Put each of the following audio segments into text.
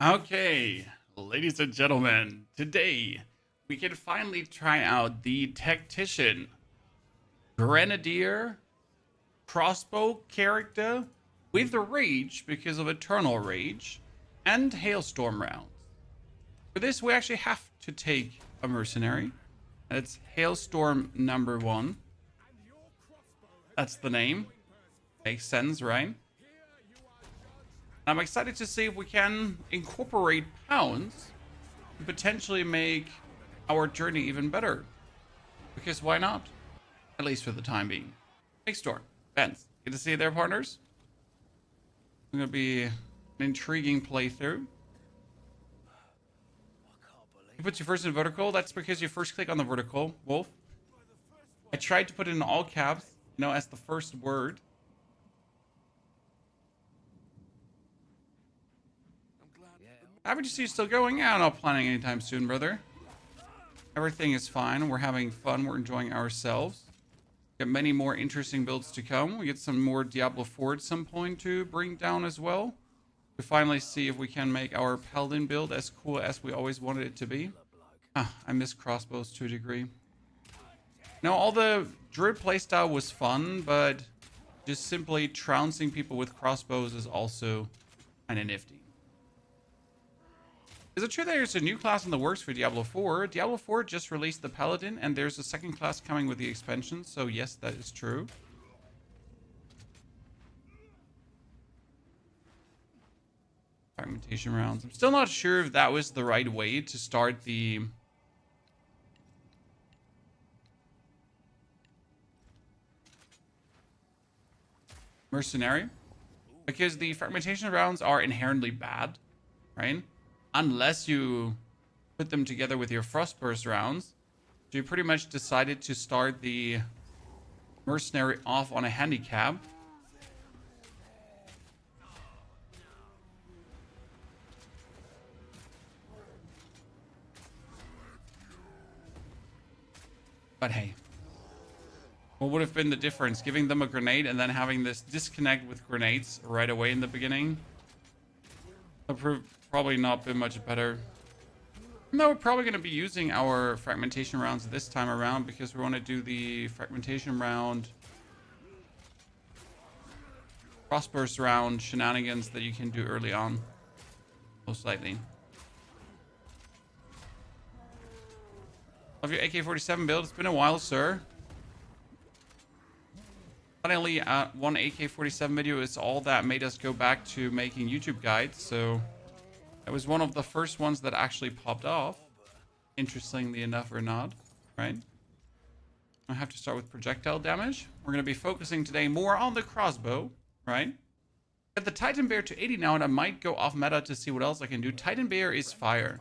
Okay, ladies and gentlemen, today we can finally try out the Tactician Grenadier Crossbow character with the Rage because of Eternal Rage and Hailstorm rounds. For this, we actually have to take a mercenary. It's Hailstorm #1. That's the name. Makes sense, right? I'm excited to see if we can incorporate pounds and potentially make our journey even better. Because why not? At least for the time being. Hailstorm, Benz, good to see you there, partners. It's going to be an intriguing playthrough. You put your first in vertical. That's because you first click on the vertical, Wolf. I tried to put it in all caps, as the first word. Happy to see you still going. Yeah, I'm not planning anytime soon, brother. Everything is fine. We're having fun. We're enjoying ourselves. Got many more interesting builds to come. We get some more Diablo 4 at some point to bring down as well. To finally see if we can make our Paladin build as cool as we always wanted it to be. I miss crossbows to a degree. All the Druid playstyle was fun, but just simply trouncing people with crossbows is also kind of nifty. Is it true that there's a new class in the works for Diablo 4? Diablo 4 just released the Paladin, and there's a second class coming with the expansion, so yes, that is true. Fragmentation rounds. I'm still not sure if that was the right way to start the... mercenary. Because the fragmentation rounds are inherently bad, right? Unless you put them together with your Frostburst rounds. So you pretty much decided to start the mercenary off on a handicap. But hey, what would have been the difference? Giving them a grenade and then having this disconnect with grenades right away in the beginning? That proved probably not been much better. No, we're probably going to be using our fragmentation rounds this time around because we want to do the fragmentation round, crossburst round shenanigans that you can do early on, most likely. Love your AK-47 build. It's been a while, sir. Finally, one AK-47 video is all that made us go back to making YouTube guides, so it was one of the first ones that actually popped off, interestingly enough or not, right? I have to start with projectile damage. We're going to be focusing today more on the crossbow, right? Get the Titan Bear to 80 now, and I might go off meta to see what else I can do. Titan Bear is fire.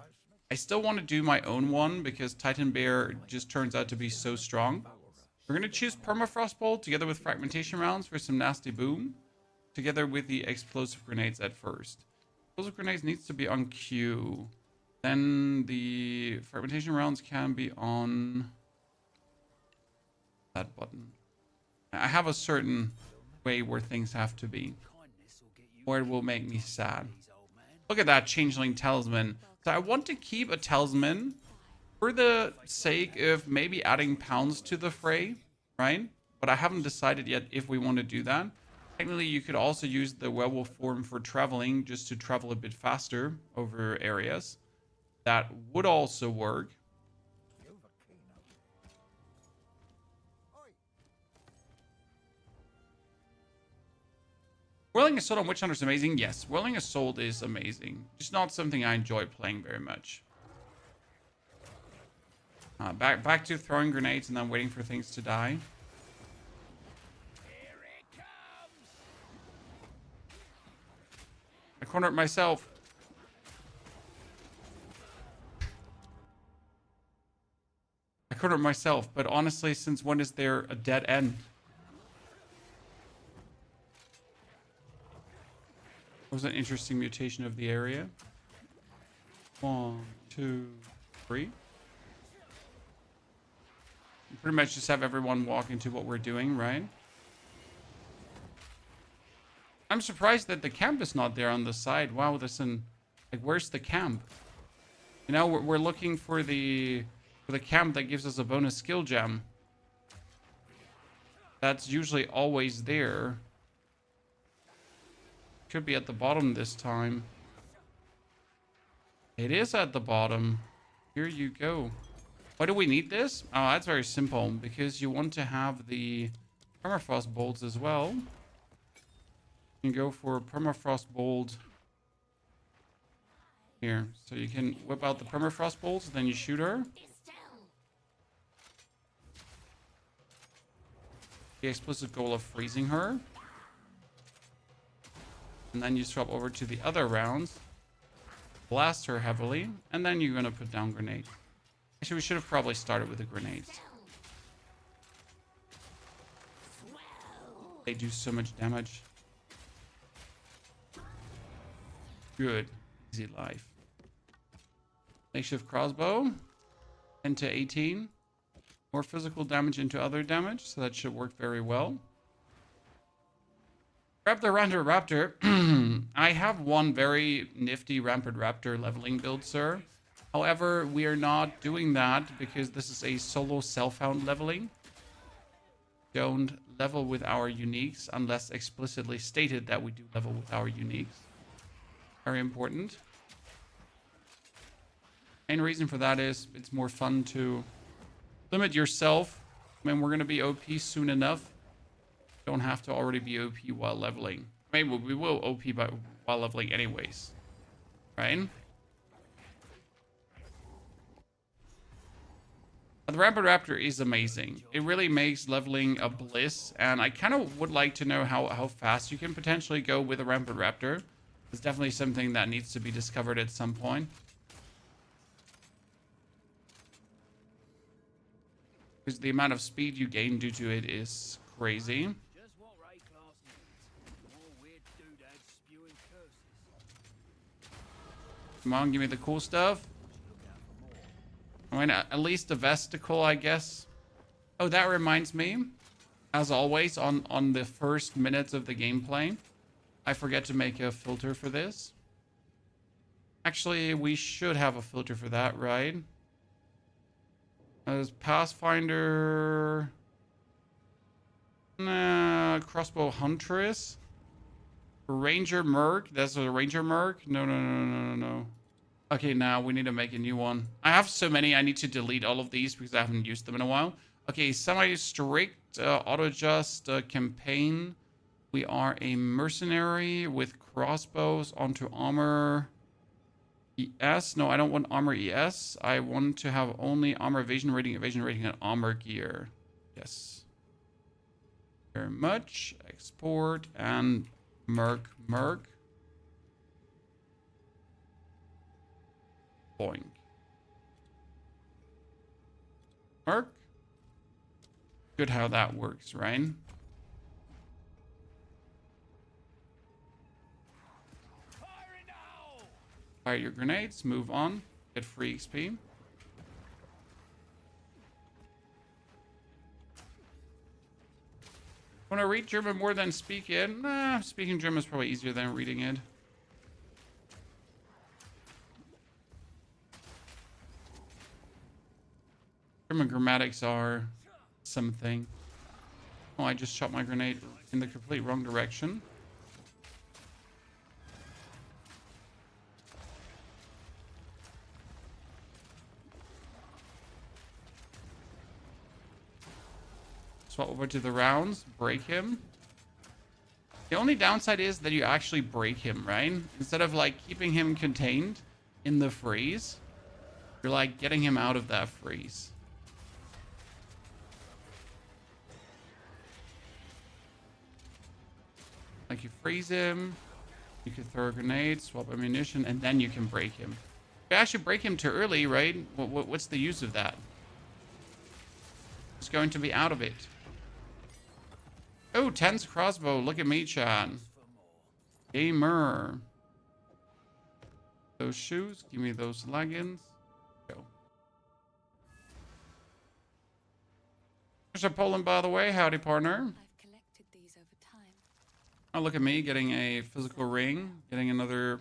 I still want to do my own one because Titan Bear just turns out to be so strong. We're going to choose Permafrost Bolt together with fragmentation rounds for some nasty boom, together with the explosive grenades at first. Explosive grenades needs to be on Q. Then the fragmentation rounds can be on that button. I have a certain way where things have to be, or it will make me sad. Look at that changeling talisman. So I want to keep a talisman for the sake of maybe adding pounds to the fray, right? But I haven't decided yet if we want to do that. Technically, you could also use the werewolf form for traveling, just to travel a bit faster over areas. That would also work. Whirling Assault on Witch Hunter is amazing. Yes, Whirling Assault is amazing. Just not something I enjoy playing very much. Back to throwing grenades and then waiting for things to die. I cornered myself. I cornered myself, but honestly, since when is there a dead end? That was an interesting mutation of the area. 1, 2, 3. Pretty much just have everyone walk into what we're doing, right? I'm surprised that the camp is not there on the side. Wow, there's an Like, where's the camp? You know, we're looking for the camp that gives us a bonus skill gem. That's usually always there. Could be at the bottom this time. It is at the bottom. Here you go. Why do we need this? Oh, that's very simple. Because you want to have the permafrost bolts as well. You can go for permafrost bolt here. So you can whip out the permafrost bolts, then you shoot her. The explicit goal of freezing her. And then you swap over to the other rounds. Blast her heavily. And then you're going to put down grenades. Actually, we should have probably started with the grenades. They do so much damage. Good. Easy life. Makeshift crossbow. 10 to 18. More physical damage into other damage. So that should work very well. Raptor, Raptor. I have one very nifty Rampant Raptor leveling build, sir. However, we are not doing that because this is a solo self-found leveling. Don't level with our uniques unless explicitly stated that we do level with our uniques. Very important. Main reason for that is it's more fun to limit yourself. I mean, we're going to be OP soon enough. Don't have to already be OP while leveling. Maybe we will OP while leveling anyways. Right? The Rampant Raptor is amazing. It really makes leveling a bliss. And I kind of would like to know how fast you can potentially go with a Rampant Raptor. It's definitely something that needs to be discovered at some point. Because the amount of speed you gain due to it is crazy. Come on, give me the cool stuff. I mean, at least a vesticle, I guess. Oh, that reminds me. As always, on the first minutes of the gameplay, I forget to make a filter for this. Actually, we should have a filter for that, right? As Pathfinder... Crossbow Huntress. Ranger Merc. That's a Ranger Merc. No. Okay, now we need to make a new one. I have so many. I need to delete all of these because I haven't used them in a while. Okay, semi-strict auto-adjust campaign. We are a mercenary with crossbows onto armor ES. No, I don't want armor ES. I want to have only armor evasion rating, and armor gear. Yes. Very much. Export and Merc. Boing. Merc. Good how that works, right? Fire your grenades, move on, get free XP. Want to read German more than speak it? Nah, speaking German is probably easier than reading it. German grammatics are something. Oh, I just shot my grenade in the complete wrong direction. Swap over to the rounds, break him. The only downside is that you actually break him, right? Instead of like keeping him contained in the freeze, you're like getting him out of that freeze. Like you freeze him, you can throw a grenade, swap ammunition, and then you can break him. If you actually break him too early, right? What's the use of that? It's going to be out of it. Oh, tense crossbow. Look at me, Chan. Gamer. Those shoes. Give me those leggings. Go. There's a Poland, by the way. Howdy, partner. I've collected these over time. Oh, look at me getting a physical ring. Getting another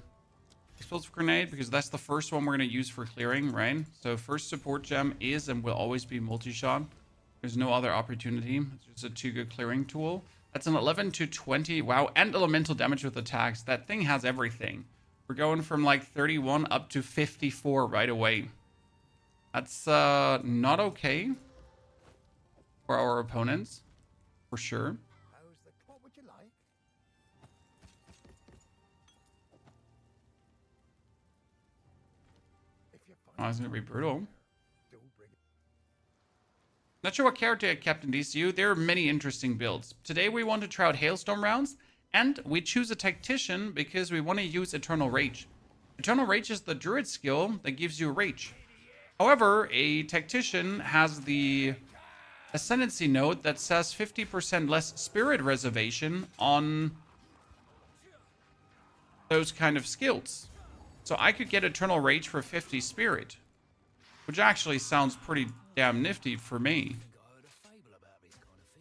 Explosive grenade, because that's the first one we're going to use for clearing, right? So first support gem is and will always be multi-shot. There's no other opportunity. It's just a too good clearing tool. That's an 11 to 20. Wow, and elemental damage with attacks. That thing has everything. We're going from like 31 up to 54 right away. That's not okay for our opponents, for sure. What would you like? Oh, it's going to be brutal. Do bring it. Not sure what character I kept in DCU. There are many interesting builds. Today we want to try out Hailstorm rounds, and we choose a Tactician because we want to use Eternal Rage. Eternal Rage is the Druid skill that gives you Rage. However, a Tactician has the Ascendancy node that says 50% less Spirit Reservation on those kind of skills. So I could get Eternal Rage for 50 Spirit, which actually sounds pretty damn nifty for me.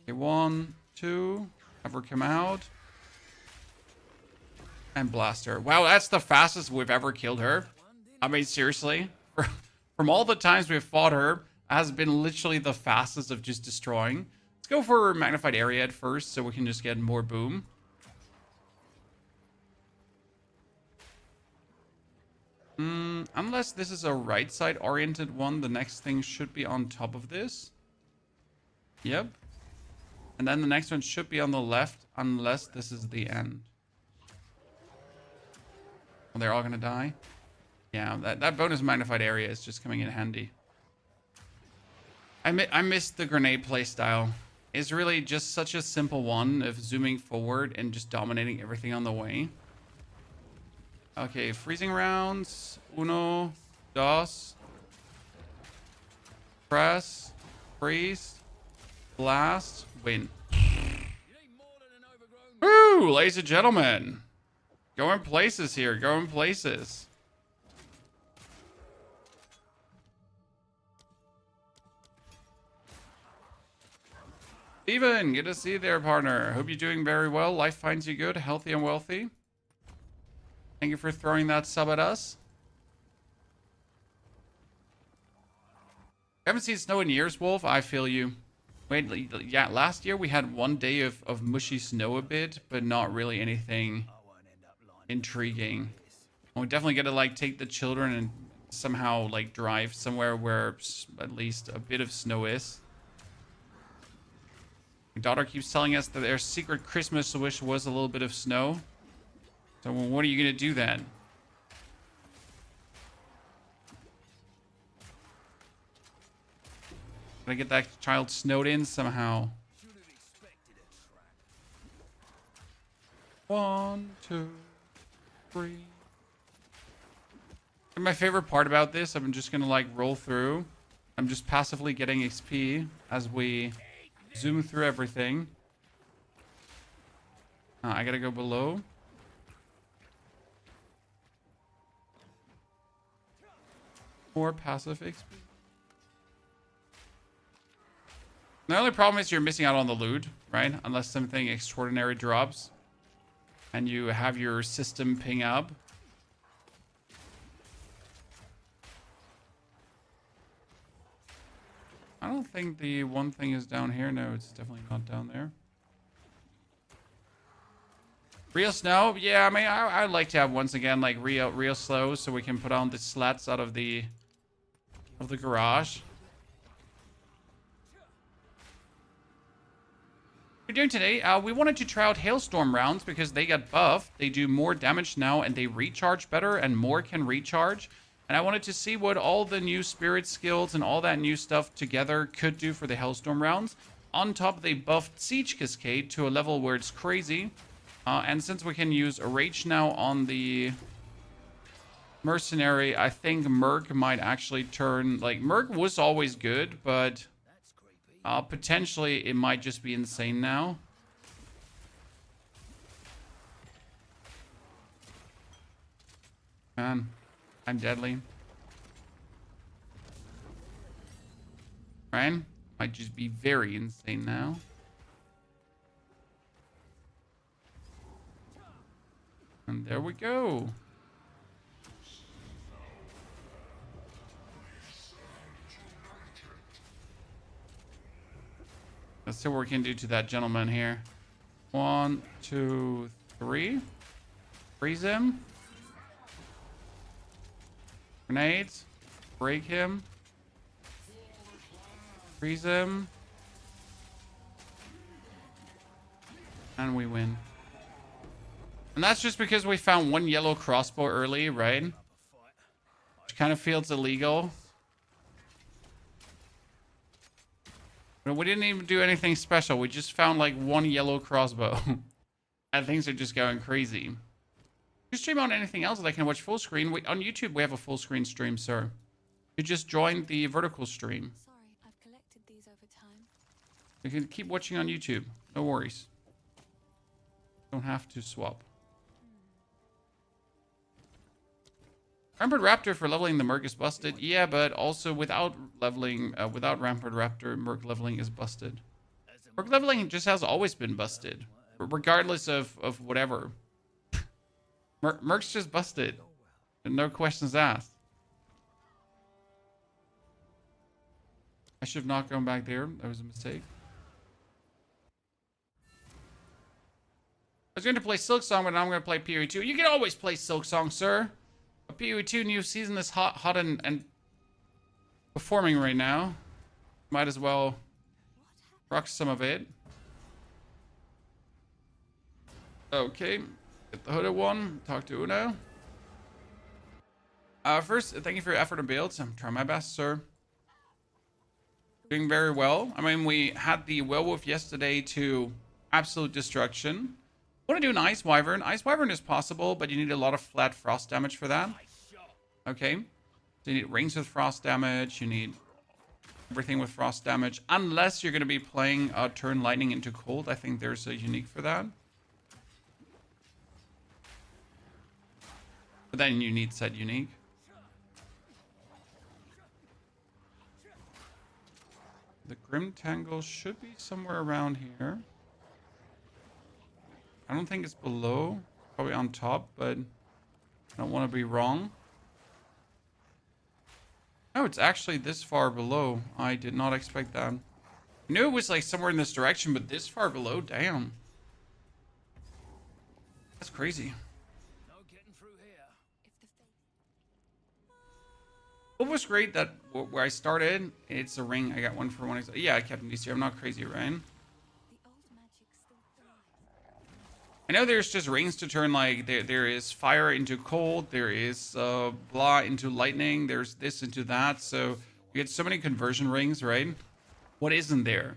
Okay, 1, 2, have her come out. And blast her. Wow, that's the fastest we've ever killed her. I mean, seriously. From all the times we've fought her, has been literally the fastest of just destroying. Let's go for Magnified Area at first, so we can just get more boom. Unless this is a right side oriented one, the next thing should be on top of this. Yep. And then the next one should be on the left, unless this is the end. Well, they're all gonna die. Yeah, that bonus magnified area is just coming in handy. I missed the grenade playstyle. It's really just such a simple one of zooming forward and just dominating everything on the way. Okay, freezing rounds. Uno, dos. Press, freeze, blast, win. Woo, ladies and gentlemen. Going places here, going places. Steven, good to see you there, partner. Hope you're doing very well. Life finds you good, healthy and wealthy. Thank you for throwing that sub at us. I haven't seen snow in years, Wolf. I feel you. Wait, yeah, last year we had 1 day of mushy snow a bit, but not really anything intriguing. And we definitely got to like take the children and somehow like drive somewhere where at least a bit of snow is. My daughter keeps telling us that their secret Christmas wish was a little bit of snow. So what are you going to do then? Gotta get that child snowed in somehow. 1, 2, 3. And my favorite part about this, I'm just gonna like roll through. I'm just passively getting XP as we zoom through everything. I gotta go below. More passive XP. The only problem is you're missing out on the loot, right? Unless something extraordinary drops and you have your system ping up. I don't think the one thing is down here. No, it's definitely not down there. Real snow? Yeah, I mean, I'd like to have once again like real slow so we can put on the slats out of the garage. What we're doing today, we wanted to try out Hailstorm rounds because they got buffed. They do more damage now and they recharge better and more can recharge. And I wanted to see what all the new spirit skills and all that new stuff together could do for the Hailstorm rounds. On top, they buffed Siege Cascade to a level where it's crazy. And since we can use a Rage now on the Mercenary, I think Merc might actually turn... Like, Merc was always good, but... potentially, it might just be insane now. Man, I'm deadly. Right? Might just be very insane now. And there we go. Let's see what we can do to that gentleman here. 1, 2, 3. Freeze him. Grenades. Break him. Freeze him. And we win. And that's just because we found one yellow crossbow early, right? Which kind of feels illegal. But we didn't even do anything special. We just found like one yellow crossbow. And things are just going crazy. You stream on anything else that I can watch full screen? On YouTube, we have a full screen stream, sir. You just joined the vertical stream. Sorry, I've collected these over time. You can keep watching on YouTube. No worries. Don't have to swap. Rampart Raptor for leveling the Merc is busted. Yeah, but also without leveling, without Rampart Raptor, Merc leveling is busted. Merc leveling just has always been busted. Regardless of whatever. Merc's just busted. And no questions asked. I should have not gone back there. That was a mistake. I was going to play Silk Song, but now I'm going to play POE 2. You can always play Silk Song, sir. A POE 2 new season is hot and performing right now. Might as well rock some of it. Okay. Get the hooded one. Talk to Uno. First, thank you for your effort and builds. I'm trying my best, sir. Doing very well. I mean, we had the Werewolf yesterday to absolute destruction. Want to do an Ice Wyvern. Ice Wyvern is possible, but you need a lot of flat frost damage for that. Okay. So you need rings with frost damage. You need everything with frost damage. Unless you're going to be playing turn lightning into cold. I think there's a unique for that. But then you need said unique. The Grim Tangle should be somewhere around here. I don't think it's below. Probably on top, but I don't want to be wrong. No, it's actually this far below. I did not expect that. I knew it was like somewhere in this direction, but this far below? Damn. That's crazy. No getting through here. What was great that where I started, it's a ring. I got one for one. Yeah, Captain DC. I'm not crazy, Ryan. I know there's just rings to turn, like, there is fire into cold, there is blah into lightning, there's this into that, so you get so many conversion rings, right? What isn't there?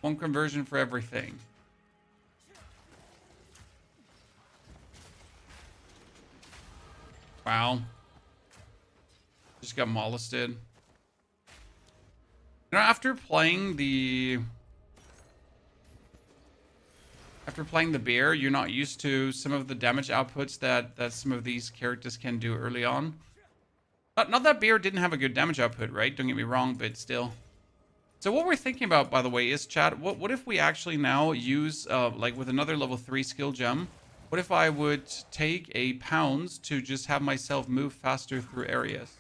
One conversion for everything. Wow. Just got molested. You know, after playing the bear, you're not used to some of the damage outputs that some of these characters can do early on. Not that bear didn't have a good damage output, right? Don't get me wrong, but still. So what we're thinking about, by the way, is, chat, what if we actually now use, like with another level 3 skill gem, what if I would take a pounds to just have myself move faster through areas?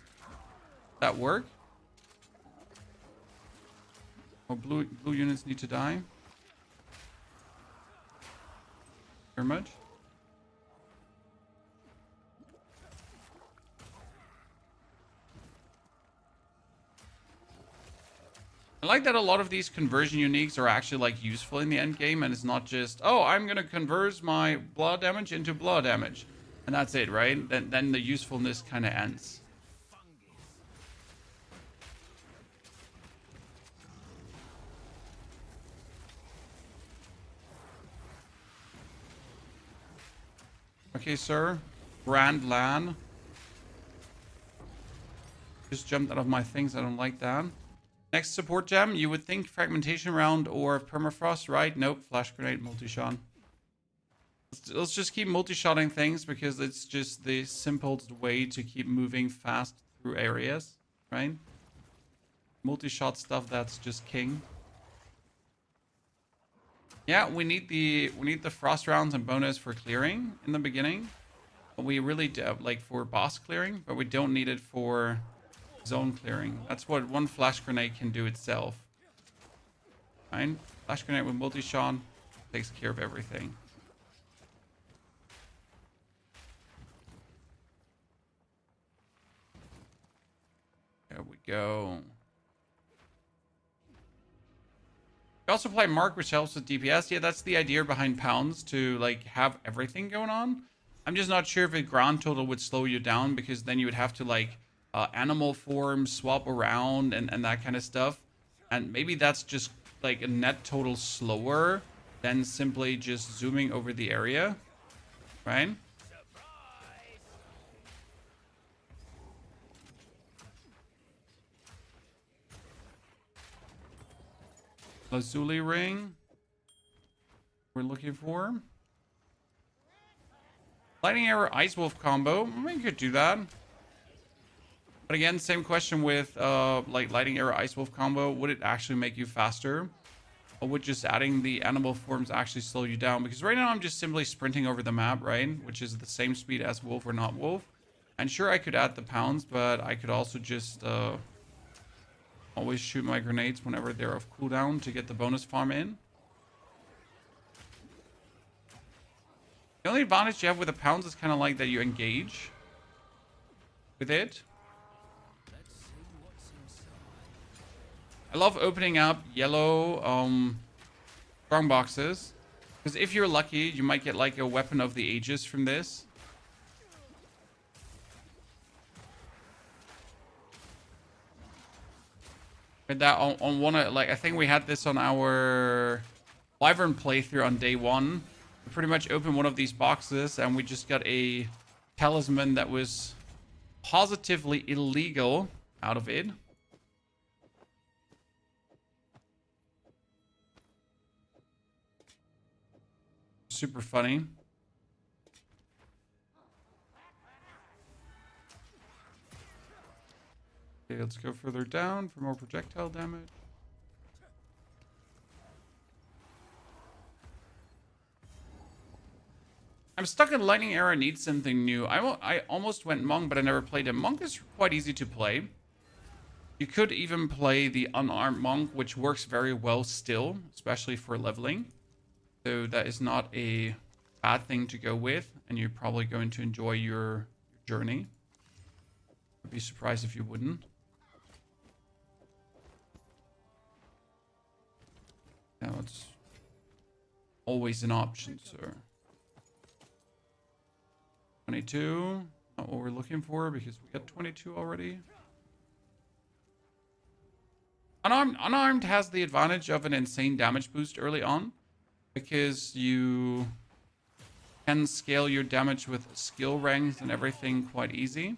That work? Oh, blue units need to die. Very much. I like that a lot of these conversion uniques are actually like useful in the end game, and it's not just, oh, I'm gonna convert my blood damage into blood damage, and that's it, right? Then the usefulness kind of ends. Okay, sir. Grand Lan. Just jumped out of my things. I don't like that. Next support gem. You would think fragmentation round or permafrost, right? Nope. Flash grenade, multi-shot. Let's just keep multi-shotting things because it's just the simplest way to keep moving fast through areas, right? Multi-shot stuff, that's just king. Yeah, we need the frost rounds and bonus for clearing in the beginning. We really do, like, for boss clearing, but we don't need it for zone clearing. That's what one flash grenade can do itself. Right? Flash grenade with multi-shot takes care of everything. There we go. You also play Mark, which helps with DPS. Yeah, that's the idea behind Pounds, to like have everything going on. I'm just not sure if a grand total would slow you down, because then you would have to like animal form, swap around, and that kind of stuff. And maybe that's just like a net total slower than simply just zooming over the area, right? Lazuli ring we're looking for. Lightning arrow ice wolf combo. We could do that. But again, same question with like lightning arrow ice wolf combo. Would it actually make you faster? Or would just adding the animal forms actually slow you down? Because right now I'm just simply sprinting over the map, right? Which is the same speed as wolf or not wolf. And sure, I could add the pounds, but I could also just always shoot my grenades whenever they're off cooldown to get the bonus farm in. The only advantage you have with the pounds is kind of like that you engage with it. I love opening up yellow strong boxes, because if you're lucky, you might get like a weapon of the ages from this. That on one, like I think we had this on our Wyvern playthrough on day 1. We pretty much opened one of these boxes and we just got a talisman that was positively illegal out of it. Super funny. Okay, let's go further down for more projectile damage. I'm stuck in lightning arrow. Needs something new. I almost went monk, but I never played him. Monk is quite easy to play. You could even play the unarmed monk, which works very well still, especially for leveling. So that is not a bad thing to go with, and you're probably going to enjoy your journey. I'd be surprised if you wouldn't. Now it's always an option, sir. 22, not what we're looking for because we got 22 already. Unarmed has the advantage of an insane damage boost early on, because you can scale your damage with skill ranks and everything quite easy.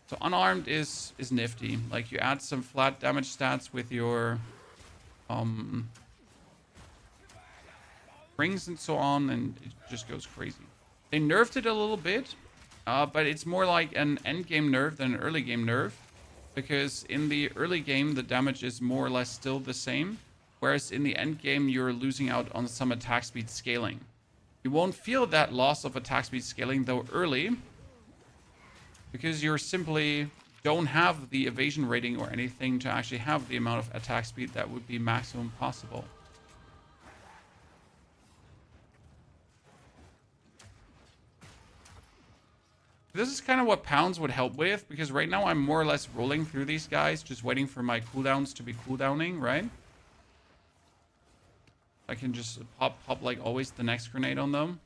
So unarmed is nifty. Like you add some flat damage stats with your rings and so on, and it just goes crazy. They nerfed it a little bit, but it's more like an end game nerf than an early game nerf, because in the early game the damage is more or less still the same, whereas in the end game you're losing out on some attack speed scaling. You won't feel that loss of attack speed scaling though early, because you're simply don't have the evasion rating or anything to actually have the amount of attack speed that would be maximum possible. This is kind of what pounds would help with, because right now I'm more or less rolling through these guys, just waiting for my cooldowns to be cooldowning, right? I can just pop like always the next grenade on them.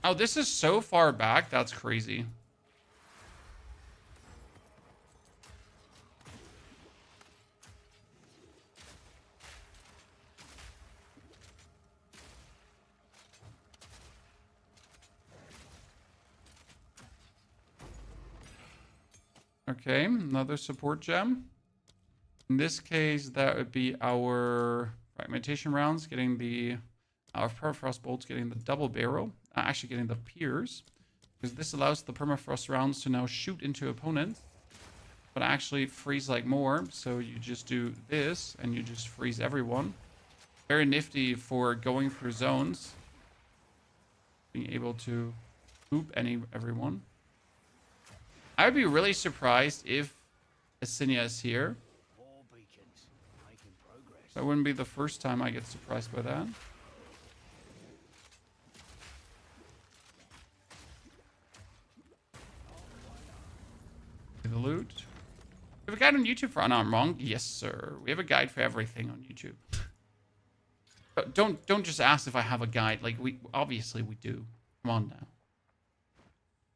Oh, this is so far back. That's crazy. Okay, another support gem. In this case, that would be our fragmentation rounds, getting our permafrost bolts, getting the double barrel, actually getting the piers, because this allows the permafrost rounds to now shoot into opponents, but actually freeze like more. So you just do this and you just freeze everyone. Very nifty for going through zones, being able to boop everyone. I would be really surprised if Assinia is here. More beacons. Making progress. That wouldn't be the first time I get surprised by that. The loot. We have a guide on YouTube for unarmed monk. Yes, sir. We have a guide for everything on YouTube. But don't just ask if I have a guide. Like, we obviously we do. Come on now.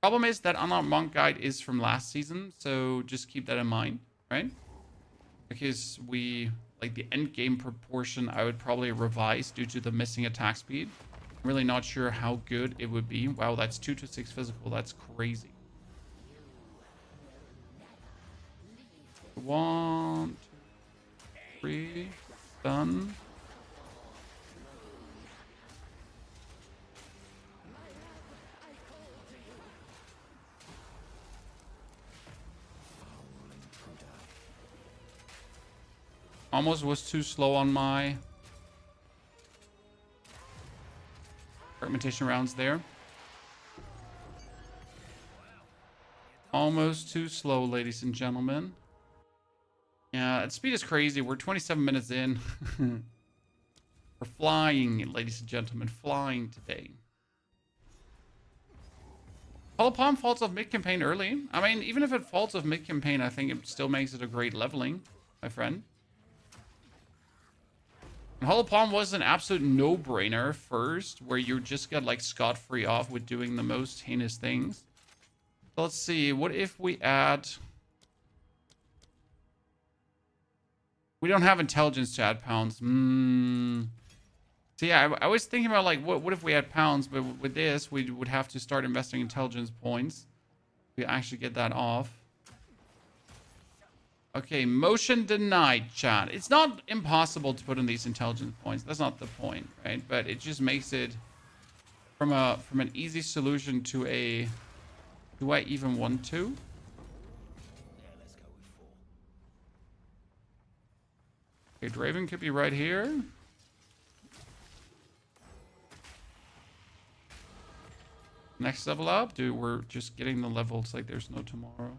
Problem is that unarmed monk guide is from last season, so just keep that in mind, right? Because we like the end game proportion I would probably revise due to the missing attack speed. I'm really not sure how good it would be. Wow, that's 2 to 6 physical. That's crazy. 1, 2, 3, done. Almost was too slow on my fragmentation rounds there. Almost too slow, ladies and gentlemen. Yeah, that speed is crazy. We're 27 minutes in. We're flying, ladies and gentlemen. Flying today. Hollow Palm falls off mid-campaign early. I mean, even if it falls off mid-campaign, I think it still makes it a great leveling, my friend. And Hollow Palm was an absolute no-brainer first, where you just got like scot-free off with doing the most heinous things. So let's see, what if we add... We don't have intelligence to add pounds. So yeah, I was thinking about like, what if we had pounds, but with this, we would have to start investing intelligence points. We actually get that off. Okay, motion denied, chat. It's not impossible to put in these intelligence points. That's not the point, right? But it just makes it from an easy solution to a... Do I even want to? Okay, Draven could be right here. Next level up. Dude, we're just getting the levels like there's no tomorrow.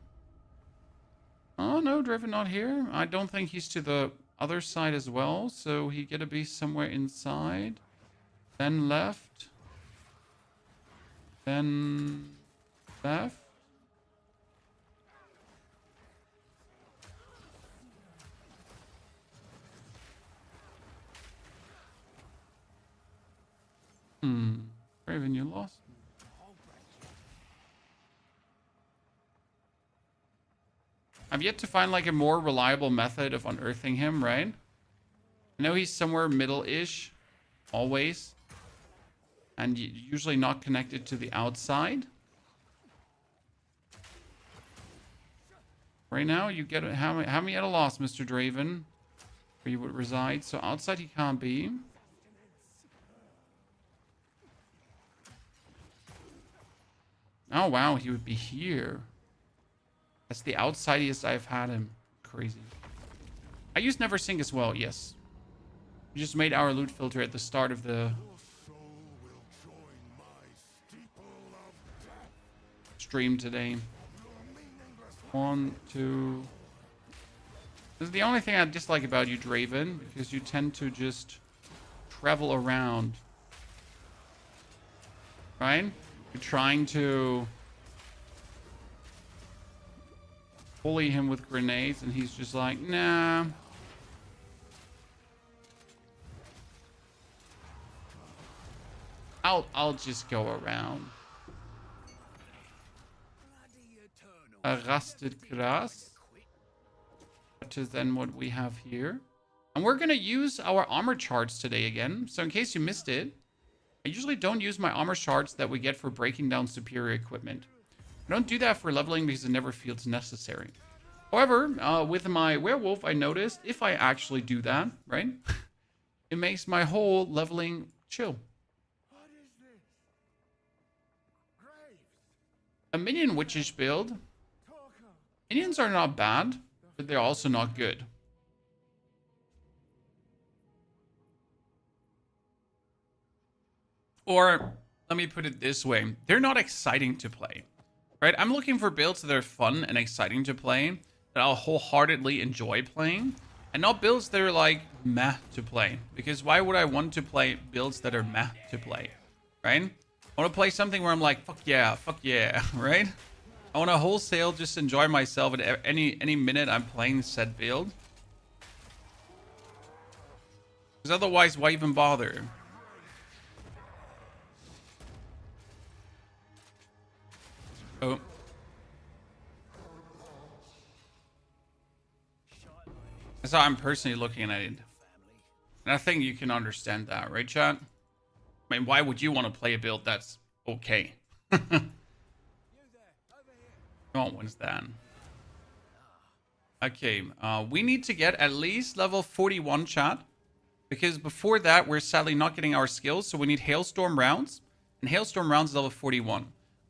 Oh, no, Draven not here. I don't think he's to the other side as well. So he gotta be somewhere inside. Then left. Then left. Draven, you lost me. I've yet to find like a more reliable method of unearthing him, right? I know he's somewhere middle-ish, always. And usually not connected to the outside. Right now, you get how many at a loss, Mr. Draven? Where you would reside. So outside he can't be. Oh, wow, he would be here. That's the outsidiest I've had him. Crazy. I used Never Sink as well, yes. We just made our loot filter at the start of the stream today. 1, 2. This is the only thing I dislike about you, Draven, because you tend to just travel around. Right? You're trying to bully him with grenades, and he's just like, nah. I'll just go around. A rusted grass. Which is then what we have here. And we're gonna use our armor charts today again. So in case you missed it, I usually don't use my armor shards that we get for breaking down superior equipment. I don't do that for leveling because it never feels necessary. However, with my werewolf, I noticed if I actually do that, right? It makes my whole leveling chill. What is this? Graves. A minion witchish build. Talker. Minions are not bad, but they're also not good. Or, let me put it this way. They're not exciting to play. right? I'm looking for builds that are fun and exciting to play, that I'll wholeheartedly enjoy playing, and not builds that are like meh to play. Because why would I want to play builds that are meh to play, right? I want to play something where I'm like, fuck yeah, right? I want to wholesale just enjoy myself at any minute I'm playing said build. Because otherwise, why even bother? Oh. That's how I'm personally looking at it. And I think you can understand that, right, chat? I mean, why would you want to play a build that's okay? Don't wins that. Okay, we need to get at least level 41, chat. Because before that, we're sadly not getting our skills. So we need Hailstorm rounds. And Hailstorm rounds is level 41.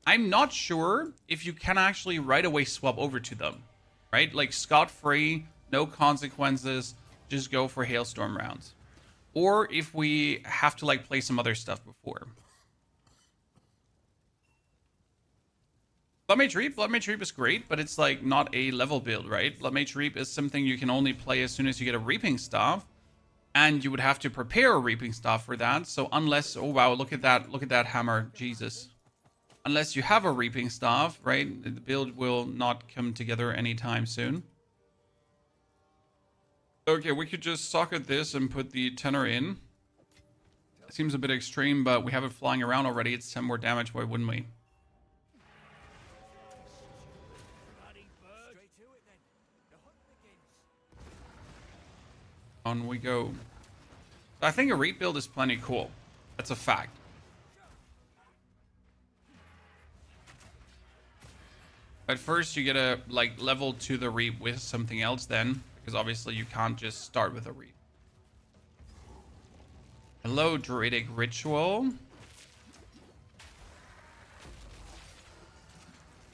I'm not sure if you can actually right away swap over to them. Right? Like scot-free, no consequences. Just go for Hailstorm rounds. Or if we have to like play some other stuff before. Bloodmage Reap is great, but it's like not a level build, right? Bloodmage Reap is something you can only play as soon as you get a Reaping Staff. And you would have to prepare a Reaping Staff for that. So unless, oh wow, look at that hammer, Jesus. Unless you have a Reaping Staff, right? The build will not come together anytime soon. Okay, we could just socket this and put the tenor in. It seems a bit extreme, but we have it flying around already. It's 10 more damage, why wouldn't we? On we go. I think a Reap build is plenty cool. That's a fact. At first, you get a like level to the Reap with something else then, because obviously you can't just start with a Reap. Hello, Druidic Ritual.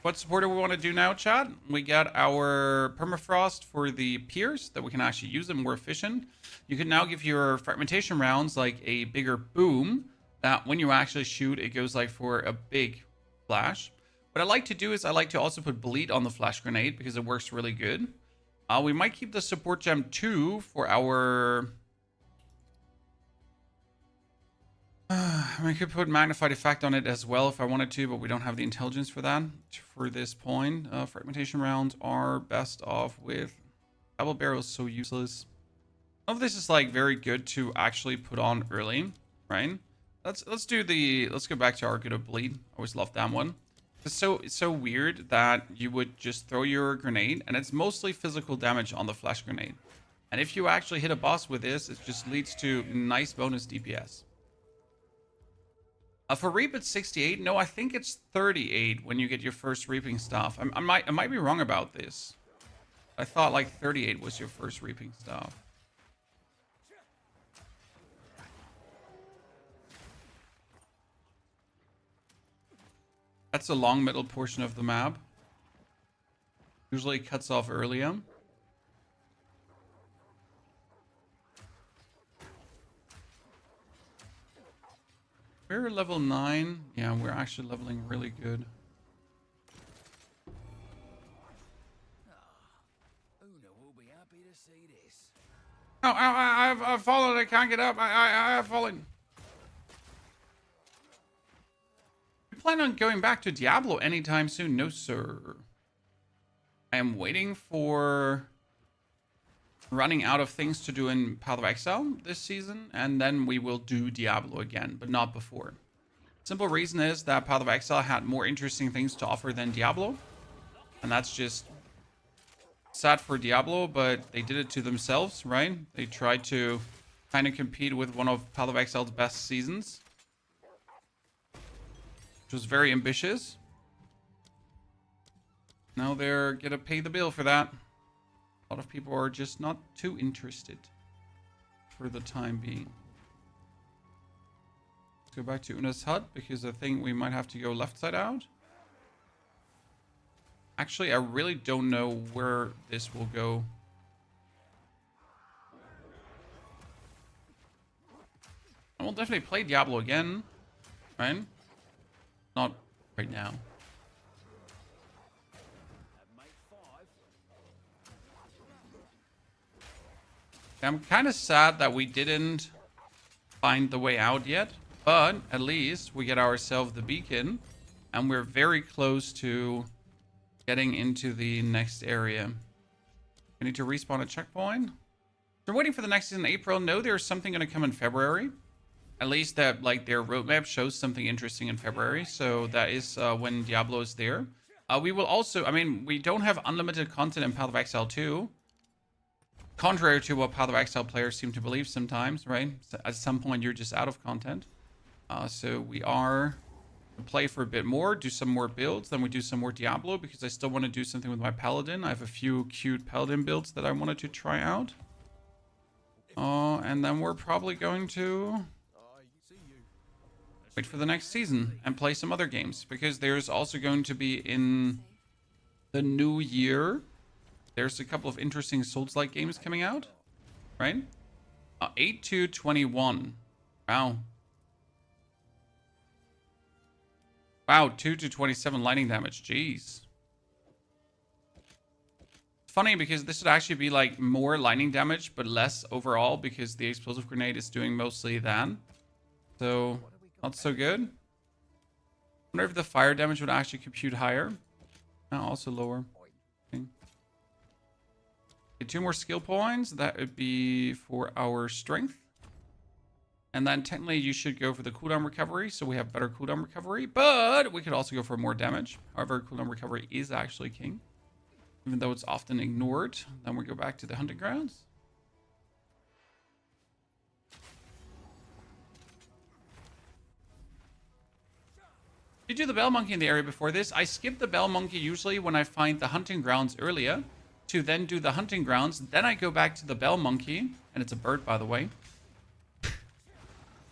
What support do we want to do now, chat? We got our Permafrost for the Pierce, that we can actually use them more efficient. You can now give your fragmentation rounds like a bigger boom, that when you actually shoot, it goes like for a big flash. What I like to do is I like to also put Bleed on the flash grenade because it works really good. We might keep the support gem 2 for our... I could put magnified effect on it as well if I wanted to, but we don't have the intelligence for that for this point. Fragmentation rounds are best off with double barrels, so useless. All of this is like very good to actually put on early, right? Let's go back to our good of Bleed. Always loved that one. It's so weird that you would just throw your grenade and it's mostly physical damage on the flash grenade. And if you actually hit a boss with this, it just leads to nice bonus DPS. For Reap, it's 68. No, I think it's 38 when you get your first Reaping Staff. I might be wrong about this. I thought like 38 was your first Reaping Staff. That's a long middle portion of the map. Usually it cuts off earlier. We're level 9. Yeah, we're actually leveling really good. Una will be happy to see this. Oh, I've fallen. I can't get up. I have fallen. You plan on going back to Diablo anytime soon? No, sir. I am waiting for running out of things to do in Path of Exile this season, and then we will do Diablo again, but not before. Simple reason is that Path of Exile had more interesting things to offer than Diablo, and that's just sad for Diablo, but they did it to themselves, right? They tried to kind of compete with one of Path of Exile's best seasons, which was very ambitious. Now they're gonna pay the bill for that. A lot of people are just not too interested for the time being. Let's go back to Una's hut because I think we might have to go left side out. Actually, I really don't know where this will go. I will definitely play Diablo again, right? Not right now. I'm kind of sad that we didn't find the way out yet, but at least we get ourselves the beacon, and we're very close to getting into the next area. We need to respawn a checkpoint. They're waiting for the next season in April. No, there's something going to come in February. At least that, like, their roadmap shows something interesting in February. So that is when Diablo is there. We will also, I mean, we don't have unlimited content in Path of Exile 2. Contrary to what Path of Exile players seem to believe sometimes, right? At some point, you're just out of content. So we are to play for a bit more, do some more builds, then we do some more Diablo, because I still want to do something with my Paladin. I have a few cute Paladin builds that I wanted to try out. And then we're probably going to wait for the next season and play some other games, because there's also going to be in the new year, there's a couple of interesting Souls-like games coming out, right? 8-21. Wow. Wow, 2-27 lightning damage. Jeez. It's funny because this would actually be like more lightning damage, but less overall, because the explosive grenade is doing mostly that. So, not so good. I wonder if the fire damage would actually compute higher. Also lower. Okay. Okay, 2 more skill points. That would be for our strength. And then technically you should go for the cooldown recovery, so we have better cooldown recovery. But we could also go for more damage. However, cooldown recovery is actually king, even though it's often ignored. Then we go back to the hunting grounds. Did you do the bell monkey in the area before this? I skip the bell monkey usually when I find the hunting grounds earlier, to then do the hunting grounds. Then I go back to the bell monkey, and it's a bird, by the way.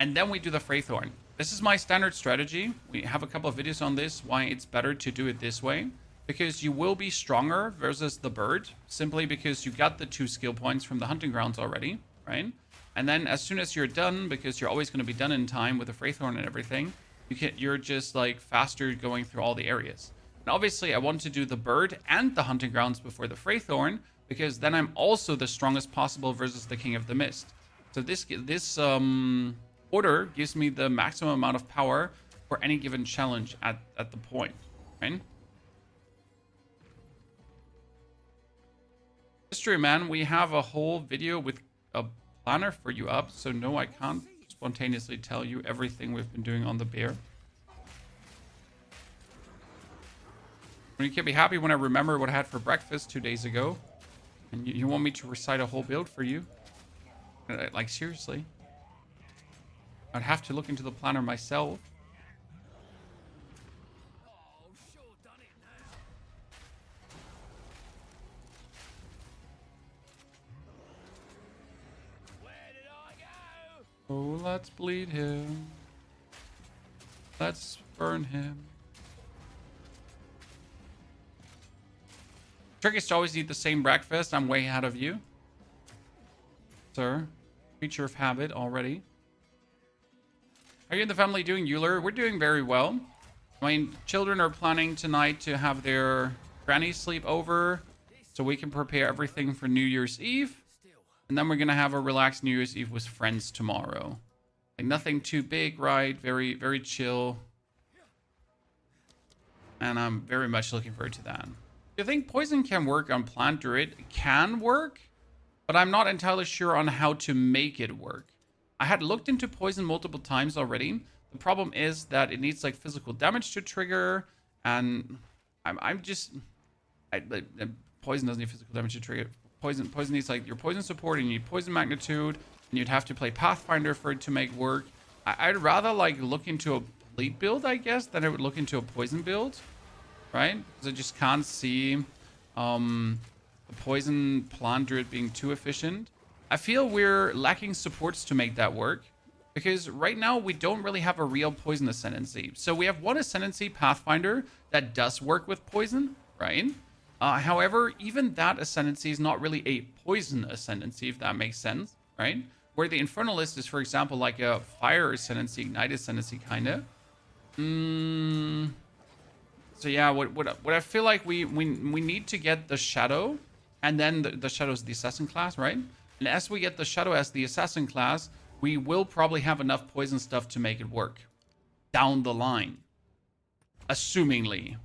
And then we do the Fraythorn. This is my standard strategy. We have a couple of videos on this, why it's better to do it this way. Because you will be stronger versus the bird, simply because you got the 2 skill points from the hunting grounds already, right? And then as soon as you're done, because you're always going to be done in time with the Fraythorn and everything, you're just like faster going through all the areas. And obviously I want to do the bird and the hunting grounds before the Fraythorn, because then I'm also the strongest possible versus the King of the Mist. So this order gives me the maximum amount of power for any given challenge at the point, right? History, man, we have a whole video with a planner for you up, so no, I can't spontaneously tell you everything we've been doing on the bear. You can be happy when I remember what I had for breakfast 2 days ago, and you want me to recite a whole build for you? Like, seriously? I'd have to look into the planner myself. Oh, sure done it now. Where did I go? Oh, let's bleed him. Let's burn him. Trick is to always eat the same breakfast. I'm way ahead of you, sir. Creature of habit already. How are you and the family doing, Euler? We're doing very well. My children are planning tonight to have their granny sleep over, so we can prepare everything for New Year's Eve. And then we're going to have a relaxed New Year's Eve with friends tomorrow. Like, nothing too big, right? Very, very chill. And I'm very much looking forward to that. Do you think poison can work on Plant Druid? It can work, but I'm not entirely sure on how to make it work. I had looked into poison multiple times already. The problem is that it needs like physical damage to trigger, and poison doesn't need physical damage to trigger. Poison needs like your poison support, and you need poison magnitude, and you'd have to play Pathfinder for it to make work. I'd rather like look into a bleed build, I guess, than I would look into a poison build, right? Because I just can't see the poison plant druid being too efficient. I feel we're lacking supports to make that work, because right now we don't really have a real poison ascendancy. So we have one ascendancy, Pathfinder, that does work with poison, right? However, even that ascendancy is not really a poison ascendancy, if that makes sense, right? Where the Infernalist is, for example, like a fire ascendancy, ignite ascendancy, kind of. So yeah, what I feel like we need to get the Shadow, and then the Shadow is the assassin class, right? And as we get the Shadow as the assassin class, we will probably have enough poison stuff to make it work. Down the line. Assumingly.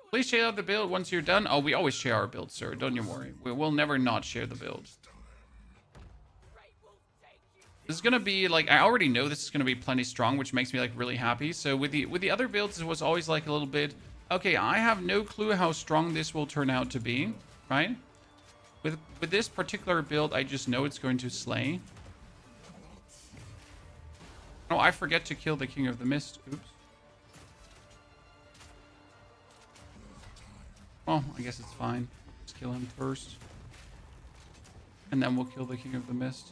Please share out the build once you're done. Oh, we always share our build, sir. Don't you worry. We will never not share the build. This is gonna be like, I already know this is gonna be plenty strong, which makes me like really happy. So with the other builds, it was always like a little bit, okay, I have no clue how strong this will turn out to be, right? With this particular build, I just know it's going to slay. Oh, I forget to kill the King of the Mist. Oops. Well, I guess it's fine. Let's kill him first. And then we'll kill the King of the Mist.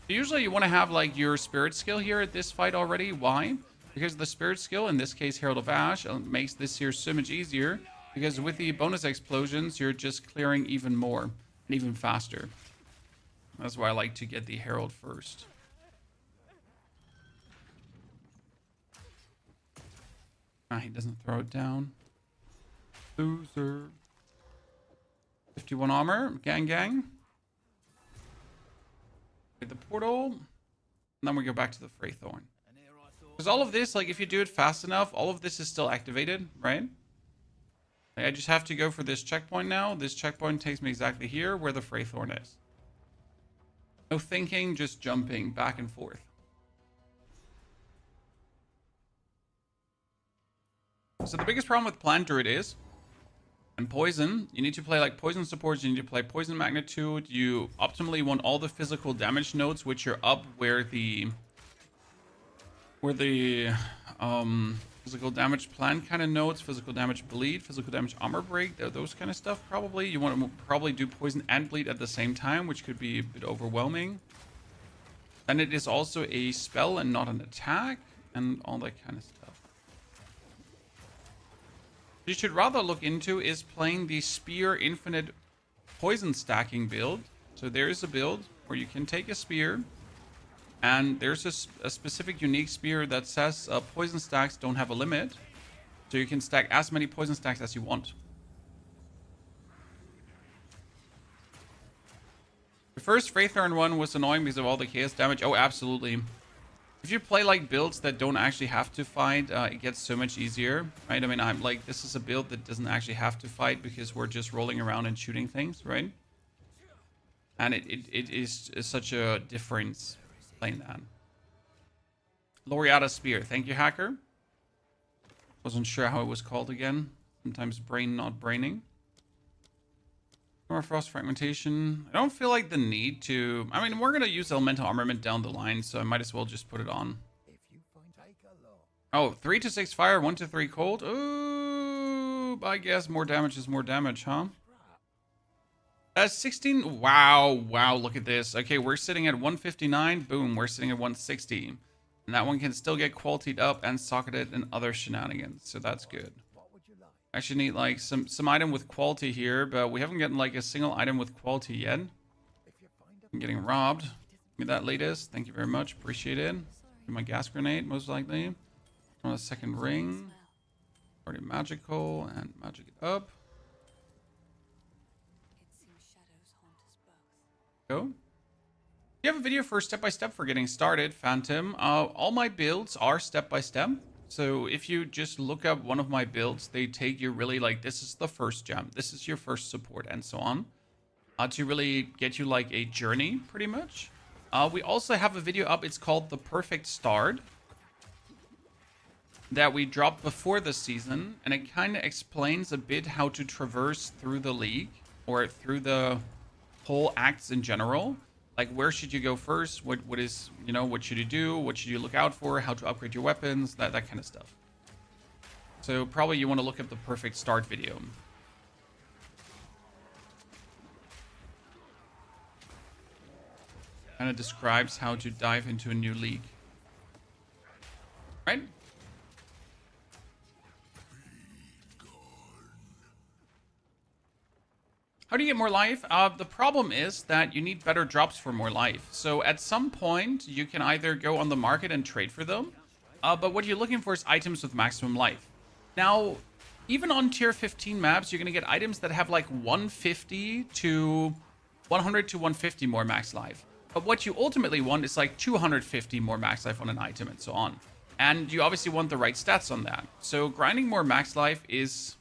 Usually you want to have like your spirit skill here at this fight already. Why? Because the spirit skill, in this case Herald of Ash, makes this here so much easier. Because with the bonus explosions, you're just clearing even more and even faster. That's why I like to get the Herald first. Ah, he doesn't throw it down. Loser. 51 armor. Gang, gang. The portal, and then we go back to the Freythorn. Because all of this, like if you do it fast enough, all of this is still activated, right? Like, I just have to go for this checkpoint now. This checkpoint takes me exactly here where the Freythorn is. No thinking, just jumping back and forth. So the biggest problem with Plant Druid is, and Poison, you need to play like Poison supports, you need to play Poison Magnitude, you optimally want all the physical damage nodes which are up where the physical damage plant kind of nodes, physical damage bleed, physical damage armor break, those kind of stuff probably. You want to probably do Poison and bleed at the same time, which could be a bit overwhelming. And it is also a spell and not an attack, and all that kind of stuff. You should rather look into is playing the Spear Infinite Poison Stacking build. So there is a build where you can take a spear, and there's a specific unique spear that says poison stacks don't have a limit. So you can stack as many poison stacks as you want. The first Freythorn one was annoying because of all the chaos damage. Oh, absolutely. If you play like builds that don't actually have to fight, it gets so much easier, right? I mean, I'm like, this is a build that doesn't actually have to fight because we're just rolling around and shooting things, right? And it is such a difference playing that. Laureata Spear, thank you, Hacker. Wasn't sure how it was called again. Sometimes brain not braining. More Frost Fragmentation. I don't feel like the need to... I mean, we're going to use Elemental Armament down the line, so I might as well just put it on. Oh, 3 to 6 fire, 1 to 3 cold. Ooh, I guess more damage is more damage, huh? 16... Wow, look at this. Okay, we're sitting at 159. Boom, we're sitting at 160. And that one can still get qualityed up and socketed and other shenanigans, so that's good. I actually need like some item with quality here, but we haven't gotten like a single item with quality yet. I'm getting robbed. Give me that latest. Thank you very much. Appreciate it. My gas grenade, most likely. On a second ring. Already magical and magic it up. Go. You have a video for step-by-step for getting started, Phantom. All my builds are step-by-step. So if you just look up one of my builds, they take you really like, this is the first gem, this is your first support, and so on. To really get you like a journey, pretty much. We also have a video up, it's called The Perfect Start. That we dropped before the season, and it kind of explains a bit how to traverse through the league, or through the whole acts in general. Like, where should you go first? What is, you know, what should you do? What should you look out for? How to upgrade your weapons? That kind of stuff. So probably you want to look up the Perfect Start video. Kind of describes how to dive into a new league. Right? How do you get more life? The problem is that you need better drops for more life. So at some point, you can either go on the market and trade for them. But what you're looking for is items with maximum life. Now, even on tier 15 maps, you're going to get items that have like 150 to 100 to 150 more max life. But what you ultimately want is like 250 more max life on an item and so on. And you obviously want the right stats on that. So grinding more max life is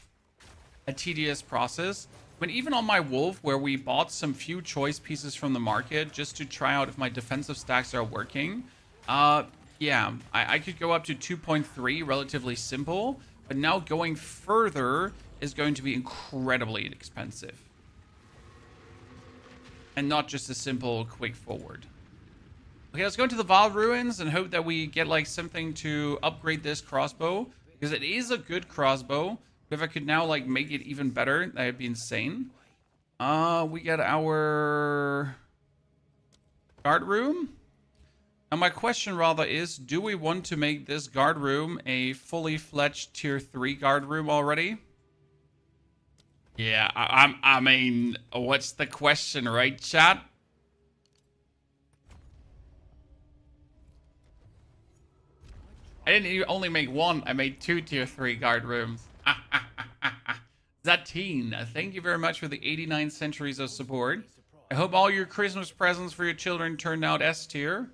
a tedious process. I mean, even on my Wolf, where we bought some few choice pieces from the market just to try out if my defensive stacks are working, yeah, I could go up to 2.3, relatively simple. But now going further is going to be incredibly expensive. And not just a simple quick forward. Okay, let's go into the Val Ruins and hope that we get like something to upgrade this crossbow. Because it is a good crossbow. But if I could now like make it even better, that would be insane. We get our guard room. Now my question rather is, do we want to make this guard room a fully fledged tier 3 guard room already? Yeah, I mean, what's the question, right, chat? I didn't only make one, I made 2 tier 3 guard rooms. Zatine, thank you very much for the 89 centuries of support. I hope all your Christmas presents for your children turned out S tier.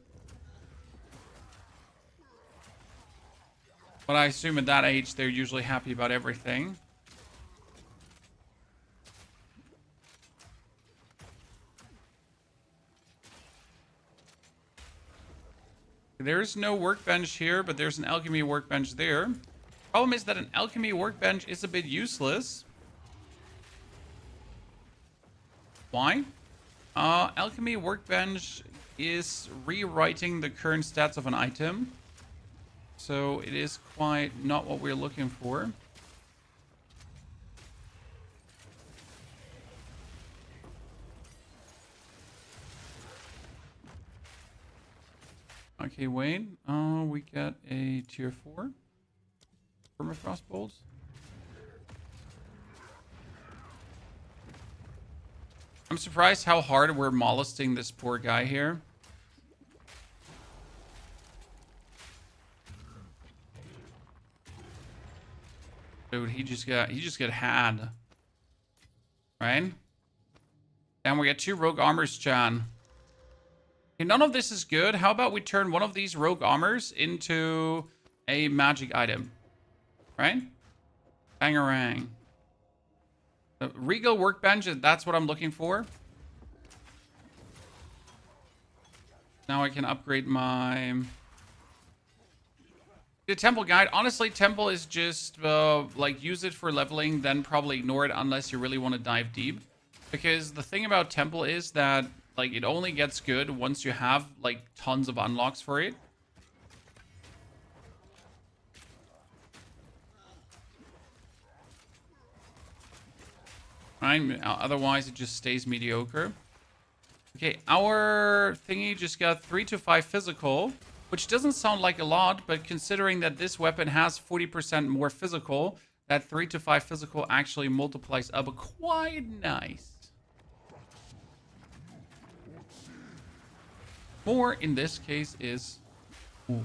But I assume at that age, they're usually happy about everything. There's no workbench here, but there's an alchemy workbench there. Problem is that an alchemy workbench is a bit useless. Why? Alchemy workbench is rewriting the current stats of an item. So it is quite not what we're looking for. Okay, wait. We got a tier 4. Permafrost bolts. I'm surprised how hard we're molesting this poor guy here. Dude, he just got had. Right? And we got 2 rogue armors, John. Okay, none of this is good. How about we turn one of these rogue armors into a magic item? Right? Bangarang. The Regal workbench, that's what I'm looking for. Now I can upgrade my... The Temple Guide. Honestly, Temple is just, like, use it for leveling, then probably ignore it unless you really want to dive deep. Because the thing about Temple is that, like, it only gets good once you have, like, tons of unlocks for it. Right? Otherwise, it just stays mediocre. Okay, our thingy just got 3 to 5 physical, which doesn't sound like a lot, but considering that this weapon has 40% more physical, that 3 to 5 physical actually multiplies up quite nice. More in this case is... Ooh.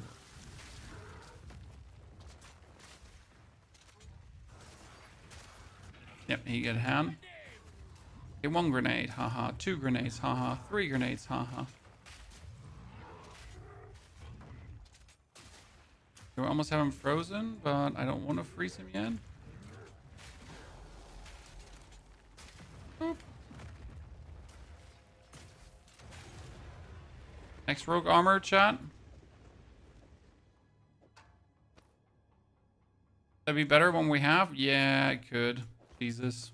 Yep, he got a hand. Okay, 1 grenade, haha. 2 grenades, haha. 3 grenades, haha. We almost have him frozen, but I don't want to freeze him yet. Boop. Next rogue armor, chat. That'd be better when we have? Yeah, it could. Jesus.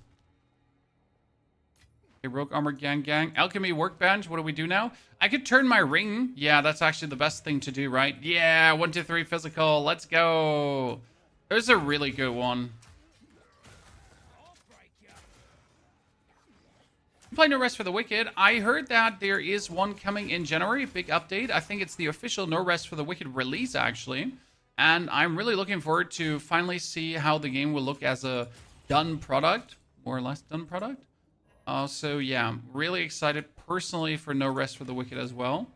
Okay, rogue armor gang. Alchemy workbench. What do we do now? I could turn my ring. Yeah, that's actually the best thing to do, right? Yeah, 1, 2, 3 physical. Let's go. There's a really good one. Play No Rest for the Wicked. I heard that there is one coming in January. Big update. I think it's the official No Rest for the Wicked release, actually. And I'm really looking forward to finally see how the game will look as a done product. More or less done product. So yeah, really excited personally for No Rest for the Wicked as well.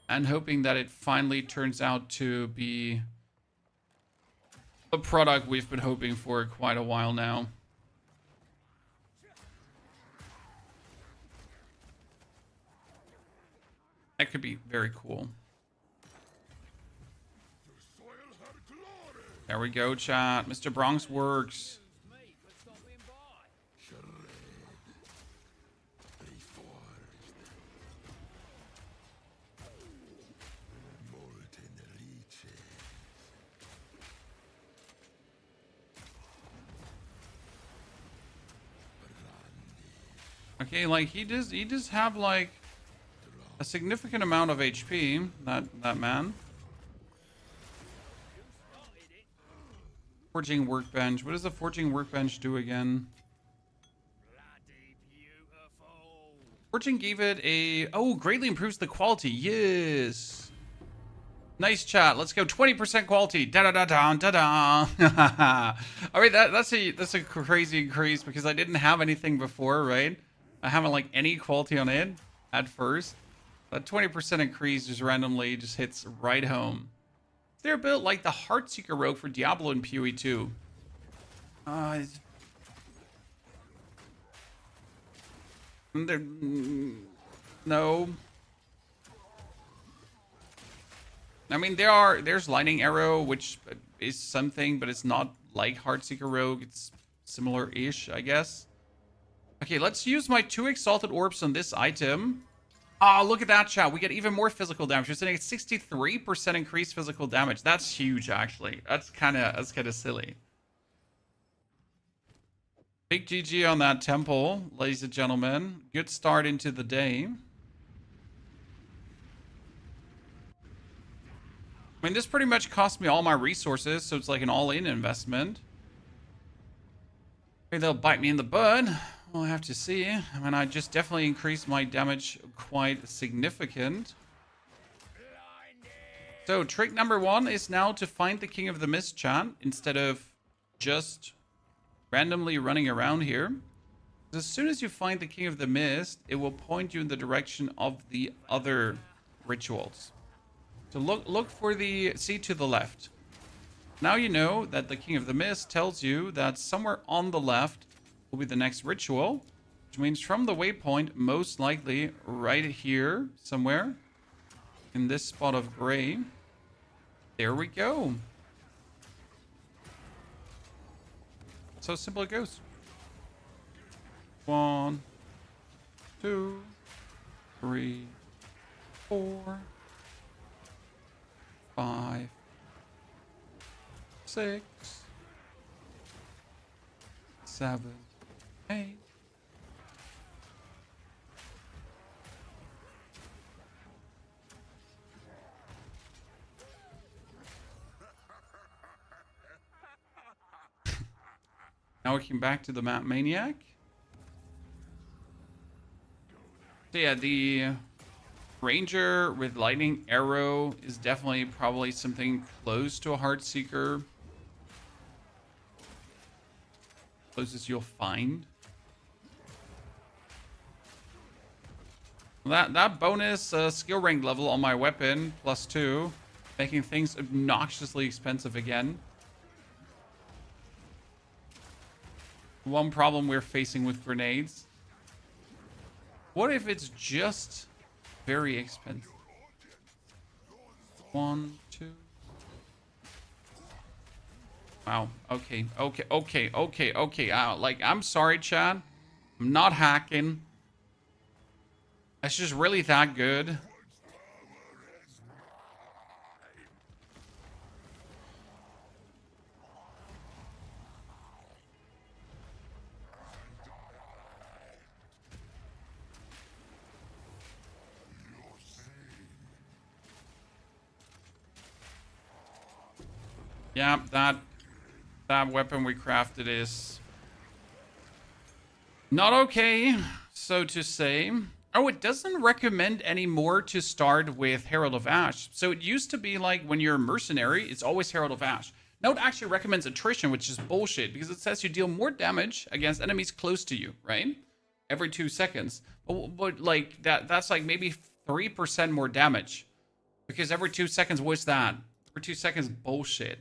And hoping that it finally turns out to be a product we've been hoping for quite a while now. That could be very cool. There we go, chat. Mr. Bronx works. Me for stopping by. Okay, like he does have like a significant amount of HP, that man. Forging workbench. What does the forging workbench do again? Bloody beautiful. Forging gave it a greatly improves the quality. Yes. Nice chat. Let's go 20% quality. Da da da da da da. All right, that's a crazy increase because I didn't have anything before, right? I haven't like any quality on it at first. That 20% increase just randomly just hits right home. They're built like the Heartseeker Rogue for Diablo and PoE 2. No. I mean, there's Lightning Arrow, which is something, but it's not like Heartseeker Rogue. It's similar-ish, I guess. Okay, let's use my 2 Exalted Orbs on this item. Oh, look at that, chat. We get even more physical damage. We're sitting at 63% increased physical damage. That's huge, actually. That's kind of silly. Big GG on that temple, ladies and gentlemen. Good start into the day. I mean, this pretty much cost me all my resources, so it's like an all-in investment. Maybe they'll bite me in the butt. We'll have to see. I mean, I just definitely increased my damage quite significant. So, trick number 1 is now to find the King of the Mist, chat, instead of just randomly running around here. As soon as you find the King of the Mist, it will point you in the direction of the other rituals. So look for the see to the left. Now you know that the King of the Mist tells you that somewhere on the left will be the next ritual, which means from the waypoint, most likely right here somewhere in this spot of gray. There we go. So simple it goes. 1, 2, 3, 4, 5, 6, 7, 8. Now we came back to the Map Maniac. So yeah, the Ranger with Lightning Arrow is definitely probably something close to a Heartseeker. Closest you'll find. That bonus skill rank level on my weapon, +2, making things obnoxiously expensive again. One problem we're facing with grenades. What if it's just very expensive? 1, 2. Wow. Okay. Like, I'm sorry, Chad. I'm not hacking. It's just really that good. Yeah, that weapon we crafted is not okay, so to say. Oh, it doesn't recommend anymore to start with Herald of Ash. So it used to be like when you're a mercenary, it's always Herald of Ash. Now it actually recommends attrition, which is bullshit, because it says you deal more damage against enemies close to you, right? Every 2 seconds. But like that's like maybe 3% more damage. Because every 2 seconds, what's that? Every 2 seconds, bullshit.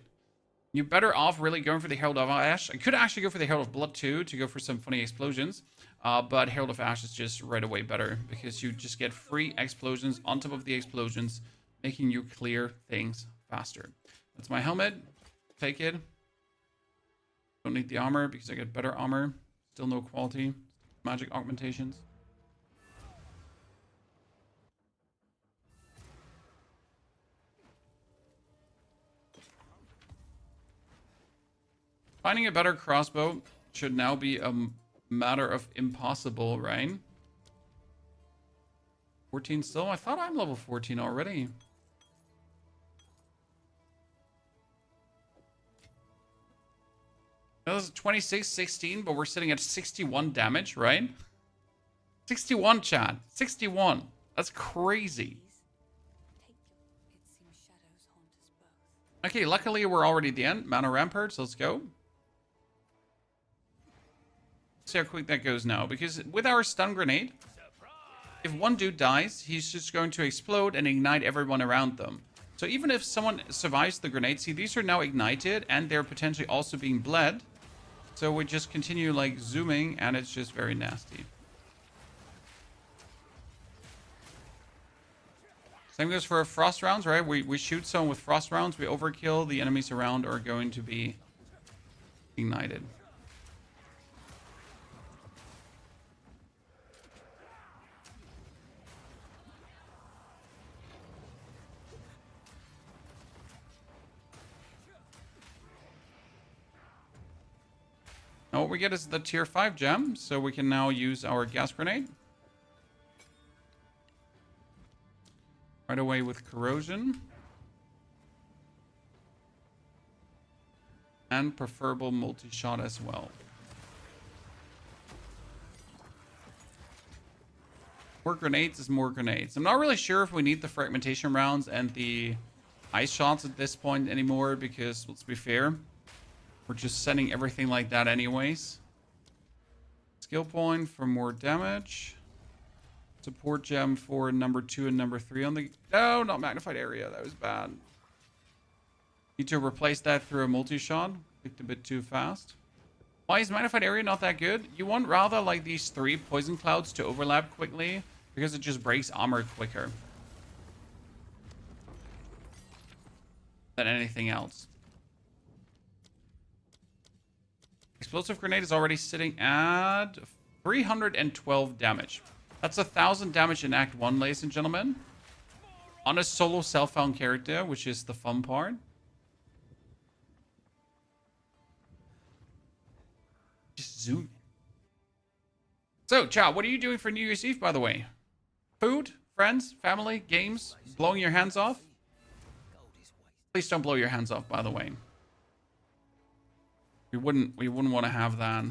You're better off really going for the Herald of Ash. I could actually go for the Herald of Blood too to go for some funny explosions. But Herald of Ash is just right away better because you just get free explosions on top of the explosions, making you clear things faster. That's my helmet. Take it. Don't need the armor because I get better armor. Still no quality. Magic augmentations. Finding a better crossbow should now be a matter of impossible, right? 14 still? I thought I'm level 14 already. That was 26, 16, but we're sitting at 61 damage, right? 61, Chad. 61. That's crazy. Okay, luckily we're already at the end. Mana Ramparts, let's go. See how quick that goes now. Because with our stun grenade, if one dude dies, he's just going to explode and ignite everyone around them. So even if someone survives the grenade, see, these are now ignited and they're potentially also being bled. So we just continue like zooming and it's just very nasty. Same goes for frost rounds, right? We shoot someone with frost rounds, we overkill, the enemies around are going to be ignited. Now what we get is the tier 5 gem, so we can now use our gas grenade. Right away with corrosion. And preferable multi-shot as well. More grenades is more grenades. I'm not really sure if we need the fragmentation rounds and the ice shots at this point anymore because, let's be fair, we're just sending everything like that anyways. Skill point for more damage. Support gem for number 2 and number 3 on the... No, not magnified area. That was bad. Need to replace that through a multi-shot. Clicked a bit too fast. Why is magnified area not that good? You want rather like these 3 poison clouds to overlap quickly because it just breaks armor quicker than anything else. Explosive grenade is already sitting at 312 damage. That's 1,000 damage in Act 1, ladies and gentlemen. On a solo self-found character, which is the fun part. Just zoom. So, chat, what are you doing for New Year's Eve, by the way? Food? Friends? Family? Games? Blowing your hands off? Please don't blow your hands off, by the way. We wouldn't want to have that.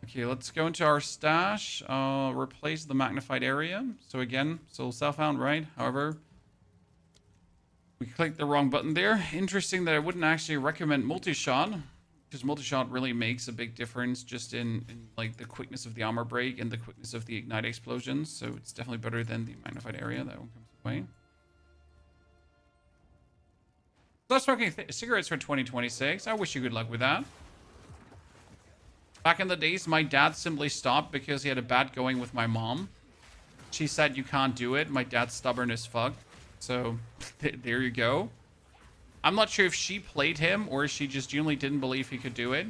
Okay, let's go into our stash. Replace the magnified area. So again, so self-found, right? However, we clicked the wrong button there. Interesting that I wouldn't actually recommend multi-shot, because multi-shot really makes a big difference just in like the quickness of the armor break and the quickness of the ignite explosions. So it's definitely better than the magnified area. That one comes away. Stop smoking cigarettes for 2026. I wish you good luck with that. Back in the days, my dad simply stopped because he had a bad going with my mom. She said, you can't do it. My dad's stubborn as fuck. So, there you go. I'm not sure if she played him or she just genuinely didn't believe he could do it.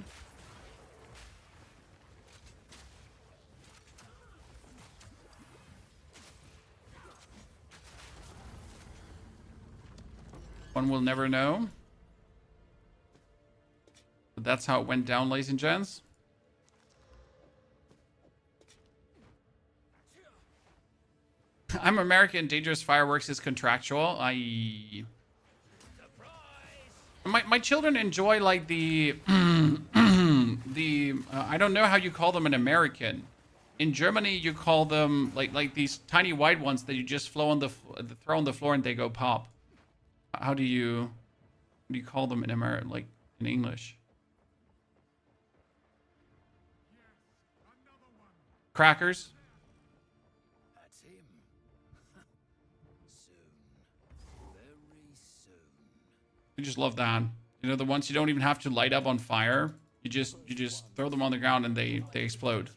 One will never know. But that's how it went down, ladies and gents. I'm American. Dangerous fireworks is contractual. My children enjoy like the I don't know how you call them in American. In Germany, you call them like these tiny white ones that you just throw on the floor and they go pop. How do you call them in American, like in English? Crackers. That's him. Soon. Very soon. I just love that. You know, the ones you don't even have to light up on fire. You just throw them on the ground and they explode.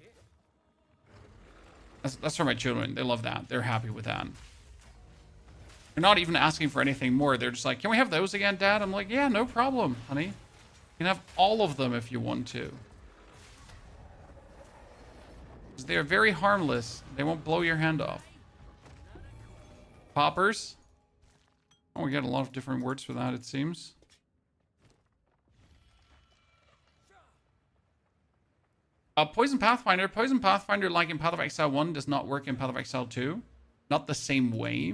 That's for my children. They love that. They're happy with that. They're not even asking for anything more. They're just like, can we have those again, Dad? I'm like, yeah, no problem, honey. You can have all of them if you want to. Because they're very harmless. They won't blow your hand off. Poppers. Oh, we got a lot of different words for that, it seems. Poison Pathfinder. Poison Pathfinder, like in Path of Exile 1, does not work in Path of Exile 2. Not the same way.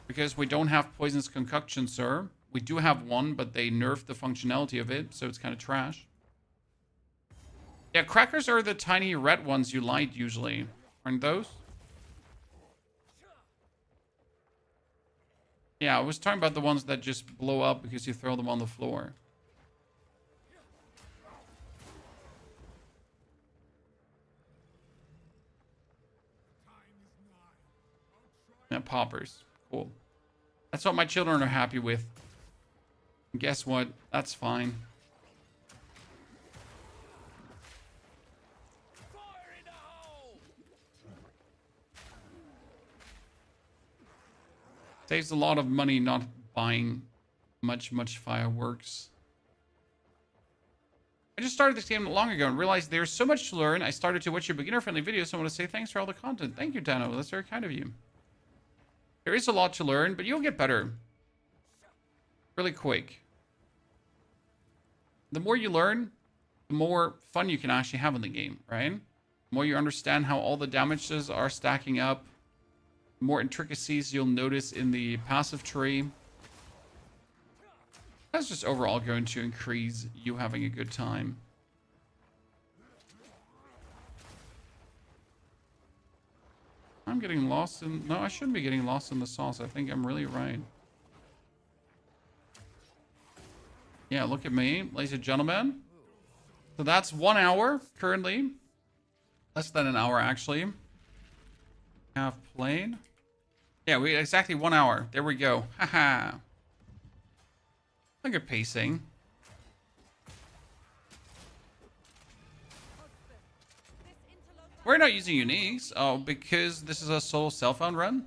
Because we don't have Poison's Concoction, sir. We do have one, but they nerfed the functionality of it, so it's kind of trash. Yeah, crackers are the tiny red ones you light, usually. Aren't those? Yeah, I was talking about the ones that just blow up because you throw them on the floor. Yeah, poppers. Cool. That's what my children are happy with. And guess what? That's fine. Saves a lot of money not buying much fireworks. I just started this game not long ago and realized there's so much to learn. I started to watch your beginner-friendly videos, so I want to say thanks for all the content. Thank you, Dano. That's very kind of you. There is a lot to learn, but you'll get better. Really quick. The more you learn, the more fun you can actually have in the game, right? The more you understand how all the damages are stacking up, the more intricacies you'll notice in the passive tree. That's just overall going to increase you having a good time. I'm getting lost in... No, I shouldn't be getting lost in the sauce. I think I'm really right. Yeah, look at me, ladies and gentlemen. So that's 1 hour currently. Less than an hour, actually. Have played. Yeah, we exactly 1 hour. There we go. Haha. Look at pacing. We're not using uniques. Oh, because this is a solo self-found run.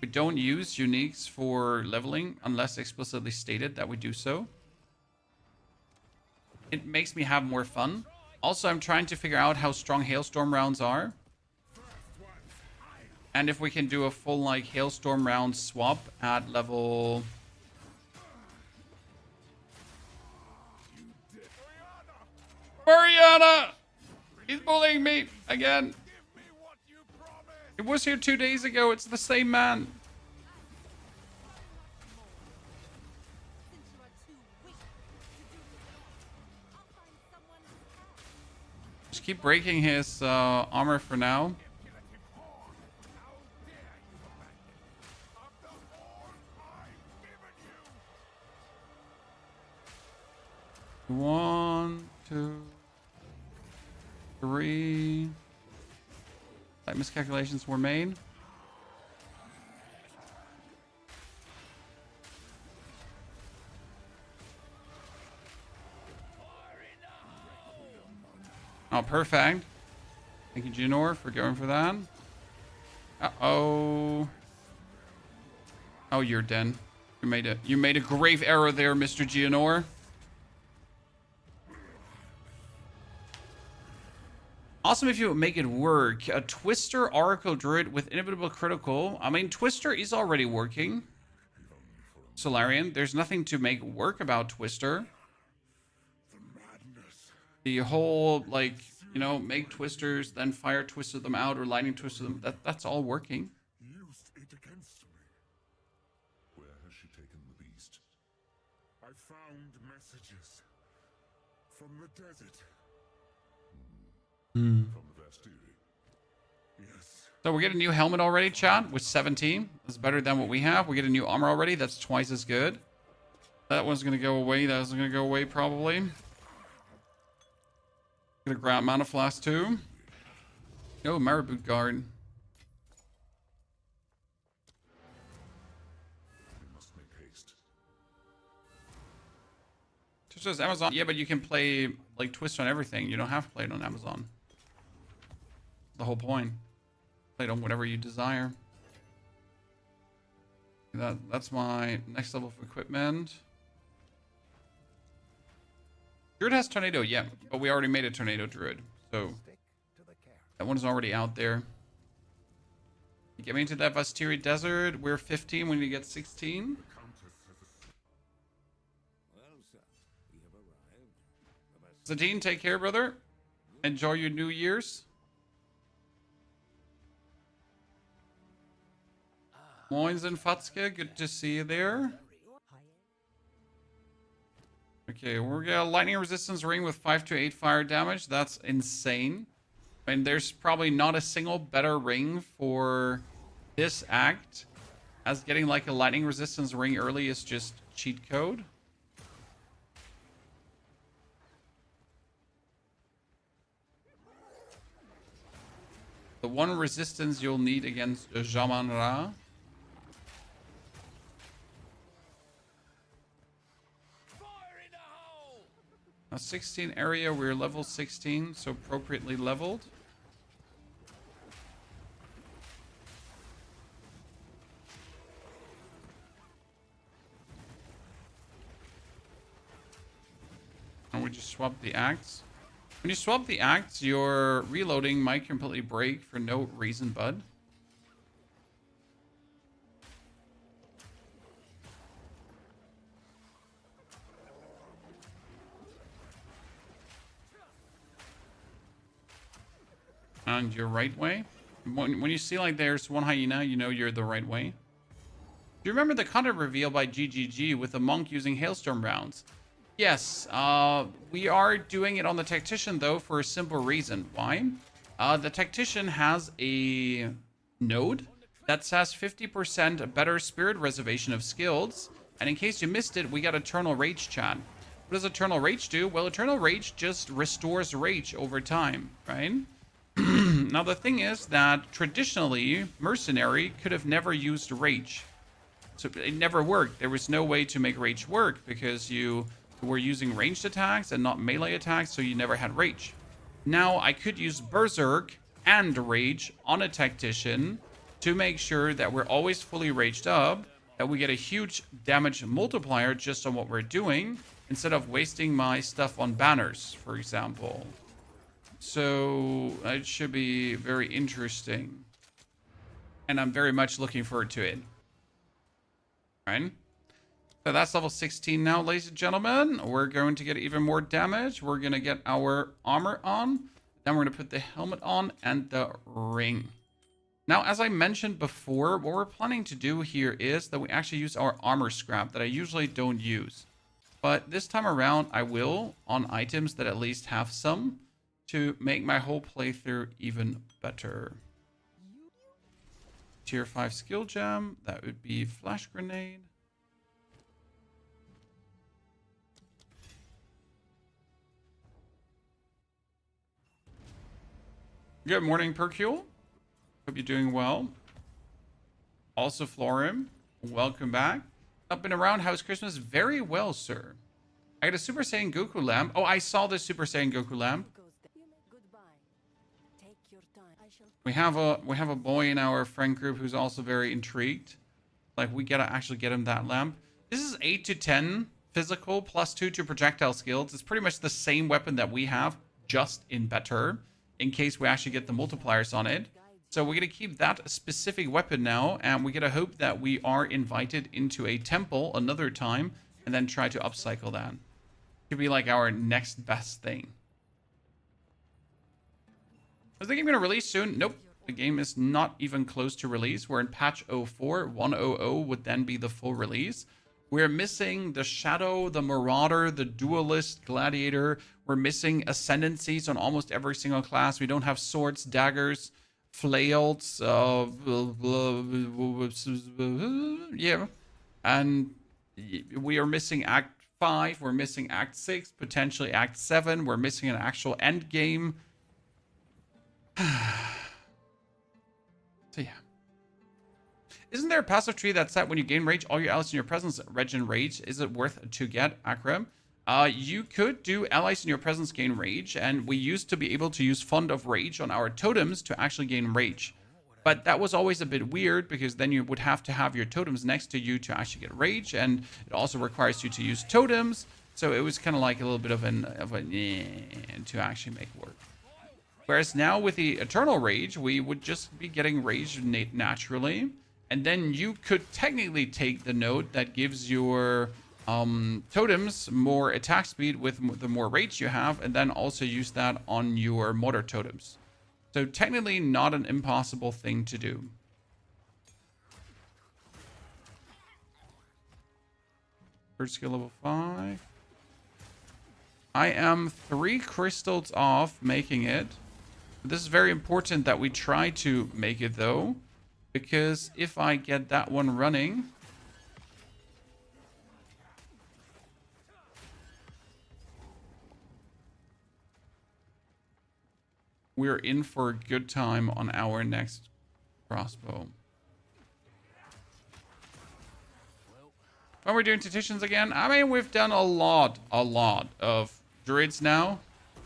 We don't use uniques for leveling unless explicitly stated that we do so. It makes me have more fun. Also, I'm trying to figure out how strong Hailstorm rounds are. And if we can do a full, like, Hailstorm round swap at level... Mariana! He's bullying me again. It was here 2 days ago. It's the same man. Just keep breaking his armor for now. One, two, three. Like miscalculations were made. Oh, perfect. Thank you, Junor, for going for that. Uh-oh. Oh, you're dead. You made a grave error there, Mr. Gianor. Awesome if you make it work. A Twister Oracle Druid with Inevitable Critical. I mean, Twister is already working. Solarian, there's nothing to make work about Twister. The whole, like, you know, make Twisters, then fire Twister them out or lightning Twister them. That's all working. Used it against me. Where has she taken the beast? I found messages from the desert. From the Vastiri. Yes. So we get a new helmet already, chat, with 17. That's better than what we have. We get a new armor already. That's twice as good. That one's going to go away. That one's going to go away probably. Get a grab mana flask too. Oh, Marabut Guard. We must make haste. says Amazon. Yeah, but you can play like Twist on everything. You don't have to play it on Amazon. The whole point. Play it on whatever you desire. That's my next level of equipment. Druid has Tornado, yeah, but we already made a Tornado Druid, so that one's already out there. You get me into that Vastiri Desert. We're 15. We need to get 16. Zadine, take care, brother. Enjoy your New Year's. Moins and Fatske, good to see you there. Okay, we're gonna lightning resistance ring with 5 to 8 fire damage. That's insane. I mean, there's probably not a single better ring for this act, as getting like a lightning resistance ring early is just cheat code. The one resistance you'll need against Jaman Ra. Now 16 area, we're level 16, so appropriately leveled. And we just swap the acts. When you swap the acts, your reloading might completely break for no reason, bud. And your right way. When you see like there's one hyena, you know you're the right way. Do you remember the content reveal by GGG with the monk using Hailstorm rounds? Yes, we are doing it on the Tactician though for a simple reason. Why? The Tactician has a node that has 50% better spirit reservation of skills. And in case you missed it, we got Eternal Rage chat. What does Eternal Rage do? Well, Eternal Rage just restores rage over time, right? Now the thing is that traditionally Mercenary could have never used rage, so it never worked. There was no way to make rage work because you were using ranged attacks and not melee attacks, so you never had rage. Now I could use Berserk and rage on a Tactician to make sure that we're always fully raged up, that we get a huge damage multiplier just on what we're doing instead of wasting my stuff on banners, for example. So it should be very interesting. And I'm very much looking forward to it. Right? So that's level 16 now, ladies and gentlemen. We're going to get even more damage. We're going to get our armor on. Then we're going to put the helmet on and the ring. Now, as I mentioned before, what we're planning to do here is that we actually use our armor scrap that I usually don't use. But this time around, I will on items that at least have some, to make my whole playthrough even better. Tier 5 skill gem, that would be flash grenade. Good morning, Percule. Hope you're doing well. Also, Florim, welcome back. Up and around, how's Christmas? Very well, sir. I got a Super Saiyan Goku lamp. Oh, I saw this Super Saiyan Goku lamp. We have a boy in our friend group who's also very intrigued. Like, we gotta actually get him that lamp. This is 8 to 10 physical, plus 2 to projectile skills. It's pretty much the same weapon that we have, just in better, in case we actually get the multipliers on it. So we're gonna keep that specific weapon now, and we're gonna hope that we are invited into a temple another time, and then try to upcycle that. Could be like our next best thing. Is the game going to release soon? Nope. The game is not even close to release. We're in patch 04. 100 would then be the full release. We're missing the Shadow, the Marauder, the Duelist, Gladiator. We're missing Ascendancies on almost every single class. We don't have swords, daggers, flails. Yeah. And we are missing Act 5. We're missing Act 6. Potentially Act 7. We're missing an actual end game. So yeah. Isn't there a passive tree that's set when you gain rage, all your allies in your presence regen rage? Is it worth to get, Akram? You could do allies in your presence gain rage, and we used to be able to use Fond of Rage on our totems to actually gain rage. But that was always a bit weird because then you would have to have your totems next to you to actually get rage, and it also requires you to use totems. So it was kind of like a little bit of a to actually make work. Whereas now with the Eternal Rage, we would just be getting rage naturally, and then you could technically take the node that gives your totems more attack speed with the more rage you have, and then also use that on your mortar totems. So technically not an impossible thing to do. First skill level 5. I am 3 crystals off making it. This is very important that we try to make it though, because if I get that one running, we're in for a good time on our next crossbow. When we're doing Tacticians again, I mean, we've done a lot of druids now,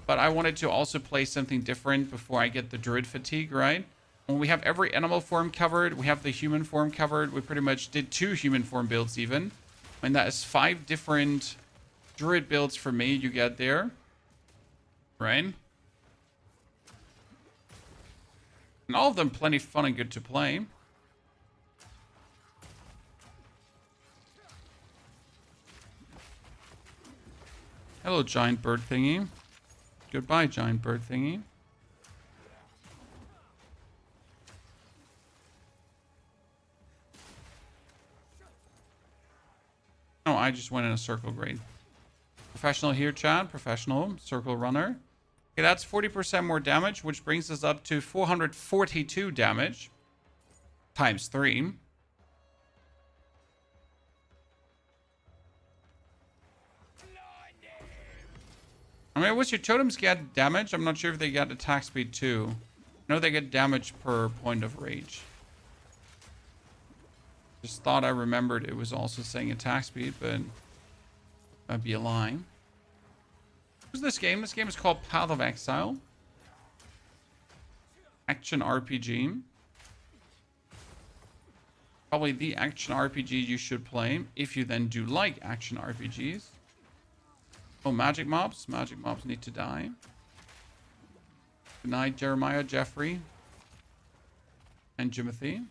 but I wanted to also play something different before I get the druid fatigue, right? When we have every animal form covered, we have the human form covered. We pretty much did 2 human form builds even. And that is 5 different druid builds for me you get there, right? And all of them plenty fun and good to play. Hello, giant bird thingy. Goodbye, giant bird thingy. Oh, I just went in a circle grade. Professional here, Chad. Professional. Circle runner. Okay, that's 40% more damage, which brings us up to 442 damage. Times 3. I mean, what's your totems get damage? I'm not sure if they get attack speed too. No, they get damage per point of rage. Just thought I remembered it was also saying attack speed, but that'd be a lie. What's this game? This game is called Path of Exile. Action RPG. Probably the action RPG you should play if you then do like action RPGs. Oh, magic mobs. Magic mobs need to die. Good night, Jeremiah, Jeffrey, and Jimothy.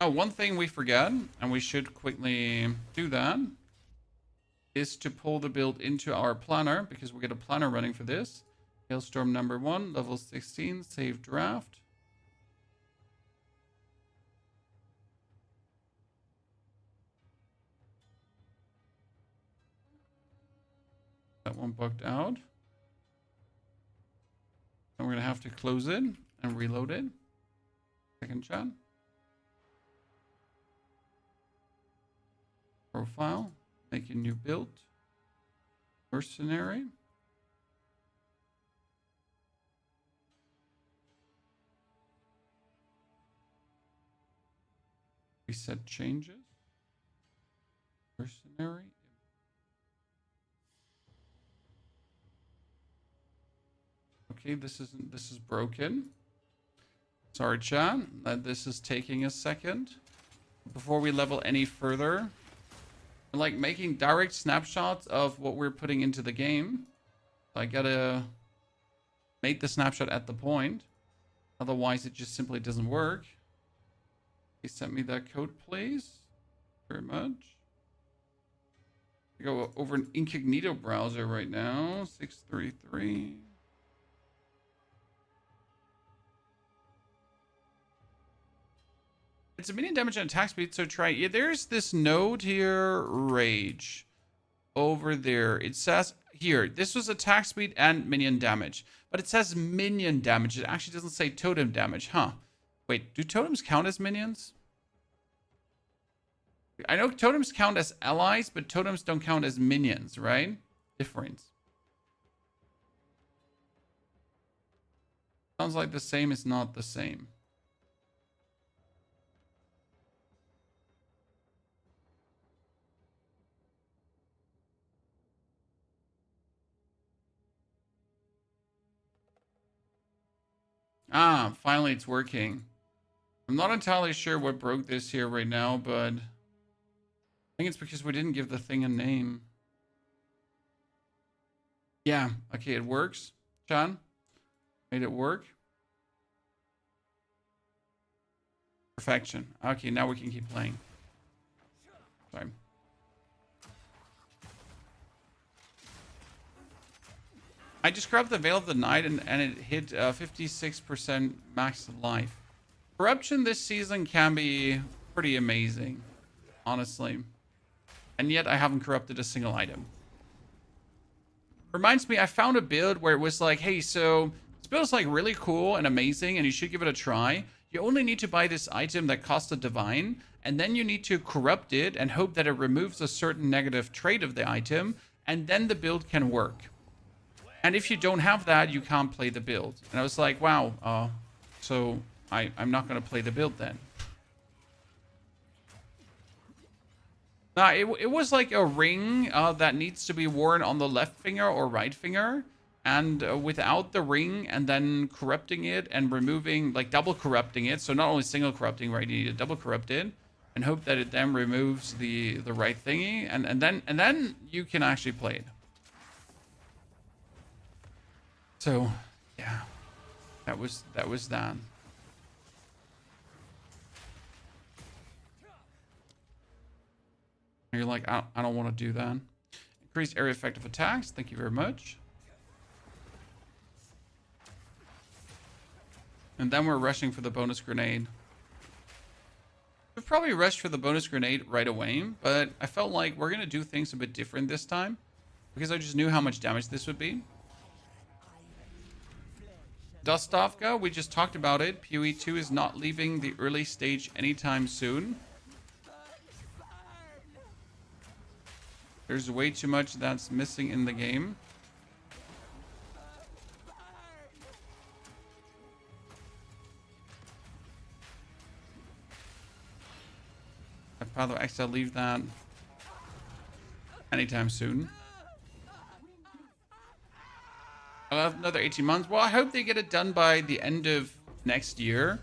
Oh, one thing we forget, and we should quickly do that, is to pull the build into our planner, because we get a planner running for this. Hailstorm number 1, level 16, save draft. That one bugged out. And we're going to have to close it and reload it. Second chat. Profile. Make a new build. Mercenary. Reset changes. Mercenary. Okay, this is broken. Sorry, chat, that this is taking a second. Before we level any further, we're like making direct snapshots of what we're putting into the game. I gotta make the snapshot at the point. Otherwise, it just simply doesn't work. Okay, send me that code, please. Very much. I go over an incognito browser right now. 633. It's a minion damage and attack speed, so try. Yeah, there's this node here, rage. Over there. It says here, this was attack speed and minion damage. But it says minion damage. It actually doesn't say totem damage, huh? Wait, do totems count as minions? I know totems count as allies, but totems don't count as minions, right? Difference. Sounds like the same is not the same. Ah, finally it's working. I'm not entirely sure what broke this here right now, but I think it's because we didn't give the thing a name. Yeah, okay, it works. Chan, made it work. Perfection. Okay, now we can keep playing. Sorry. I just grabbed the Veil of the Night and it hit 56% max life. Corruption this season can be pretty amazing, honestly. And yet I haven't corrupted a single item. Reminds me, I found a build where it was like, hey, so this build is like really cool and amazing and you should give it a try. You only need to buy this item that costs a divine, and then you need to corrupt it and hope that it removes a certain negative trait of the item, and then the build can work. And if you don't have that, you can't play the build. And I was like, wow, so I'm not going to play the build then. Nah, it was like a ring that needs to be worn on the left finger or right finger. And without the ring and then corrupting it and removing, like double corrupting it. So not only single corrupting, right? You need to double corrupt it and hope that it then removes the right thingy. And then you can actually play it. So, yeah, that was that. You're like, I don't want to do that. Increased area effective attacks. Thank you very much. And then we're rushing for the bonus grenade. We've probably rushed for the bonus grenade right away, but I felt like we're going to do things a bit different this time because I just knew how much damage this would be. Dustovka, we just talked about it. POE 2 is not leaving the early stage anytime soon. There's way too much that's missing in the game. I'd probably actually leave that anytime soon. I'll have another 18 months. Well, I hope they get it done by the end of next year.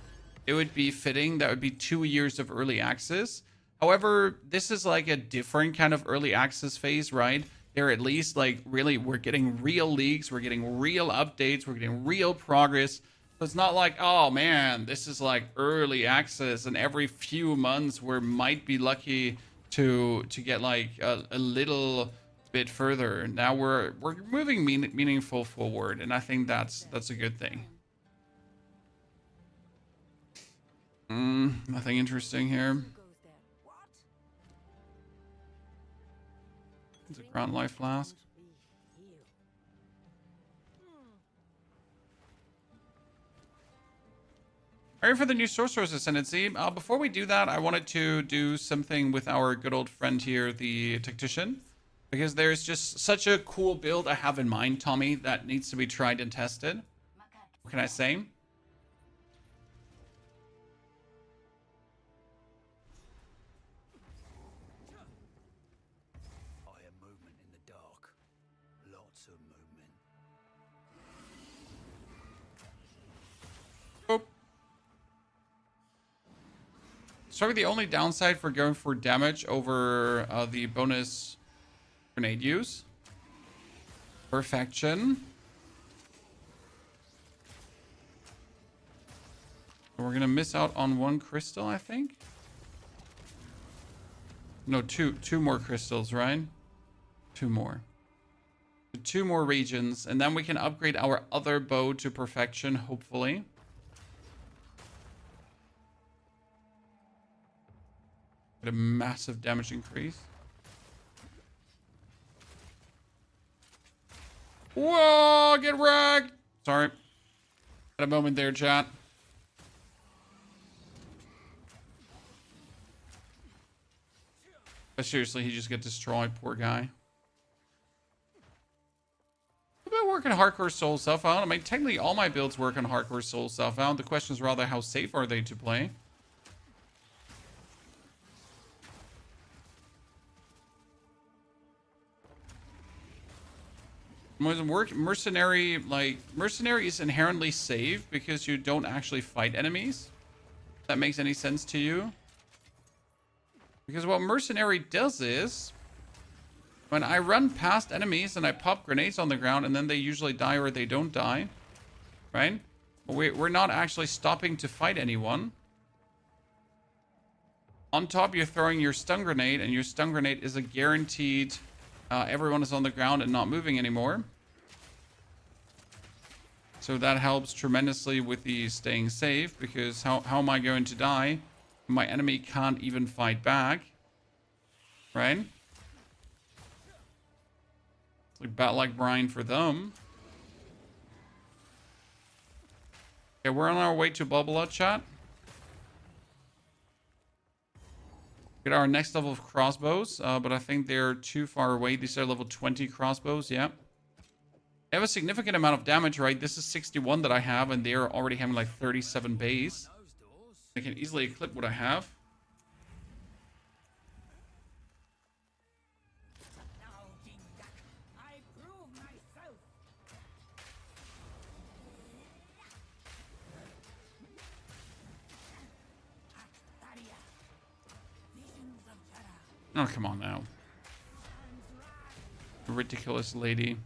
It would be fitting. That would be 2 years of early access. However, this is like a different kind of early access phase, right? They're at least like really, we're getting real leaks. We're getting real updates. We're getting real progress. So it's not like, oh man, this is like early access and every few months we might be lucky to get like a little bit further. Now we're moving meaningful forward, and I think that's a good thing. Nothing interesting here. It's a ground life flask. All right, for the new Sorcerer's Ascendancy. Before we do that, I wanted to do something with our good old friend here, the Tactician. Because there's just such a cool build I have in mind, Tommy, that needs to be tried and tested. What can I say? I hear movement in the dark. Lots of movement. Oh. So the only downside for going for damage over the bonus grenade use. Perfection. We're gonna miss out on one crystal, I think. No, two more crystals, right? Two more. 2 more regions, and then we can upgrade our other bow to perfection, hopefully. Get a massive damage increase. Whoa, get wrecked. Sorry. Had a moment there, chat. But seriously, he just got destroyed, poor guy. We've been work on hardcore soul self-found. I mean, technically all my builds work on hardcore soul self-found. The question is rather how safe are they to play? Mercenary is inherently safe because you don't actually fight enemies. If that makes any sense to you? Because what mercenary does is, when I run past enemies and I pop grenades on the ground and then they usually die or they don't die, right? We're not actually stopping to fight anyone. On top, you're throwing your stun grenade, and your stun grenade is a guaranteed everyone is on the ground and not moving anymore. So that helps tremendously with the staying safe, because how am I going to die? My enemy can't even fight back, right? It's like bat like brine for them. Okay, we're on our way to Bubble chat. Get our next level of crossbows, but I think they're too far away. These are level 20 crossbows, yeah. They have a significant amount of damage, right? This is 61 that I have, and they're already having like 37 base. I can easily eclipse what I have. Oh, come on now. Ridiculous lady.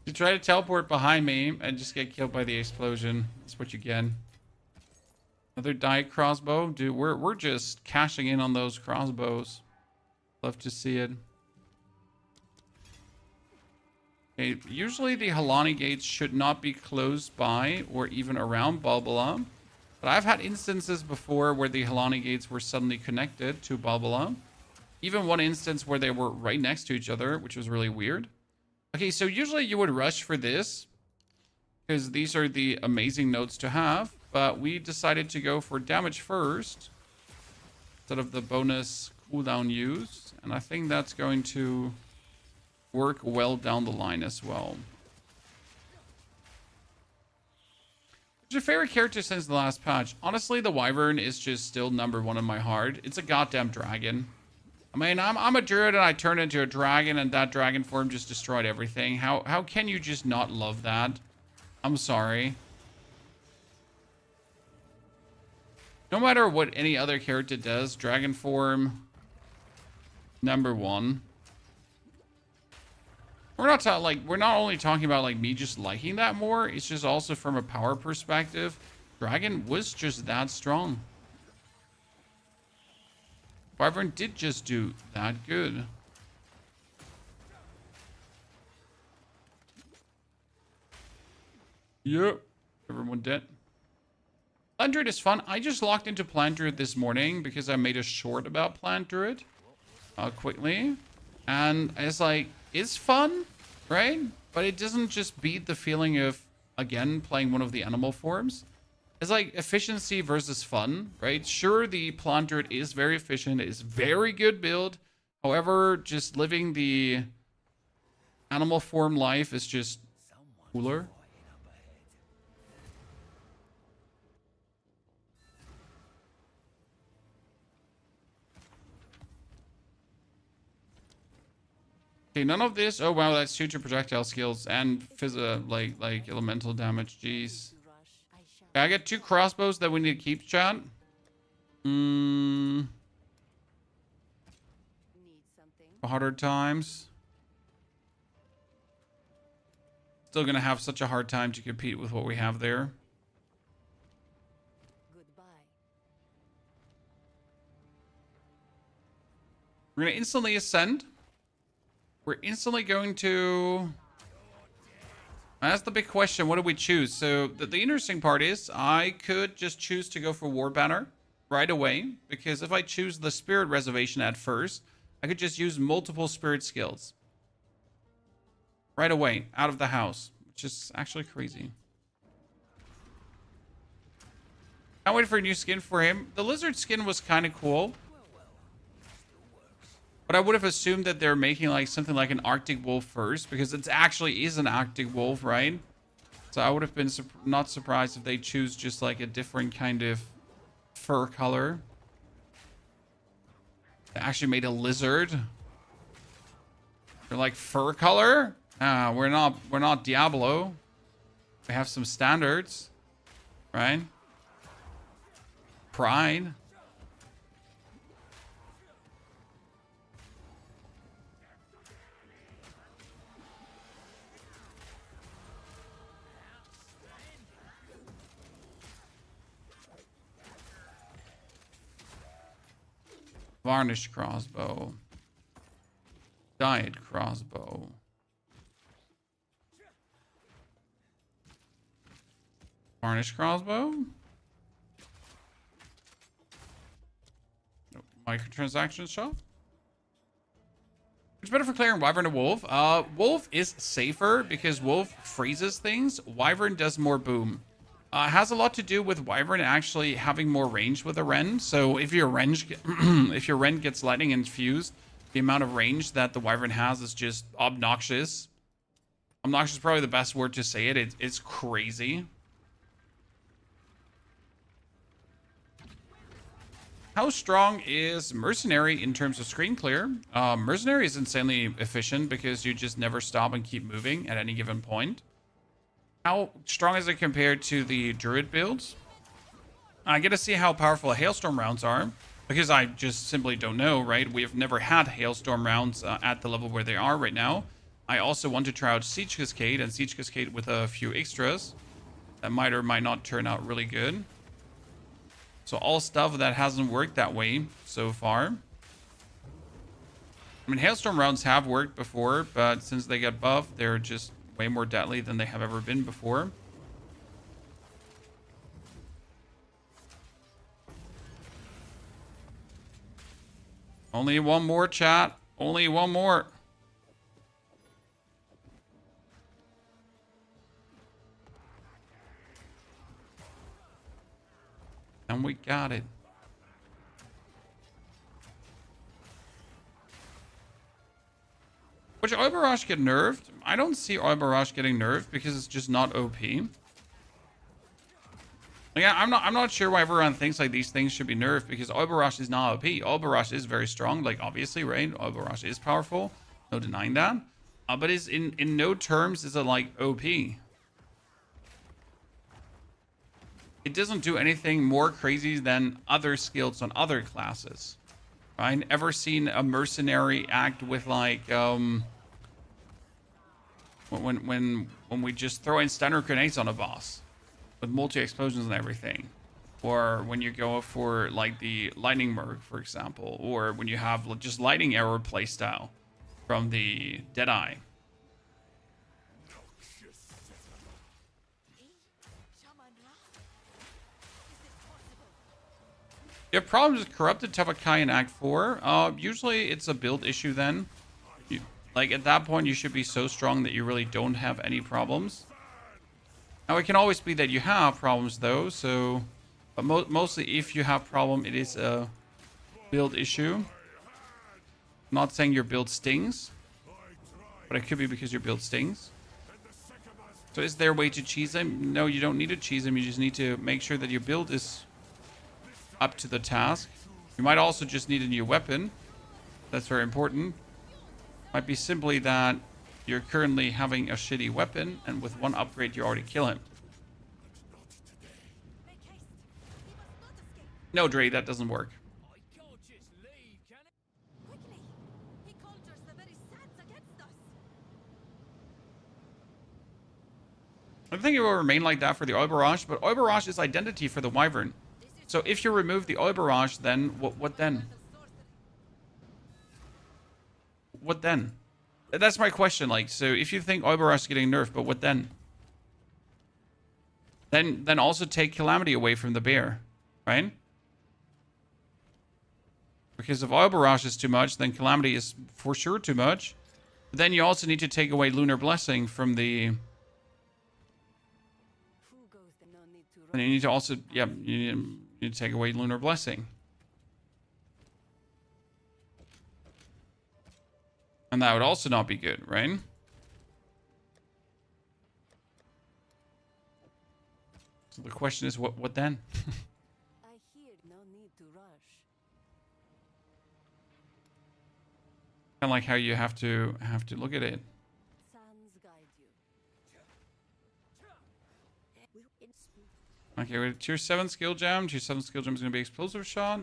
You try to teleport behind me and just get killed by the explosion. That's what you get. Another diet crossbow. Dude, we're just cashing in on those crossbows. Love to see it. Okay, usually the Halani gates should not be close by or even around Balbala. But I've had instances before where the Halani gates were suddenly connected to Balbala. Even one instance where they were right next to each other, which was really weird. Okay, so usually you would rush for this, because these are the amazing nodes to have. But we decided to go for damage first, instead of the bonus cooldown use. And I think that's going to work well down the line as well. What's your favorite character since the last patch? Honestly, the Wyvern is just still #1 in my heart. It's a goddamn dragon. I mean, I'm a druid and I turned into a dragon, and that dragon form just destroyed everything. How can you just not love that? I'm sorry. No matter what any other character does, dragon form #1. We're not only talking about like me just liking that more, it's just also from a power perspective. Dragon was just that strong. Wyvern did just do that good. Yep. Everyone dead. Plant Druid is fun. I just locked into Plant Druid this morning because I made a short about Plant Druid quickly. And it's like, it's fun, right? But it doesn't just beat the feeling of, again, playing one of the animal forms. It's like efficiency versus fun, right? Sure, the Plant Druid is very efficient. It's very good build. However, just living the animal form life is just cooler. Okay, none of this. Oh wow, that's future projectile skills and like elemental damage. Jeez. Okay, I get 2 crossbows that we need to keep, chat. Harder times. Still gonna have such a hard time to compete with what we have there. We're gonna instantly ascend. We're instantly going to... That's the big question. What do we choose? So the interesting part is I could just choose to go for War Banner right away. Because if I choose the Spirit Reservation at first, I could just use multiple Spirit skills. right away out of the house, which is actually crazy. Can't wait for a new skin for him. The lizard skin was kind of cool. But I would have assumed that they're making like something like an Arctic wolf first, because it actually is an Arctic wolf, right? So I would have been not surprised if they choose just like a different kind of fur color. They actually made a lizard. They're like fur color. We're not Diablo. We have some standards, right? Pride. Varnished crossbow. Dyed crossbow. Varnished crossbow. Microtransaction shop. It's better for clearing Wyvern or Wolf. Wolf is safer because Wolf freezes things. Wyvern does more boom. It has a lot to do with Wyvern actually having more range with a Ren. So if your if your Ren gets lightning infused, the amount of range that the Wyvern has is just obnoxious. Obnoxious is probably the best word to say it. It's crazy. How strong is Mercenary in terms of screen clear? Mercenary is insanely efficient because you just never stop and keep moving at any given point. How strong is it compared to the Druid builds? I get to see how powerful Hailstorm rounds are, because I just simply don't know, right? We have never had Hailstorm rounds at the level where they are right now. I also want to try out Siege Cascade, and Siege Cascade with a few extras that might or might not turn out really good. So all stuff that hasn't worked that way so far. I mean, Hailstorm rounds have worked before, but since they got buffed, they're just way more deadly than they have ever been before. Only one more, chat. Only one more. And we got it. Which Oibarash get nerfed? I don't see Oibarash getting nerfed because it's just not OP. Like, I'm not sure why everyone thinks like these things should be nerfed, because Oibarash is not OP. Oibarash is very strong, like obviously, right? Oibarash is powerful, no denying that. But is in no terms is it like OP. It doesn't do anything more crazy than other skills on other classes. Right? Ever seen a mercenary act with like when we just throw in stunner grenades on a boss with multi-explosions and everything, or when you go for like the lightning merc, for example, or when you have just lightning arrow playstyle from the Deadeye. You have problems with Corrupted Tavakai in Act 4. Usually it's a build issue then. Like at that point you should be so strong that you really don't have any problems. Now it can always be that you have problems though, so... But mostly if you have problem, it is a build issue. I'm not saying your build stings, but it could be because your build stings. So is there a way to cheese him? No, you don't need to cheese him. You just need to make sure that your build is up to the task. You might also just need a new weapon. That's very important. Might be simply that you're currently having a shitty weapon, and with one upgrade you already kill him. No, Dre, that doesn't work. I think it will remain like that for the Oibarash, but Oibarash is identity for the Wyvern. So if you remove the Oibarash, then what then? What then? That's my question. Like, so if you think Oibarash is getting nerfed, but what then? Then also take Calamity away from the bear, right? Because if Oibarash is too much, then Calamity is for sure too much. But then you also need to take away Lunar Blessing from the... Who goes there? No need to And you need to also... Yeah, you need to take away Lunar Blessing. And that would also not be good, right? So the question is, what then? I hear no need to rush. Kind of like how you have to look at it. Sands guide you. Okay, with tier 7 skill gem. Tier 7 skill gem is going to be explosive shot.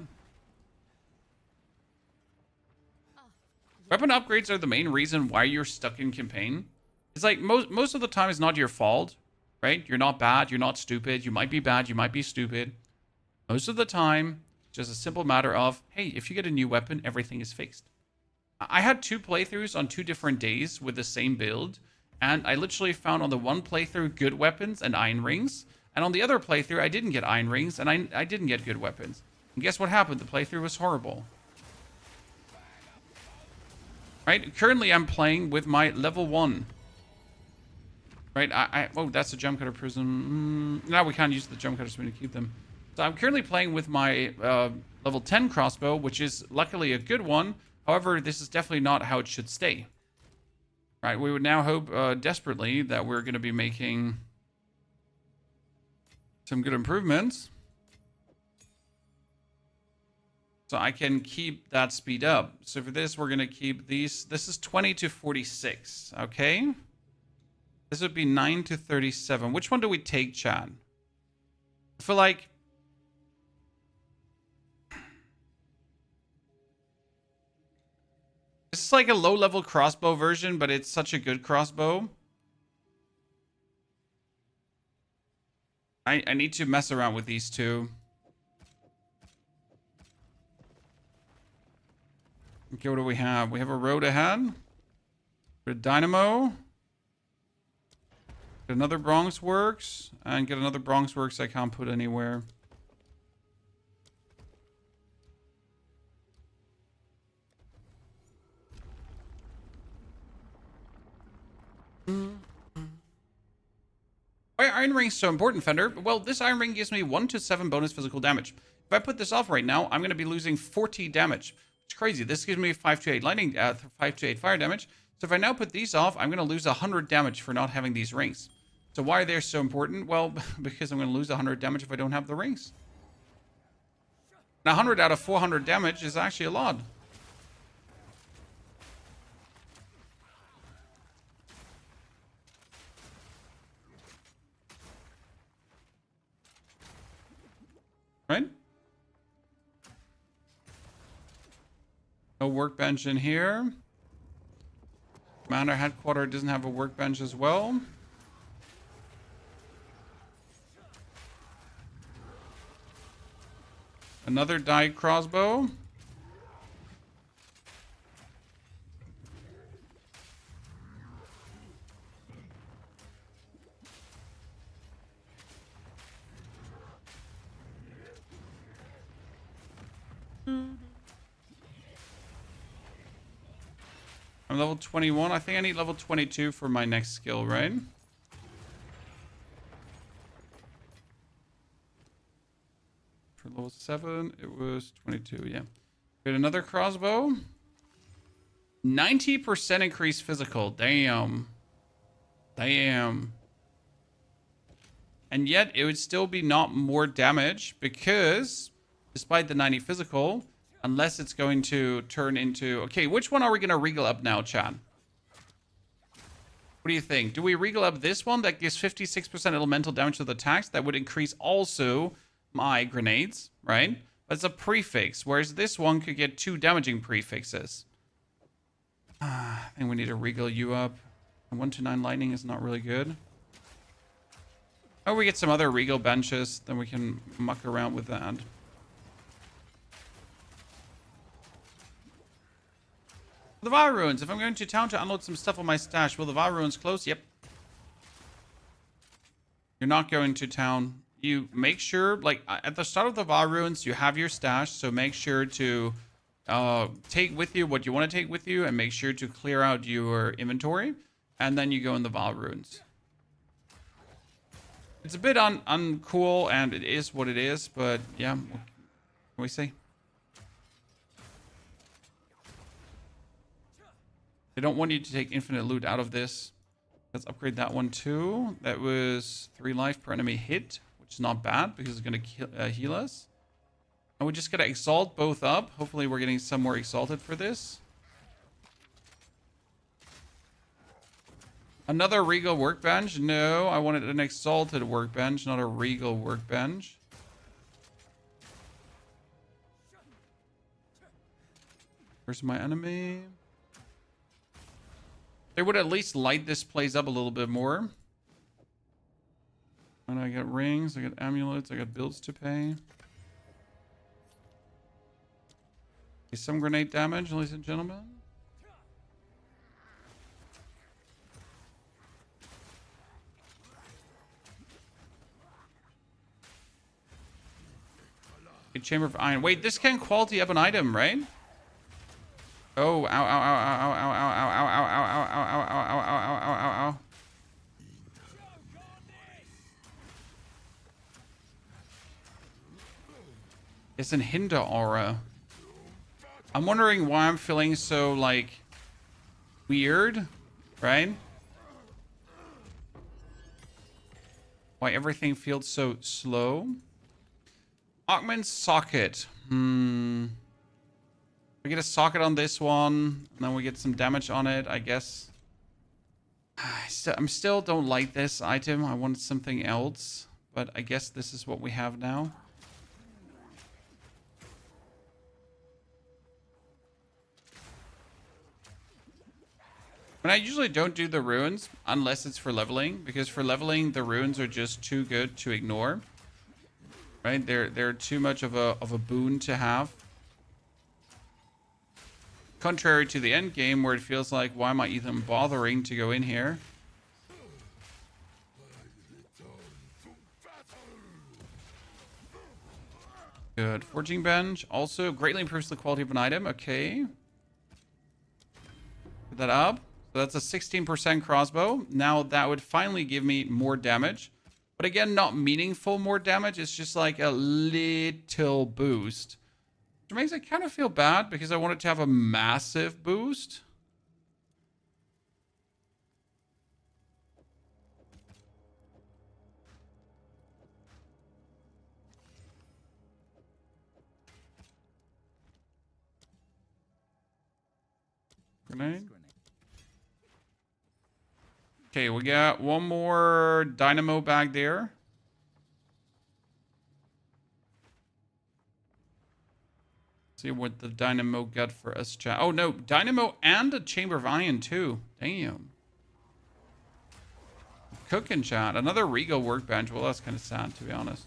Weapon upgrades are the main reason why you're stuck in campaign. It's like most of the time it's not your fault, right? You're not bad, you're not stupid. You might be bad, you might be stupid. Most of the time, just a simple matter of, hey, if you get a new weapon, everything is fixed. I had 2 playthroughs on 2 different days with the same build, and I literally found on the one playthrough good weapons and iron rings, and on the other playthrough I didn't get iron rings and I didn't get good weapons. And guess what happened? The playthrough was horrible. Right? Currently, I'm playing with my level 1. Right? Oh, that's a gem cutter prism. Now we can't use the gem cutters, so we need to keep them. So I'm currently playing with my level 10 crossbow, which is luckily a good one. However, this is definitely not how it should stay. Right? We would now hope desperately that we're going to be making some good improvements. So I can keep that speed up. So for this, we're going to keep these. This is 20 to 46. Okay. This would be 9 to 37. Which one do we take, Chad? I feel like... This is like a low-level crossbow version, but it's such a good crossbow. I need to mess around with these two. Okay, what do we have? We have a road ahead. A dynamo. Get another Bronx Works. And get another Bronx Works I can't put anywhere. Why are iron rings so important, Fender? Well, this iron ring gives me 1 to 7 bonus physical damage. If I put this off right now, I'm going to be losing 40 damage. It's crazy. This gives me 5 to 8 lightning, 5 to 8 fire damage. So if I now put these off, I'm going to lose 100 damage for not having these rings. So why are they so important? Well, because I'm going to lose 100 damage if I don't have the rings. Now, 100 out of 400 damage is actually a lot. Right? No workbench in here. Commander headquarters doesn't have a workbench as well. Another dyed crossbow. I'm level 21. I think I need level 22 for my next skill, right? For level 7, it was 22, yeah. Get another crossbow. 90% increased physical. Damn. Damn. And yet, it would still be not more damage because, despite the 90 physical, unless it's going to turn into... Okay, which one are we going to regal up now, Chad? What do you think? Do we regal up this one that gives 56% elemental damage to the attacks? That would increase also my grenades, right? But it's a prefix, whereas this one could get 2 damaging prefixes. I think we need to regal you up. 1 to 9 lightning is not really good. Oh, we get some other regal benches, then we can muck around with that. The Var Ruins. If I'm going to town to unload some stuff on my stash, will the Var Ruins close? Yep. You're not going to town. You make sure, like, at the start of the Var Ruins, you have your stash, so make sure to take with you what you want to take with you and make sure to clear out your inventory. And then you go in the Vaal Ruins. It's a bit uncool, and it is what it is, but yeah, what can we say? They don't want you to take infinite loot out of this. Let's upgrade that one too. That was 3 life per enemy hit, which is not bad because it's going to heal us. And we just got to exalt both up. Hopefully we're getting some more exalted for this. Another regal workbench? No, I wanted an exalted workbench, not a regal workbench. Where's my enemy? They would at least light this place up a little bit more. And I got rings, I got amulets, I got builds to pay. Okay, some grenade damage, ladies and gentlemen. A chamber of iron. Wait, this can quality up an item, right? Oh, ow, ow, ow, ow, ow, ow, ow, ow, ow, ow, ow, ow, ow, ow, ow, ow, ow. It's an hinder aura. I'm wondering why I'm feeling so, like, weird, right? Why everything feels so slow. Augment socket. We get a socket on this one, and then we get some damage on it, I guess. I'm still don't like this item. I wanted something else, but I guess this is what we have now. And I usually don't do the runes unless it's for leveling, because for leveling the runes are just too good to ignore. Right? They're too much of a boon to have. Contrary to the end game, where it feels like, why am I even bothering to go in here? Good. Forging bench also greatly improves the quality of an item. Okay. Put that up. So that's a 16% crossbow. Now that would finally give me more damage. But again, not meaningful more damage. It's just like a little boost. Which makes it kind of feel bad because I wanted to have a massive boost. Grenade. Okay, we got one more dynamo bag there. See what the dynamo got for us, chat. Oh no, dynamo and a chamber of iron too. Damn. Cooking, chat. Another regal workbench. Well, that's kind of sad, to be honest.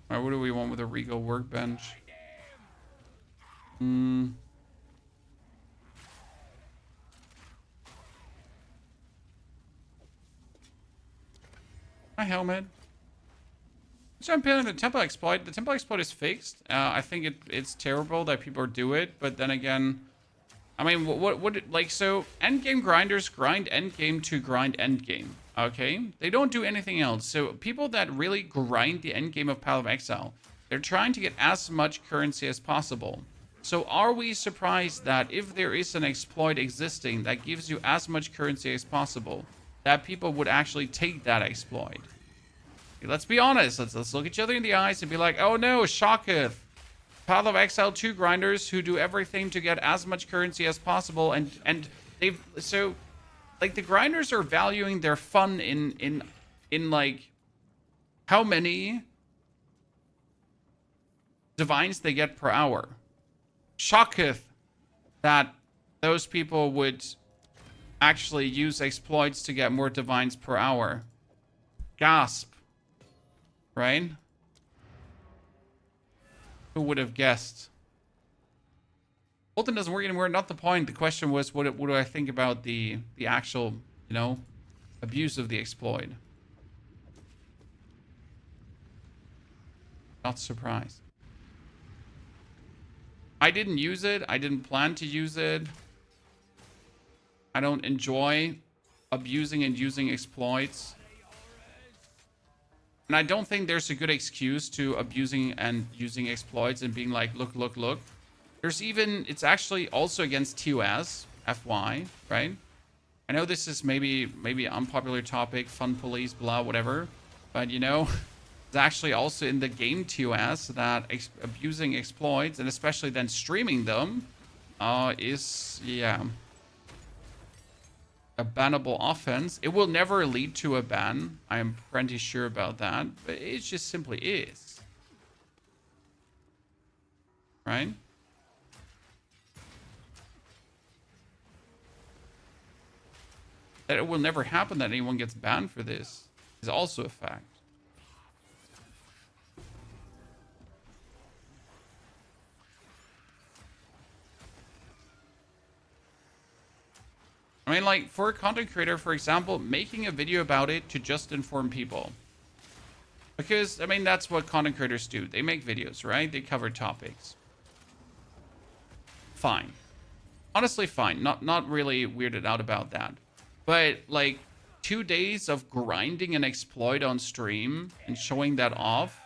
Alright, what do we want with a regal workbench? My helmet. So I'm playing the temple exploit. The temple exploit is fixed. I think it's terrible that people do it, but then again, I mean, like, so endgame grinders grind endgame to grind endgame. Okay, they don't do anything else. So people that really grind the endgame of Path of Exile, they're trying to get as much currency as possible. So are we surprised that if there is an exploit existing that gives you as much currency as possible, that people would actually take that exploit? Let's be honest. Let's look each other in the eyes and be like, oh no, shocketh. Path of Exile 2 grinders who do everything to get as much currency as possible, and they've so like the grinders are valuing their fun in like how many divines they get per hour. Shocketh that those people would actually use exploits to get more divines per hour. Gasp. Right? Who would have guessed? Bolton doesn't work anymore. Not the point. The question was, what do I think about the actual, you know, abuse of the exploit. Not surprised. I didn't use it. I didn't plan to use it. I don't enjoy abusing and using exploits. And I don't think there's a good excuse to abusing and using exploits and being like, look, look, look. There's even, it's actually also against TOS, FY, right? I know this is maybe an unpopular topic, fun police, blah, whatever. But, you know, it's actually also in the game TOS that abusing exploits, and especially then streaming them, is, yeah, a bannable offense. It will never lead to a ban. I am pretty sure about that. But it just simply is. Right? That it will never happen that anyone gets banned for this is also a fact. I mean, like, for a content creator, for example, making a video about it to just inform people. Because, I mean, that's what content creators do. They make videos, right? They cover topics. Fine. Honestly, fine. Not really weirded out about that. But, like, 2 days of grinding an exploit on stream and showing that off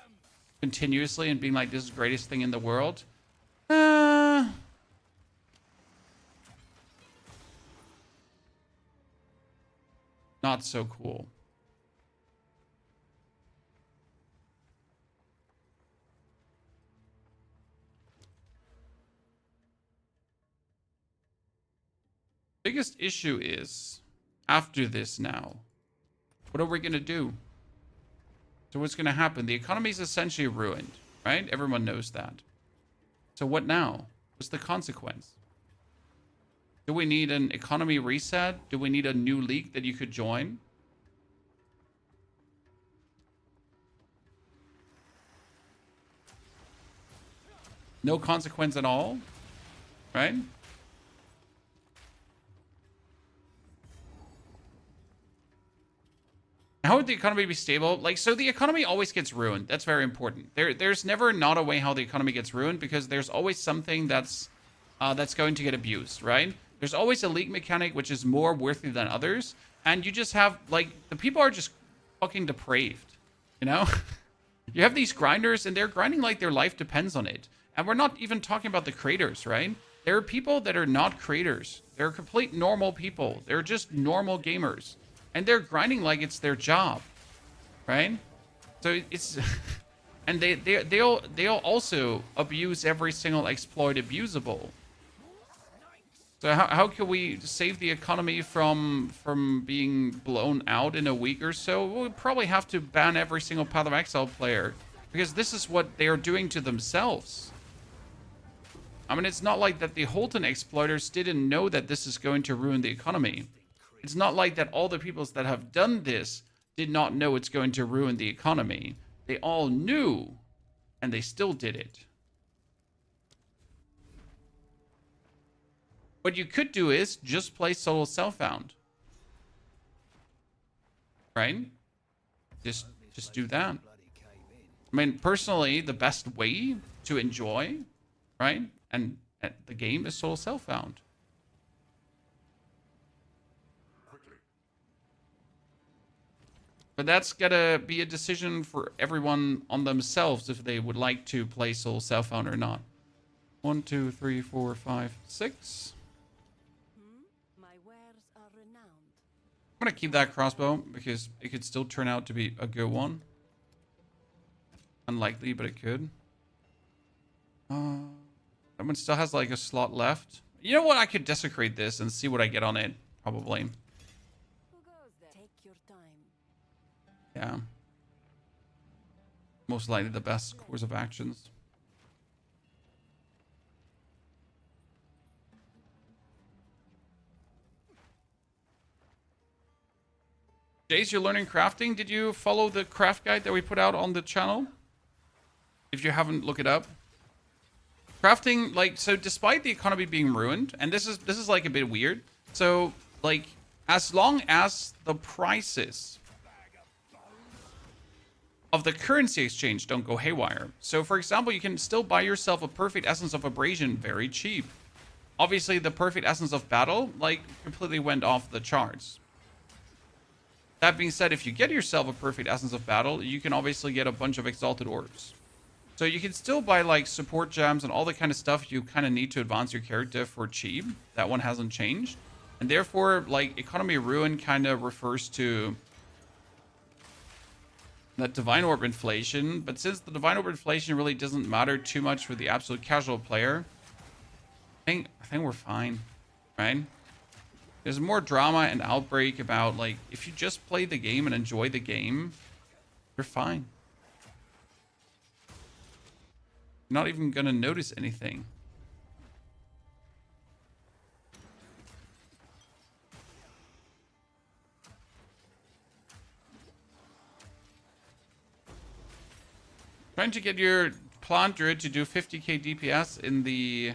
continuously and being like, this is the greatest thing in the world. Not so cool. Biggest issue is, after this now, what are we going to do? So what's going to happen? The economy is essentially ruined, right? Everyone knows that. So what now? What's the consequence? Do we need an economy reset? Do we need a new league that you could join? No consequence at all, right? How would the economy be stable? Like, so the economy always gets ruined. That's very important. There's never not a way how the economy gets ruined, because there's always something that's going to get abused, right? There's always a league mechanic which is more worthy than others, and you just have, like, the people are just fucking depraved, you know? You have these grinders, and they're grinding like their life depends on it. And we're not even talking about the creators, right? There are people that are not creators. They're complete normal people. They're just normal gamers. And they're grinding like it's their job, right? So it's... And they'll also abuse every single exploit abusable. So how can we save the economy from being blown out in a week or so? We'll probably have to ban every single Path of Exile player, because this is what they are doing to themselves. I mean, it's not like that the Holton exploiters didn't know that this is going to ruin the economy. It's not like that all the people that have done this did not know it's going to ruin the economy. They all knew, and they still did it. What you could do is just play solo self-found. Right? Just do that. I mean, personally, the best way to enjoy, right, and the game is solo self-found. But that's gotta be a decision for everyone on themselves if they would like to play solo self-found or not. 1, 2, 3, 4, 5, 6. My wares are renowned. I'm gonna keep that crossbow because it could still turn out to be a good one. Unlikely, but it could. That one still has like a slot left. You know what? I could desecrate this and see what I get on it. Probably. Who goes there? Take your time. Yeah. Most likely the best course of actions. Jace, you're learning crafting. Did you follow the craft guide that we put out on the channel? If you haven't, look it up. Crafting, like, so despite the economy being ruined, and this is like a bit weird. So, like, as long as the prices of the currency exchange don't go haywire. So for example, you can still buy yourself a perfect essence of abrasion very cheap. Obviously, the perfect essence of battle, like, completely went off the charts. That being said, if you get yourself a perfect essence of battle, you can obviously get a bunch of exalted orbs. So you can still buy, like, support gems and all the kind of stuff you kind of need to advance your character for cheap. That one hasn't changed. And therefore, like, Economy Ruin kind of refers to that Divine Orb inflation. But since the Divine Orb inflation really doesn't matter too much for the absolute casual player, I think we're fine, right? There's more drama and outbreak about, like, if you just play the game and enjoy the game, you're fine. You're not even gonna notice anything. Trying to get your plant druid to do 50k DPS in the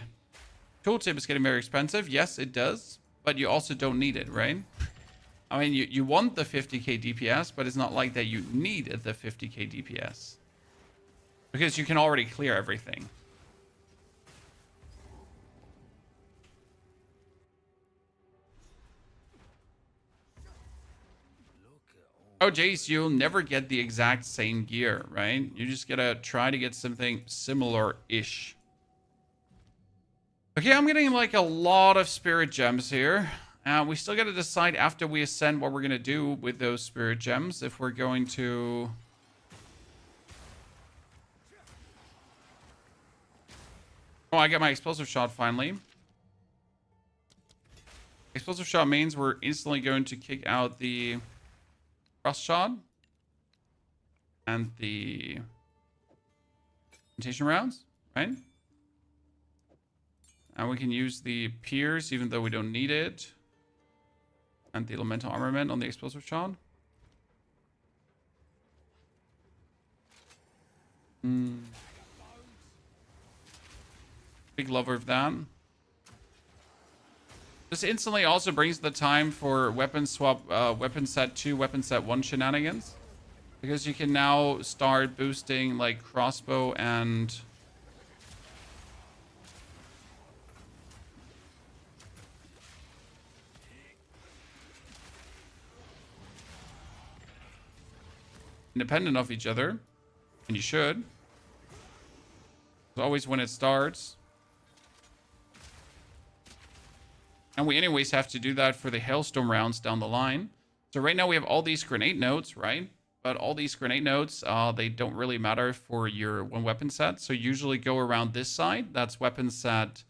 tooltip is getting very expensive. Yes, it does. But you also don't need it, right? I mean, you want the 50k DPS, but it's not like that you need the 50k DPS. Because you can already clear everything. Oh, Jace, you'll never get the exact same gear, right? You just gotta try to get something similar-ish. Okay, I'm getting like a lot of spirit gems here. We still got to decide after we ascend what we're going to do with those spirit gems. If we're going to... Oh, I got my explosive shot finally. Explosive shot means we're instantly going to kick out the cross shot and the temptation rounds, right? And we can use the Pierce, even though we don't need it. And the Elemental Armament on the Explosive Shot. Big lover of that. This instantly also brings the time for weapon swap, weapon set 2, weapon set 1 shenanigans. Because you can now start boosting like crossbow and... independent of each other, and you should. It's always when it starts. And we anyways have to do that for the Hailstorm rounds down the line. So right now we have all these grenade nodes, right? But all these grenade nodes, they don't really matter for your one weapon set. So usually go around this side. That's weapon set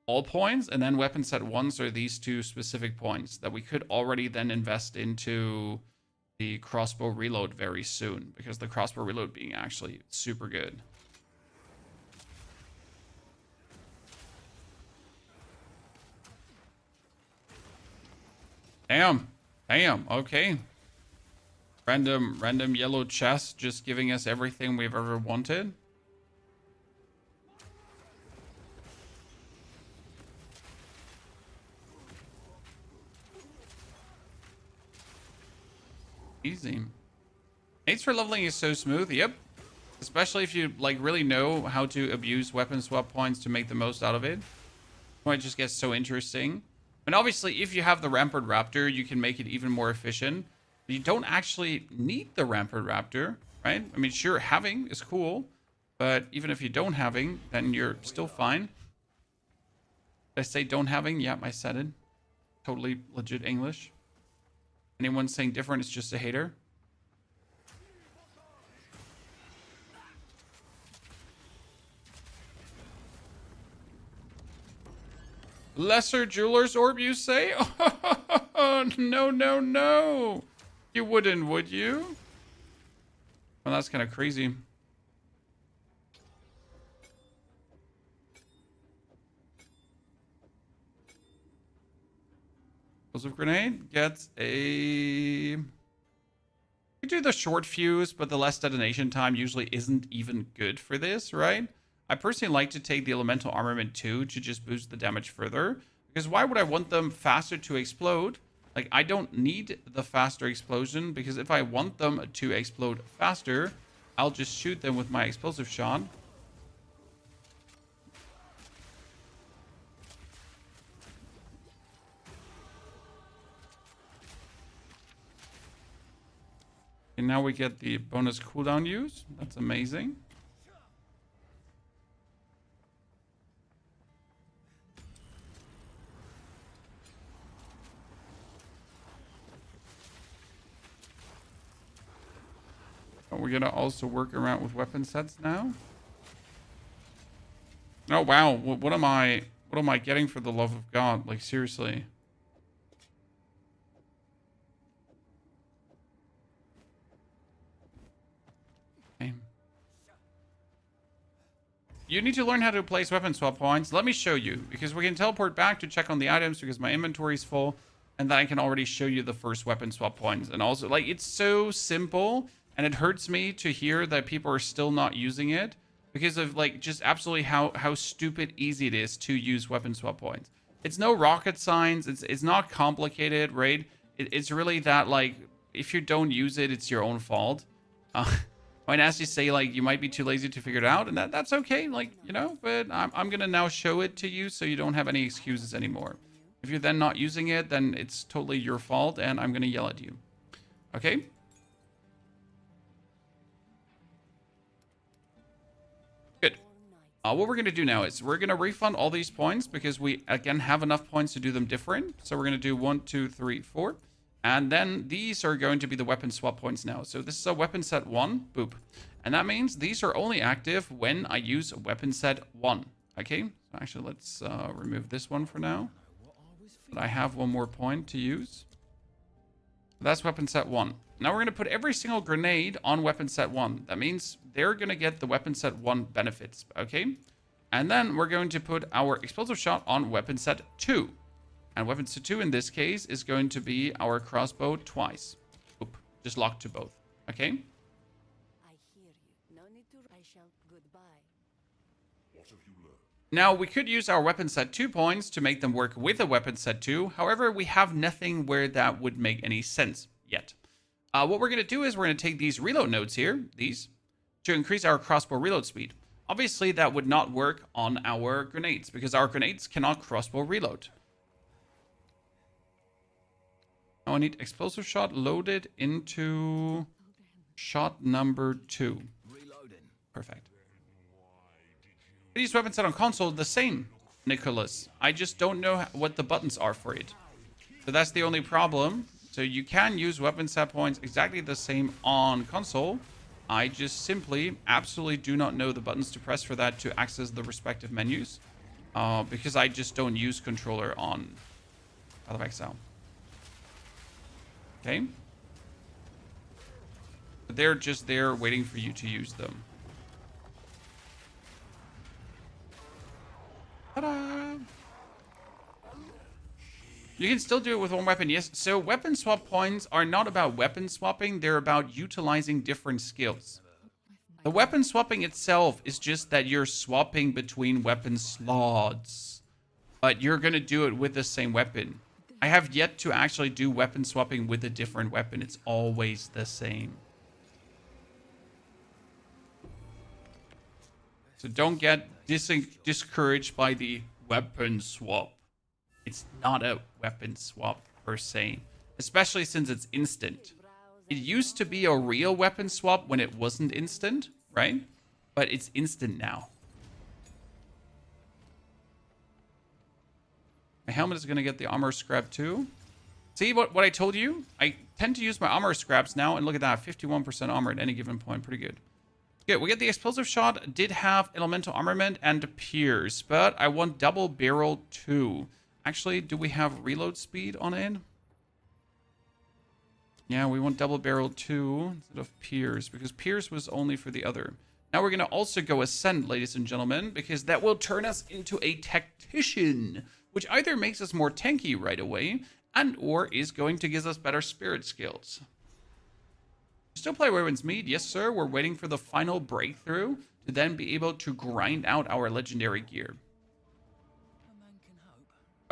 all points, and then weapon set 1s are these 2 specific points that we could already then invest into the crossbow reload very soon, because the crossbow reload being actually super good. Damn, okay. Random yellow chest just giving us everything we've ever wanted. Easy. Thanks for leveling is so smooth. Yep. Especially if you like really know how to abuse weapon swap points to make the most out of it. It just gets so interesting. And obviously, if you have the Rampart Raptor, you can make it even more efficient. But you don't actually need the Rampart Raptor, right? I mean, sure, having is cool. But even if you don't having, then you're still fine. Did I say don't having? Yep, I said it. Totally legit English. Anyone saying different is just a hater. Lesser Jeweler's Orb, you say? Oh, no. You wouldn't, would you? Well, that's kind of crazy. Explosive grenade gets a... We do the short fuse, but the less detonation time usually isn't even good for this, right? I personally like to take the Elemental Armament 2 to just boost the damage further. Because why would I want them faster to explode? Like, I don't need the faster explosion, because if I want them to explode faster, I'll just shoot them with my explosive shot. And now we get the bonus cooldown use. That's amazing. But we're gonna also work around with weapon sets now. Oh wow, what am I getting for the love of God? Like, seriously. You need to learn how to place weapon swap points. Let me show you, because we can teleport back to check on the items because my inventory is full, and then I can already show you the first weapon swap points. And also, like, it's so simple, and it hurts me to hear that people are still not using it because of, like, just absolutely how stupid easy it is to use weapon swap points. It's no rocket science. It's not complicated, right? It's really that, like, if you don't use it, it's your own fault. I as you say, like, you might be too lazy to figure it out, and that's okay, like, you know, but I'm gonna now show it to you so you don't have any excuses anymore. If you're then not using it, then it's totally your fault, and I'm gonna yell at you. Okay? Good. What we're gonna do now is we're gonna refund all these points because we, again, have enough points to do them different. So we're gonna do 1, 2, 3, 4. And then these are going to be the weapon swap points now. So this is a weapon set 1, boop. And that means these are only active when I use weapon set 1. Okay, so actually let's remove this one for now. But I have one more point to use. That's weapon set 1. Now we're going to put every single grenade on weapon set 1. That means they're going to get the weapon set 1 benefits, okay? And then we're going to put our explosive shot on weapon set 2. And weapon set 2 in this case is going to be our crossbow twice. Oop, just locked to both. Okay? I hear you. No need to. I shall goodbye. What have you learned? Now, we could use our weapon set 2 points to make them work with a weapon set 2. However, we have nothing where that would make any sense yet. What we're going to do is we're going to take these reload nodes here, these, to increase our crossbow reload speed. Obviously, that would not work on our grenades because our grenades cannot crossbow reload. Now I need explosive shot loaded into shot number 2. Reloading. Perfect. These weapons set on console the same, Nicholas. I just don't know what the buttons are for it. So that's the only problem. So you can use weapon set points exactly the same on console. I just simply absolutely do not know the buttons to press for that to access the respective menus. Because I just don't use controller on Path of Exile. Okay. They're just there waiting for you to use them. Ta-da! You can still do it with one weapon, yes. So weapon swap points are not about weapon swapping. They're about utilizing different skills. The weapon swapping itself is just that you're swapping between weapon slots. But you're going to do it with the same weapon. I have yet to actually do weapon swapping with a different weapon. It's always the same. So don't get discouraged by the weapon swap. It's not a weapon swap per se, especially since it's instant. It used to be a real weapon swap when it wasn't instant, right? But it's instant now. My helmet is going to get the armor scrap too. See what I told you? I tend to use my armor scraps now, and look at that, 51% armor at any given point. Pretty good. Good, we get the explosive shot. Did have elemental armament and pierce, but I want double barrel too. Actually, do we have reload speed on it? Yeah, we want double barrel too instead of pierce, because pierce was only for the other. Now we're going to also go ascend, ladies and gentlemen, because that will turn us into a tactician, which either makes us more tanky right away, and or is going to give us better spirit skills. Still play Wayward's Mead? Yes, sir. We're waiting for the final breakthrough to then be able to grind out our legendary gear.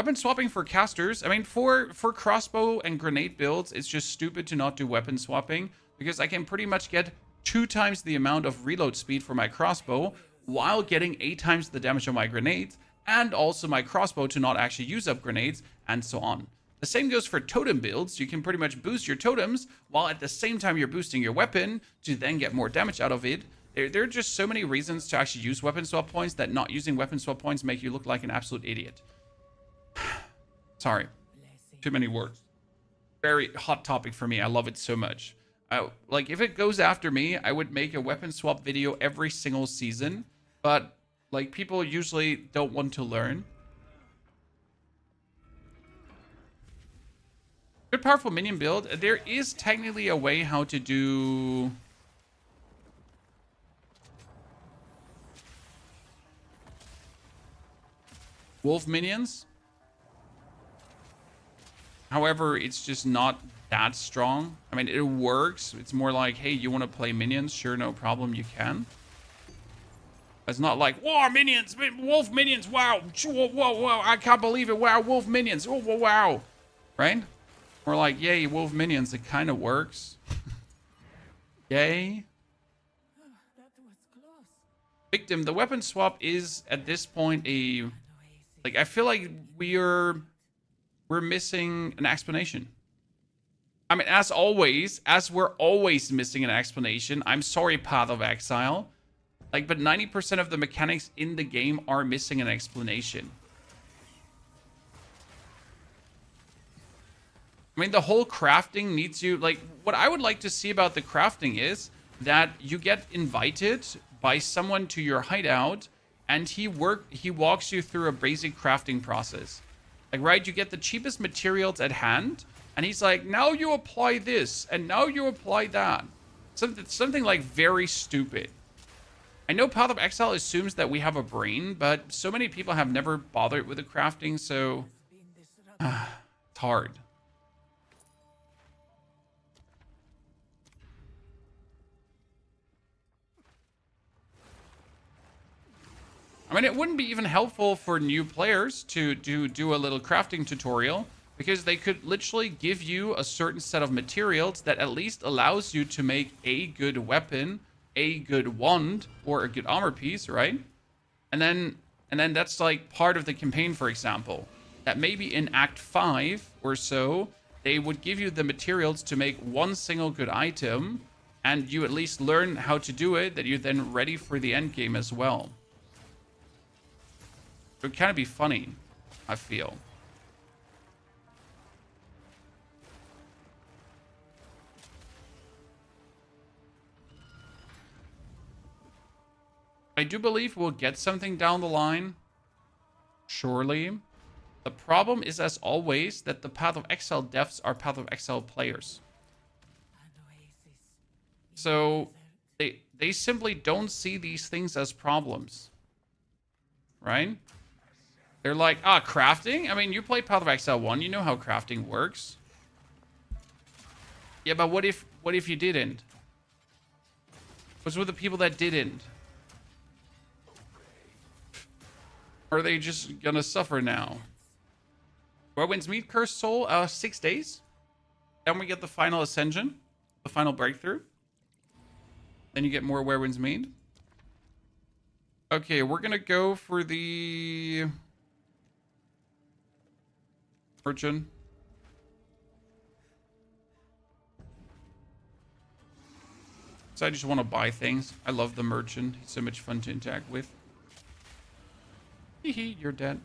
Weapon swapping for casters. I mean, for crossbow and grenade builds, it's just stupid to not do weapon swapping because I can pretty much get 2 times the amount of reload speed for my crossbow while getting 8 times the damage on my grenades, and also my crossbow to not actually use up grenades, and so on. The same goes for totem builds. You can pretty much boost your totems while at the same time you're boosting your weapon to then get more damage out of it. There are just so many reasons to actually use weapon swap points that not using weapon swap points make you look like an absolute idiot. Sorry. Too many words. Very hot topic for me. I love it so much. Like, if it goes after me, I would make a weapon swap video every single season. But, like, people usually don't want to learn. Good powerful minion build. There is technically a way how to do... wolf minions. However, it's just not that strong. I mean, it works. It's more like, hey, you want to play minions? Sure, no problem, you can. It's not like, whoa, minions, wolf minions, wow, whoa, whoa, whoa, I can't believe it, wow, wolf minions, oh, whoa, wow, right? Or like, yay, wolf minions, it kind of works. Yay. Victim, the weapon swap is, at this point, a... like, I feel like we're missing an explanation. I mean, as always, as we're always missing an explanation, I'm sorry, Path of Exile. Like, but 90% of the mechanics in the game are missing an explanation. I mean, the whole crafting needs you... like, what I would like to see about the crafting is that you get invited by someone to your hideout, and he walks you through a basic crafting process. Like, right, you get the cheapest materials at hand, and he's like, now you apply this, and now you apply that. Something like very stupid. I know Path of Exile assumes that we have a brain, but so many people have never bothered with the crafting, so... it's hard. I mean, it wouldn't be even helpful for new players to do a little crafting tutorial, because they could literally give you a certain set of materials that at least allows you to make a good weapon, a good wand, or a good armor piece, right? And then that's like part of the campaign, for example. That maybe in Act 5 or so, they would give you the materials to make one single good item, and you at least learn how to do it, that you're then ready for the end game as well. It would kind of be funny, I feel. I do believe we'll get something down the line. Surely. The problem is, as always, that the Path of Exile devs are Path of Exile players. So they simply don't see these things as problems. Right? They're like, crafting? I mean, you play Path of Exile 1, you know how crafting works. Yeah, but what if you didn't? What's with the people that didn't? Are they just gonna suffer now? Wherewind's Meat, Cursed Soul, 6 days. Then we get the final Ascension, the final breakthrough. Then you get more Wherewind's Meat. Okay, we're gonna go for the... Merchant. So I just want to buy things. I love the Merchant. He's so much fun to interact with. Hee, you're dead.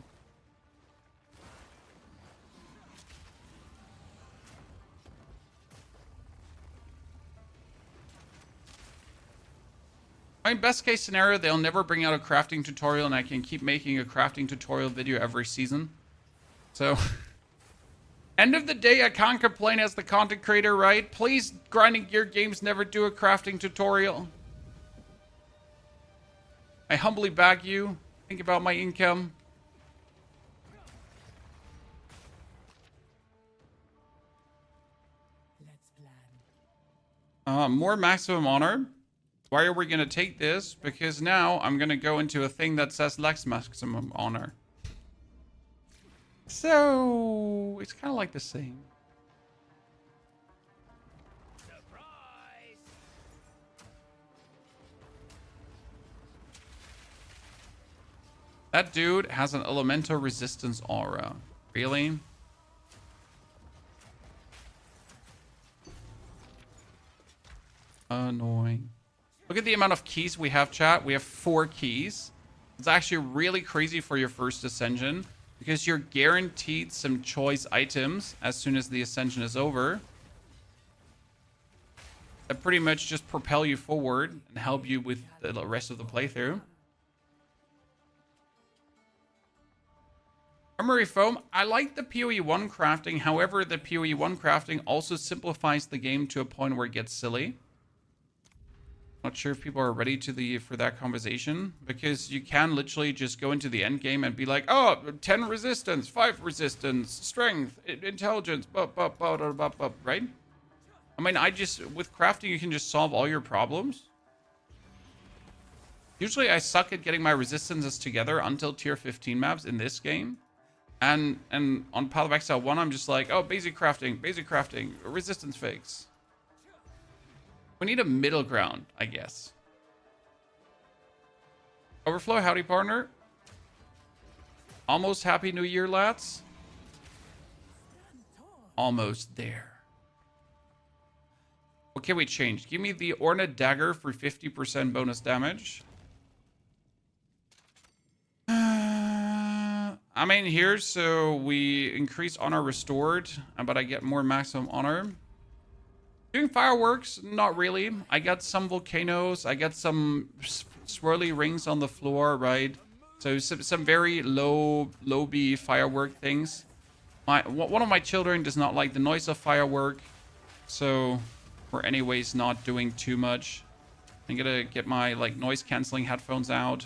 I mean, best case scenario, they'll never bring out a crafting tutorial and I can keep making a crafting tutorial video every season. So, end of the day, I can't complain as the content creator, right? Please, Grinding Gear Games never do a crafting tutorial. I humbly beg you. Think about my income. More maximum honor. Why are we going to take this? Because now I'm going to go into a thing that says less maximum honor. So it's kind of like the same. Surprise! That dude has an elemental resistance aura. Really? Annoying. Look at the amount of keys we have, chat. We have 4 keys. It's actually really crazy for your first ascension because you're guaranteed some choice items as soon as the ascension is over that pretty much just propel you forward and help you with the rest of the playthrough. Armory Foam, I like the POE 1 crafting. However, the POE 1 crafting also simplifies the game to a point where it gets silly. Not sure if people are ready for that conversation, because you can literally just go into the end game and be like, oh, 10 resistance, 5 resistance, strength, intelligence, right? I mean, with crafting, you can just solve all your problems. Usually I suck at getting my resistances together until tier 15 maps in this game. And on Path of Exile 1, I'm just like, oh, basic crafting, resistance fakes. We need a middle ground, I guess. Overflow, howdy, partner. Almost happy new year, lads. Almost there. What can we change? Give me the Ornate Dagger for 50% bonus damage. I'm in here, so we increase honor restored, but I get more maximum honor. Doing fireworks, not really. I got some volcanoes. I got some swirly rings on the floor, right? So some very low B firework things. One of my children does not like the noise of firework, so we're anyways not doing too much. I'm gonna get my like noise canceling headphones out.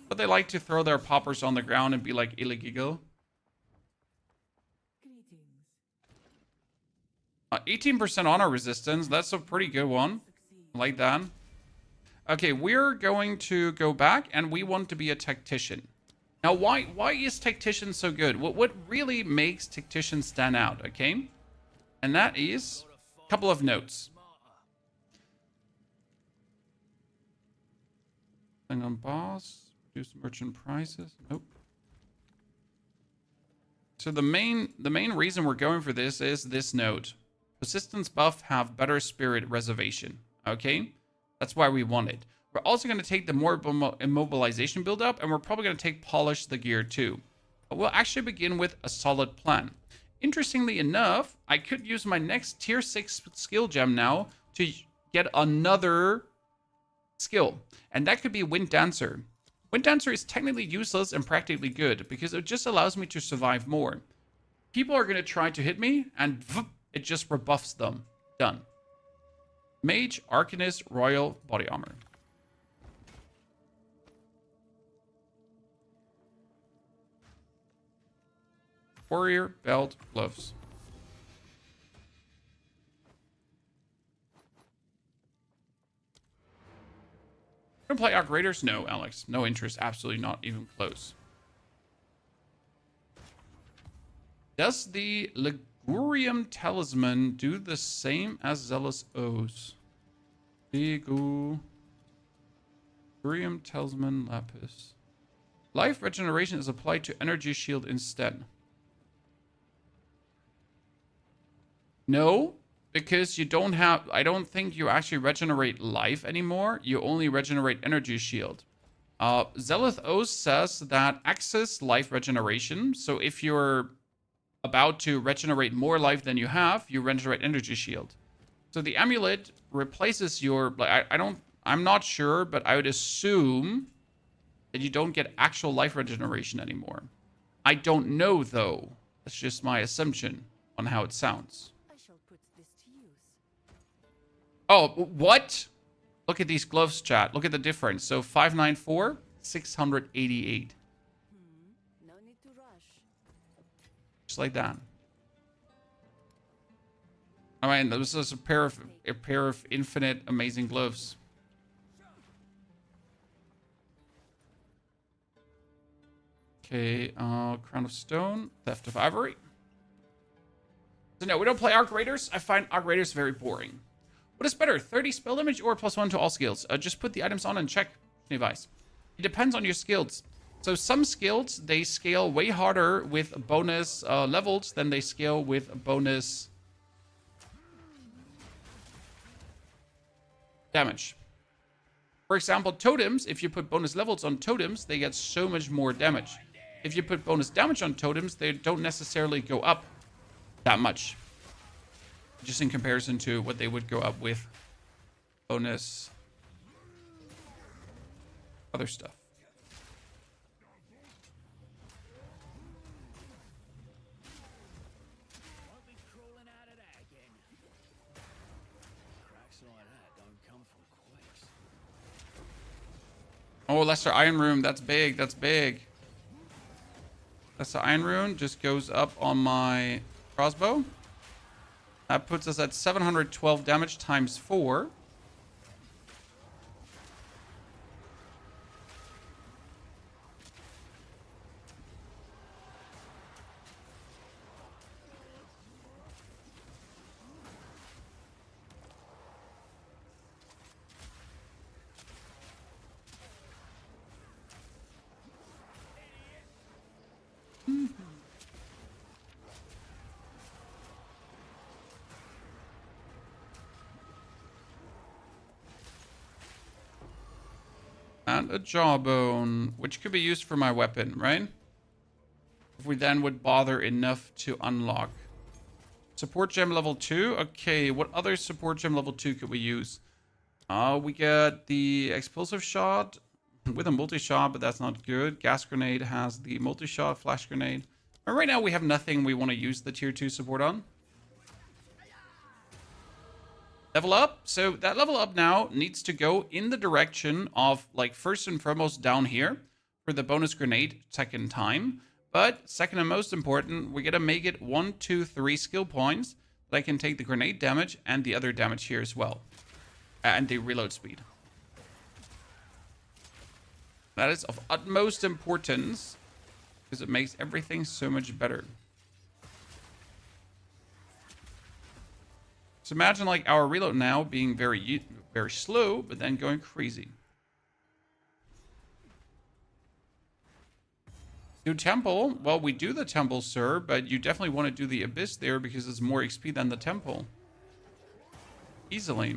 But they like to throw their poppers on the ground and be like illegal. 18% honor resistance. That's a pretty good one. I like that. Okay, we're going to go back and we want to be a tactician. Now, why is tactician so good? What really makes tactician stand out, okay? And that is a couple of notes. Thing on boss. Reduce merchant prices. Nope. So the main reason we're going for this is this note. Persistence buff have better spirit reservation. Okay? That's why we want it. We're also going to take the more immobilization build up, and we're probably going to take polish the gear too. But we'll actually begin with a solid plan. Interestingly enough, I could use my next tier 6 skill gem now to get another skill. And that could be Wind Dancer. Wind Dancer is technically useless and practically good because it just allows me to survive more. People are going to try to hit me and it just rebuffs them. Done. Mage, Arcanist, Royal, Body Armor. Warrior, Belt, Gloves. Gonna play Arc Raiders? No, Alex. No interest. Absolutely not even close. Does the Ligurium Talisman do the same as Zealous O's? Ligurium Talisman Lapis. Life regeneration is applied to energy shield instead. No, because you don't have... I don't think you actually regenerate life anymore. You only regenerate energy shield. Zealous Oath says that access life regeneration. So if you're about to regenerate more life than you have, you regenerate energy shield. So the amulet replaces your... Like, I'm not sure, but I would assume that you don't get actual life regeneration anymore. I don't know, though. That's just my assumption on how it sounds. Oh, what? Look at these gloves, chat. Look at the difference. So 594, 688. No need to rush. Just like that. All right, this is a pair of infinite amazing gloves. Okay, Crown of Stone, Theft of Ivory. So no, we don't play Arc Raiders. I find Arc Raiders very boring. What is better, 30 spell damage or +1 to all skills? Just put the items on and check. Advice. It depends on your skills. So some skills, they scale way harder with bonus levels than they scale with bonus damage. For example, totems, if you put bonus levels on totems, they get so much more damage. If you put bonus damage on totems, they don't necessarily go up that much. Just in comparison to what they would go up with bonus other stuff. Won't be crawling out of that again. Cracks like that don't come from quakes. Oh, Lesser Iron Rune. That's big. That's big. Lesser Iron Rune just goes up on my crossbow. That puts us at 712 damage times 4. And a jawbone, which could be used for my weapon, right? If we then would bother enough to unlock. Support gem level 2. Okay, what other support gem level 2 could we use? We get the explosive shot with a multi-shot, but that's not good. Gas grenade has the multi-shot, flash grenade. And right now we have nothing we want to use the tier 2 support on. Level up. So that level up now needs to go in the direction of, like, first and foremost down here for the bonus grenade second time. But second and most important, we got to make it 1, 2, 3 skill points that I can take the grenade damage and the other damage here as well. And the reload speed. That is of utmost importance because it makes everything so much better. So imagine like our reload now being very slow, but then going crazy. Do temple. Well, we do the temple, sir, but you definitely want to do the abyss there because it's more XP than the temple. Easily.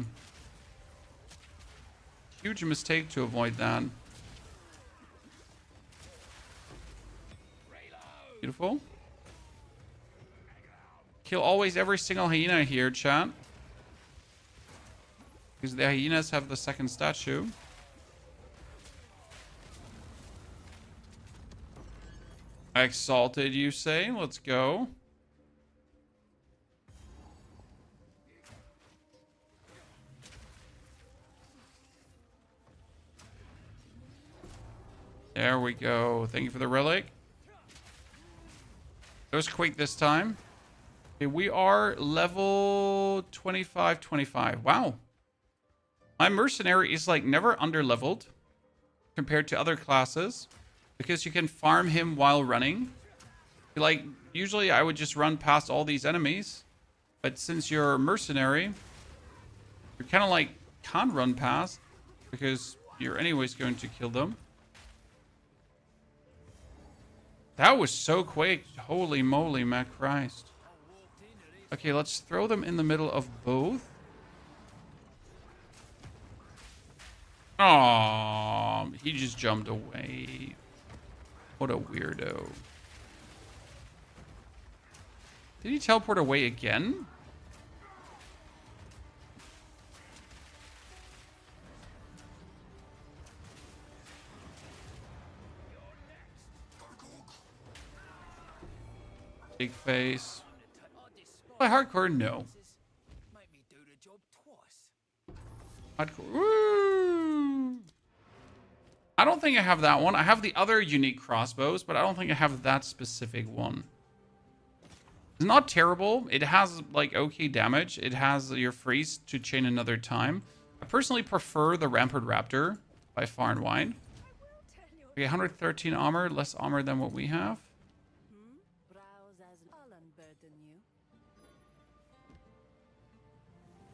Huge mistake to avoid that. Beautiful. Kill always every single hyena here, chat. Because the hyenas have the second statue. Exalted, you say? Let's go. There we go. Thank you for the relic. It was quick this time. Okay, we are level 25. Wow. My mercenary is like never under-leveled compared to other classes because you can farm him while running. Like, usually I would just run past all these enemies, but since you're a mercenary, you're kind of like can't run past because you're anyways going to kill them. That was so quick. Holy moly, Matt Christ. Okay, let's throw them in the middle of both. Oh, he just jumped away. What a weirdo. Did he teleport away again? Big face. By hardcore, no. Make me do the job twice. Hardcore. Woo! I don't think I have that one. I have the other unique crossbows, but I don't think I have that specific one. It's not terrible. It has like okay damage. It has your freeze to chain another time. I personally prefer the Rampart Raptor by far and wide. Okay, 113 armor, less armor than what we have. Browse as I'll unburden you.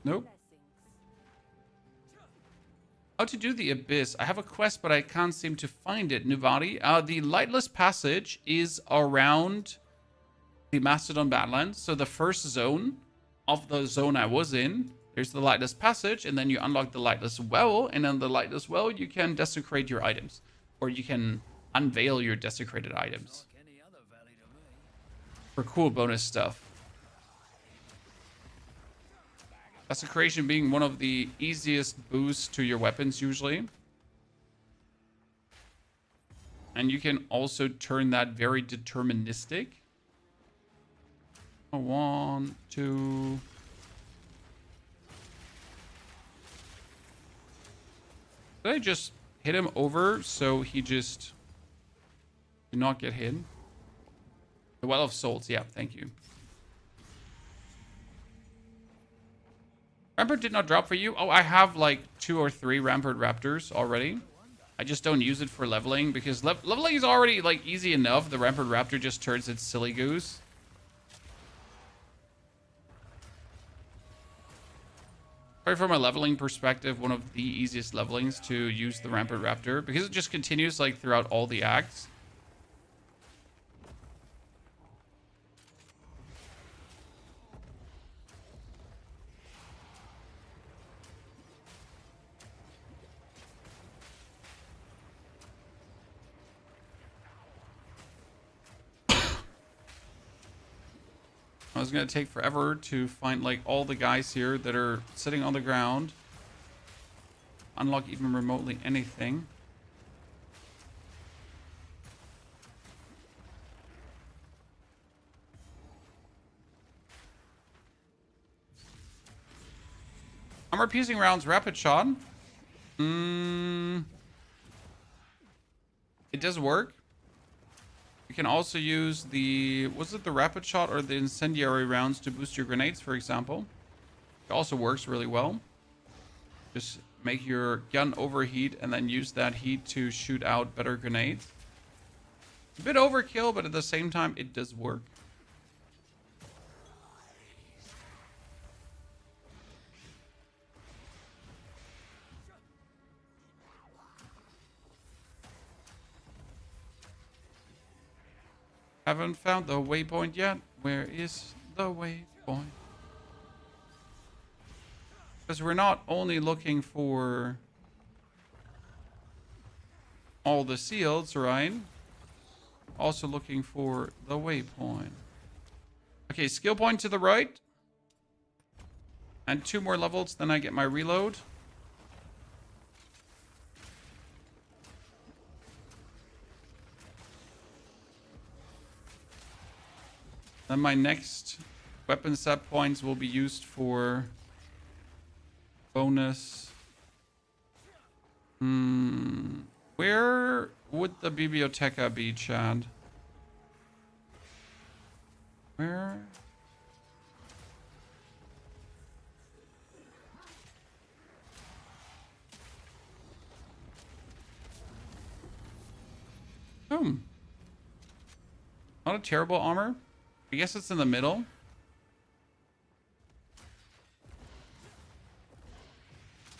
Nope. Blessings. How to do the Abyss. I have a quest, but I can't seem to find it. Nuvati. The Lightless Passage is around the Mastodon Badlands. So the first zone of the zone I was in, there's the Lightless Passage, and then you unlock the Lightless Well, and in the Lightless Well, you can desecrate your items. Or you can unveil your desecrated items. Like any other valley to me. For cool bonus stuff. Desecration being one of the easiest boosts to your weapons usually. And you can also turn that very deterministic. 1, 2. Did I just hit him over so he just did not get hit? The Well of Souls, yeah, thank you. Rampart did not drop for you. Oh, I have like 2 or 3 Rampart Raptors already. I just don't use it for leveling because leveling is already like easy enough. The Rampart Raptor just turns its silly goose. Probably from a leveling perspective, one of the easiest levelings to use the Rampart Raptor because it just continues like throughout all the acts. I was going to take forever to find like all the guys here that are sitting on the ground. Unlock even remotely anything. Armor piercing rounds, rapid shot. It does work. You can also use the, was it the rapid shot or the incendiary rounds to boost your grenades, for example. It also works really well. Just make your gun overheat and then use that heat to shoot out better grenades. A bit overkill, but at the same time, it does work. Haven't found the waypoint yet. Where is the waypoint? Because we're not only looking for all the seals, right? Also looking for the waypoint. Okay, skill point to the right. And 2 more levels, then I get my reload. Then my next weapon set points will be used for bonus. Where would the biblioteca be, Chad? Where? Not a terrible armor. I guess it's in the middle.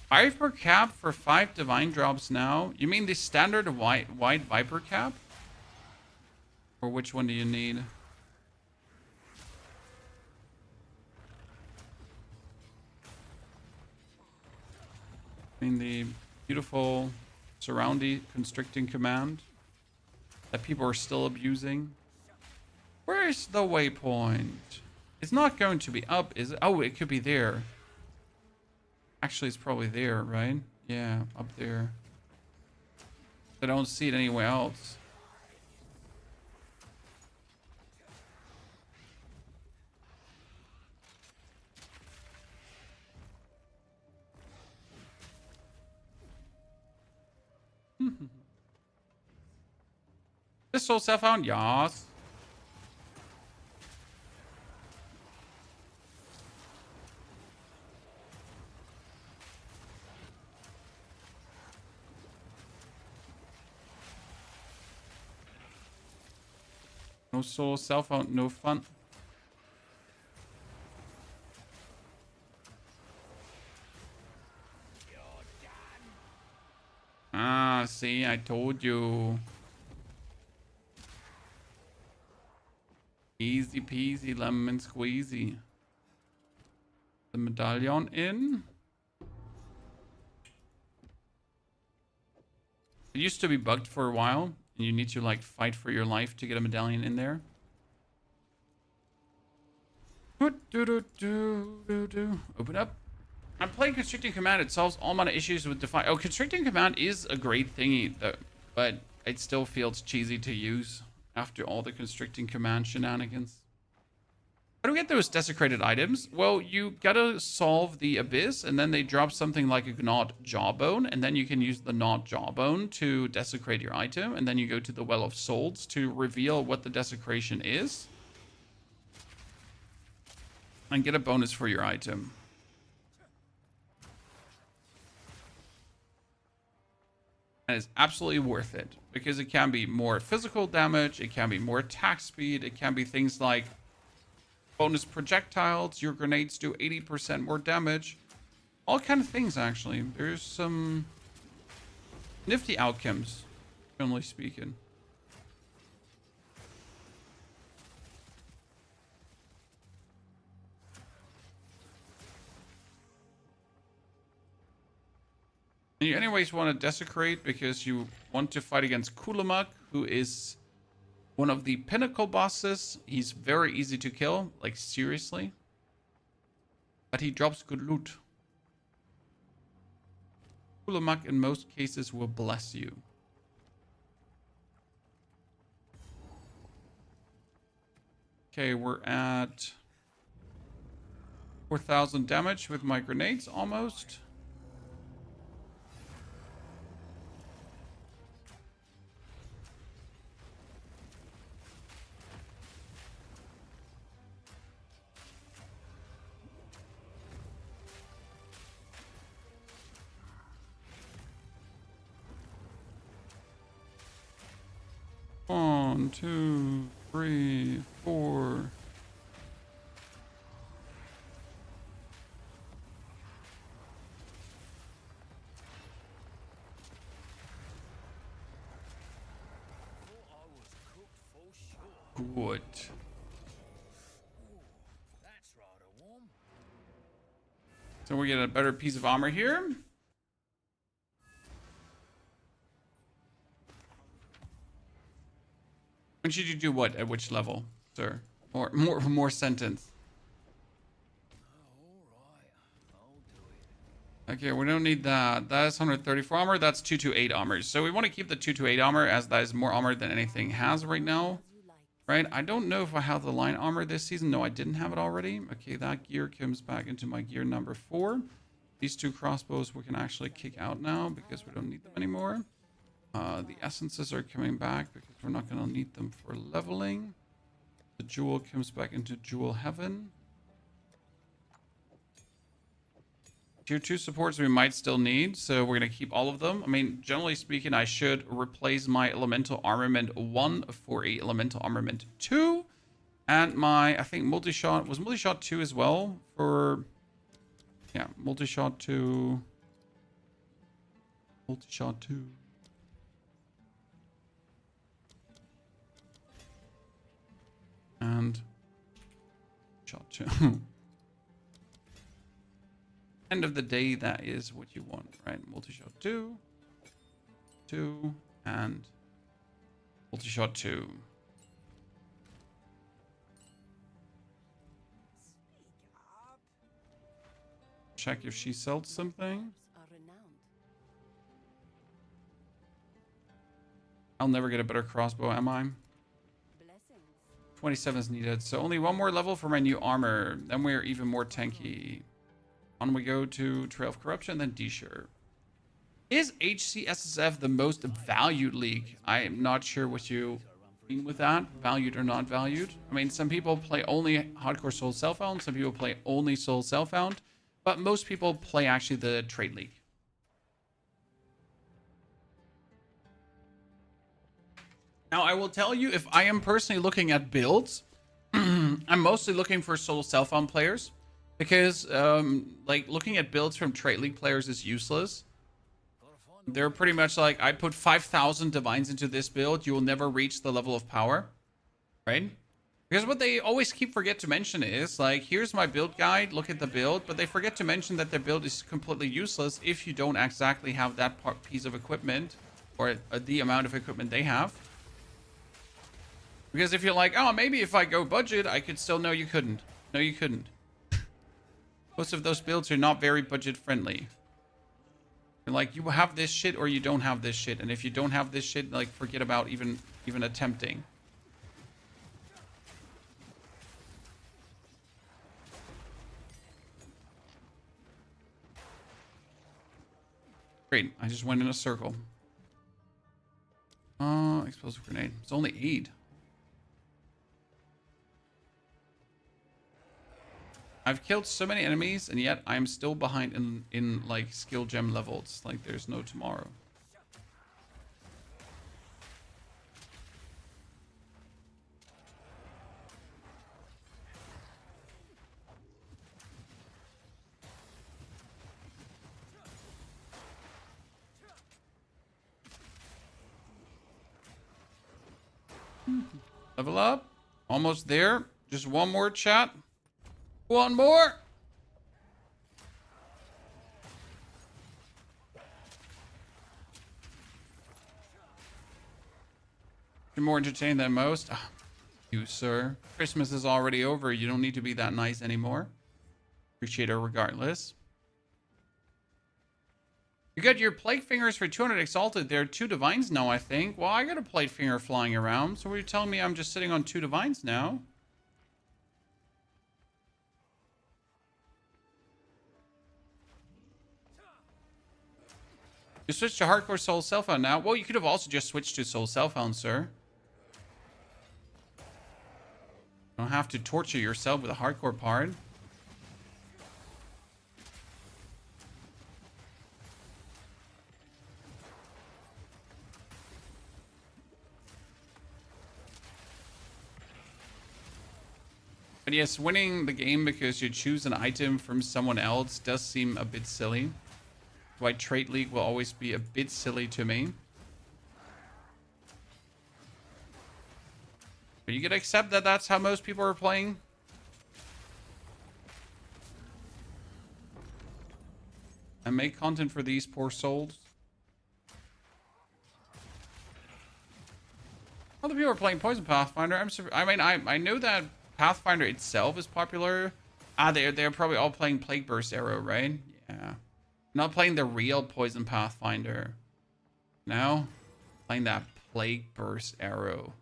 Five per cap for 5 divine drops now. You mean the standard wide viper cap? Or which one do you need? I mean the beautiful surrounding constricting command that people are still abusing. Where's the waypoint? It's not going to be up, is it? Oh, it could be there. Actually, it's probably there, right? Yeah, up there. I don't see it anywhere else. This soul self found? Yes. No soul, self-found, no fun. Ah, see, I told you. Easy peasy, lemon squeezy. The medallion in. It used to be bugged for a while, and you need to like fight for your life to get a medallion in there. Open up. I'm playing Constricting Command. It solves all my issues with Defy. Oh, Constricting Command is a great thingy, though, but it still feels cheesy to use after all the Constricting Command shenanigans. How do we get those desecrated items? Well, you gotta solve the abyss, and then they drop something like a gnawed jawbone, and then you can use the gnawed jawbone to desecrate your item, and then you go to the Well of Souls to reveal what the desecration is, and get a bonus for your item. And it's absolutely worth it, because it can be more physical damage, it can be more attack speed, it can be things like bonus projectiles, your grenades do 80% more damage. All kind of things, actually. There's some nifty outcomes, generally speaking. And you anyways want to desecrate because you want to fight against Kulamak, who is one of the pinnacle bosses. He's very easy to kill, like seriously. But he drops good loot. Kulamak in most cases will bless you. Okay, we're at 4,000 damage with my grenades almost. One, two, three, four. Good. So we get a better piece of armor here. When should you do what? At which level, sir? More sentence. Okay, we don't need that. That's 134 armor. That's 228 armor. So we want to keep the 228 armor, as that is more armor than anything has right now. Right? I don't know if I have the line armor this season. No, I didn't have it already. Okay, that gear comes back into my gear number 4. These two crossbows we can actually kick out now because we don't need them anymore. The essences are coming back because we're not going to need them for leveling. The jewel comes back into jewel heaven. Tier 2 supports we might still need, so we're going to keep all of them. I mean, generally speaking, I should replace my elemental armament 1 for a elemental armament 2. And my, I think multi-shot, was multi-shot 2 as well for, yeah, multi-shot 2. Multi-shot 2. And shot 2. End of the day, that is what you want, right? Multi-shot 2, 2, and multi-shot 2. Check if she sold something. I'll never get a better crossbow, am I? 27 is needed, so only one more level for my new armor. Then we're even more tanky. On we go to Trail of Corruption, then D-Sure. Is HCSSF the most valued league? I am not sure what you mean with that. Valued or not valued. I mean, some people play only Hardcore Soul Self-Found. Some people play only Soul Self-Found. But most people play actually the Trade League. Now, I will tell you, if I am personally looking at builds, I'm mostly looking for solo self-found players because, like, looking at builds from Trade League players is useless. They're pretty much like, I put 5,000 divines into this build, you will never reach the level of power, right? Because what they always forget to mention is, like, here's my build guide, look at the build, but they forget to mention that their build is completely useless if you don't exactly have that piece of equipment or the amount of equipment they have. Because if you're like, oh, maybe if I go budget, I could still... No, you couldn't. No, you couldn't. Most of those builds are not very budget friendly. You're like, you have this shit or you don't have this shit. And if you don't have this shit, like, forget about even attempting. Great. I just went in a circle. Explosive grenade. It's only 8. I've killed so many enemies, and yet I'm still behind in like skill gem levels. Like there's no tomorrow. Level up. Almost there. Just one more, chat. One more. You're more entertained than most. Ah, you, sir. Christmas is already over. You don't need to be that nice anymore. Appreciate it regardless. You got your Plague Fingers for 200 Exalted. There are 2 Divines now, I think. Well, I got a Plague Finger flying around. So what are you telling me I'm just sitting on 2 Divines now? You switched to Hardcore Soul Self-Found now? Well, you could have also just switched to Soul Self-Found, sir. You don't have to torture yourself with a hardcore part. But yes, winning the game because you choose an item from someone else does seem a bit silly. Why Trade League will always be a bit silly to me. But you gotta accept that that's how most people are playing. And make content for these poor souls. Other people are playing Poison Pathfinder. I know that Pathfinder itself is popular. They're probably all playing Plague Burst Arrow, right? Yeah. Not playing the real Poison Pathfinder. No. Playing that Plague Burst Arrow.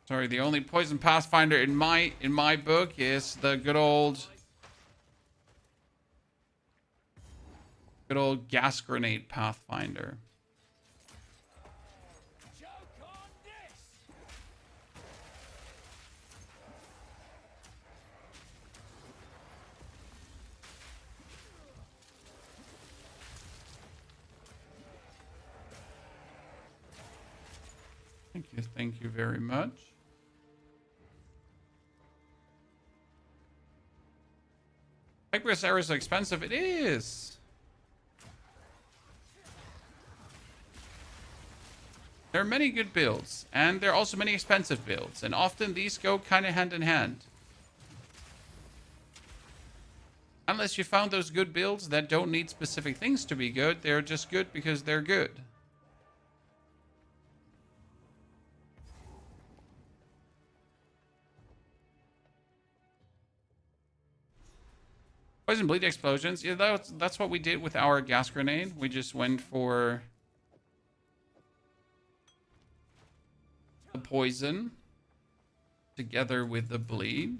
Sorry, the only Poison Pathfinder in my book is the good old gas grenade Pathfinder. Thank you very much. Hyperus arrows are expensive. It is. There are many good builds, and there are also many expensive builds, and often these go kind of hand in hand. Unless you found those good builds that don't need specific things to be good, they're just good because they're good. Poison bleed explosions. Yeah, that's what we did with our gas grenade. We just went for the poison together with the bleed.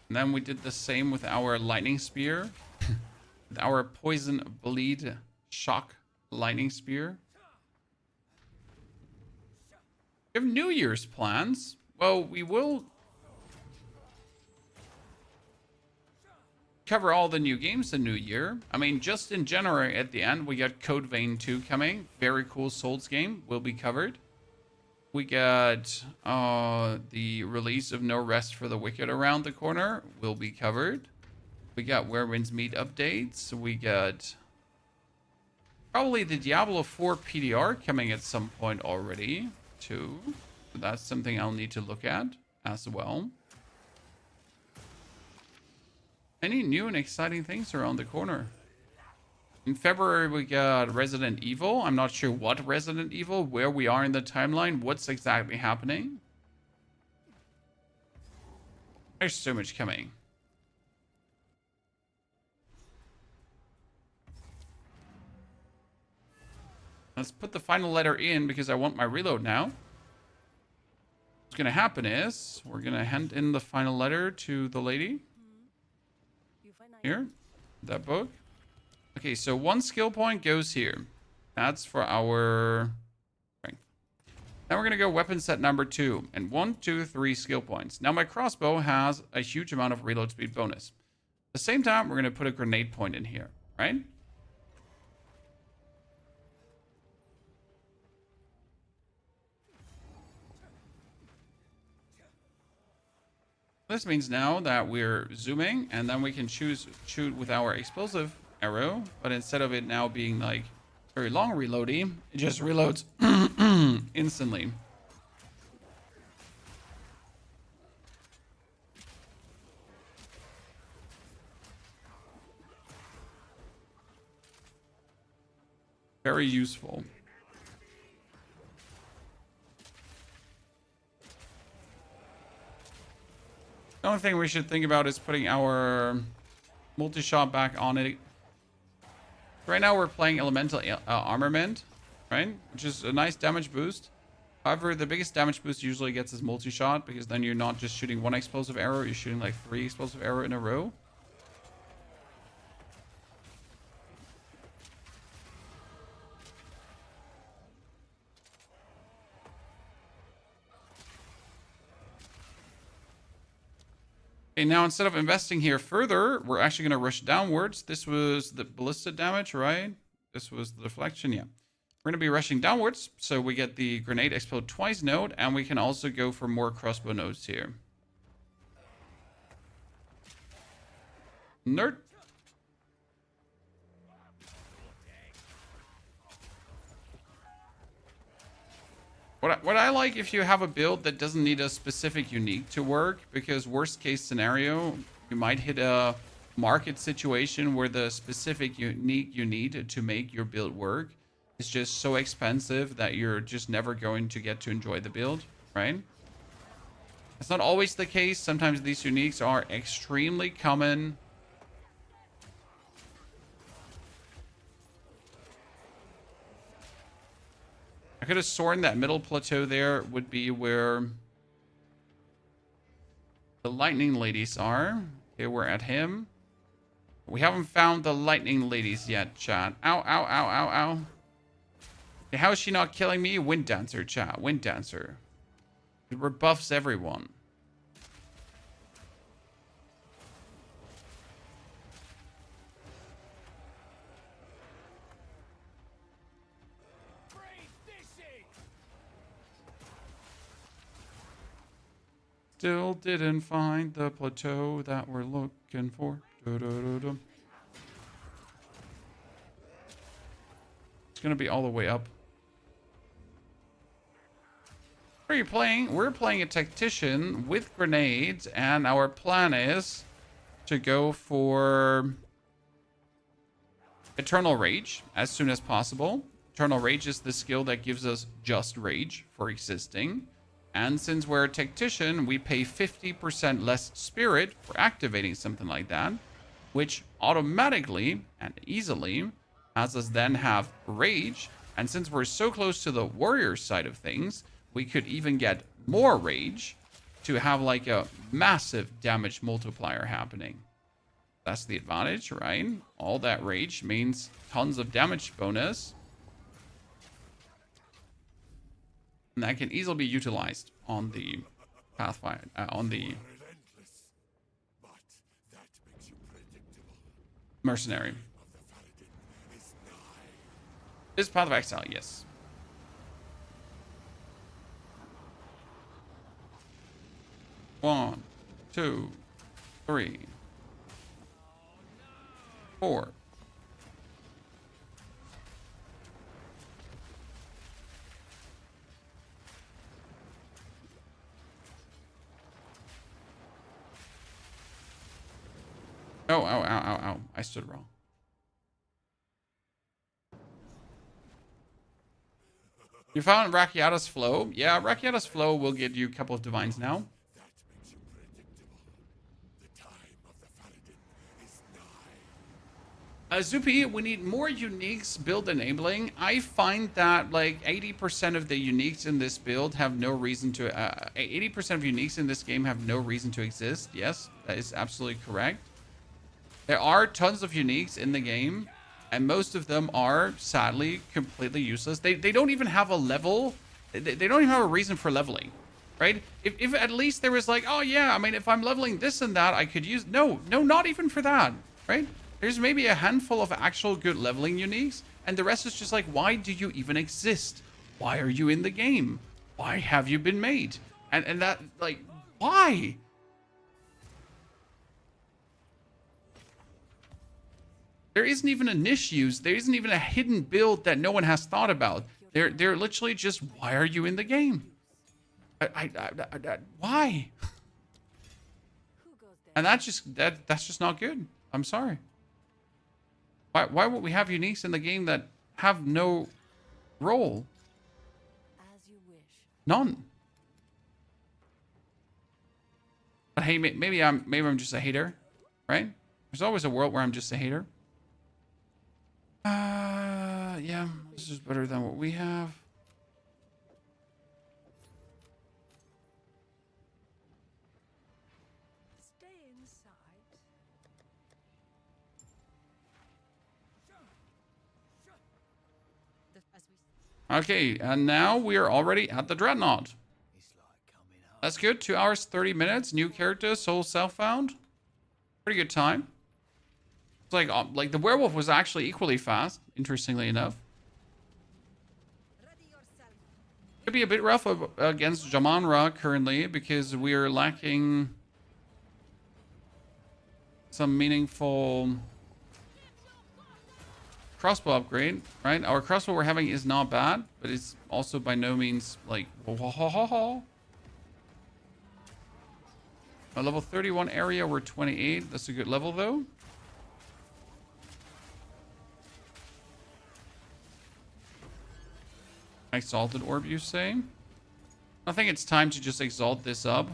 And then we did the same with our lightning spear. With our poison bleed shock lightning spear. We have New Year's plans. Well, we will... cover all the new games the new year. I mean, just in January at the end, we got Code Vein 2 coming. Very cool Souls game will be covered. We got the release of No Rest for the Wicked around the corner. Will be covered. We got Where Winds Meet updates. We got probably the Diablo 4 PDR coming at some point already, too. So that's something I'll need to look at as well. Any new and exciting things around the corner? In February, we got Resident Evil. I'm not sure what Resident Evil, where we are in the timeline, what's exactly happening. There's so much coming. Let's put the final letter in because I want my reload now. What's going to happen is we're going to hand in the final letter to the lady. Here, that book. Okay, so 1 skill point goes here. That's for our strength. Now we're going to go weapon set number 2. And 1, 2, 3 skill points. Now my crossbow has a huge amount of reload speed bonus. At the same time, we're going to put a grenade point in here, right? This means now that we're zooming, and then we can shoot with our explosive arrow, but instead of it now being like very long reloading, it just reloads instantly. Very useful. The only thing we should think about is putting our multi-shot back on it. Right now we're playing elemental armament, right? Which is a nice damage boost. However, the biggest damage boost usually gets is multi-shot because then you're not just shooting 1 explosive arrow, you're shooting like 3 explosive arrow in a row. Okay, now instead of investing here further, we're actually going to rush downwards. This was the ballista damage, right? This was the deflection, yeah. We're going to be rushing downwards, so we get the grenade explode twice node, and we can also go for more crossbow nodes here. Nerd. What I like if you have a build that doesn't need a specific unique to work, because worst case scenario, you might hit a market situation where the specific unique you need to make your build work is just so expensive that you're just never going to get to enjoy the build, right? It's not always the case. Sometimes these uniques are extremely common. I could have sworn that middle plateau there would be where the lightning ladies are. Okay, we're at him. We haven't found the lightning ladies yet, chat. Ow, ow, ow, ow, ow. Okay, how is she not killing me? Wind Dancer, chat. Wind Dancer. It rebuffs everyone. Still didn't find the plateau that we're looking for. It's gonna be all the way up. What are you playing? We're playing a Tactician with grenades, and our plan is to go for Eternal Rage as soon as possible. Eternal Rage is the skill that gives us just rage for existing. And since we're a Tactician, we pay 50% less spirit for activating something like that, which automatically and easily has us then have rage. And since we're so close to the warrior side of things, we could even get more rage to have like a massive damage multiplier happening. That's the advantage, right? All that rage means tons of damage bonus. And that can easily be utilized on the Pathfinder, on the mercenary. This Path of Exile, yes. One, two, three, four. Oh, ow, ow, ow, ow. I stood wrong. You found Rakiata's Flow? Yeah, Rakiata's Flow will get you a couple of divines now. Zupi, we need more uniques build enabling. I find that like 80% of the uniques in this build have no reason to... 80% of uniques in this game have no reason to exist. Yes, that is absolutely correct. There are tons of uniques in the game, and most of them are, sadly, completely useless. They don't even have a level. They don't even have a reason for leveling, right? If at least there was like, oh yeah, I mean, if I'm leveling this and that, I could use... No, not even for that, right? There's maybe a handful of actual good leveling uniques, and the rest is just like, why do you even exist? Why are you in the game? Why have you been made? And that, like, why? There isn't even a niche use. There isn't even a hidden build that no one has thought about. They're literally just, why are you in the game? Why? And that's just not good. I'm sorry. Why would we have uniques in the game that have no role? As you wish. None. But hey, maybe I'm just a hater, right? There's always a world where I'm just a hater. Yeah, this is better than what we have. Stay inside. Okay, and now we are already at the Dreadnought. It's like coming up. That's good. 2 hours, 30 minutes. New character, soul self-found. Pretty good time. It's like the werewolf was actually equally fast, interestingly enough. Could be a bit rough against Jamanra currently because we're lacking some meaningful crossbow upgrade, right? Our crossbow we're having is not bad, but it's also by no means like a level 31 area. We're 28. That's a good level though. Exalted orb, you say? I think it's time to just exalt this up.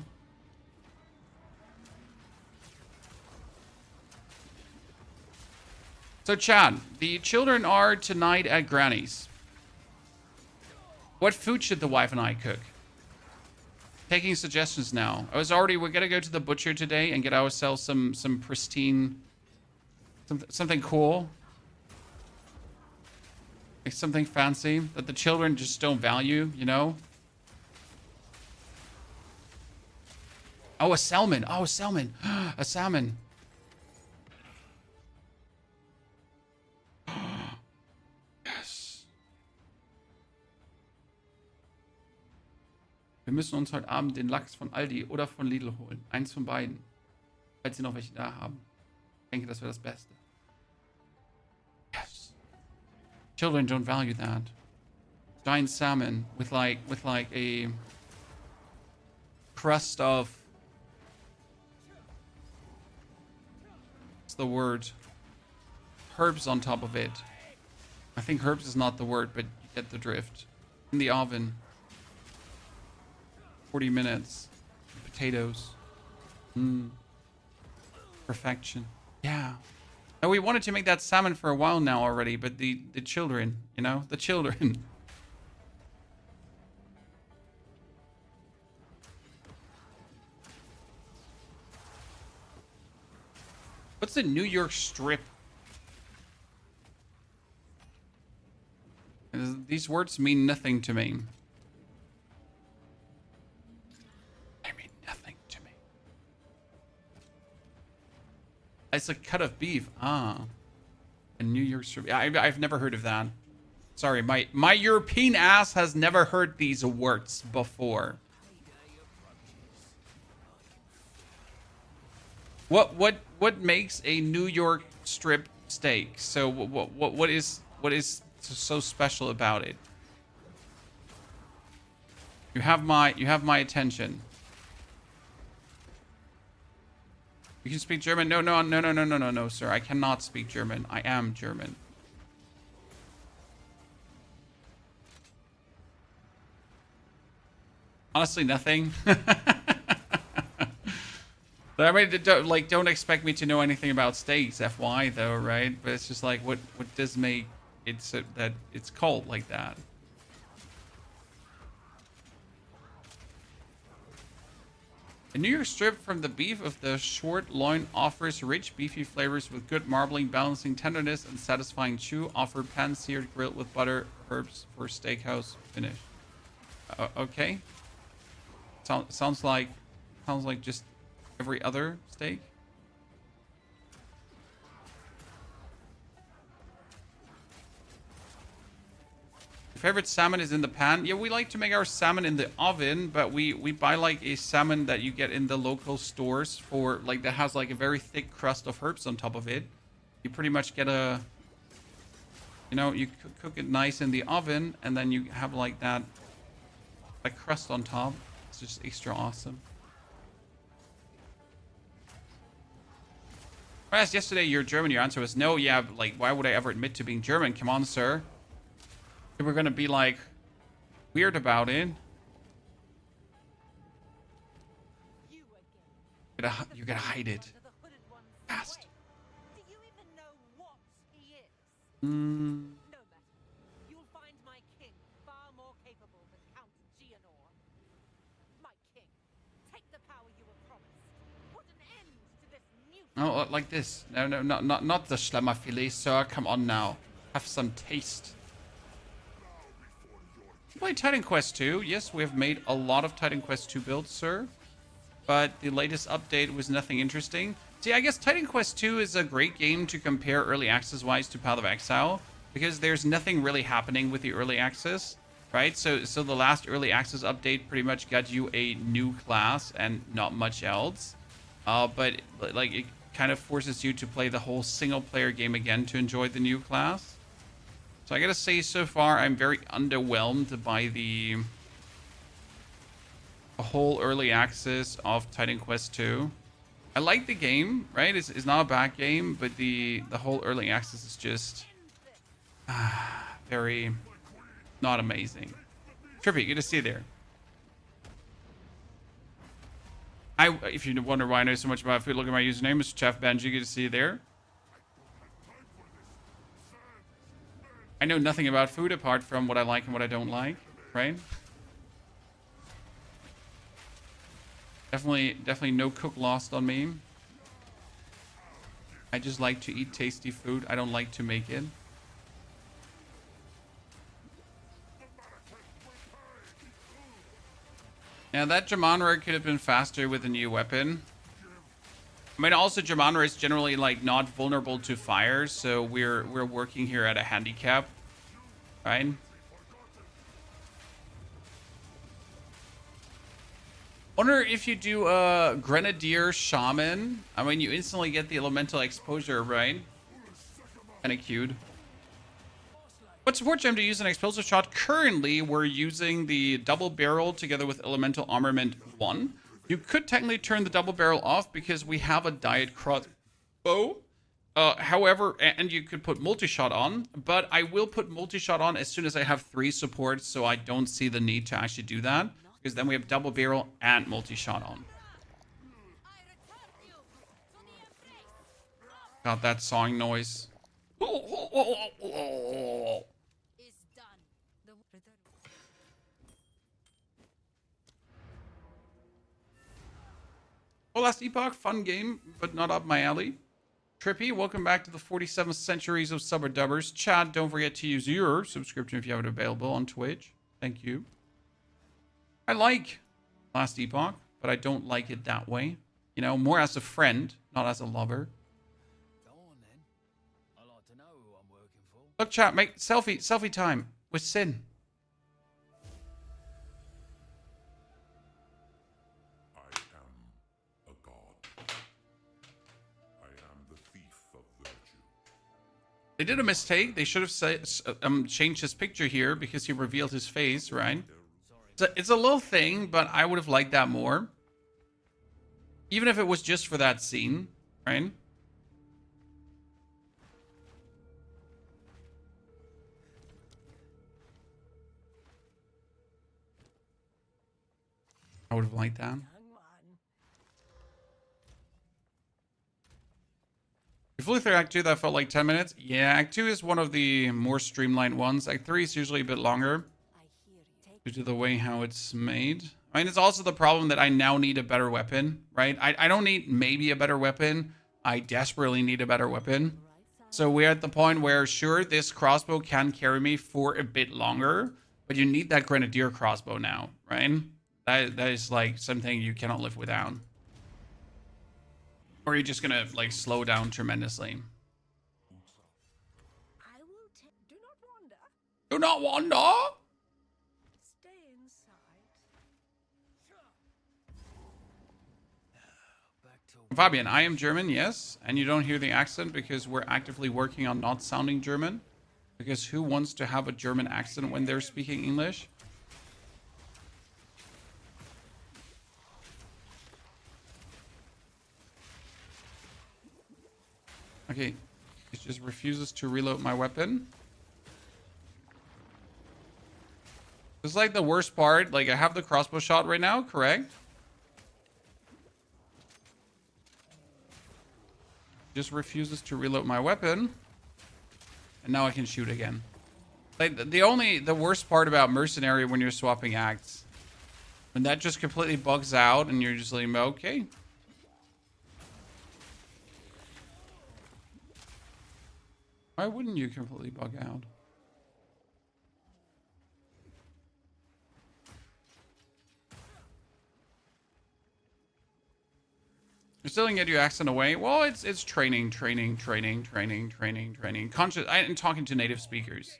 So, Chad, the children are tonight at Granny's. What food should the wife and I cook? Taking suggestions now. We're gonna go to the butcher today and get ourselves some pristine, something cool. Like something fancy that the children just don't value, you know? Oh, a salmon. Oh, a salmon. A salmon. Yes. Wir müssen uns heute Abend den Lachs von Aldi oder von Lidl holen. Eins von beiden. Falls sie noch welche da haben. Ich denke, das wäre das Beste. Yes. Children don't value that. Giant salmon with like a crust of... What's the word? Herbs on top of it. I think herbs is not the word, but you get the drift. In the oven. 40 minutes. Potatoes. Perfection. Yeah. And we wanted to make that salmon for a while now already, but the children, you know? The children. What's the New York strip? These words mean nothing to me. They mean nothing to me. It's a cut of beef. Ah. A New York strip. I've never heard of that. Sorry, my European ass has never heard these words before. What makes a New York strip steak? So what is so special about it? You have my attention. You can speak German? No, sir. I cannot speak German. I am German. Honestly, nothing. I mean, don't expect me to know anything about steaks, FY though, right? But it's just like what does make it so that it's called like that? A New York strip from the beef of the short loin offers rich beefy flavors with good marbling, balancing tenderness and satisfying chew. Offered pan-seared, grilled with butter, herbs for steakhouse finish. Okay. Sounds like just every other steak. Your favorite salmon is in the pan. Yeah, we like to make our salmon in the oven, but we buy like a salmon that you get in the local stores for like that has like a very thick crust of herbs on top of it. You pretty much get a, you know, you cook it nice in the oven, and then you have like that like crust on top. It's just extra awesome. I asked yesterday, you're German. Your answer was no. Yeah, like, why would I ever admit to being German? Come on, sir. If we're gonna be like weird about it. You gotta hide it. Fast. Do you even know what he is? Mm. No matter. You'll find my king far more capable than Count Gianor. My king, take the power you were promised. Put an end to this new. Oh, like this. No, not the Schlemmerfilet, sir. Come on now. Have some taste. You play Titan Quest 2. Yes, we have made a lot of Titan Quest 2 builds, sir. But the latest update was nothing interesting. See, I guess Titan Quest 2 is a great game to compare early access-wise to Path of Exile, because there's nothing really happening with the early access, right? So the last early access update pretty much got you a new class and not much else. But like it kind of forces you to play the whole single-player game again to enjoy the new class. So I gotta say, so far, I'm very underwhelmed by the whole early access of Titan Quest 2. I like the game, right? It's not a bad game, but the whole early access is just very not amazing. Trippy, good to see you there. If you wonder why I know so much about food, look at my username, Mr. Chef Benji. Good to see you there. I know nothing about food apart from what I like and what I don't like, right? Definitely no cook lost on me. I just like to eat tasty food. I don't like to make it. Yeah, that Jamanra could have been faster with a new weapon. I mean, also Jamanra is generally like not vulnerable to fire, so we're working here at a handicap, right? Wonder if you do a Grenadier Shaman. I mean, you instantly get the elemental exposure, right? Kinda cute. What support gem to use an explosive shot? Currently, we're using the double barrel together with elemental armament 1. You could technically turn the double barrel off because we have a diet crossbow. However, and you could put multi-shot on, but I will put multi-shot on as soon as I have 3 supports, so I don't see the need to actually do that, because then we have double barrel and multi-shot on. Got that sawing noise. Well, Last Epoch, fun game, but not up my alley. Trippy, welcome back to the 47 Centuries of Subber Dubbers. Chad, don't forget to use your subscription if you have it available on Twitch. Thank you. I like Last Epoch, but I don't like it that way. You know, more as a friend, not as a lover. Go on then. I'd like to know who Look, chat, make selfie time with Sin. I am a god. I am the thief of virtue. They did a mistake. They should have changed his picture here because he revealed his face, right? It's a little thing, but I would have liked that more. Even if it was just for that scene, right? I would have liked that. You flew through Act 2, that felt like 10 minutes. Yeah, Act 2 is one of the more streamlined ones. Act 3 is usually a bit longer due to the way how it's made. I mean, it's also the problem that I now need a better weapon, right? I don't need maybe a better weapon. I desperately need a better weapon. So we're at the point where, sure, this crossbow can carry me for a bit longer, but you need that grenadier crossbow now, right? That is like something you cannot live without. Or you're just gonna like slow down tremendously. I will do not wander. Do not wander. Stay inside. Back to Fabian, I am German, yes. And you don't hear the accent because we're actively working on not sounding German. Because who wants to have a German accent when they're speaking English? Okay, it just refuses to reload my weapon. It's like the worst part. Like, I have the crossbow shot right now, correct? Just refuses to reload my weapon. And now I can shoot again. Like, the worst part about Mercenary when you're swapping acts, when that just completely bugs out and you're just like, okay. Why wouldn't you completely bug out? You're still gonna get your accent away. Well, it's training. Conscious. I'm talking to native speakers.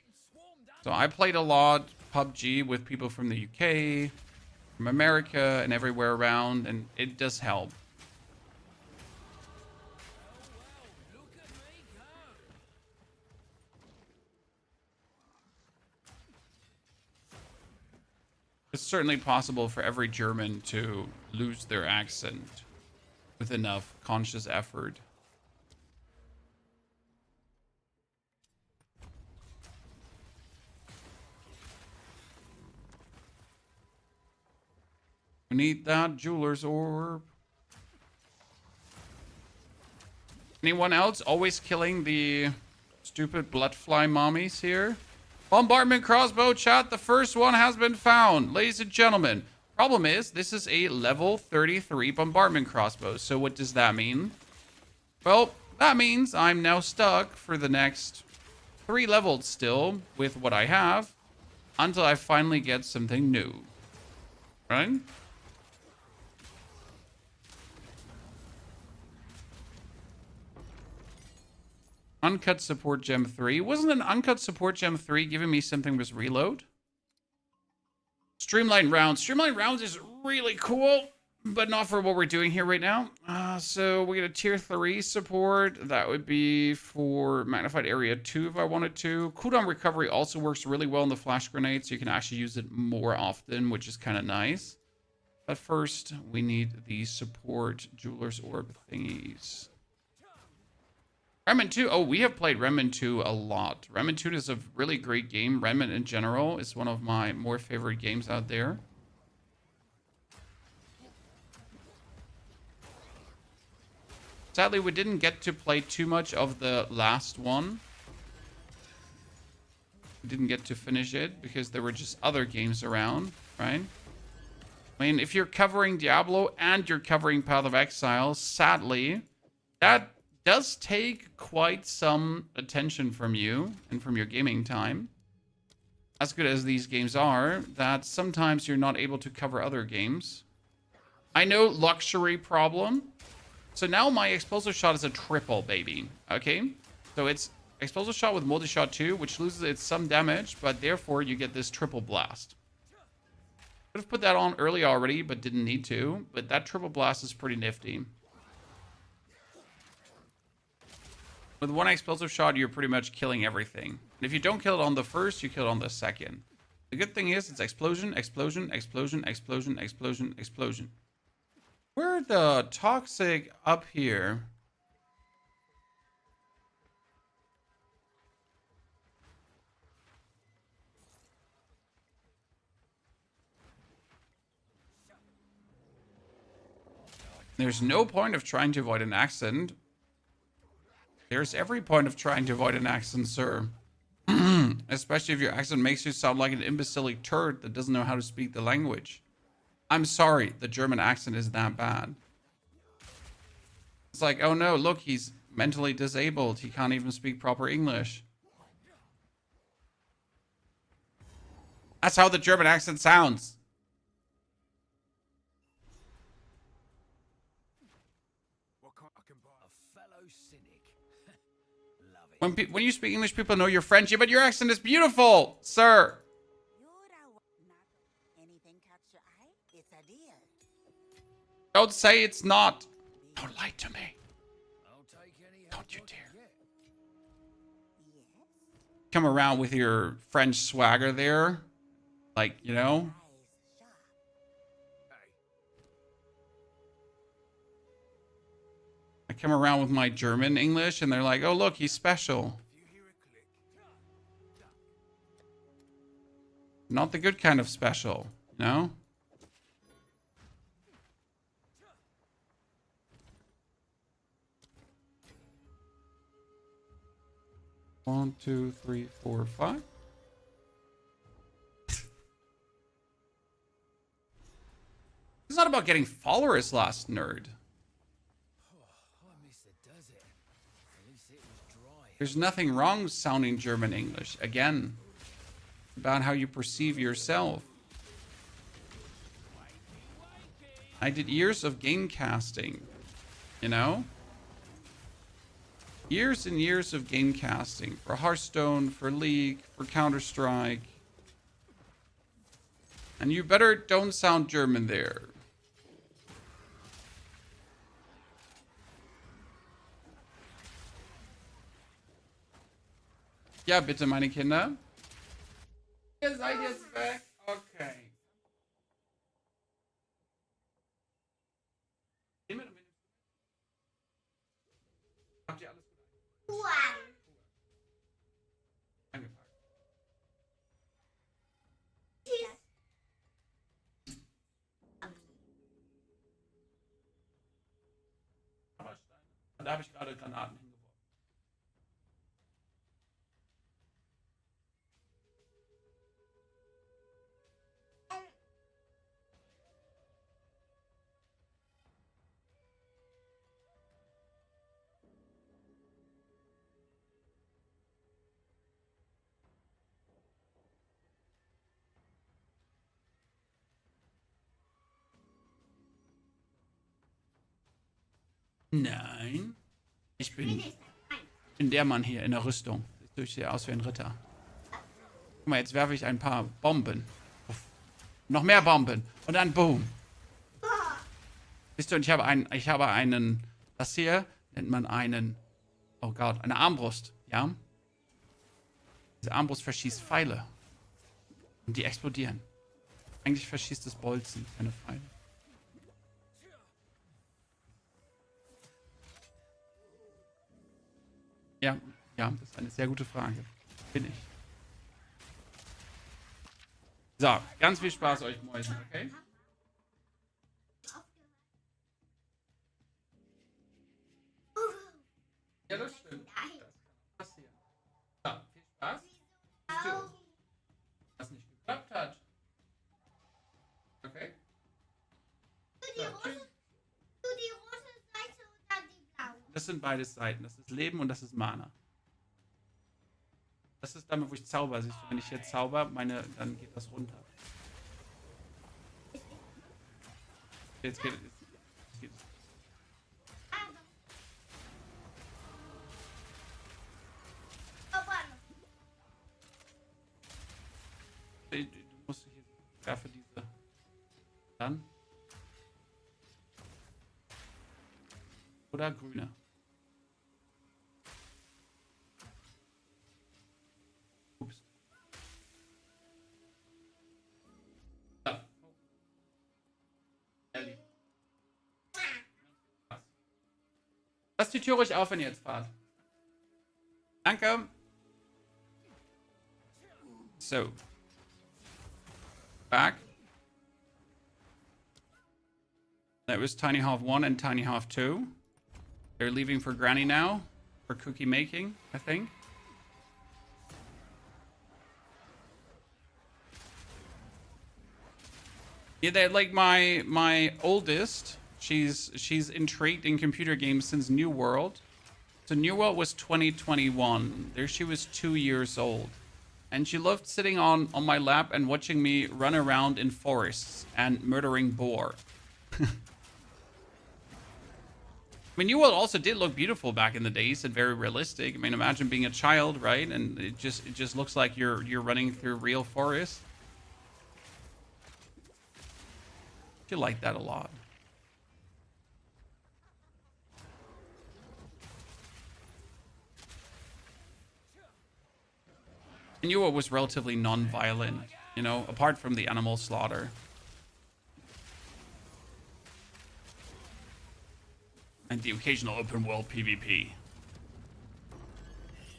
So I played a lot PUBG with people from the UK, from America, and everywhere around, and it does help. It's certainly possible for every German to lose their accent with enough conscious effort. We need that jeweler's orb. Anyone else always killing the stupid bloodfly mommies here? Bombardment crossbow, chat. The first one has been found, ladies and gentlemen. Problem is, this is a level 33 bombardment crossbow. So what does that mean? Well, that means I'm now stuck for the next 3 levels still with what I have until I finally get something new. Right? Uncut support gem 3. Wasn't an uncut support gem 3 giving me something with reload? Streamlined rounds. Streamlined rounds is really cool, but not for what we're doing here right now. So we get a tier 3 support. That would be for magnified area 2 if I wanted to. Cooldown recovery also works really well in the flash grenade, so you can actually use it more often, which is kind of nice. But first, we need the support jeweler's orb thingies. Remnant 2. Oh, we have played Remnant 2 a lot. Remnant 2 is a really great game. Remnant in general is one of my more favorite games out there. Sadly, we didn't get to play too much of the last one. We didn't get to finish it because there were just other games around, right? I mean, if you're covering Diablo and you're covering Path of Exile, sadly, that does take quite some attention from you and from your gaming time. As good as these games are, that sometimes you're not able to cover other games. I know, luxury problem. So now my explosive shot is a triple, baby. Okay? So it's explosive shot with multi-shot too, which loses its some damage, but therefore you get this triple blast. Could have put that on early already, but didn't need to. But that triple blast is pretty nifty. With one explosive shot, you're pretty much killing everything. And if you don't kill it on the first, you kill it on the second. The good thing is it's explosion, explosion, explosion, explosion, explosion, explosion. Where the toxic up here? There's no point of trying to avoid an accent. There's every point of trying to avoid an accent, sir. Especially if your accent makes you sound like an imbecilic turd that doesn't know how to speak the language. I'm sorry, the German accent is that bad. It's like, oh no, look, he's mentally disabled. He can't even speak proper English. That's how the German accent sounds. When you speak English, people know you're French, but your accent is beautiful, sir. Don't say it's not. Don't lie to me. Don't you dare. Come around with your French swagger there. Like, you know. I come around with my German English and they're like, oh, look, he's special. Not the good kind of special, you know? One, two, three, four, five. It's not about getting followers, last nerd. There's nothing wrong with sounding German English. Again, about how you perceive yourself. I did years of game casting, you know? Years and years of game casting for Hearthstone, for League, for Counter-Strike. And you better don't sound German there. Ja, bitte, meine Kinder. Ihr seid jetzt weg. Okay. Habt ihr alles gut eingepackt? Da habe ich gerade Granaten hingeworfen. Nein. Ich bin der Mann hier in der Rüstung. Ich sehe aus wie ein Ritter. Guck mal, jetzt werfe ich ein paar Bomben. Uff. Noch mehr Bomben. Und dann boom. Siehst du, und ich habe einen, das hier nennt man einen, oh Gott, eine Armbrust, ja? Diese Armbrust verschießt Pfeile. Und die explodieren. Eigentlich verschießt es Bolzen, keine Pfeile. Ja, das ist eine sehr gute Frage. Bin ich. So, ganz viel Spaß euch Mäusen, okay? Ja, das stimmt. Das passiert. So, viel Spaß. Was nicht geklappt hat. Okay? So, tschüss. Das sind beide Seiten. Das ist Leben und das ist Mana. Das ist damit, wo ich zauber. Siehst du, wenn ich jetzt zauber, dann geht das runter. Jetzt geht es. Dann. Oder grüne. Ups. Ja. Lasst die Tür ruhig auf, wenn ihr jetzt fahrt. Danke. So. Back. That was Tiny Half 1 and Tiny Half 2. They're leaving for Granny now. For cookie making, I think. Yeah, they're like my oldest. She's intrigued in computer games since New World. So New World was 2021. There she was 2 years old. And she loved sitting on my lap and watching me run around in forests and murdering boar. I mean, New World also did look beautiful back in the days and very realistic. I mean, imagine being a child, right? And it just looks like you're running through real forest. I like that a lot. I knew it was relatively non-violent, you know, apart from the animal slaughter. And the occasional open world PvP.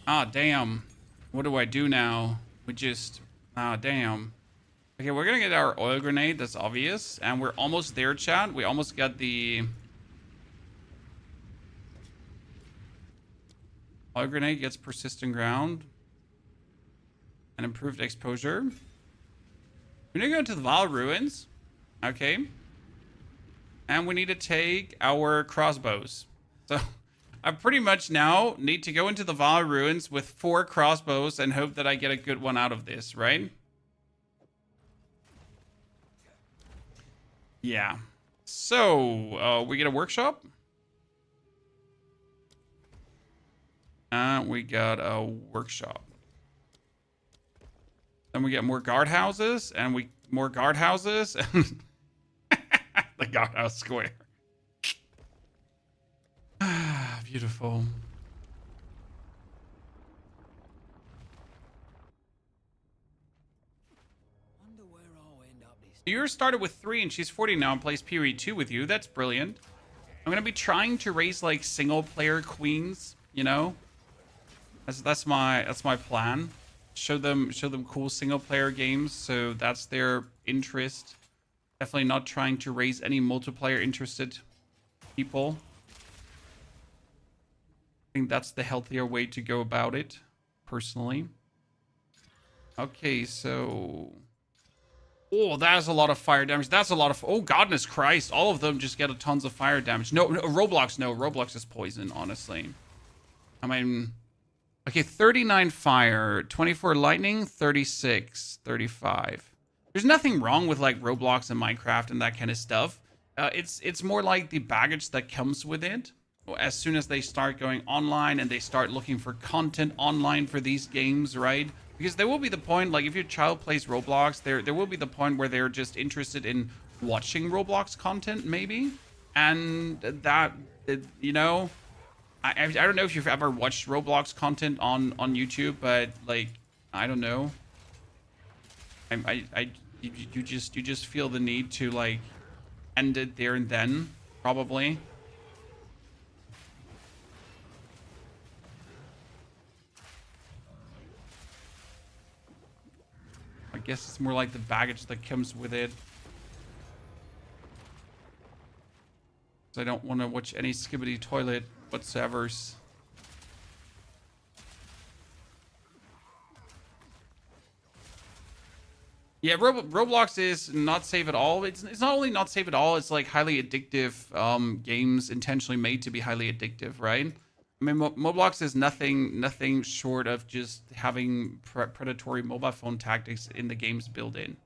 Ah, damn. What do I do now? We just... Ah, damn. Okay, we're gonna get our oil grenade, that's obvious. And we're almost there, chat. We almost got the... Oil grenade gets persistent ground. And improved exposure. We're gonna go to the Val Ruins. Okay. And we need to take our crossbows. So I pretty much now need to go into the Val Ruins with 4 crossbows and hope that I get a good one out of this, right? Yeah. So, we get a workshop. We got a workshop. Then we get more guardhouses, and more guardhouses, and the guardhouse square. Ah, beautiful. Wonder where I'll end up this. Yours started with 3, and she's 40 now and plays POE 2 with you. That's brilliant. I'm gonna be trying to raise like single-player queens. You know, that's my plan. Show them cool single-player games. So that's their interest. Definitely not trying to raise any multiplayer interested people. I think that's the healthier way to go about it, personally. Okay, so... Oh, that is a lot of fire damage. That's a lot of... Oh, goodness Christ. All of them just get a tons of fire damage. No, Roblox, no. Roblox is poison, honestly. I mean... Okay, 39 fire, 24 lightning, 36, 35. There's nothing wrong with like Roblox and Minecraft and that kind of stuff. It's more like the baggage that comes with it. As soon as they start going online and they start looking for content online for these games, right? Because there will be the point, like if your child plays Roblox, there will be the point where they're just interested in watching Roblox content, maybe. And that, you know... I don't know if you've ever watched Roblox content on YouTube, but like I don't know. You just feel the need to like end it there and then, probably. I guess it's more like the baggage that comes with it. I don't want to watch any skibbity toilet whatsoever. Yeah, Roblox is not safe at all. It's not only not safe at all, it's like highly addictive games intentionally made to be highly addictive, right? I mean, Roblox is nothing short of just having predatory mobile phone tactics in the games built in.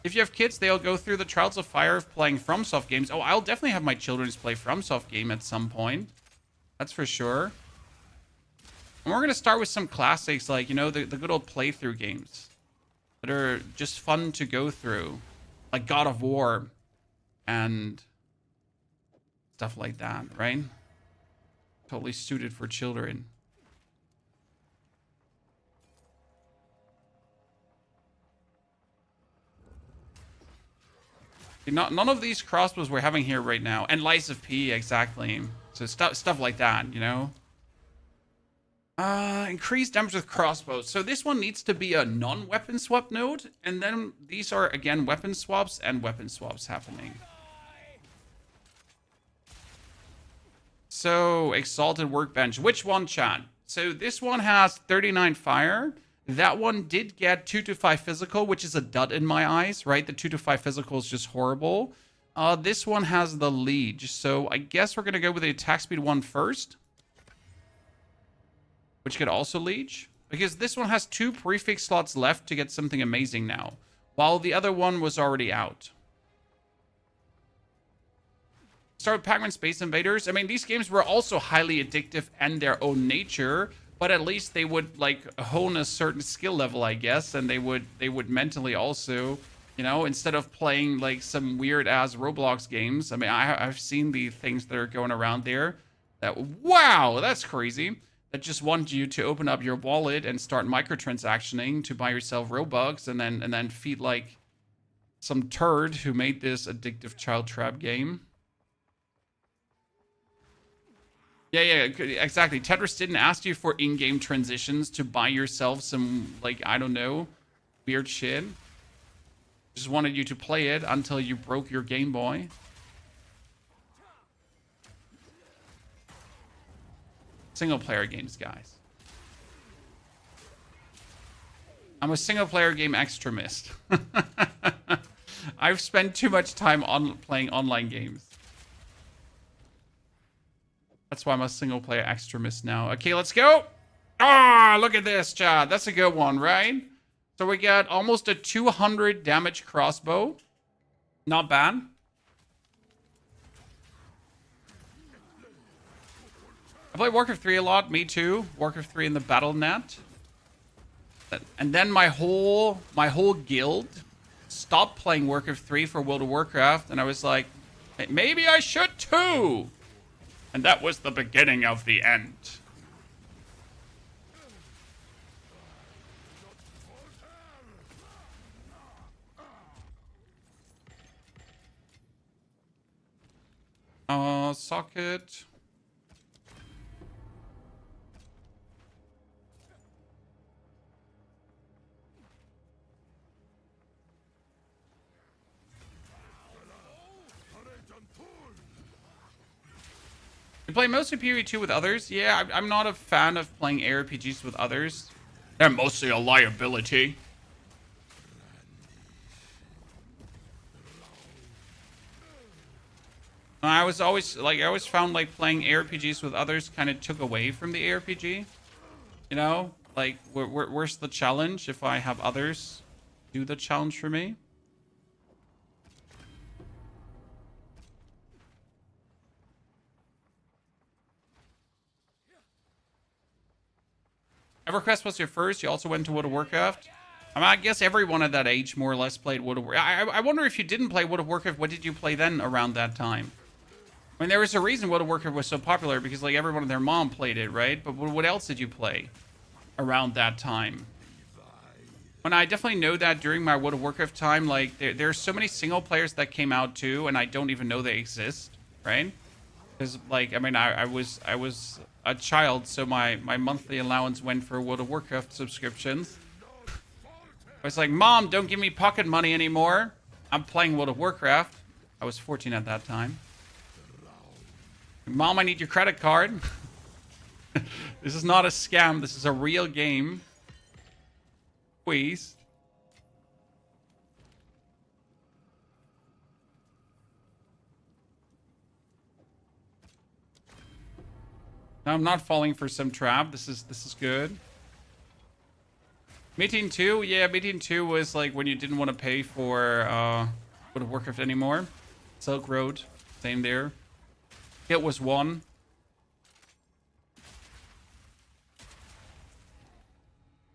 If you have kids, they'll go through the trials of fire of playing FromSoft games. Oh, I'll definitely have my children play FromSoft game at some point. That's for sure. And we're going to start with some classics like, you know, the good old playthrough games. that are just fun to go through, like God of War and stuff like that, right? Totally suited for children. None of these crossbows we're having here right now, and Lies of P, exactly. So stuff like that, you know. Increased damage with crossbows. So this one needs to be a non-weapon swap node, and then these are again weapon swaps and weapon swaps happening. So Exalted Workbench, which one, chat? So this one has 39 fire. That one did get 2 to 5 physical, which is a dud in my eyes, right? The 2 to 5 physical is just horrible. This one has the Liege, so I guess we're gonna go with the attack speed one first, which could also Liege, because this one has 2 prefix slots left to get something amazing now, while the other one was already out. Start with Pac-Man Space Invaders. I mean, these games were also highly addictive in their own nature, but at least they would like hone a certain skill level, I guess, and they would mentally also, you know, instead of playing like some weird ass Roblox games. I mean, I've seen the things that are going around there that, wow, that's crazy. That just want you to open up your wallet and start microtransactioning to buy yourself Robux and then feed like some turd who made this addictive child trap game. Yeah, exactly. Tetris didn't ask you for in-game transitions to buy yourself some, like, I don't know, weird shit. Just wanted you to play it until you broke your Game Boy. Single-player games, guys. I'm a single-player game extremist. I've spent too much time on playing online games. That's why I'm a single-player extremist now. Okay, let's go. Ah, look at this, chat. That's a good one, right? So we got almost a 200 damage crossbow. Not bad. I play Warcraft 3 a lot. Me too. Warcraft 3 in the Battle.net. And then my whole guild stopped playing Warcraft 3 for World of Warcraft, and I was like, maybe I should too. And that was the beginning of the end. Socket. You play mostly POE 2 with others? Yeah, I'm not a fan of playing ARPGs with others. They're mostly a liability. I always found like playing ARPGs with others kind of took away from the ARPG. You know, like where's the challenge if I have others do the challenge for me? EverQuest was your first. You also went to World of Warcraft. I mean, I guess everyone at that age more or less played World of Warcraft. I wonder if you didn't play World of Warcraft, what did you play then around that time? I mean, there was a reason World of Warcraft was so popular because like everyone and their mom played it, right? But what else did you play around that time? And I definitely know that during my World of Warcraft time, like there's so many single players that came out too, and I don't even know they exist, right? Because like, I mean, I was a child, so my monthly allowance went for World of Warcraft subscriptions. I was like, Mom, don't give me pocket money anymore. I'm playing World of Warcraft. I was 14 at that time. Mom, I need your credit card. This is not a scam. This is a real game. Please. No, I'm not falling for some trap. This is good. Meeting 2? Yeah, Meeting 2 was like when you didn't want to pay for World of Warcraft anymore. Silk Road, same there. It was 1.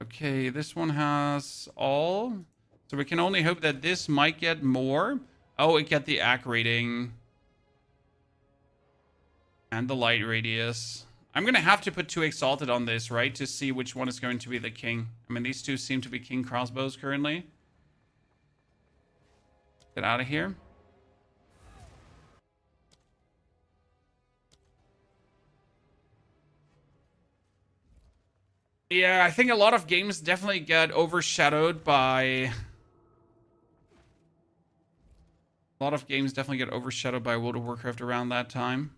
Okay, this one has all. So we can only hope that this might get more. Oh, it get the AC rating. And the light radius. I'm going to have to put 2 Exalted on this, right? To see which one is going to be the king. I mean, these two seem to be king crossbows currently. Get out of here. Yeah, I think a lot of games definitely get overshadowed by... A lot of games definitely get overshadowed by World of Warcraft around that time.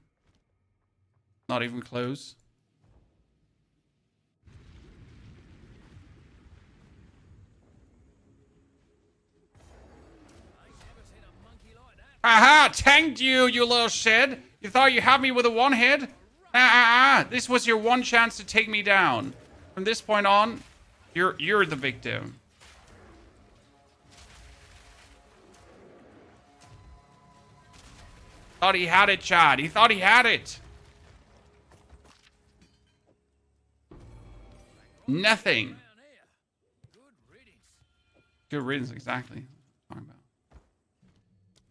Not even close. Aha! Tanked you, you little shit! You thought you had me with a one hit? This was your one chance to take me down. From this point on, you're the victim. Thought he had it, Chad. He thought he had it. Nothing. Good riddance, exactly. Talking about.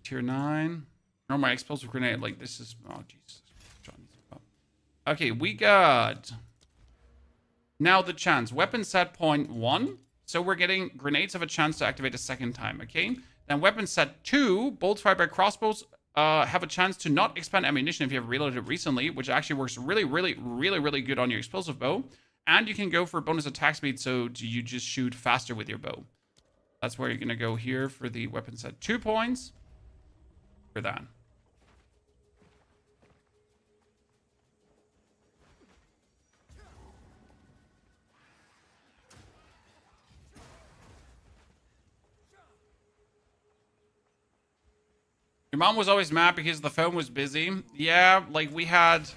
Tier 9. Oh, my explosive grenade. Like, this is... Oh, Jesus. Okay, we got... Now the chance. Weapon set point 1. So we're getting grenades have a chance to activate a second time, okay? Then weapon set 2. Bolts fired by crossbows have a chance to not expend ammunition if you have reloaded recently, which actually works really good on your explosive bow. And you can go for bonus attack speed, so you just shoot faster with your bow. That's where you're going to go here for the weapon set 2 points. For that. Your mom was always mad because the phone was busy. Yeah, like we had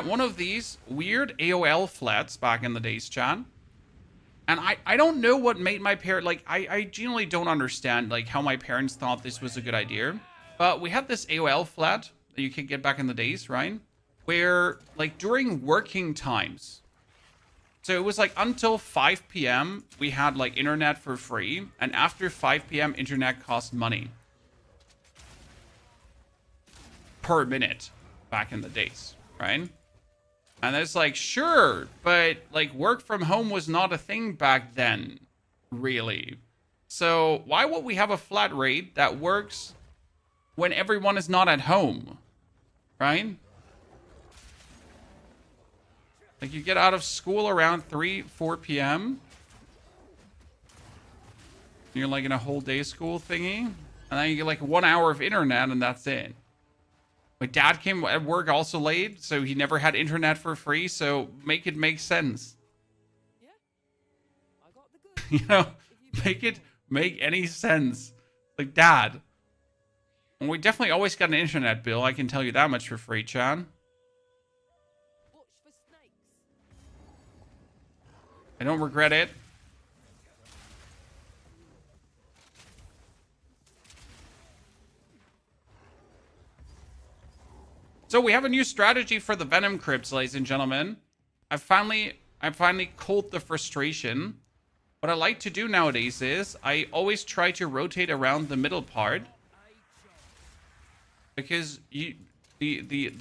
one of these weird AOL flats back in the days, Chan. And I don't know what made my parent, like, I genuinely don't understand, like, how my parents thought this was a good idea. But we had this AOL flat that you could get back in the days, right? Where, like, during working times. So it was, like, until 5 p.m., we had, like, internet for free. And after 5 p.m., internet cost money. Per minute back in the days, right? And it's like, sure, but like work from home was not a thing back then, really. So why would we have a flat rate that works when everyone is not at home, right? Like you get out of school around 4 p.m. You're like in a whole day school thingy. And then you get like 1 hour of internet and that's it. My dad came at work also late, so he never had internet for free, so make it make sense. Yeah, I got the goods. You know, make any sense. Like, Dad. And we definitely always got an internet bill, I can tell you that much for free, Chan. Watch for snakes. I don't regret it. So we have a new strategy for the Venom Crypts, ladies and gentlemen. I finally culled the frustration. What I like to do nowadays is I always try to rotate around the middle part. Because the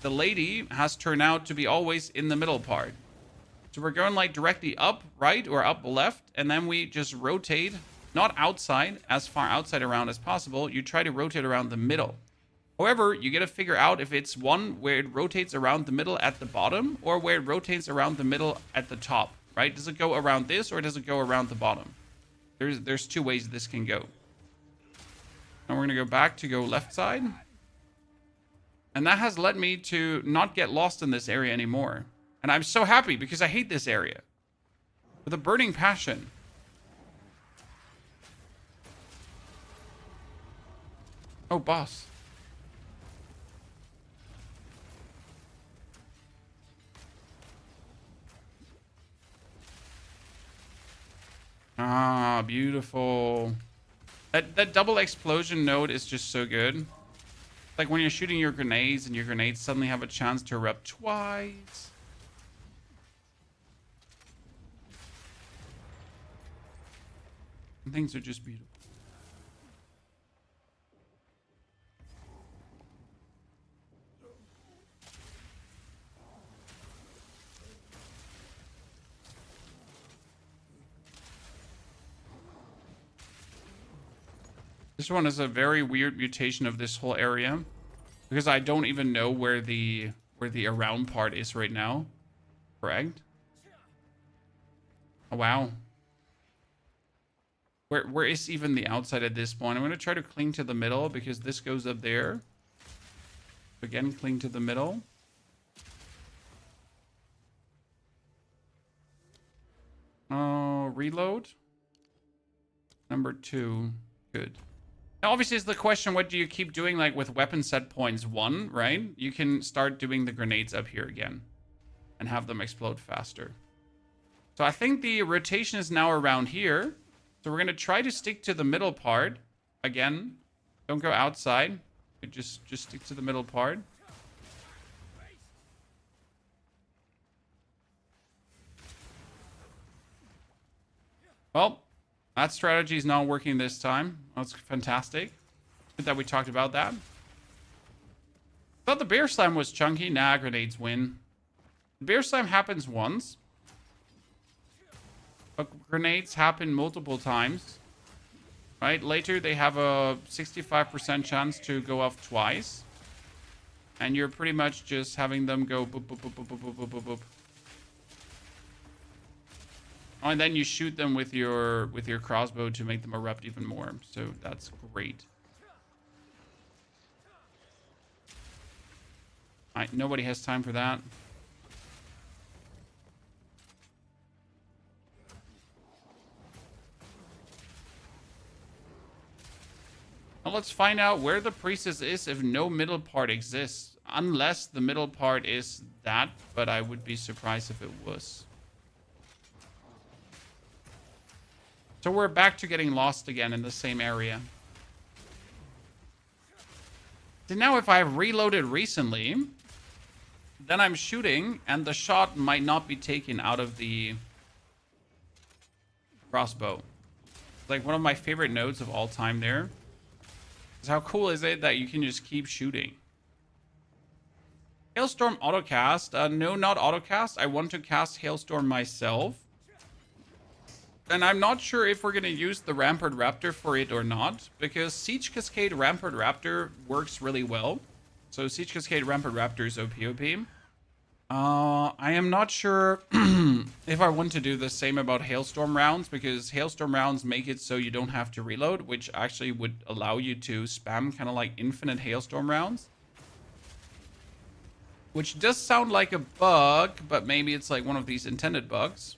lady has turned out to be always in the middle part. So we're going like directly up right or up left, and then we just rotate, not outside, as far outside around as possible. You try to rotate around the middle. However, you got to figure out if it's one where it rotates around the middle at the bottom or where it rotates around the middle at the top, right? Does it go around this or does it go around the bottom? There's 2 ways this can go. Now we're going to go back to go left side. And that has led me to not get lost in this area anymore. And I'm so happy because I hate this area with a burning passion. Oh, boss. Ah, beautiful. That double explosion node is just so good. Like when you're shooting your grenades and your grenades suddenly have a chance to erupt twice. Things are just beautiful. This one is a very weird mutation of this whole area, because I don't even know where the around part is right now. Correct? Oh wow. Where is even the outside at this point? I'm gonna try to cling to the middle because this goes up there. Again, cling to the middle. Reload. Number 2. Good. Now, obviously, it's the question, what do you keep doing, like, with weapon set points 1, right? You can start doing the grenades up here again and have them explode faster. So I think the rotation is now around here. So we're going to try to stick to the middle part. Again, don't go outside. Just stick to the middle part. Well, that strategy is not working this time. That's fantastic. Good that we talked about that. Thought the bear slam was chunky. Nah, grenades win. The bear slam happens once. But grenades happen multiple times. Right? Later, they have a 65% chance to go off twice. And you're pretty much just having them go boop, boop, boop, boop, boop, boop, boop, boop, boop. Oh, and then you shoot them with your crossbow to make them erupt even more. So that's great. Alright, nobody has time for that. Now let's find out where the priestess is if no middle part exists. Unless the middle part is that, but I would be surprised if it was. So we're back to getting lost again in the same area. So now if I've reloaded recently, then I'm shooting and the shot might not be taken out of the crossbow. Like one of my favorite notes of all time there. Is how cool is it that you can just keep shooting? Hailstorm autocast. No, not autocast. I want to cast Hailstorm myself. And I'm not sure if we're going to use the Rampart Raptor for it or not, because Siege Cascade Rampart Raptor works really well. So Siege Cascade Rampart Raptor is OP. I am not sure if I want to do the same about Hailstorm rounds, because Hailstorm rounds make it so you don't have to reload, which actually would allow you to spam kind of like infinite Hailstorm rounds. Which does sound like a bug, but maybe it's like one of these intended bugs.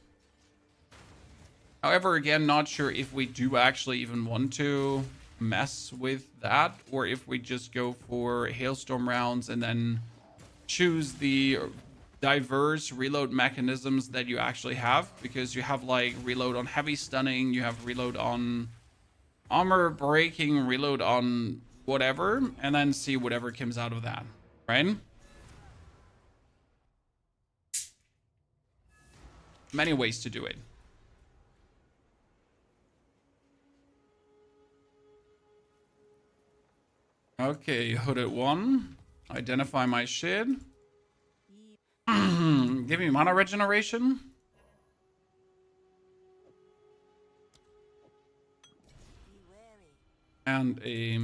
However, again, not sure if we do actually even want to mess with that, or if we just go for Hailstorm rounds and then choose the diverse reload mechanisms that you actually have, because you have like reload on heavy stunning, you have reload on armor breaking, reload on whatever, and then see whatever comes out of that, right? Many ways to do it. Okay, hooded 1. Identify my shit. Give me mana regeneration. And a...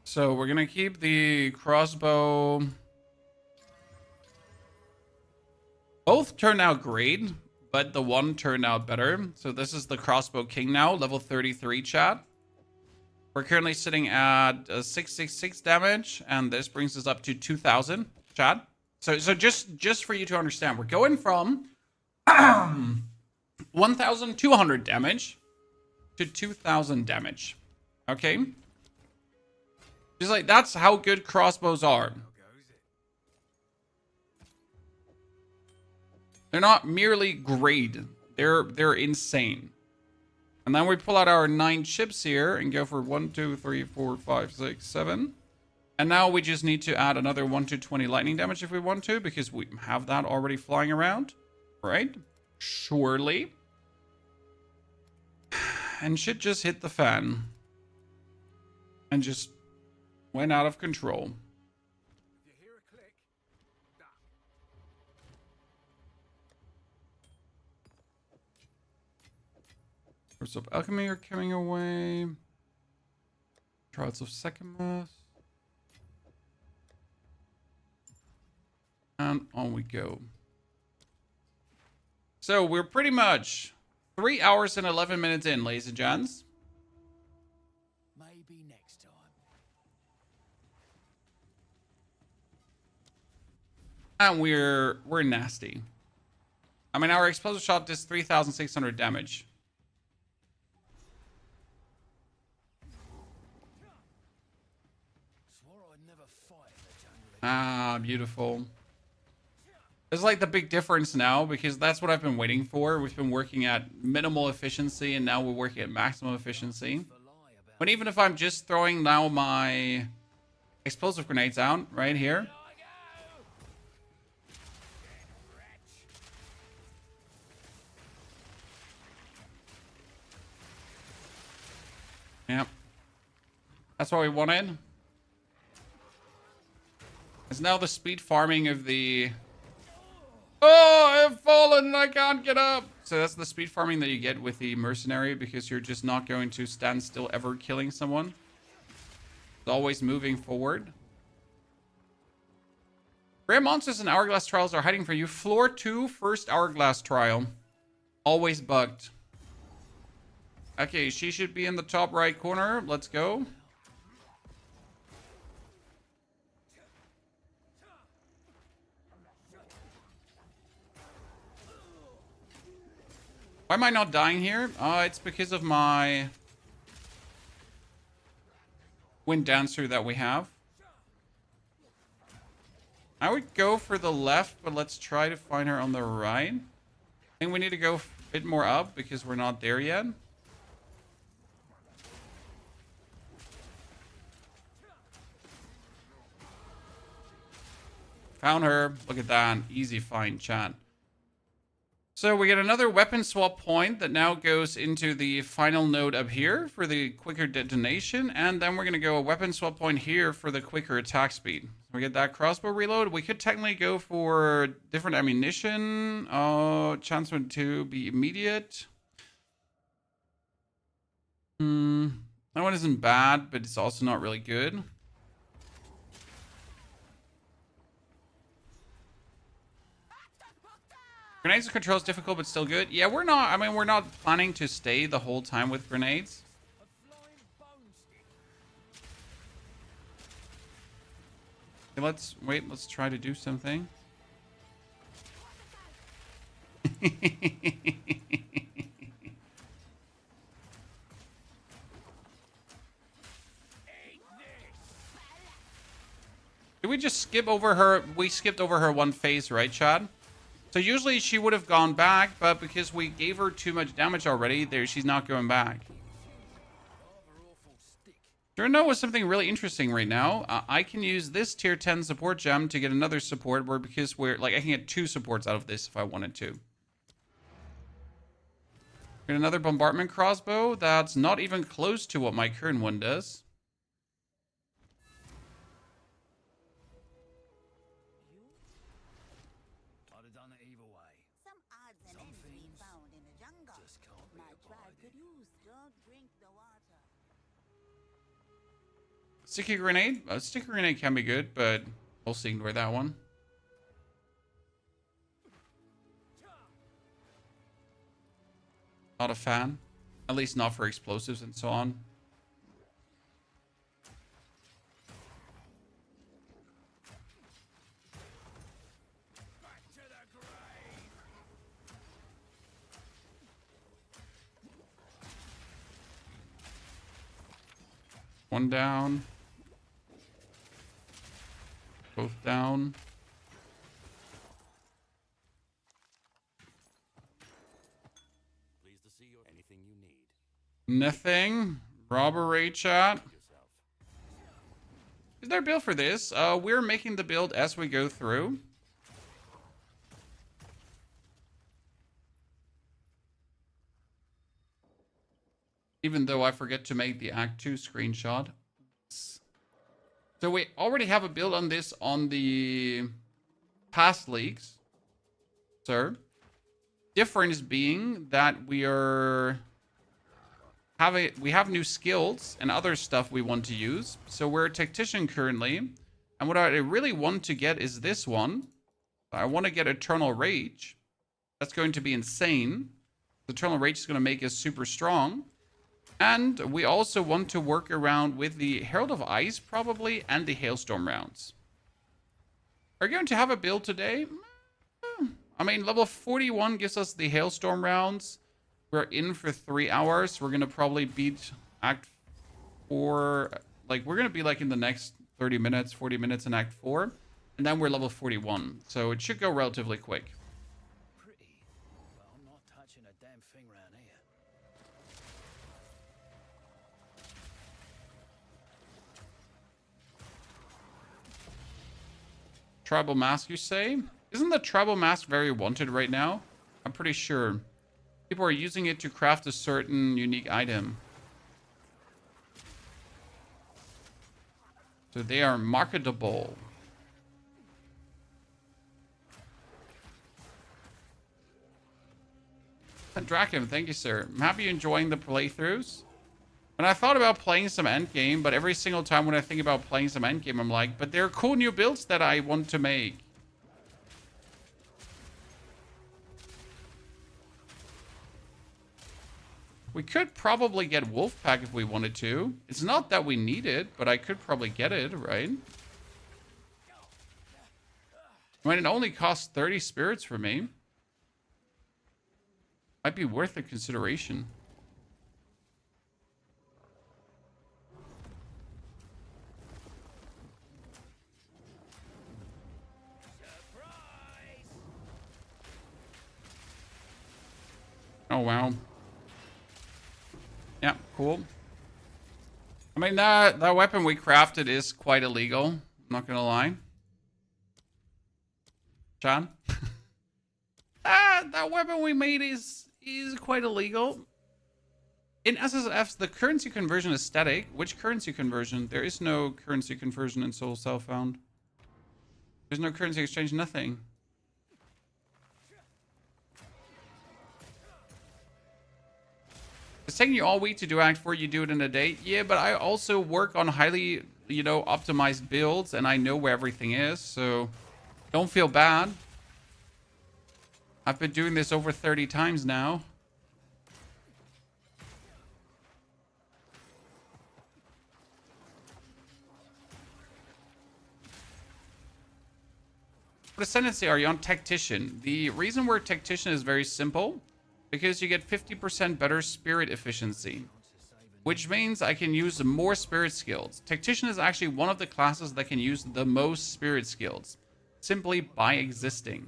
So we're gonna keep the crossbow. Both turned out great, but the one turned out better. So this is the Crossbow King now, level 33, chat. We're currently sitting at 666 damage, and this brings us up to 2,000, chat. So just for you to understand, we're going from 1,200 damage to 2,000 damage. Okay? Just like, that's how good crossbows are. They're not merely great. They're insane. And then we pull out our 9 chips here and go for 1, 2, 3, 4, 5, 6, 7. And now we just need to add another 1 to 20 lightning damage if we want to, because we have that already flying around. Right? Surely. And shit just hit the fan. And just went out of control. If you hear a click, duck. Force of Alchemy are coming away. Trials of Sekhmet. And on we go. So we're pretty much 3 hours and 11 minutes in, ladies and gents. Maybe next time. And we're nasty. I mean, our explosive shot does 3,600 damage. Swore I'd never fight in the jungle. Ah, beautiful. It's like the big difference now, because that's what I've been waiting for. We've been working at minimal efficiency, and now we're working at maximum efficiency. But even if I'm just throwing now my explosive grenades out right here. Yep. That's what we wanted. It's now the speed farming of the... Oh, I've fallen and I can't get up. So that's the speed farming that you get with the mercenary, because you're just not going to stand still ever killing someone. It's always moving forward. Rare monsters and hourglass trials are hiding for you. Floor 2, first hourglass trial. Always bugged. Okay, she should be in the top right corner. Let's go. Why am I not dying here? It's because of my wind dancer that we have. I would go for the left, but let's try to find her on the right. I think we need to go a bit more up because we're not there yet. Found her. Look at that. Easy find, chat. So we get another weapon swap point that now goes into the final node up here for the quicker detonation. And then we're going to go a weapon swap point here for the quicker attack speed. We get that crossbow reload. We could technically go for different ammunition. Chance to be immediate. That one isn't bad, but it's also not really good. Grenades control is difficult, but still good. Yeah, we're not. I mean, we're not planning to stay the whole time with grenades. Okay, let's wait. Let's try to do something. Did we just skip over her? We skipped over her one phase, right, Chad? So usually she would have gone back, but because we gave her too much damage already, she's not going back. Do you know what's something really interesting right now? I can use this tier 10 support gem to get another support, because we're like I can get 2 supports out of this if I wanted to. Get another bombardment crossbow that's not even close to what my current one does. Sticky grenade? A sticky grenade can be good, but we'll see. Ignore that one. Not a fan. At least not for explosives and so on. One down. Both down. Pleased to see you. Anything you need. Nothing. Robbery chat. Is there a build for this? We're making the build as we go through. Even though I forget to make the Act 2 screenshot. So we already have a build on this on the past leagues, sir. Difference being that we have new skills and other stuff we want to use. So we're a Tactician currently. And what I really want to get is this one. I want to get Eternal Rage. That's going to be insane. Eternal Rage is going to make us super strong. And we also want to work around with the Herald of Ice, probably, and the Hailstorm rounds. Are you going to have a build today? I mean, level 41 gives us the Hailstorm rounds. We're in for 3 hours. We're going to probably beat Act 4. Like, we're going to be, like, in the next 30 minutes, 40 minutes in Act 4. And then we're level 41. So it should go relatively quick. Pretty, but I'm not touching a damn thing round here. Tribal Mask, you say? Isn't the Tribal Mask very wanted right now? I'm pretty sure. People are using it to craft a certain unique item. So they are marketable. Draken, thank you, sir. I'm happy you're enjoying the playthroughs. And I thought about playing some endgame, but every single time when I think about playing some endgame, I'm like, but there are cool new builds that I want to make. We could probably get Wolfpack if we wanted to. It's not that we need it, but I could probably get it, right? I mean, it only costs 30 spirits for me. Might be worth a consideration. Oh, wow. Yeah, cool. I mean, that weapon we crafted is quite illegal. I'm not gonna lie. John? That weapon we made is quite illegal. In SSFs, the currency conversion is static. Which currency conversion? There is no currency conversion in Soul Self-Found. There's no currency exchange, nothing. It's taking you all week to do Act 4, you do it in a day. Yeah, but I also work on highly, optimized builds, and I know where everything is, so don't feel bad. I've been doing this over 30 times now. What ascendancy are you on? Tactician. The reason we're Tactician is very simple. Because you get 50% better spirit efficiency. Which means I can use more spirit skills. Tactician is actually one of the classes that can use the most spirit skills. Simply by existing.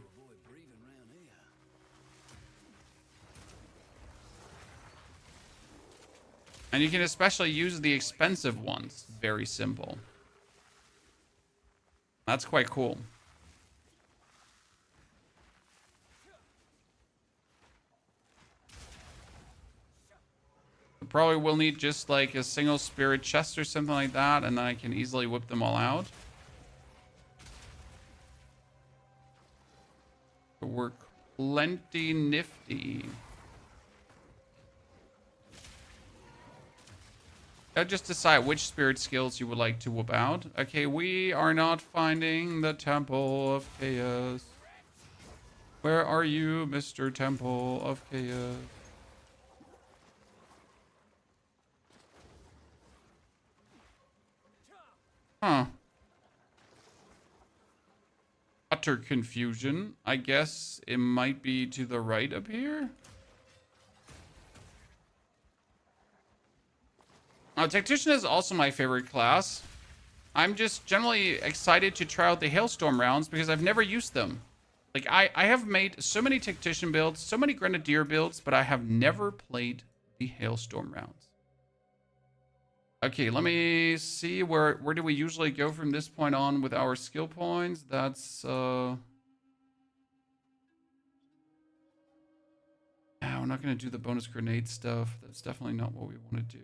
And you can especially use the expensive ones. Very simple. That's quite cool. Probably will need just like a single spirit chest or something like that, and then I can easily whip them all out. So we're plenty nifty. Now just decide which spirit skills you would like to whip out. Okay, we are not finding the Temple of Chaos. Where are you, Mr. Temple of Chaos? Huh. Utter confusion. I guess it might be to the right up here. Tactician is also my favorite class. I'm just generally excited to try out the Hailstorm rounds because I've never used them. Like, I have made so many Tactician builds, so many Grenadier builds, but I have never played the Hailstorm rounds. Okay, let me see. Where do we usually go from this point on with our skill points? That's Ah, we're not going to do the bonus grenade stuff. That's definitely not what we want to do.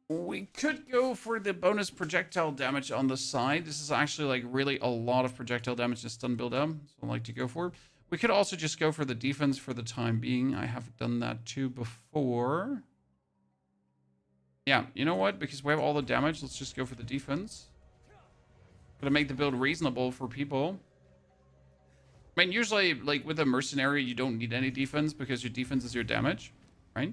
We could go for the bonus projectile damage on the side. This is actually like really a lot of projectile damage to stun build up. So I like to go for. We could also just go for the defense for the time being. I have done that too before. Yeah, you know what? Because we have all the damage, let's just go for the defense. Gonna make the build reasonable for people. I mean, usually, like, with a mercenary, you don't need any defense because your defense is your damage, right?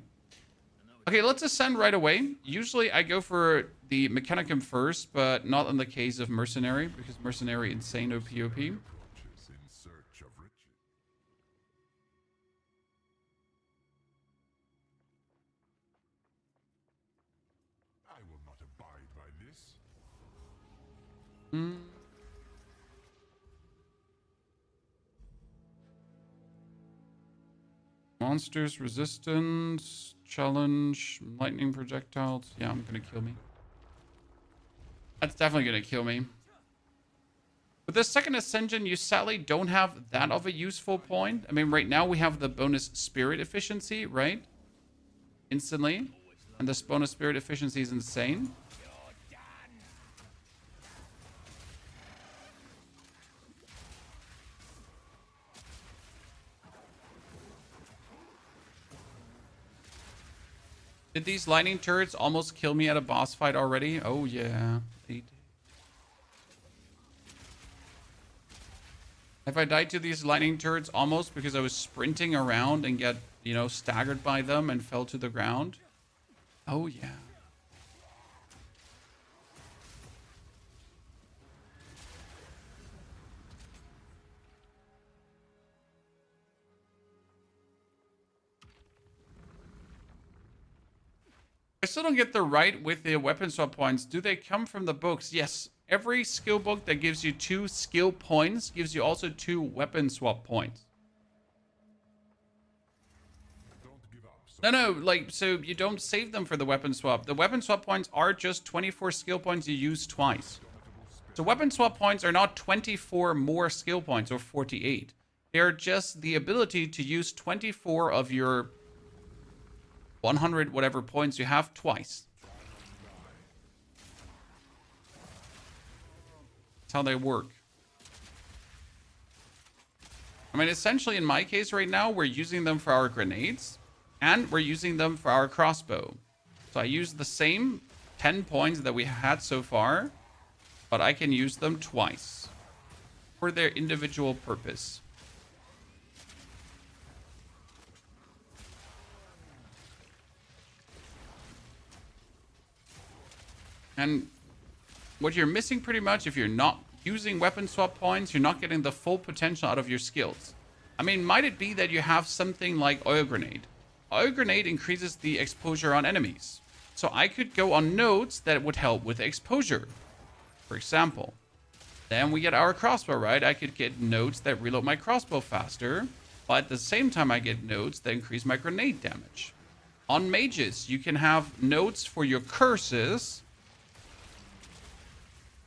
Okay, let's ascend right away. Usually, I go for the Mechanicum first, but not in the case of mercenary, because mercenary insane OP. In search of riches. I will not abide by this. Monsters, resistance, challenge, lightning projectiles. Yeah, I'm gonna kill me. That's definitely gonna kill me. With the second ascension, you sadly don't have that of a useful point. I mean, right now we have the bonus spirit efficiency, right? Instantly. And this bonus spirit efficiency is insane. Did these lightning turrets almost kill me at a boss fight already? Oh, yeah. They did. Have I died to these lightning turrets almost because I was sprinting around and get, you know, staggered by them and fell to the ground? Oh, yeah. I still don't get the right with the weapon swap points. Do they come from the books? Yes. Every skill book that gives you 2 skill points gives you also 2 weapon swap points. Don't give up. No, like, so you don't save them for the weapon swap. The weapon swap points are just 24 skill points you use twice. So weapon swap points are not 24 more skill points or 48. They're just the ability to use 24 of your 100 whatever points you have twice. That's how they work. I mean, essentially in my case right now, we're using them for our grenades and we're using them for our crossbow. So I use the same 10 points that we had so far, but I can use them twice for their individual purpose. And what you're missing pretty much, if you're not using weapon swap points, you're not getting the full potential out of your skills. I mean, might it be that you have something like Oil Grenade? Oil Grenade increases the exposure on enemies. So I could go on nodes that would help with exposure, for example. Then we get our crossbow, right? I could get nodes that reload my crossbow faster, but at the same time I get nodes that increase my grenade damage. On mages, you can have nodes for your curses,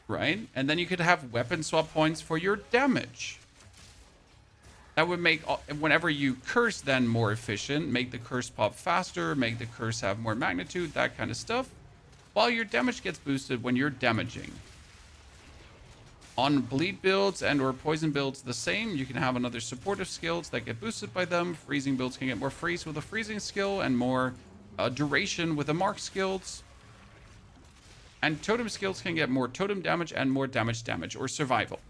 right? And then you could have weapon swap points for your damage. That would make, whenever you curse then more efficient, make the curse pop faster, make the curse have more magnitude, that kind of stuff, while your damage gets boosted when you're damaging. On bleed builds and or poison builds the same, you can have another supportive skills that get boosted by them. Freezing builds can get more freeze with a freezing skill and more duration with the mark skills. And totem skills can get more totem damage and more damage or survival.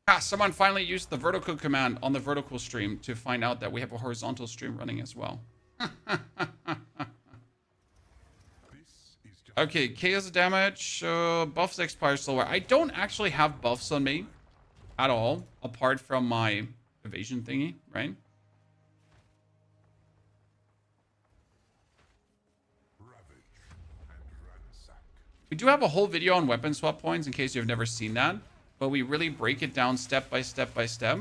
Ah, someone finally used the vertical command on the vertical stream to find out that we have a horizontal stream running as well. Okay, chaos damage, buffs expire slower. I don't actually have buffs on me at all, apart from my evasion thingy, right? We do have a whole video on weapon swap points in case you've never seen that, but we really break it down step by step by step.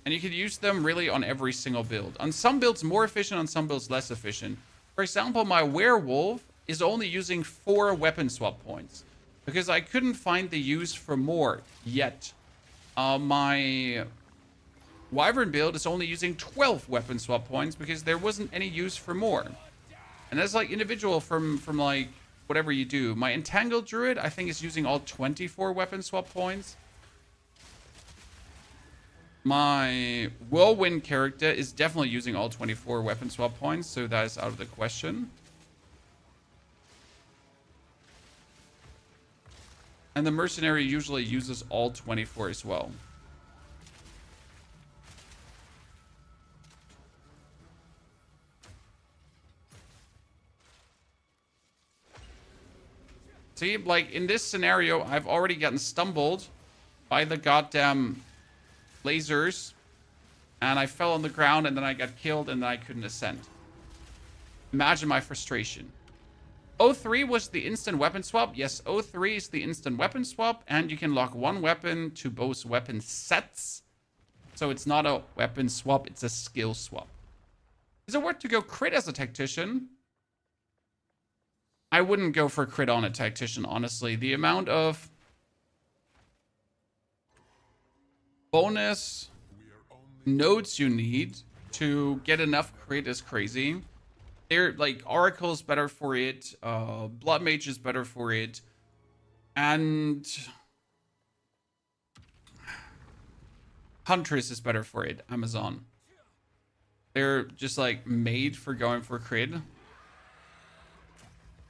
And you could use them really on every single build. On some builds more efficient, on some builds less efficient. For example, my werewolf is only using 4 weapon swap points because I couldn't find the use for more yet. My wyvern build is only using 12 weapon swap points because there wasn't any use for more. And that's like individual from like whatever you do. My entangled druid, I think, is using all 24 weapon swap points. My whirlwind character is definitely using all 24 weapon swap points, so that is out of the question. And the mercenary usually uses all 24 as well. See, like in this scenario, I've already gotten stumbled by the goddamn lasers, and I fell on the ground, and then I got killed, and then I couldn't ascend. Imagine my frustration. O3 was the instant weapon swap. Yes, O3 is the instant weapon swap, and you can lock 1 weapon to both weapon sets. So it's not a weapon swap, it's a skill swap. Is it worth to go crit as a tactician? I wouldn't go for crit on a tactician, honestly. The amount of bonus nodes you need to get enough crit is crazy. They're like Oracle's better for it, Blood Mage is better for it, and Huntress is better for it, Amazon. They're just like made for going for crit.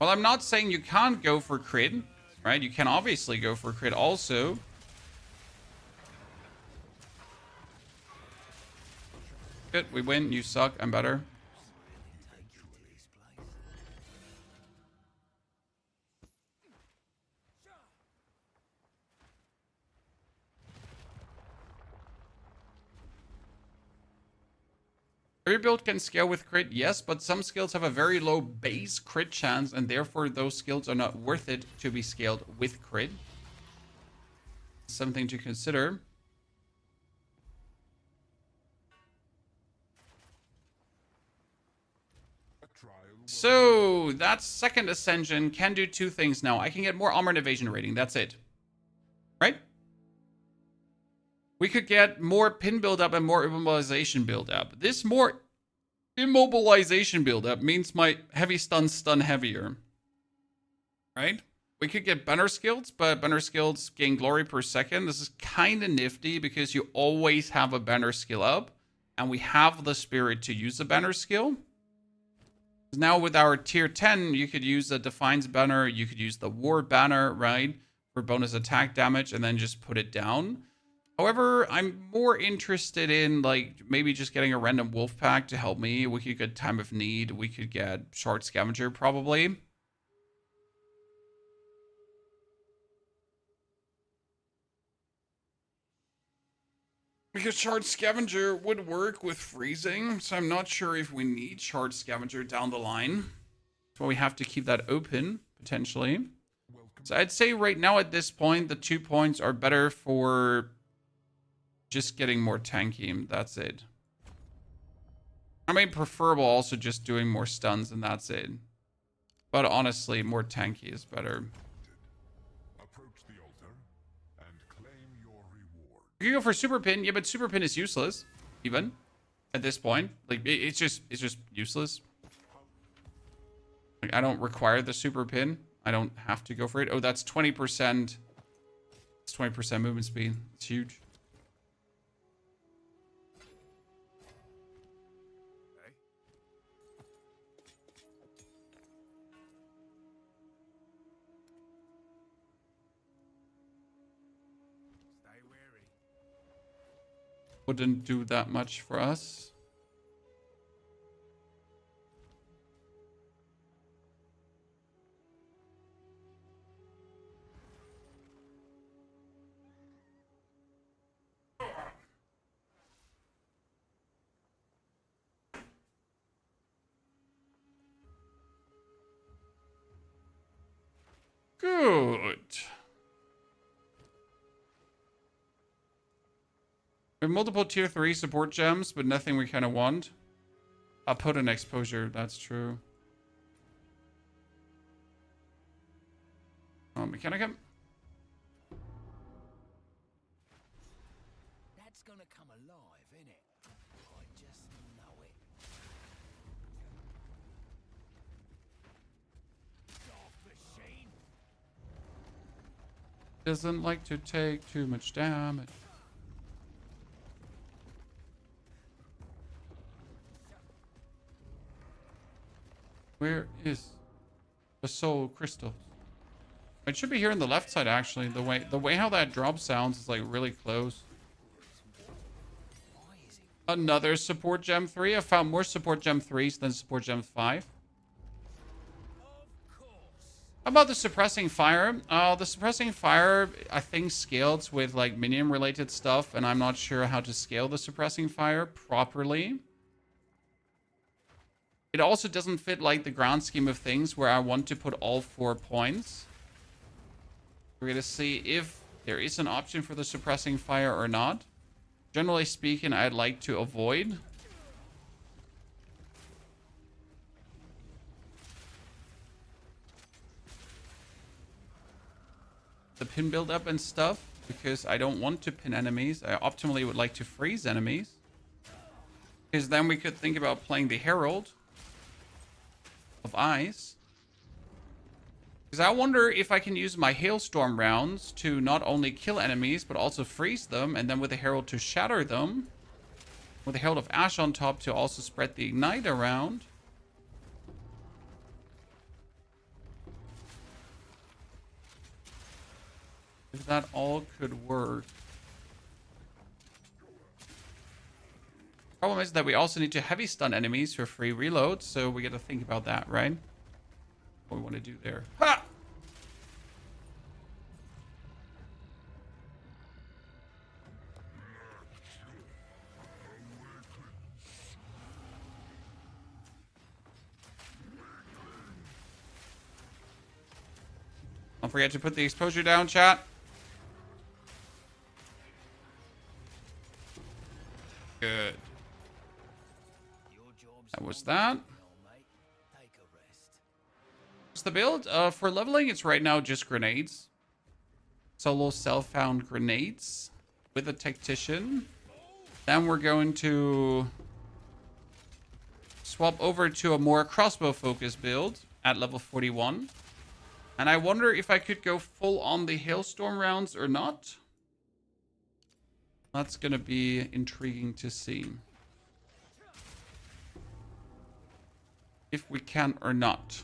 Well, I'm not saying you can't go for crit, right? You can obviously go for crit also. Good, we win. You suck. I'm better. Every build can scale with crit, yes, but some skills have a very low base crit chance, and therefore those skills are not worth it to be scaled with crit. Something to consider. So that second ascension can do 2 things now. I can get more armor and evasion rating. That's it. Right? We could get more pin build-up and more immobilization build-up. This more immobilization build-up means my heavy stun heavier. Right? We could get banner skills, but banner skills gain glory per second. This is kind of nifty because you always have a banner skill up. And we have the spirit to use a banner skill. Now with our tier 10, you could use the Defiance banner, you could use the War banner, right? For bonus attack damage and then just put it down. However, I'm more interested in like maybe just getting a random wolf pack to help me. We could get Time of Need, we could get Shard Scavenger probably. Because Shard Scavenger would work with freezing, so I'm not sure if we need Shard Scavenger down the line. So we have to keep that open, potentially. So I'd say right now at this point, the 2 points are better for just getting more tanky. That's it. I mean, preferable also just doing more stuns and that's it. But honestly, more tanky is better. You can go for super pin, yeah, but super pin is useless, even at this point. Like it's just useless. Like I don't require the super pin. I don't have to go for it. Oh, that's 20%. It's 20% movement speed. It's huge. Wouldn't do that much for us. Good. We have multiple tier 3 support gems, but nothing we kind of want. I'll put an exposure, that's true. Mechanicum. That's gonna come alive, innit? I just know it. Dark machine. Doesn't like to take too much damage. Where is the soul crystals? It should be here on the left side, actually. The way how that drop sounds is like really close. Another support gem 3. I found more support gem 3s than support gem 5. How about the suppressing fire? The suppressing fire, I think, scales with like minion related stuff, and I'm not sure how to scale the suppressing fire properly. It also doesn't fit like the grand scheme of things where I want to put all 4 points. We're going to see if there is an option for the suppressing fire or not. Generally speaking, I'd like to avoid. The pin build up and stuff, because I don't want to pin enemies. I optimally would like to freeze enemies. Because then we could think about playing the Herald of Ice. Because I wonder if I can use my Hailstorm rounds to not only kill enemies, but also freeze them, and then with the Herald to shatter them. With the Herald of Ash on top to also spread the Ignite around. If that all could work. Problem is that we also need to heavy stun enemies for free reload, so we got to think about that, right? What we want to do there. Ha! Don't forget to put the exposure down, chat. Good. That was that. What's the build? For leveling, it's right now just grenades. Solo self-found grenades with a Tactician. Then we're going to swap over to a more crossbow focused build at level 41. And I wonder if I could go full on the Hailstorm rounds or not. That's going to be intriguing to see. If we can or not.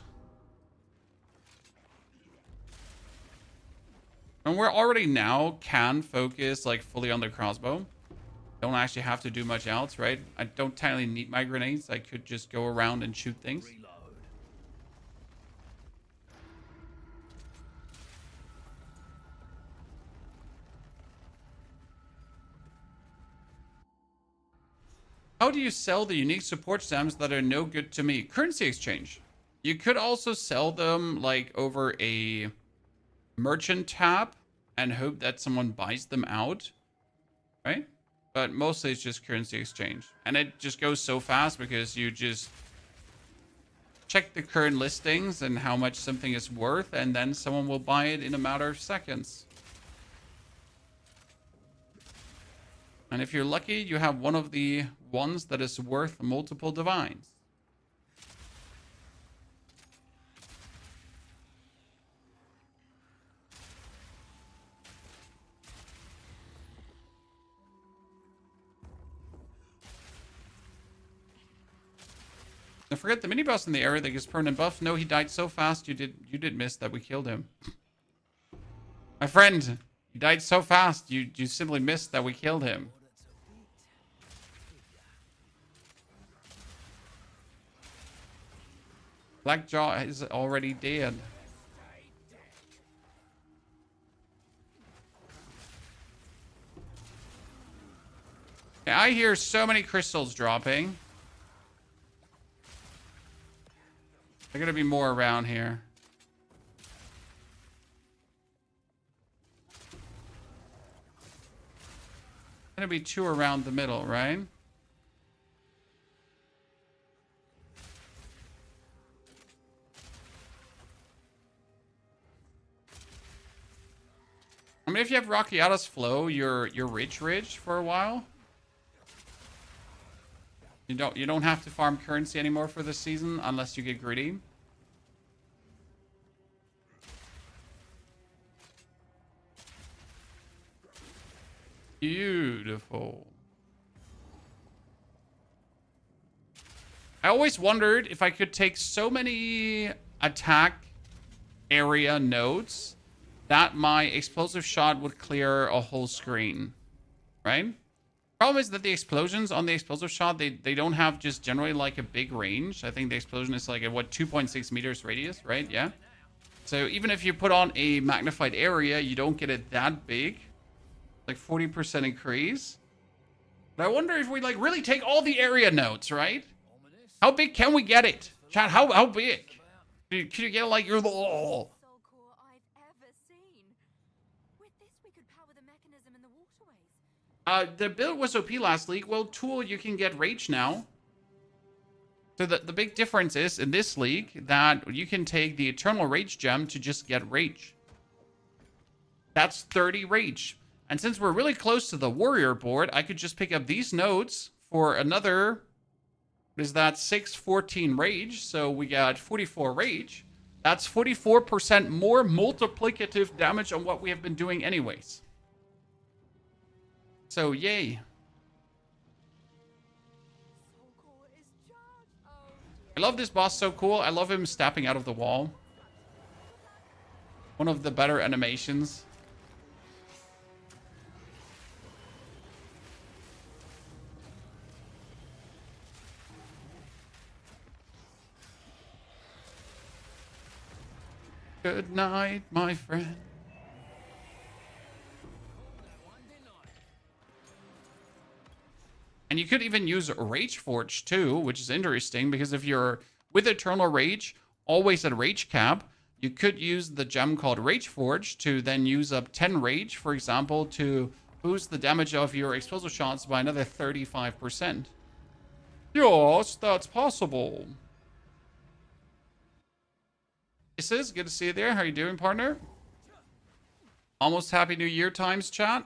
And we're already now can focus like fully on the crossbow. Don't actually have to do much else, right? I don't technically need my grenades. I could just go around and shoot things. How do you sell the unique support gems that are no good to me? Currency exchange. You could also sell them like over a merchant tab and hope that someone buys them out, right? But mostly it's just currency exchange. And it just goes so fast because you just check the current listings and how much something is worth, and then someone will buy it in a matter of seconds. And if you're lucky, you have one of the ones that is worth multiple divines. Don't forget the mini boss in the area that gives permanent buff. No, he died so fast you did miss that we killed him. My friend, he died so fast you simply missed that we killed him. Blackjaw is already dead. Okay, I hear so many crystals dropping. There's gonna be more around here. Gonna be 2 around the middle, right? I mean, if you have Rockiata's flow, you're rich for a while. You don't have to farm currency anymore for this season unless you get greedy. Beautiful. I always wondered if I could take so many attack area nodes that my explosive shot would clear a whole screen, right? Problem is that the explosions on the explosive shot, they don't have just generally like a big range. I think the explosion is like a, what, 2.6 meters radius, right? Yeah. So even if you put on a magnified area, you don't get it that big. Like 40% increase. But I wonder if we like really take all the area nodes, right? How big can we get it? Chat, how big? Could you get like your... Oh. Soul core I've ever seen. With this, we could power the mechanism in the waterways. The build was OP last league. Well, Tool, you can get Rage now. So the big difference is in this league that you can take the Eternal Rage gem to just get Rage. That's 30 Rage. And since we're really close to the Warrior board, I could just pick up these nodes for another... What is that? 614 Rage. So we got 44 Rage. That's 44% more multiplicative damage on what we have been doing anyways. So, yay. I love this boss, so cool. I love him stepping out of the wall. One of the better animations. Good night, my friend. And you could even use Rage Forge too, which is interesting because if you're with Eternal Rage, always at Rage cap, you could use the gem called Rage Forge to then use up 10 Rage, for example, to boost the damage of your explosive shots by another 35%. Yes, that's possible. This is good to see you there. How you doing, partner? Almost Happy New Year times, chat.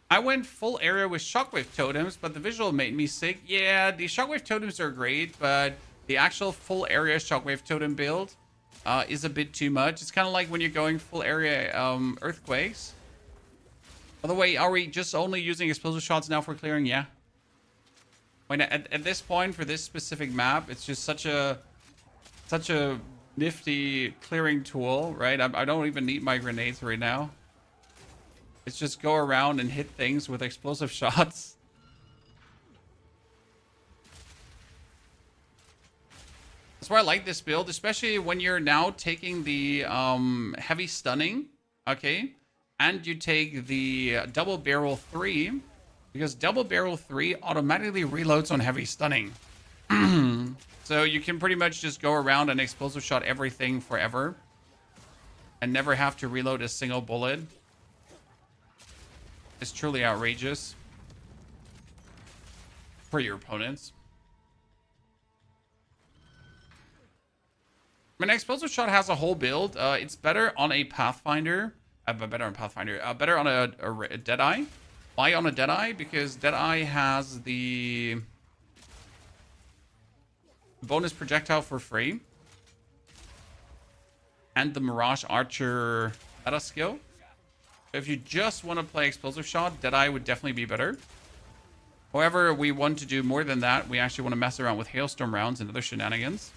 I went full area with Shockwave Totems, but the visual made me sick. Yeah, the Shockwave Totems are great, but the actual full area Shockwave Totem build is a bit too much. It's kind of like when you're going full area Earthquakes. By the way, are we just only using explosive shots now for clearing? Yeah. When at this point, for this specific map, it's just such a nifty clearing tool, right? I don't even need my grenades right now. It's just go around and hit things with explosive shots. That's why I like this build, especially when you're now taking the heavy stunning, okay? And you take the double barrel 3, because double barrel 3 automatically reloads on heavy stunning. So you can pretty much just go around and explosive shot everything forever and never have to reload a single bullet. It's truly outrageous for your opponents. I mean, explosive shot has a whole build. It's better on a Pathfinder. Better on Pathfinder. Better on a Deadeye. Why on a Deadeye? Because Deadeye has the bonus projectile for free, and the Mirage Archer meta skill. If you just want to play explosive shot, Deadeye would definitely be better. However, we want to do more than that. We actually want to mess around with Hailstorm rounds and other shenanigans.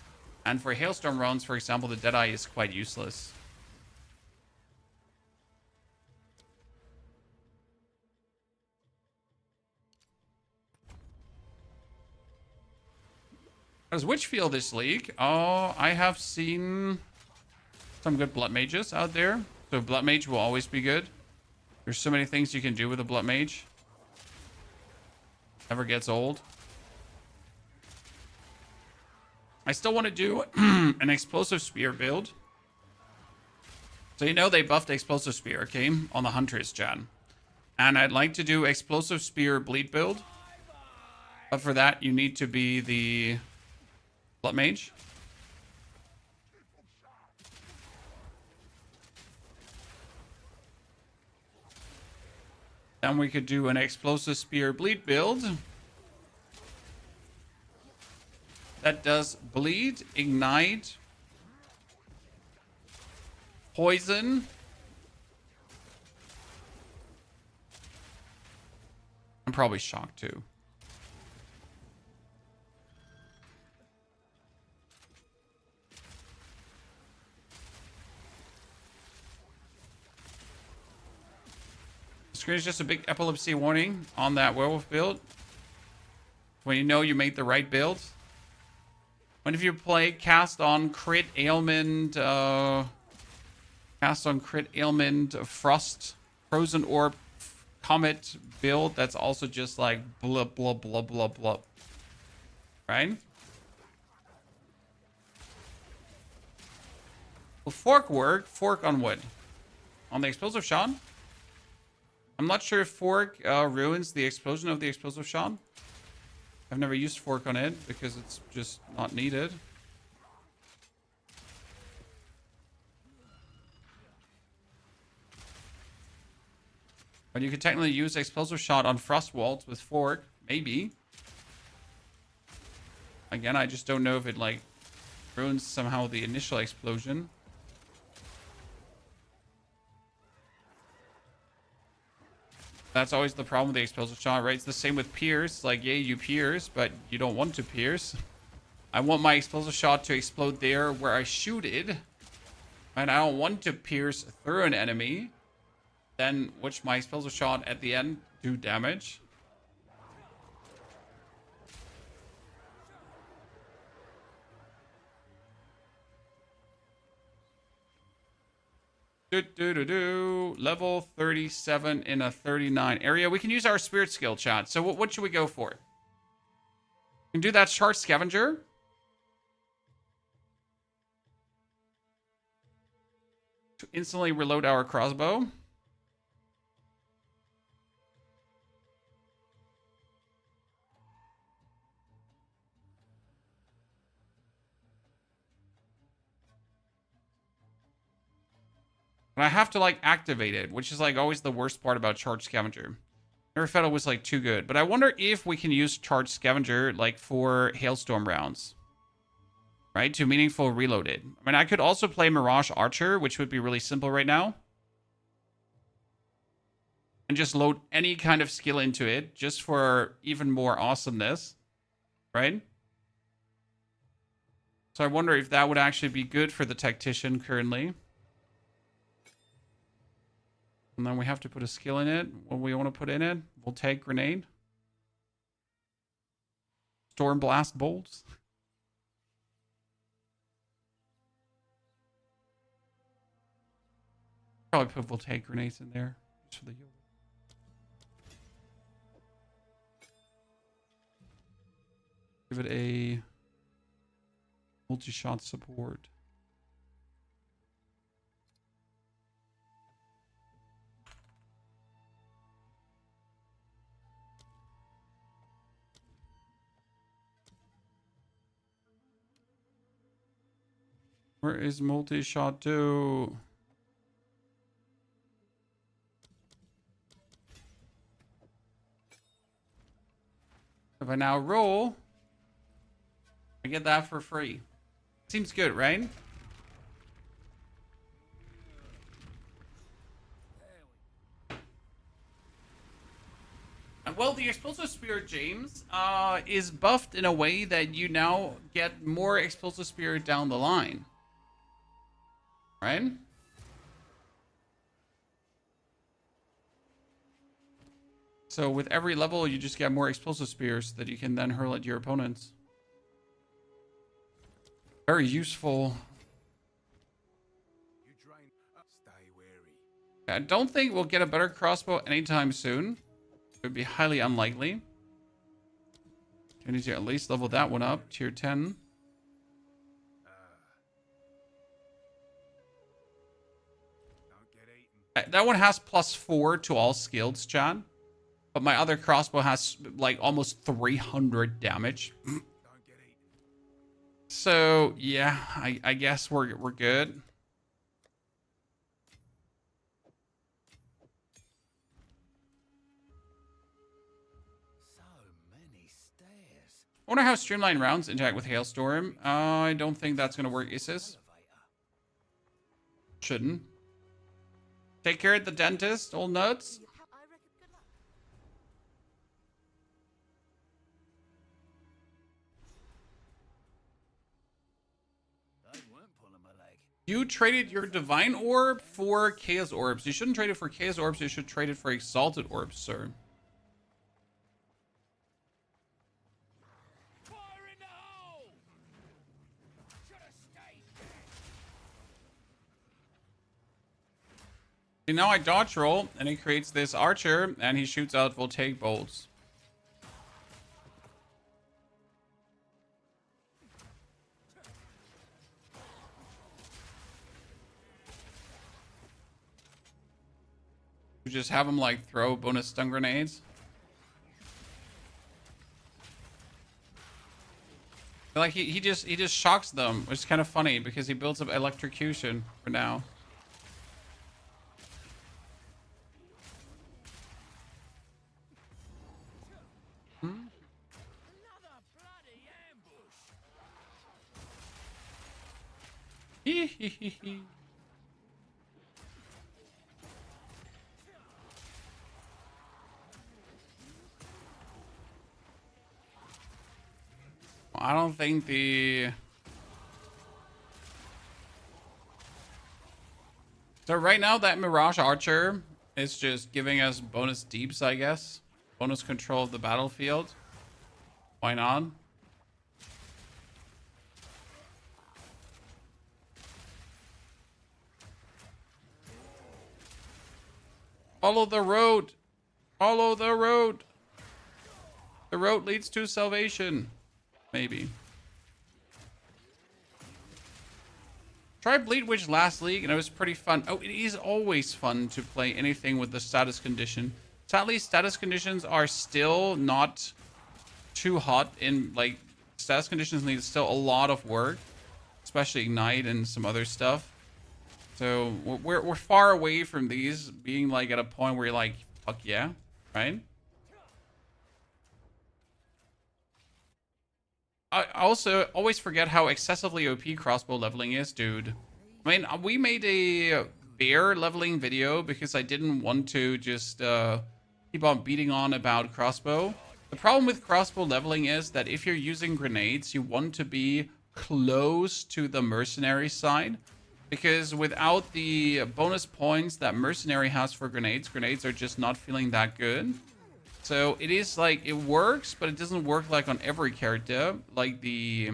And for Hailstorm rounds, for example, the Deadeye is quite useless. How does Witch feel this league? Oh, I have seen some good Blood Mages out there. So Blood Mage will always be good. There's so many things you can do with a Blood Mage. Never gets old. I still want to do an explosive spear build. So you know they buffed explosive spear, okay, on the Huntress gen. And I'd like to do explosive spear bleed build. But for that, you need to be the Blood Mage. Then we could do an explosive spear bleed build. That does bleed, ignite, poison. I'm probably shocked too. Screen is just a big epilepsy warning on that werewolf build. When you know you made the right build. Whenever you play cast on crit ailment, frost, frozen orb, comet build, that's also just like blah blah blah blah blah. Right? Will fork work? Fork on wood. On the explosive shot? I'm not sure if fork ruins the explosion of the explosive shot. I've never used fork on it because it's just not needed. But you could technically use explosive shot on frost walls with fork, maybe. Again, I just don't know if it like ruins somehow the initial explosion. That's always the problem with the explosive shot, right? It's the same with pierce. Like, yeah, you pierce, but you don't want to pierce. I want my explosive shot to explode there where I shoot it. And I don't want to pierce through an enemy. Then, which my explosive shot at the end do damage. Level 37 in a 39 area. We can use our spirit skill, chat. So what should we go for? We can do that Shard Scavenger. To instantly reload our crossbow. And I have to like activate it, which is like always the worst part about Charge Scavenger. Never felt it was like too good. But I wonder if we can use Charge Scavenger like for Hailstorm rounds. Right? To meaningful reloaded. I mean, I could also play Mirage Archer, which would be really simple right now. And just load any kind of skill into it just for even more awesomeness. Right? So I wonder if that would actually be good for the Tactician currently. And then we have to put a skill in it. What we want to put in it? We'll take grenade. Storm blast bolts. Probably put voltaic grenades in there. Just for the yield. Give it a multi-shot support. Where is multi-shot to? If I now roll, I get that for free. Seems good, right? Well, the explosive spirit, James, is buffed in a way that you now get more explosive spirit down the line. Right? So with every level, you just get more explosive spears that you can then hurl at your opponents. Very useful. Stay wary. I don't think we'll get a better crossbow anytime soon. It would be highly unlikely. We need to at least level that one up. Tier 10. That one has +4 to all skills, Chad. But my other crossbow has like almost 300 damage. So yeah, I guess we're good. So many stairs. I wonder how streamlined rounds interact with Hailstorm. I don't think that's gonna work, Isis. Shouldn't. Take care of the dentist, old nuts. I reckon good luck. They weren't pulling my leg. You traded your divine orb for chaos orbs. You shouldn't trade it for chaos orbs. You should trade it for exalted orbs, sir. Fire in the hole! Should have stayed there. See, now I dodge roll, and he creates this archer, and he shoots out voltaic bolts. You just have him like throw bonus stun grenades. Like he just shocks them, which is kind of funny because he builds up electrocution for now. Another bloody ambush. Hee hee hee hee. I don't think the... So right now that Mirage Archer is just giving us bonus deeps, I guess. Bonus control of the battlefield. Why not? Follow the road. Follow the road. The road leads to salvation. Maybe. Tried Bleed Witch last league and it was pretty fun. Oh, it is always fun to play anything with the status condition. Sadly, status conditions are still not too hot in, like, status conditions need still a lot of work, especially Ignite and some other stuff. So we're far away from these being like at a point where you're like, fuck yeah, right? I also always forget how excessively OP crossbow leveling is, dude. I mean, we made a bear leveling video because I didn't want to just keep on beating on about crossbow. The problem with crossbow leveling is that if you're using grenades, you want to be close to the mercenary side. Because without the bonus points that mercenary has for grenades, grenades are just not feeling that good. So it is like, it works, but it doesn't work like on every character. Like the...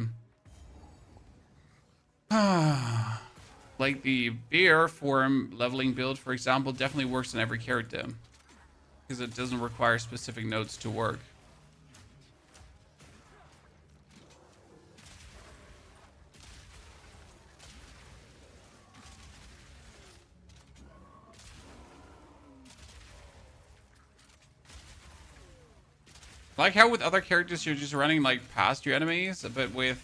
like the bear form leveling build, for example, definitely works on every character. Because it doesn't require specific nodes to work. Like how with other characters you're just running like past your enemies, but with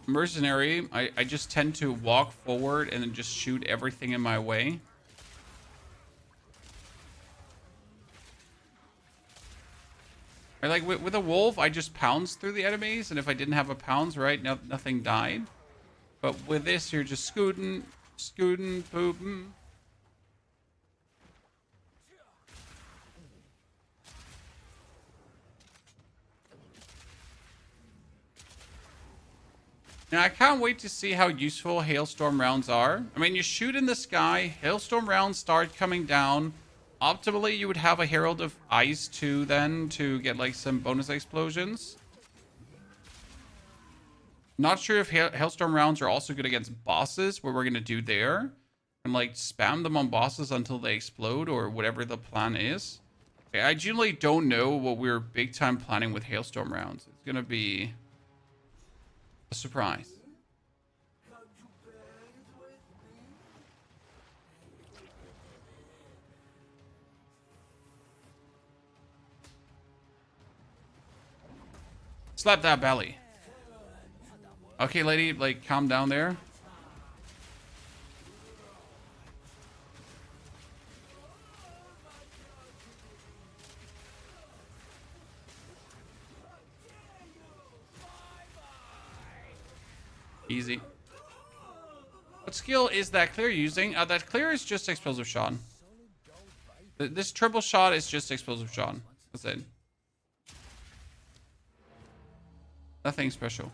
mercenary, I just tend to walk forward and then just shoot everything in my way. Or like with a wolf, I just pounce through the enemies, and if I didn't have a pounce, right, nothing died. But with this, you're just scooting, booping. Now, I can't wait to see how useful Hailstorm rounds are. I mean, you shoot in the sky, Hailstorm rounds start coming down. Optimally, you would have a Herald of Ice too then to get like some bonus explosions. Not sure if Hailstorm rounds are also good against bosses, what we're going to do there. And like spam them on bosses until they explode or whatever the plan is. I genuinely don't know what we're big time planning with Hailstorm rounds. It's gonna be a surprise. Slap that belly. Okay, lady, like, calm down there. Easy. What skill is that clear using? That clear is just explosive shot. This triple shot is just explosive shot. That's it. Nothing special.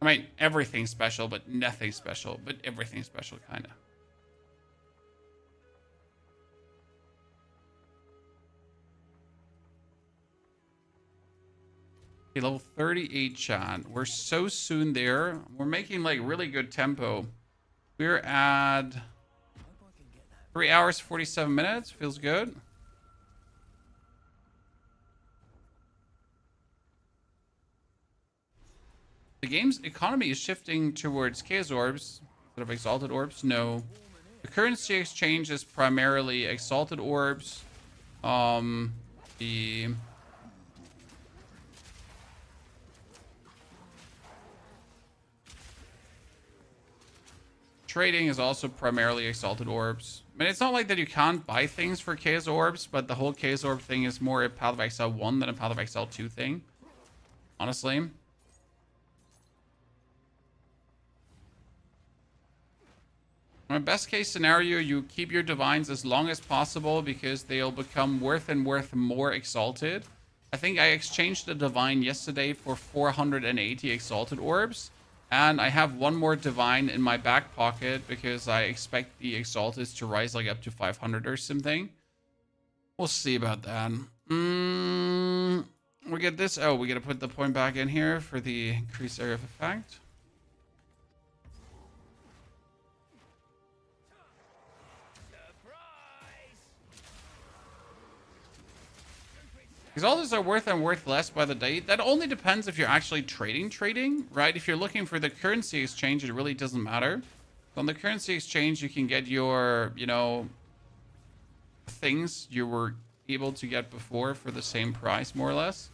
I mean, everything special, but nothing special. But everything special, kind of. Okay, level 38, chat. We're so soon there. We're making, like, really good tempo. We're at 3 hours, 47 minutes. Feels good. The game's economy is shifting towards Chaos Orbs instead of Exalted Orbs. No. The currency exchange is primarily Exalted Orbs. The trading is also primarily Exalted Orbs. I mean, it's not like that you can't buy things for Chaos Orbs, but the whole Chaos Orb thing is more a Path of Exile 1 than a Path of Exile 2 thing. Honestly. In best case scenario, you keep your divines as long as possible because they'll become worth and worth more exalted. I think I exchanged a divine yesterday for 480 exalted orbs. And I have one more divine in my back pocket because I expect the exalted to rise like up to 500 or something. We'll see about that. We get this. Oh, we got to put the point back in here for the increased area of effect. Exalteds are worth and worth less by the day. That only depends if you're actually trading, right? If you're looking for the currency exchange, it really doesn't matter. On the currency exchange, you can get your, you know, things you were able to get before for the same price, more or less.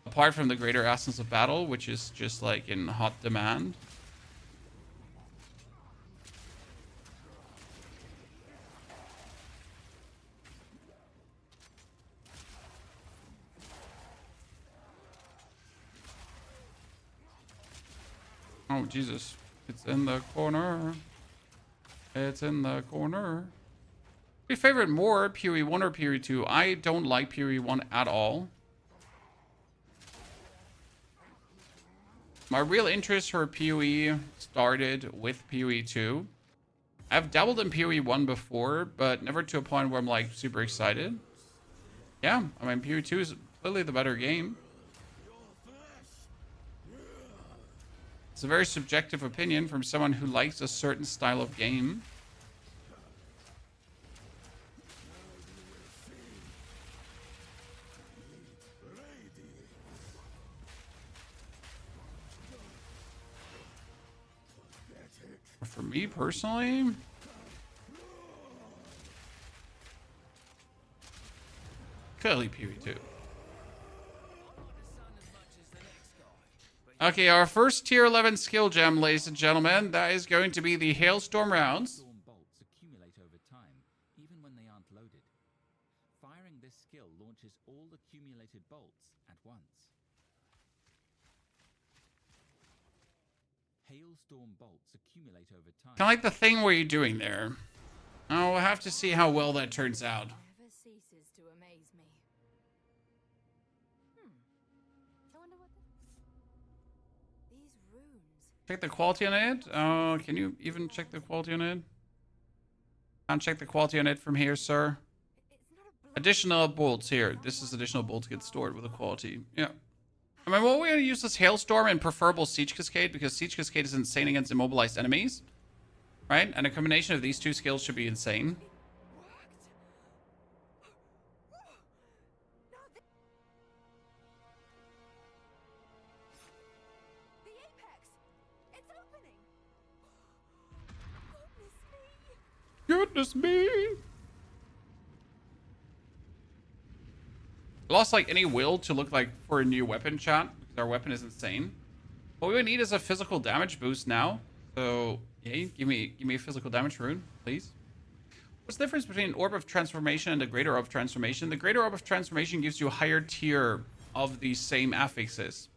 Apart from the greater essence of battle, which is just like in hot demand. Oh, Jesus. It's in the corner. It's in the corner. Your favorite more, POE 1 or POE 2? I don't like POE 1 at all. My real interest for POE started with POE 2. I've dabbled in POE 1 before, but never to a point where I'm like super excited. Yeah, I mean, POE 2 is clearly the better game. It's a very subjective opinion from someone who likes a certain style of game. For me personally, clearly POE 2. Okay, our first tier 11 skill gem, ladies and gentlemen, that is going to be the Hailstorm rounds. Hailstorm bolts accumulate over time, even when they aren't loaded. Firing this skill launches all accumulated bolts at once. Hailstorm bolts accumulate over time. Kind of like the thing where you're doing there. Oh, we'll have to see how well that turns out. Never ceases to amaze me. I wonder what these runes. Check the quality on it. Oh, can you even check the quality on it? Can't check the quality on it from here, sir. It's not a blood. Additional bolts here. This is additional bolts get stored with the quality. Yeah. I mean, well, we're going to use this Hailstorm and preferable Siege Cascade because Siege Cascade is insane against immobilized enemies. right? And a combination of these two skills should be insane. The apex! It's opening! Goodness me! Goodness me. Lost like any will to look like for a new weapon, chat, because our weapon is insane. What we would need is a physical damage boost now. So yeah, give me a physical damage rune, please. What's the difference between Orb of Transformation and the Greater Orb of Transformation? The Greater Orb of Transformation gives you a higher tier of the same affixes.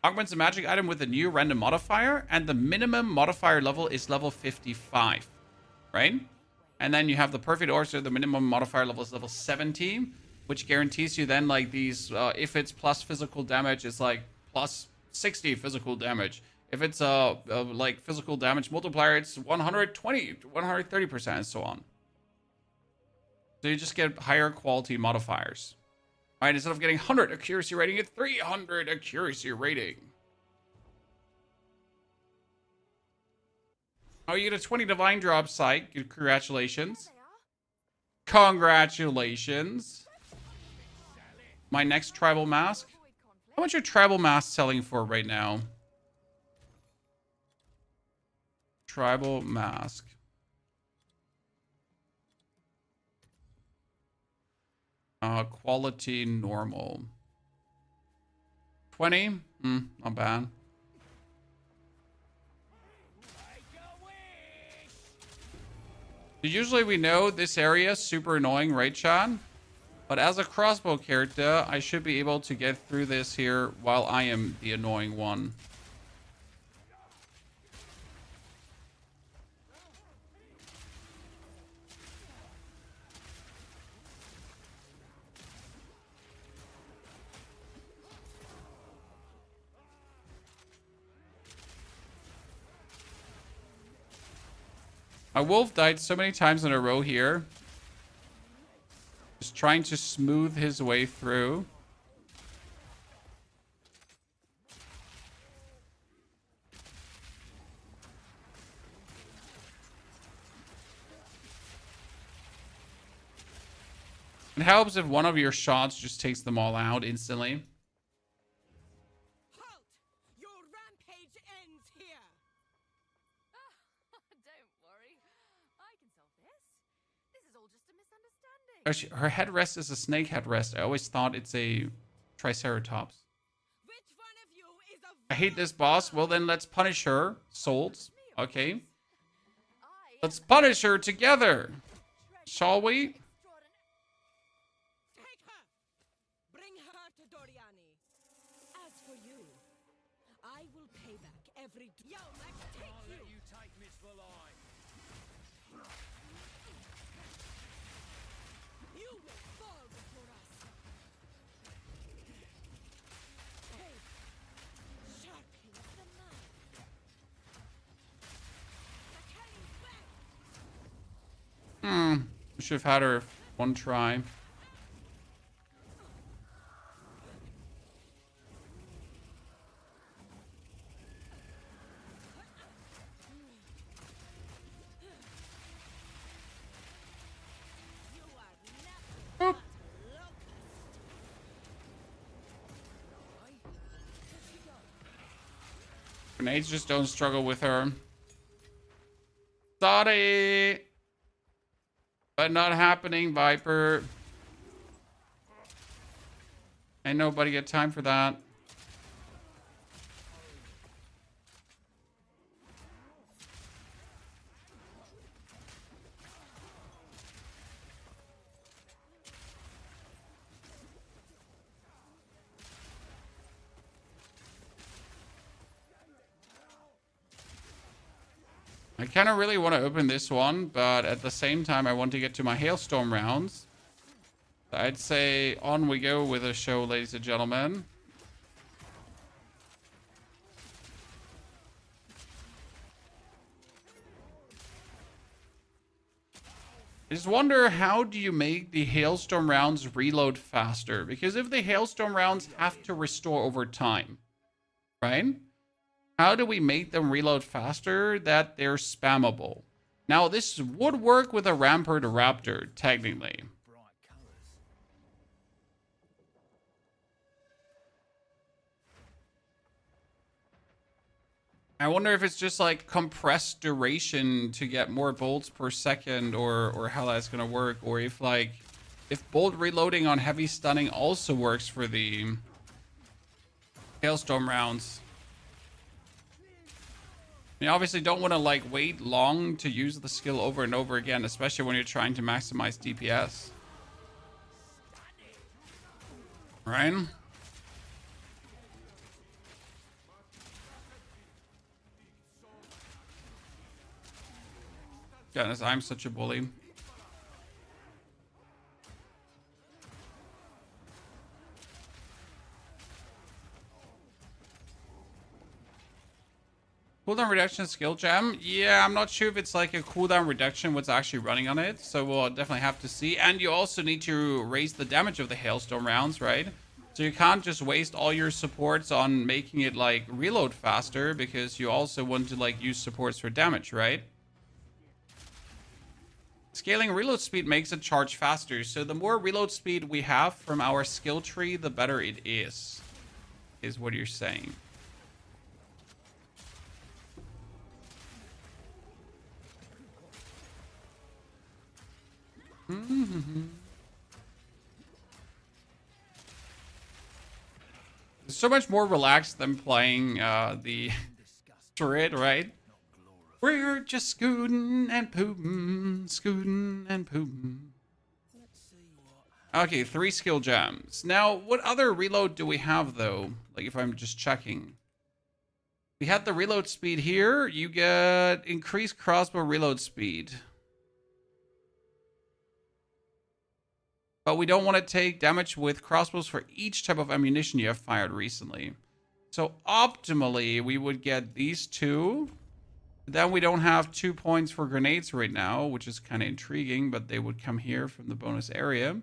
Augments a magic item with a new random modifier, and the minimum modifier level is level 55, right? And then you have the perfect orb, so the minimum modifier level is level 70, which guarantees you then like these, if it's plus physical damage, it's like plus 60 physical damage. If it's like physical damage multiplier, it's 120, 130%, and so on. So you just get higher quality modifiers. All right, instead of getting 100 accuracy rating, it's 300 accuracy rating. Oh, you get a 20 divine drop site. Congratulations. Congratulations. My next tribal mask. How much are tribal masks selling for right now? Tribal mask. Quality normal. 20? Not bad. Usually we know this area is super annoying, right, Sean? But as a crossbow character, I should be able to get through this here while I am the annoying one. My wolf died so many times in a row here. Just trying to smooth his way through. It helps if one of your shots just takes them all out instantly. Halt! Your rampage ends here! Don't worry. I can solve this. This is all just a misunderstanding. Her headrest is a snake headrest. I always thought it's a triceratops. Which one of you is a I hate this boss. Well, then let's punish her. Souls. Okay. Let's punish her together. Shall we? Take her! Bring her to Doriani. As for you, I will pay back every... Yo, Max, take I'll you! let you take Miss Valai. You will fall before us! Hey, sharply with the knife. The cannon's back! We should have had her one try. You are nothing Oop. but locust. Grenades just don't struggle with her. Sorry. But not happening, Viper. Ain't nobody got time for that. I kind of really want to open this one, but at the same time, I want to get to my Hailstorm rounds. I'd say on we go with the show, ladies and gentlemen. I just wonder, how do you make the Hailstorm rounds reload faster? Because if the Hailstorm rounds have to restore over time, right? How do we make them reload faster that they're spammable? Now, this would work with a Rampart Raptor, technically. Bright colours. I wonder if it's just like compressed duration to get more bolts per second, or how that's gonna work, or if bolt reloading on heavy stunning also works for the Hailstorm rounds. You obviously don't want to like wait long to use the skill over and over again, especially when you're trying to maximize DPS. Right? Goodness, I'm such a bully. Cooldown reduction skill gem. Yeah, I'm not sure if it's like a cooldown reduction, what's actually running on it. So we'll definitely have to see. And you also need to raise the damage of the Hailstorm rounds, right? So you can't just waste all your supports on making it like reload faster, because you also want to like use supports for damage, right? Scaling reload speed makes it charge faster. So the more reload speed we have from our skill tree, the better it is what you're saying. It's so much more relaxed than playing the turret, right? We're just scooting and pooping, scooting and pooping. Okay, 3 skill gems. Now, what other reload do we have, though? Like, if I'm just checking. We had the reload speed here. You get increased crossbow reload speed. But we don't want to take damage with crossbows for each type of ammunition you have fired recently. So optimally, we would get these 2. Then we don't have 2 points for grenades right now, which is kind of intriguing, but they would come here from the bonus area.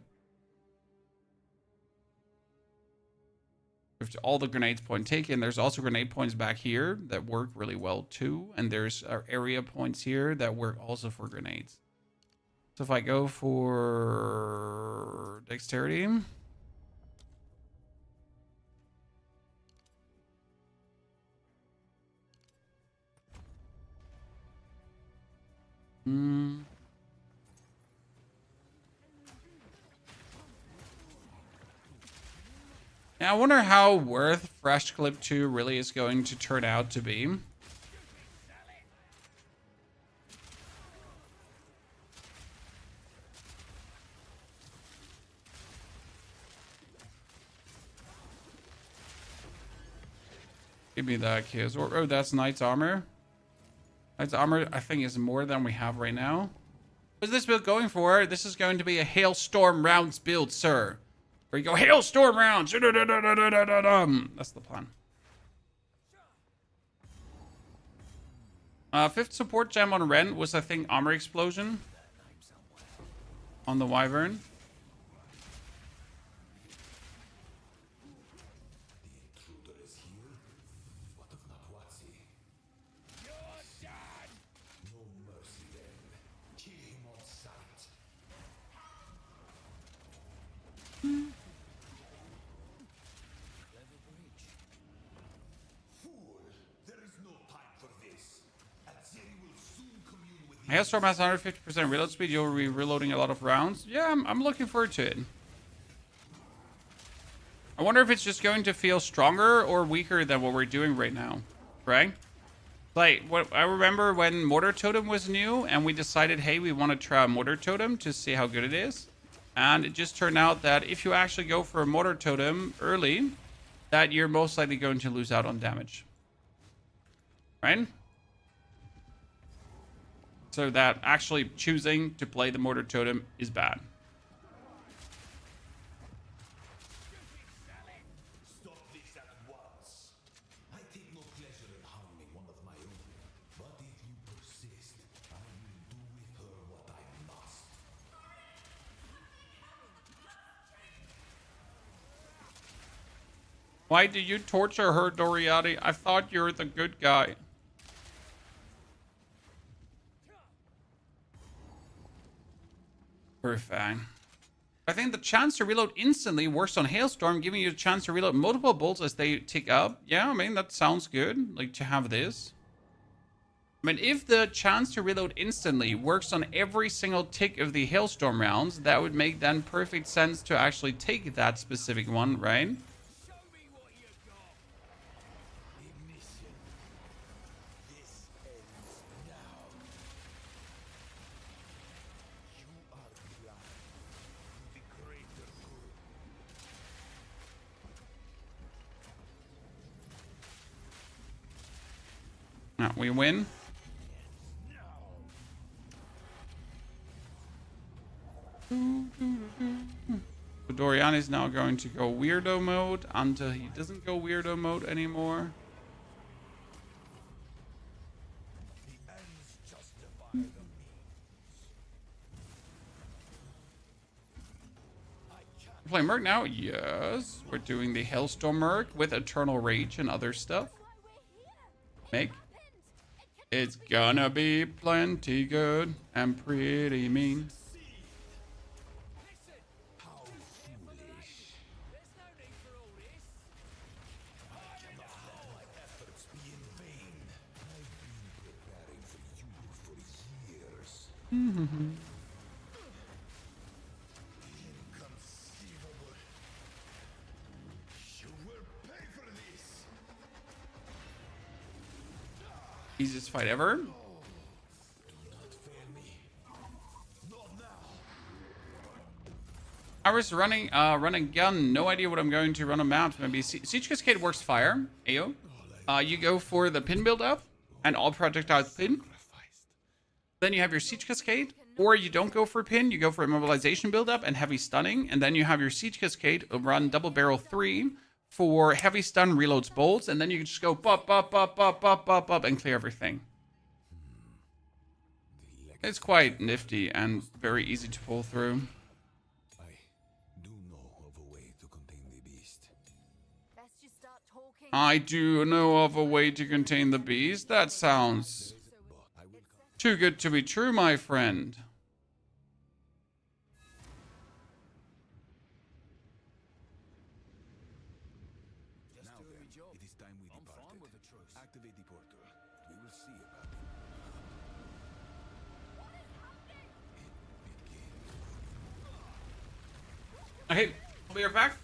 If all the grenades point taken, there's also grenade points back here that work really well too. And there's area points here that work also for grenades. So if I go for dexterity. Yeah, I wonder how worth Fresh Clip 2 really is going to turn out to be. Give me that, kids. Oh, that's Knight's Armor. Knight's Armor, I think, is more than we have right now. What's this build going for? This is going to be a Hailstorm rounds build, sir. Where you go, Hailstorm rounds! That's the plan. 5th support gem on Ren was, I think, Armor Explosion. On the Wyvern. Hailstorm has 150% reload speed. You'll be reloading a lot of rounds. Yeah, I'm looking forward to it. I wonder if it's just going to feel stronger or weaker than what we're doing right now, right? Like, what I remember when Mortar Totem was new and we decided, hey, we want to try a Mortar Totem to see how good it is. And it just turned out that if you actually go for a Mortar Totem early, that you're most likely going to lose out on damage. Right? So that actually choosing to play the Mortar Totem is bad. Stop this at once. I take no pleasure in harming one of my own. But if you persist, I will do with her what I must. Why do you torture her, Doriati? I thought you were the good guy. Perfect. I think the chance to reload instantly works on Hailstorm, giving you a chance to reload multiple bolts as they tick up. Yeah, I mean, that sounds good, like, to have this. I mean, if the chance to reload instantly works on every single tick of the Hailstorm rounds, that would make then perfect sense to actually take that specific one, right? Ignition. This ends now. You are blind to the greater good. Now, we win. So Dorian is now going to go weirdo mode until he doesn't go weirdo mode anymore. The ends justify the means. Play Merc now? Yes. We're doing the Hailstorm Merc with Eternal Rage and other stuff. Make. It's gonna be plenty good and pretty mean. How foolish. There's no need for all this. I cannot let my efforts be in vain. I've been preparing for you for years. Inconceivable. You will pay for this. Easiest fight ever. Do not fail me. Not now. I was running run and gun. No idea what I'm going to run on maps. Maybe Siege Cascade works fire. Ayo. You go for the pin build up and all projectiles pin. Then you have your Siege Cascade. Or you don't go for pin. You go for immobilization build up and heavy stunning. And then you have your Siege Cascade run double barrel 3 for heavy stun reloads bolts. And then you can just go bop, bop, bop, bop, bop, bop, bop and clear everything. It's quite nifty and very easy to pull through. I do know of a way to contain the beast. Best you start talking. I do know of a way to contain the beast. That sounds too good to be true, my friend. Now then, it is time we departed. Activate the portal. We will see about it. Okay, I'll be right back.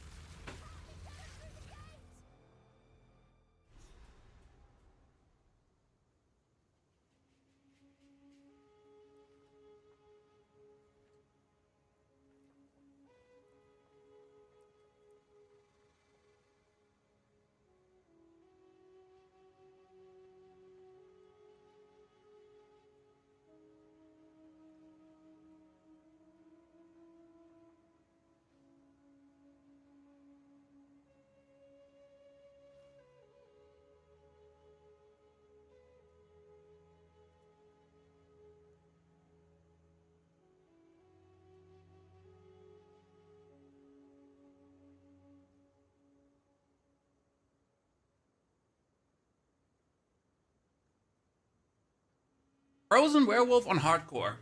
Frozen Werewolf on hardcore.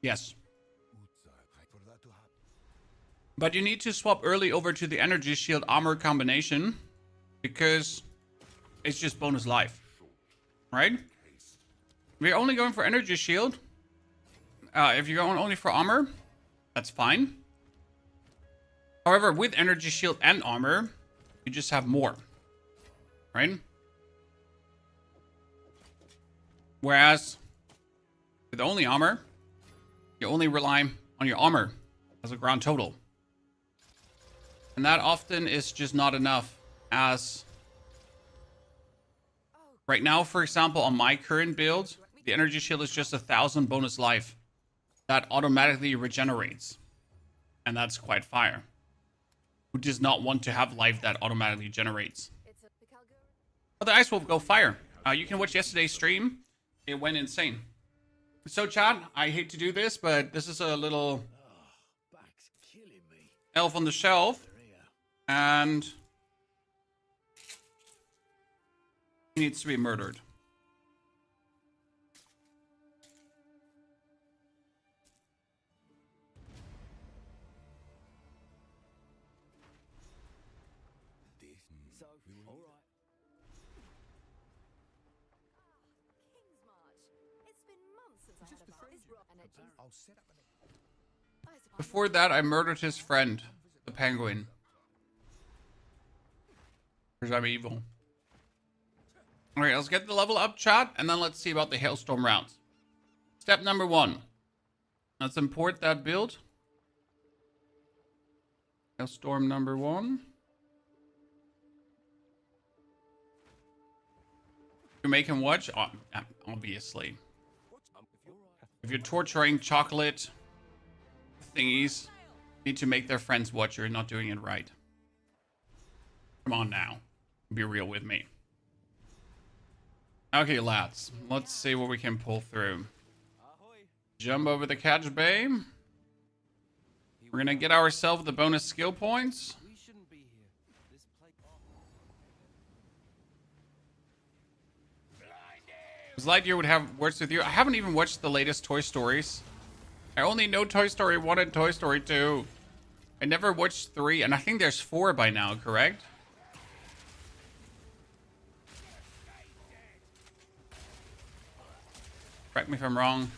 Yes. For that to happen. But you need to swap early over to the energy shield armor combination because it's just bonus life. Right? We're only going for energy shield. If you're going only for armor, that's fine. However, with energy shield and armor, you just have more. Right? Whereas with only armor, you only rely on your armor as a grand total. And that often is just not enough, as right now, for example, on my current build, the energy shield is just 1,000 bonus life that automatically regenerates. And that's quite fire. Who does not want to have life that automatically generates? Oh, the Ice Wolf go fire. You can watch yesterday's stream. It went insane. So, chat, I hate to do this, but this is a little Back's killing me. elf on the shelf. And he needs to be murdered. So, alright. King's March. It's been months since I had a bath. This energy. I'll set up an I suppose Before that, I murdered his friend, the penguin. Because I'm evil. Alright, let's get the level up, chat, and then let's see about the Hailstorm rounds. Step number 1. Let's import that build. Hailstorm number 1. You make him watch? Oh, obviously. If you're torturing chocolate thingies, you need to make their friends watch. You're not doing it right. Come on now. Be real with me. Okay, lads. Let's see what we can pull through. Jump over the catch bay. We're gonna get ourselves the bonus skill points. We shouldn't be here. This place. Lightyear would have words with you. I haven't even watched the latest Toy Stories. I only know Toy Story 1 and Toy Story 2. I never watched 3, and I think there's 4 by now, correct? Correct me if I'm wrong.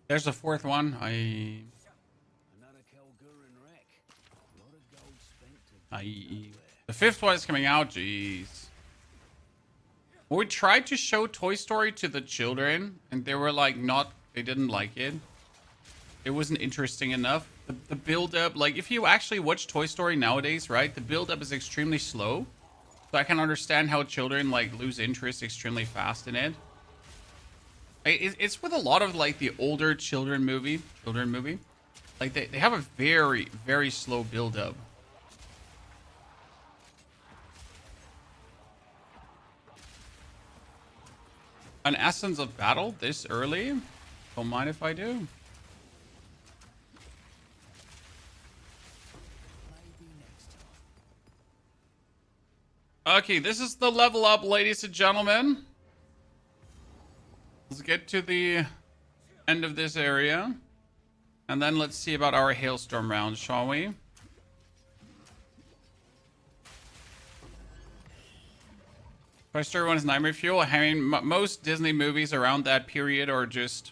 There's a 4th one. Another Kalguran wreck. A lot of gold spent to The 5th one is coming out. Jeez. We tried to show Toy Story to the children, and they were like, they didn't like it. It wasn't interesting enough. The build-up, like, if you actually watch Toy Story nowadays, right, the build-up is extremely slow. So I can understand how children, like, lose interest extremely fast in it. It's with a lot of, like, the older children movie. Like, they have a very, very slow build-up. An essence of battle this early? Don't mind if I do. Okay, this is the level up, ladies and gentlemen. Let's get to the end of this area. And then let's see about our Hailstorm round, shall we? Toy Story 1 is nightmare fuel. I mean, most Disney movies around that period are just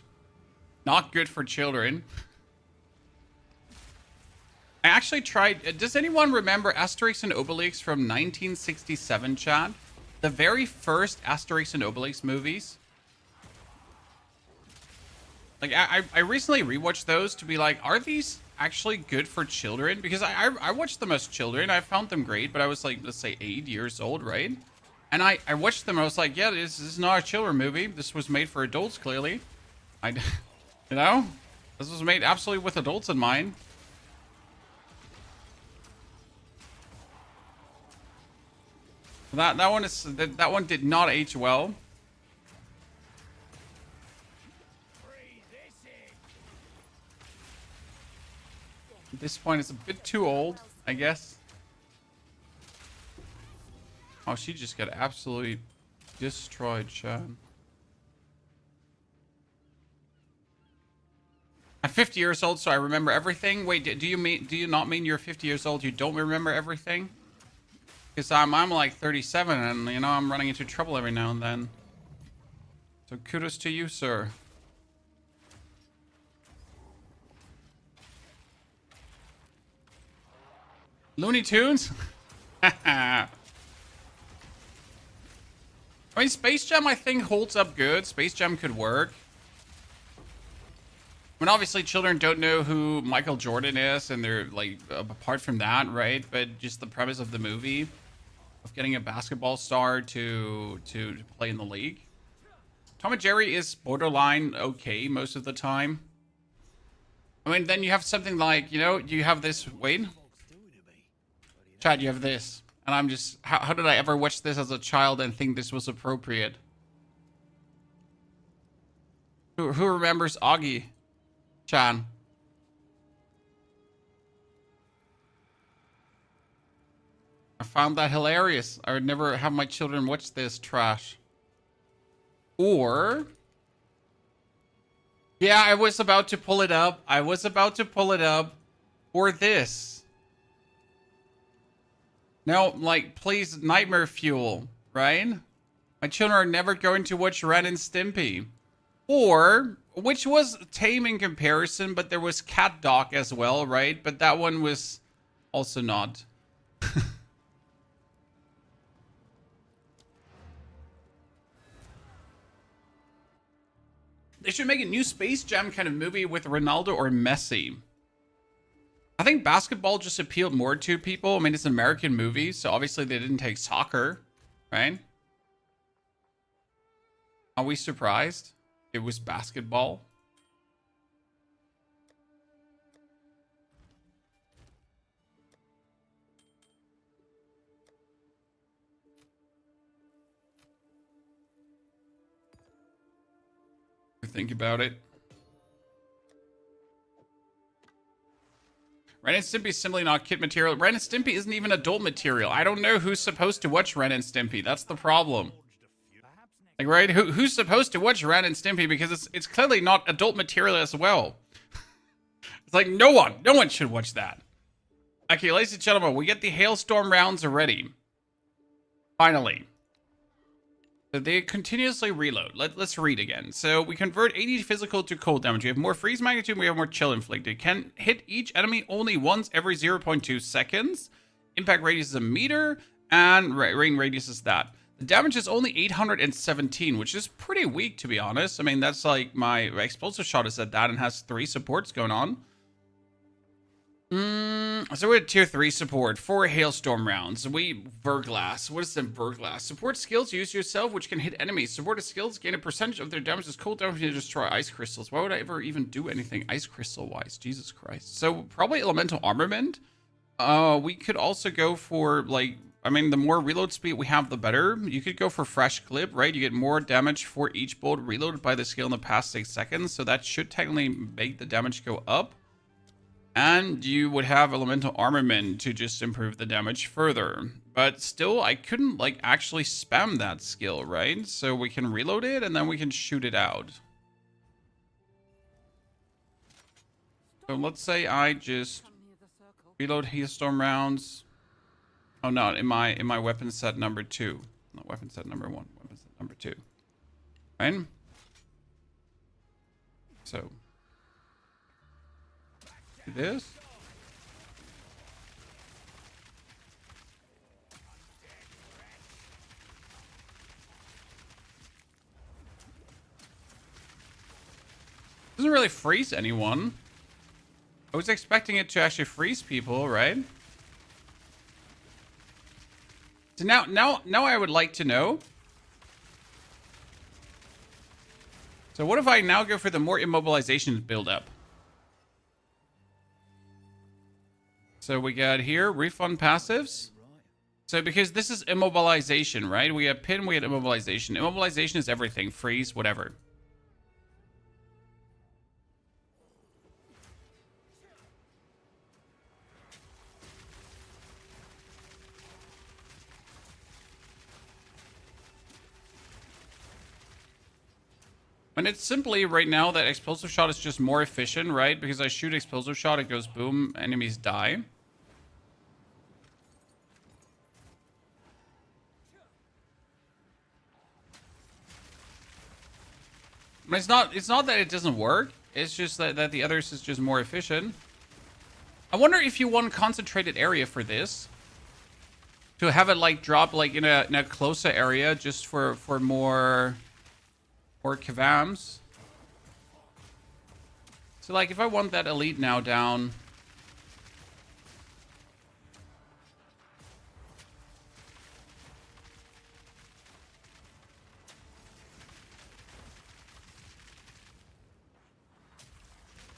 not good for children. I actually tried... Does anyone remember Asterix and Obelix from 1967, chat? The very first Asterix and Obelix movies. Like, I recently rewatched those to be like, are these actually good for children? Because I watched them as children. I found them great, but I was like, let's say 8 years old, right? And I watched them. I was like, yeah, this is not a children movie. This was made for adults, clearly. You know? This was made absolutely with adults in mind. That one did not age well. At this point, it's a bit too old, I guess. Oh, she just got absolutely destroyed, chat. I'm 50 years old, so I remember everything. Wait, do you not mean you're 50 years old? You don't remember everything? Because I'm like 37, and you know I'm running into trouble every now and then. So kudos to you, sir. Looney Tunes? I mean, Space Jam, I think, holds up good. Space Jam could work. I mean, obviously, children don't know who Michael Jordan is, and they're, like, apart from that, right? But just the premise of the movie, of getting a basketball star to play in the league. Tom and Jerry is borderline okay most of the time. I mean, then you have something like, you know, you have this... Wait. Chad, you have this. And I'm just... How did I ever watch this as a child and think this was appropriate? Who remembers Augie-chan? I found that hilarious. I would never have my children watch this trash. Or... yeah, I was about to pull it up. Or this. No, like, please, Nightmare Fuel, right? My children are never going to watch Ren and Stimpy. Or, which was tame in comparison, but there was Cat Dog as well, right? But that one was also not. They should make a new Space Jam kind of movie with Ronaldo or Messi. I think basketball just appealed more to people. I mean, it's an American movie, so obviously they didn't take soccer, right? Are we surprised? It was basketball. Think about it. Ren and Stimpy is simply not kid material. Ren and Stimpy isn't even adult material. I don't know who's supposed to watch Ren and Stimpy. That's the problem. Like, right? Who's supposed to watch Ren and Stimpy? Because it's clearly not adult material as well. It's like no one should watch that. Okay, ladies and gentlemen, we get the Hailstorm rounds already. Finally. So they continuously reload. Let's read again. So we convert 80 physical to cold damage. We have more freeze magnitude. We have more chill inflicted. Can hit each enemy only once every 0.2 seconds. Impact radius is a meter. And ring radius is that. The damage is only 817, which is pretty weak, to be honest. I mean, that's like my explosive shot is at that and has 3 supports going on. So we're at tier 3 support, 4 Hailstorm rounds. Verglass. What is the Verglass? Support skills use yourself, which can hit enemies. Supported skills gain a percentage of their damage as cold damage to destroy ice crystals. Why would I ever even do anything ice crystal wise? Jesus Christ. So probably elemental armament. We could also go for like, I mean, the more reload speed we have, the better. You could go for fresh clip, right? You get more damage for each bolt reloaded by the skill in the past 6 seconds. So that should technically make the damage go up. And you would have elemental armament to just improve the damage further. But still, I couldn't like actually spam that skill, right? So we can reload it and then we can shoot it out. So let's say I just reload Hailstorm rounds. Oh no, in my weapon set number 2. Not weapon set number 1, weapon set number 2. Right? So this. Doesn't really freeze anyone. I was expecting it to actually freeze people, right? So now I would like to know. So what if I now go for the more immobilization build up? So we got here, refund passives. So because this is immobilization, right? We have pin, we have immobilization. Immobilization is everything, freeze, whatever. And it's simply right now that explosive shot is just more efficient, right? Because I shoot explosive shot, it goes boom, enemies die. But it's not that it doesn't work. It's just that the others is just more efficient. I wonder if you want concentrated area for this. To have it like drop like in a closer area just for more kavams. So like if I want that elite now down.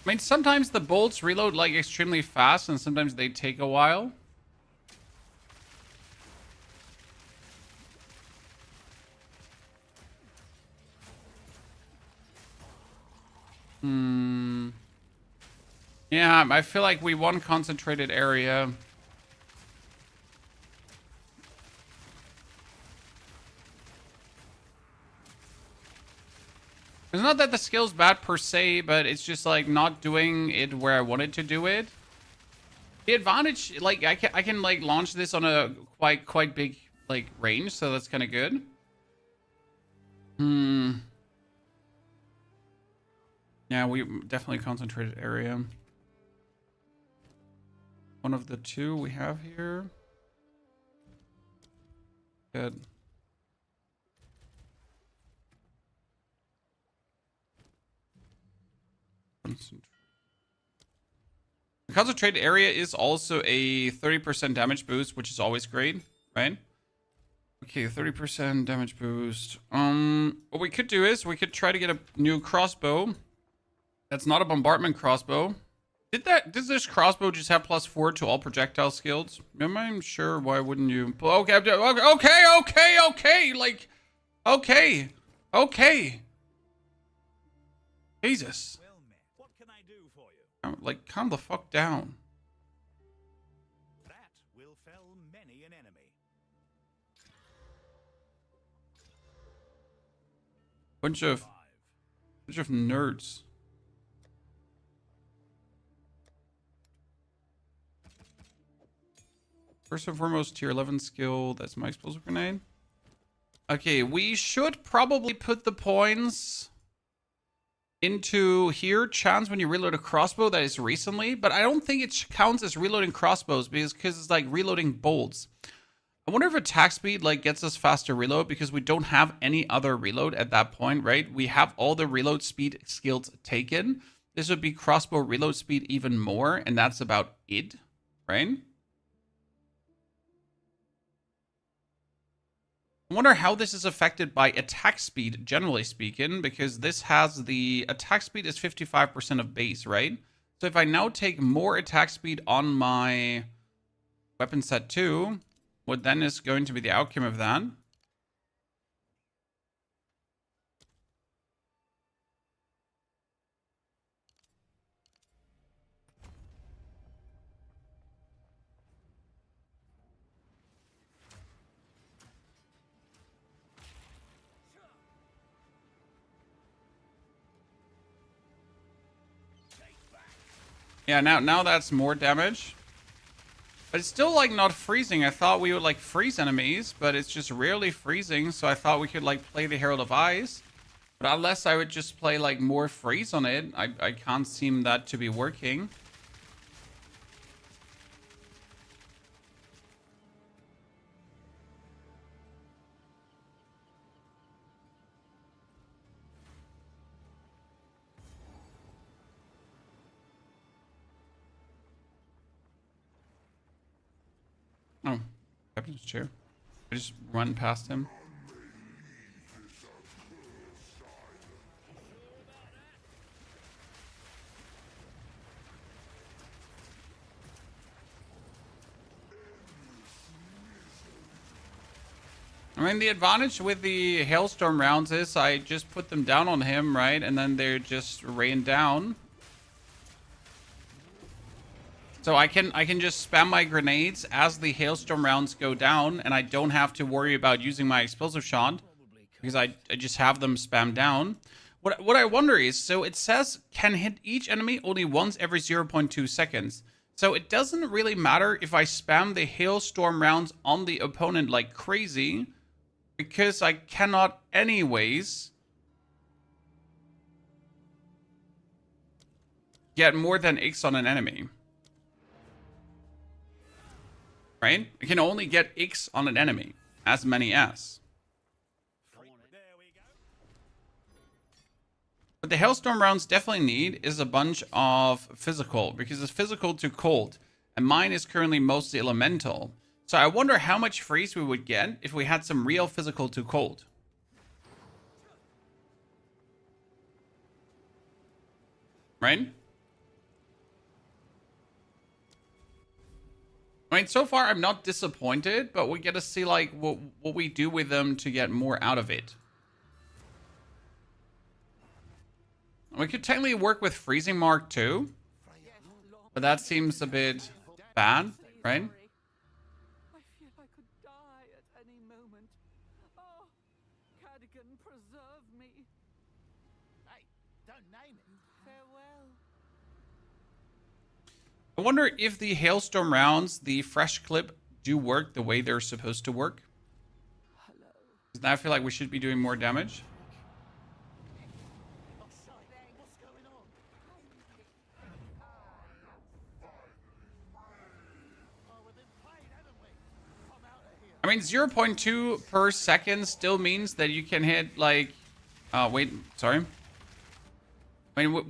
I mean, sometimes the bolts reload like extremely fast and sometimes they take a while. Yeah, I feel like we want concentrated area. It's not that the skill's bad per se, but it's just like not doing it where I wanted to do it. The advantage, like I can like launch this on a quite big like range, so that's kind of good. Yeah, we definitely concentrated area. One of the two we have here. Good. The concentrated area is also a 30% damage boost, which is always great, right? Okay, 30% damage boost. What we could do is we could try to get a new crossbow. That's not a bombardment crossbow. Does this crossbow just have +4 to all projectile skills? I'm sure. Why wouldn't you? Okay, like, okay. Jesus. Well met. What can I do for you? Like, calm the fuck down. That will fell many an enemy. Bunch of nerds. First and foremost, tier 11 skill. That's my explosive grenade. Okay, we should probably put the points into here. Chance when you reload a crossbow, that is recently. But I don't think it counts as reloading crossbows because it's like reloading bolts. I wonder if attack speed like gets us faster reload because we don't have any other reload at that point, right? We have all the reload speed skills taken. This would be crossbow reload speed even more, and that's about it, right? I wonder how this is affected by attack speed, generally speaking, because this has the attack speed is 55% of base, right? So if I now take more attack speed on my weapon set 2, what then is going to be the outcome of that? Yeah, now that's more damage. But it's still like not freezing. I thought we would like freeze enemies, but it's just rarely freezing. So I thought we could like play the Herald of Ice. But unless I would just play like more freeze on it, I can't seem that to be working. Oh, captain's chair. I just run past him. I mean, the advantage with the Hailstorm rounds is I just put them down on him, right? And then they're just rained down. So I can just spam my grenades as the Hailstorm rounds go down, and I don't have to worry about using my explosive shot because I just have them spam down. What I wonder is, so it says can hit each enemy only once every 0.2 seconds. So it doesn't really matter if I spam the Hailstorm rounds on the opponent like crazy because I cannot anyways get more than X on an enemy. Right? I can only get X on an enemy, as many as. What the Hailstorm rounds definitely need is a bunch of physical, because it's physical to cold, and mine is currently mostly elemental. So I wonder how much freeze we would get if we had some real physical to cold. Right? I mean, so far I'm not disappointed, but we get to see like what we do with them to get more out of it. We could technically work with freezing mark too, but that seems a bit bad, right? I feel I could die at any moment. Oh, Cadogan, preserve me. Hey, don't name it. Farewell. I wonder if the Hailstorm rounds, the fresh clip, do work the way they're supposed to work. Hello. Because now I feel like we should be doing more damage. Oh, sorry. What's going on? Oh, we've been played, haven't we? I'm out of here. I mean, 0.2 per second still means that you can hit like... wait, sorry. I mean,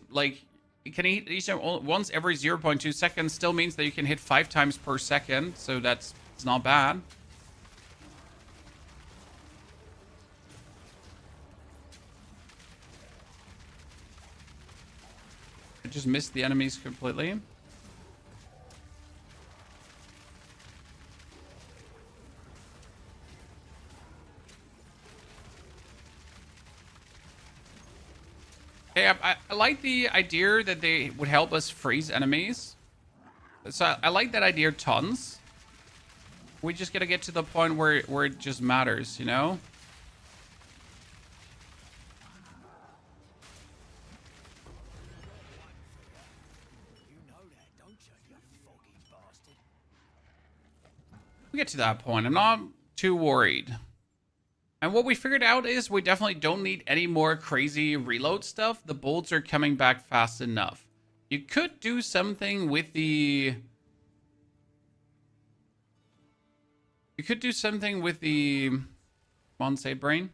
like, you can hit each once every 0.2 seconds still means that you can hit 5 times per second. So it's not bad. I just missed the enemies completely. Okay, I like the idea that they would help us freeze enemies. So I like that idea tons. We just gotta get to the point where it just matters, you know? You know that, don't you, you foggy bastard? We get to that point. I'm not too worried. And what we figured out is we definitely don't need any more crazy reload stuff. The bolts are coming back fast enough. You could do something with the... You could do something with the... Come on, say brain.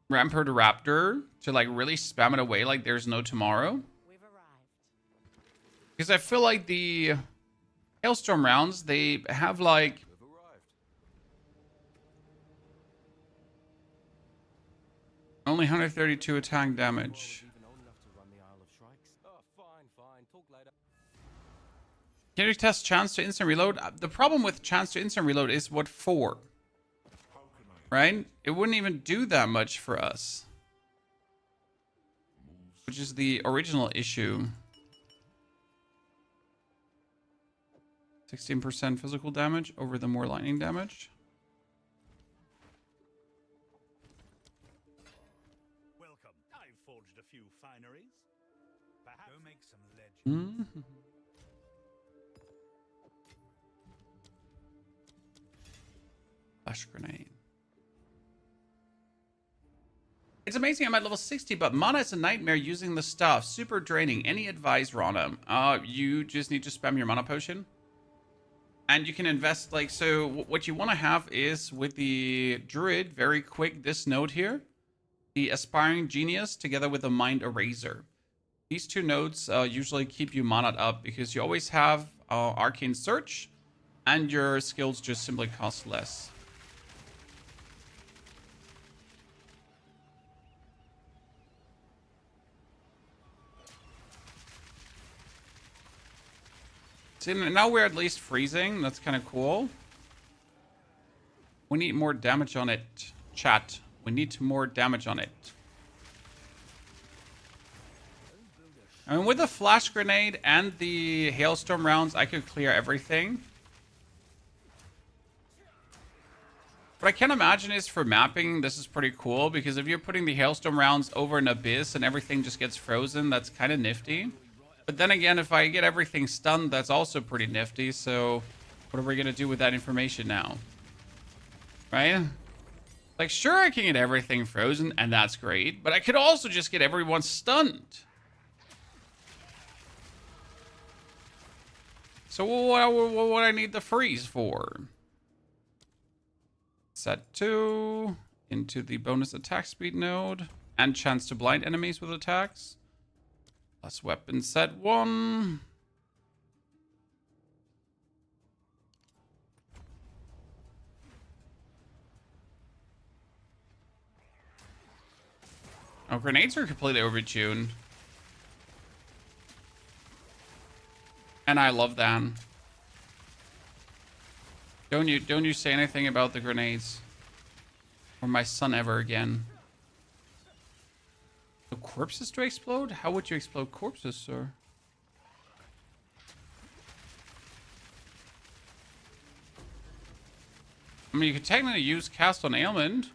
Rampart Raptor to like really spam it away like there's no tomorrow. We've arrived. Because I feel like the Hailstorm rounds, they have like... Only 132 attack damage. Can you test chance to instant reload? The problem with chance to instant reload is what for? Right? It wouldn't even do that much for us. Which is the original issue. 16% physical damage over the more lightning damage. Welcome. I've forged a few fineries. Perhaps go make some legend. Mm-hmm. Flash grenade. It's amazing I'm at level 60, but mana is a nightmare using the stuff. Super draining. Any advice, Rana? You just need to spam your mana potion. And you can invest, like, so what you want to have is with the Druid, very quick, this node here. The Aspiring Genius together with the Mind Eraser. These two nodes usually keep you mana'd up because you always have Arcane Search and your skills just simply cost less. See, now we're at least freezing. That's kind of cool. We need more damage on it, chat. We need more damage on it. I mean, with the flash grenade and the hailstorm rounds, I could clear everything. What I can imagine is for mapping, this is pretty cool because if you're putting the hailstorm rounds over an abyss and everything just gets frozen, that's kind of nifty. But then again, if I get everything stunned, that's also pretty nifty. So what are we going to do with that information now? Right? Like, sure, I can get everything frozen, and that's great. But I could also just get everyone stunned. So what would I need the freeze for? Set 2 into the bonus attack speed node. And chance to blind enemies with attacks. Plus weapon set 1. Oh, grenades are completely overtuned. And I love that. Don't you say anything about the grenades. Or my son ever again. The corpses to explode? How would you explode corpses, sir? I mean, you could technically use cast on ailment.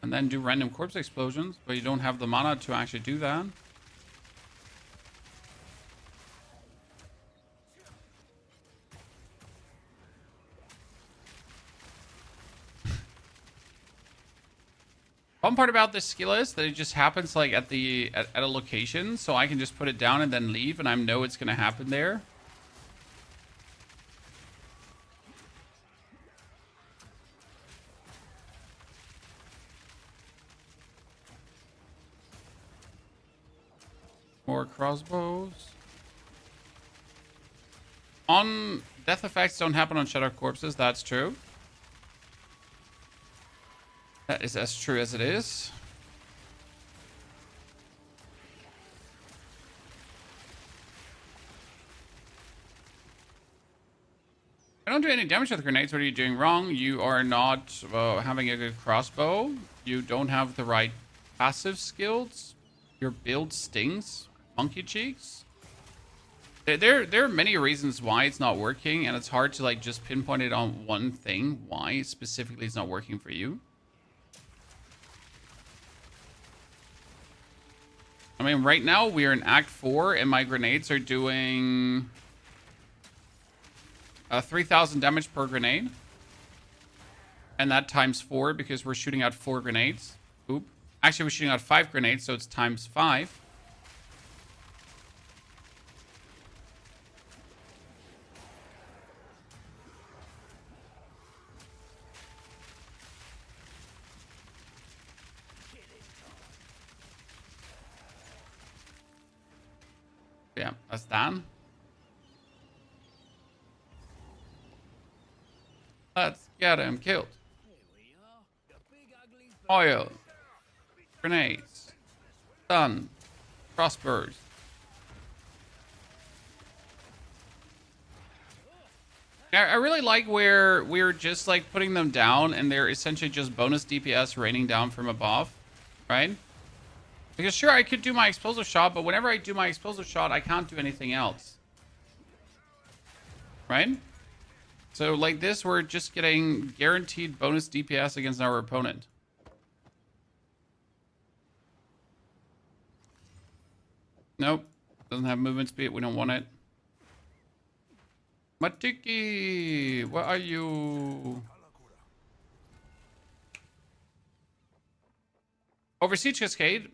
And then do random corpse explosions, but you don't have the mana to actually do that. Fun part about this skill is that it just happens like at a location, so I can just put it down and then leave, and I know it's gonna happen there. More crossbows. On death effects don't happen on shadow corpses, that's true. That is as true as it is. I don't do any damage with grenades. What are you doing wrong? You are not having a good crossbow. You don't have the right passive skills. Your build stinks. Monkey cheeks. There are many reasons why it's not working, and it's hard to like just pinpoint it on one thing why specifically it's not working for you. I mean, right now we are in Act 4, and my grenades are doing 3,000 damage per grenade. And that times 4 because we're shooting out 4 grenades. Oop. Actually, we're shooting out 5 grenades, so it's times 5. Yeah, that's done. Let's get him killed. Oil. Grenades. Stun. Crossbows. I really like where we're just like putting them down and they're essentially just bonus DPS raining down from above, right? Because sure, I could do my explosive shot, but whenever I do my explosive shot, I can't do anything else. Right? So like this, we're just getting guaranteed bonus DPS against our opponent. Nope. Doesn't have movement speed. We don't want it. Matiki, where are you? Over Siege Cascade?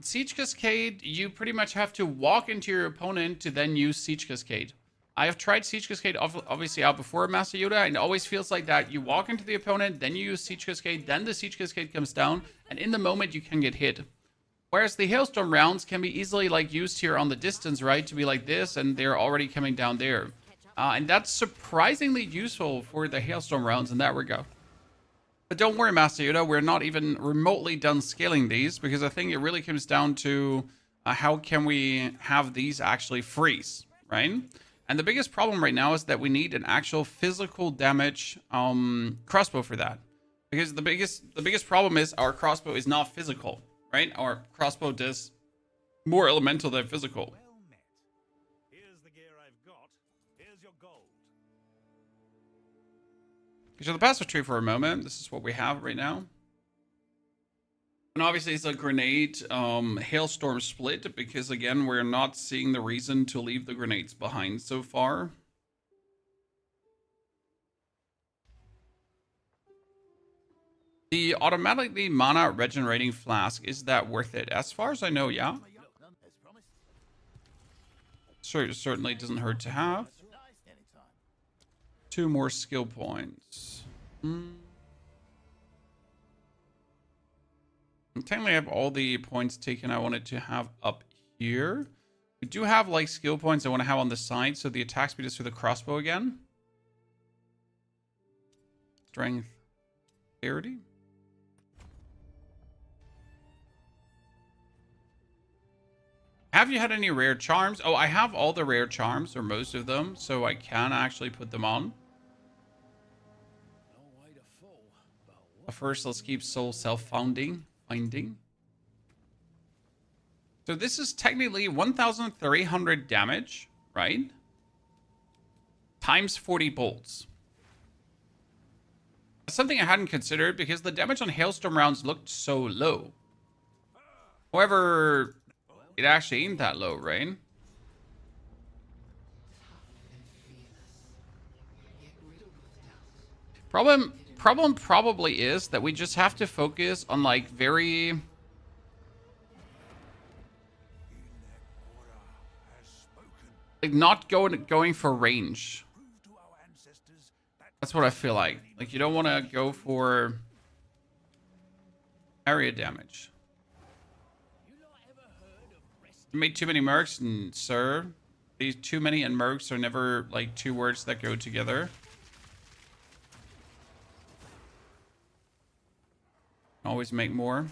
Siege Cascade, you pretty much have to walk into your opponent to then use Siege Cascade. I have tried Siege Cascade obviously out before Master Yoda, and it always feels like that. You walk into the opponent, then you use Siege Cascade, then the Siege Cascade comes down, and in the moment you can get hit. Whereas the Hailstorm rounds can be easily like used here on the distance, right? To be like this, and they're already coming down there. And that's surprisingly useful for the Hailstorm rounds in that regard. But don't worry, Master Yoda, we're not even remotely done scaling these, because I think it really comes down to how can we have these actually freeze, right? And the biggest problem right now is that we need an actual physical damage crossbow for that. Because the biggest problem is our crossbow is not physical, right? Our crossbow does more elemental than physical. Well met. Here's the gear I've got. Here's your gold. So the passive tree for a moment. This is what we have right now. And obviously it's a grenade hailstorm split, because again, we're not seeing the reason to leave the grenades behind so far. The automatically mana regenerating flask, is that worth it? As far as I know, yeah. Sure, certainly doesn't hurt to have. 2 more skill points. Technically, I have all the points taken I wanted to have up here. We do have like skill points I want to have on the side. So the attack speed is for the crossbow again. Strength, dexterity. Have you had any rare charms? Oh, I have all the rare charms, or most of them, so I can actually put them on. But first, let's keep soul self-finding. So this is technically 1,300 damage, right? Times 40 bolts. That's something I hadn't considered because the damage on Hailstorm rounds looked so low. However, it actually ain't that low, right? Problem probably is that we just have to focus on like very... like not going for range. That's what I feel like. Like you don't want to go for area damage. You made too many mercs, and sir, these too many and mercs are never like two words that go together. Always make more.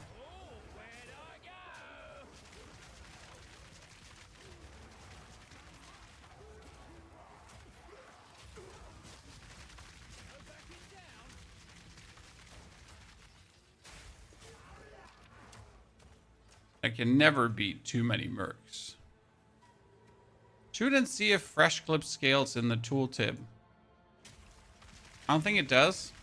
I can never beat too many mercs. Shoot and see if fresh clip scales in the tooltip. I don't think it does.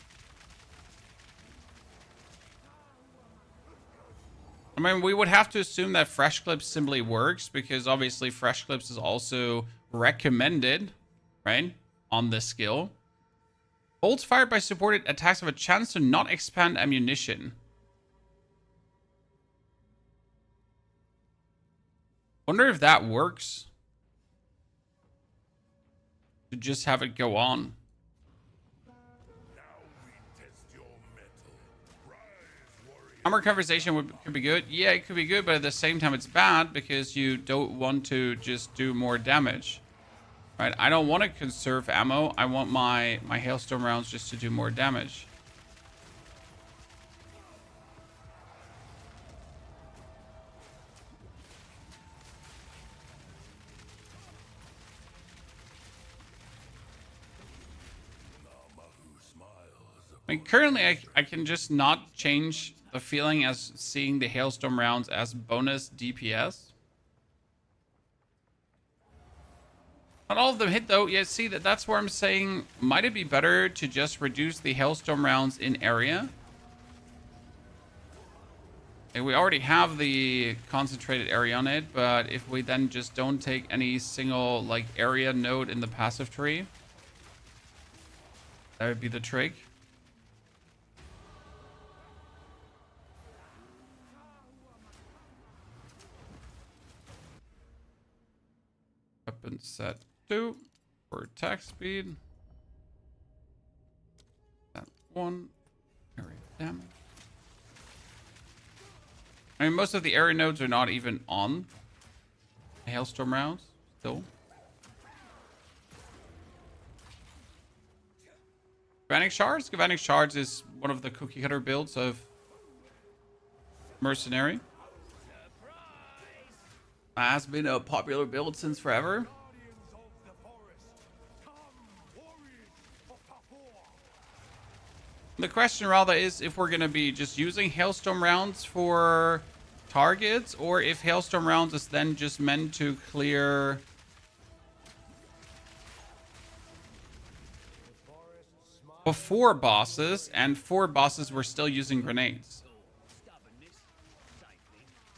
I mean, we would have to assume that fresh clips simply works because obviously fresh clips is also recommended, right? On this skill. Bolts fired by supported attacks have a chance to not expand ammunition. Wonder if that works. To just have it go on. Armor conversation could be good. Yeah, it could be good, but at the same time it's bad because you don't want to just do more damage. Right? I don't want to conserve ammo. I want my Hailstorm rounds just to do more damage. I mean, currently I can just not change the feeling as seeing the Hailstorm rounds as bonus DPS. Not all of them hit though. Yeah, see, that's where I'm saying, might it be better to just reduce the Hailstorm rounds in area? And we already have the concentrated area on it, but if we then just don't take any single like area node in the passive tree, that would be the trick. Weapon set 2 for attack speed. That 1 area damage. I mean, most of the area nodes are not even on Hailstorm rounds still. Galvanic Shards? Galvanic Shards is one of the cookie cutter builds of Mercenary. Has been a popular build since forever. The question rather is if we're going to be just using Hailstorm rounds for targets, or if Hailstorm rounds is then just meant to clear before bosses, and for bosses we're still using grenades.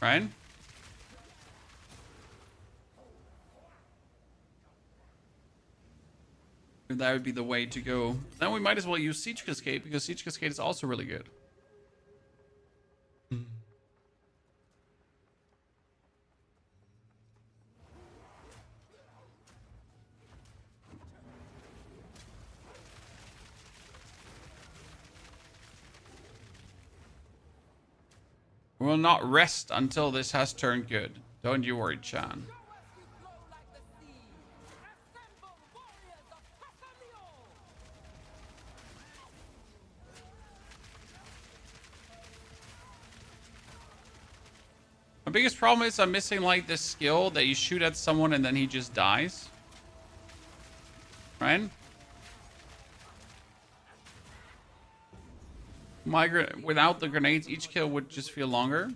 Right? That would be the way to go. Then we might as well use Siege Cascade, because Siege Cascade is also really good. We will not rest until this has turned good. Don't you worry, Chan. biggest problem is I'm missing like this skill that you shoot at someone and then he just dies. Right? Without the grenades, each kill would just feel longer.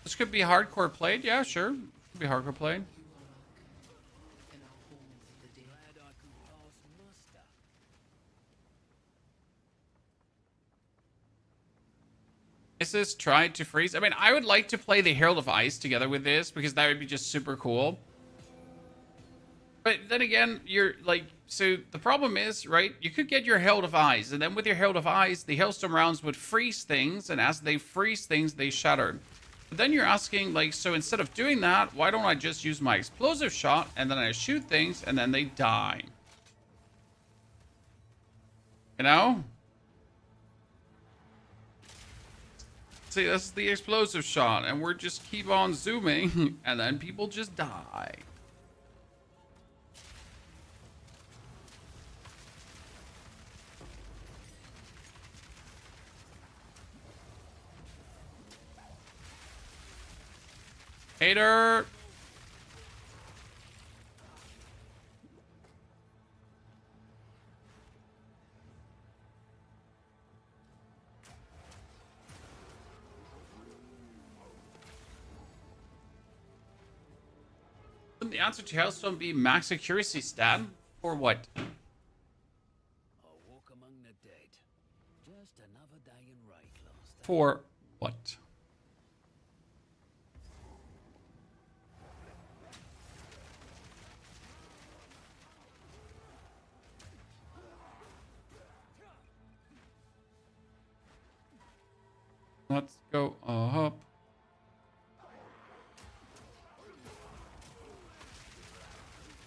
This could be hardcore played. Yeah, sure. Could be hardcore played. Is this tried to freeze? I mean, I would like to play the Herald of Ice together with this because that would be just super cool. But then again, you're like, so the problem is, right, you could get your Herald of Ice, and then with your Herald of Ice, the Hailstorm rounds would freeze things, and as they freeze things, they shatter. But then you're asking, like, so instead of doing that, why don't I just use my explosive shot, and then I shoot things, and then they die? You know? See, that's the explosive shot, and we're just keep on zooming, and then people just die. Hater! Wouldn't the answer to Hailstorm be max accuracy stat? For what? A walk among the dead. Just another day in Rayclast. For what? Let's go up.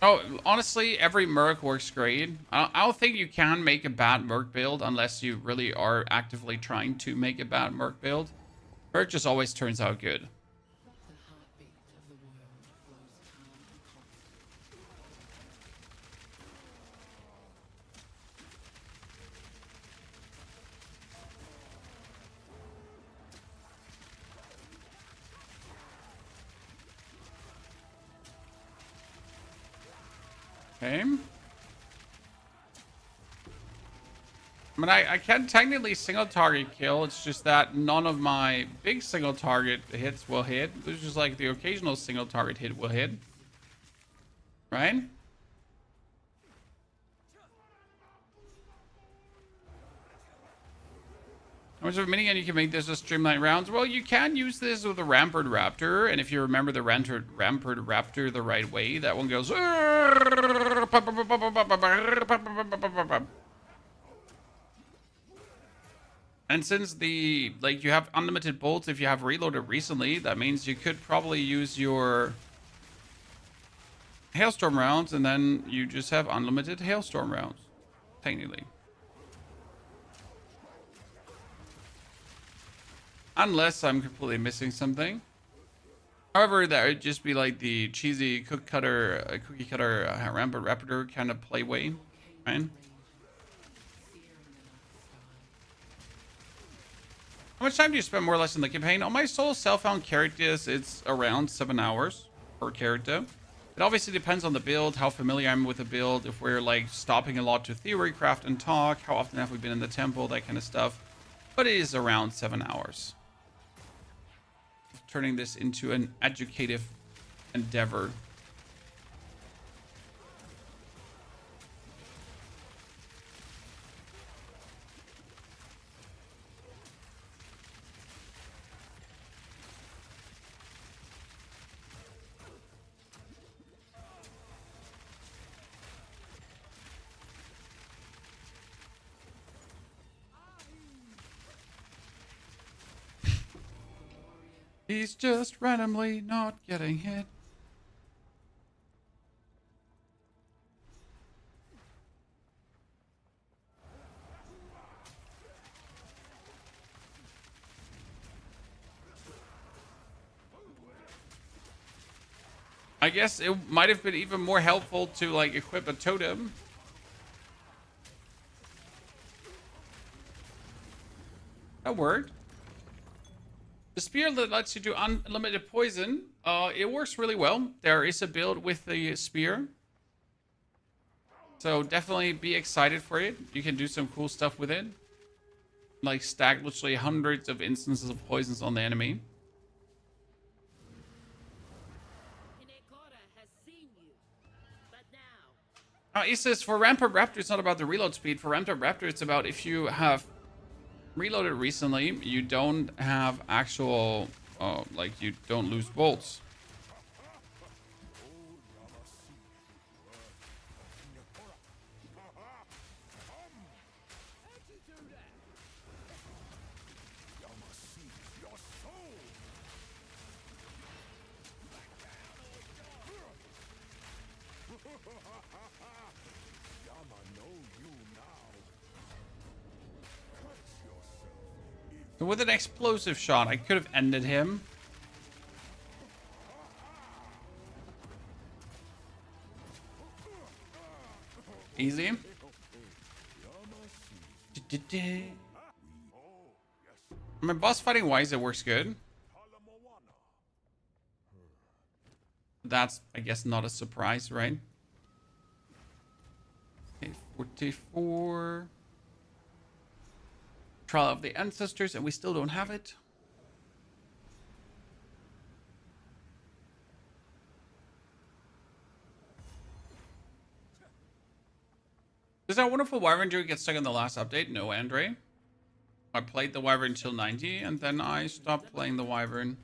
Oh, honestly, every Merc works great. I don't think you can make a bad Merc build unless you really are actively trying to make a bad Merc build. Merc just always turns out good. Okay. I mean, I can technically single target kill. It's just that none of my big single target hits will hit. It's just like the occasional single target hit will hit. Right? How much of a minigun you can make this with streamlined rounds? Well, you can use this with a Rampart Raptor, and if you remember the Rampart Raptor the right way, that one goes. And since you have unlimited bolts if you have reloaded recently, that means you could probably use your Hailstorm rounds, and then you just have unlimited Hailstorm rounds, technically. Unless I'm completely missing something. However, that would just be like the cheesy cookie cutter Rampart Raptor kind of play way, right? How much time do you spend more or less in the campaign? On my solo self-found characters, it's around 7 hours per character. It obviously depends on the build, how familiar I'm with the build, if we're like stopping a lot to theory craft and talk, how often have we been in the temple, that kind of stuff. But it is around 7 hours. Turning this into an educative endeavor. He's just randomly not getting hit. I guess it might have been even more helpful to like equip a totem. That worked. The spear that lets you do unlimited poison, it works really well. There is a build with the spear. So definitely be excited for it. You can do some cool stuff with it. Like stack literally hundreds of instances of poisons on the enemy. He says for Rampart Raptor, it's not about the reload speed. For Rampart Raptor, it's about if you have reloaded recently, you don't have actual, like you don't lose bolts. So with an explosive shot, I could have ended him. Easy. I mean, boss fighting wise, it works good. That's, I guess, not a surprise, right? Okay, 44. Trial of the Ancestors, and we still don't have it. Does that wonderful Wyvern druid get stuck in the last update? No, Andre. I played the Wyvern until 90, and then I stopped playing the Wyvern.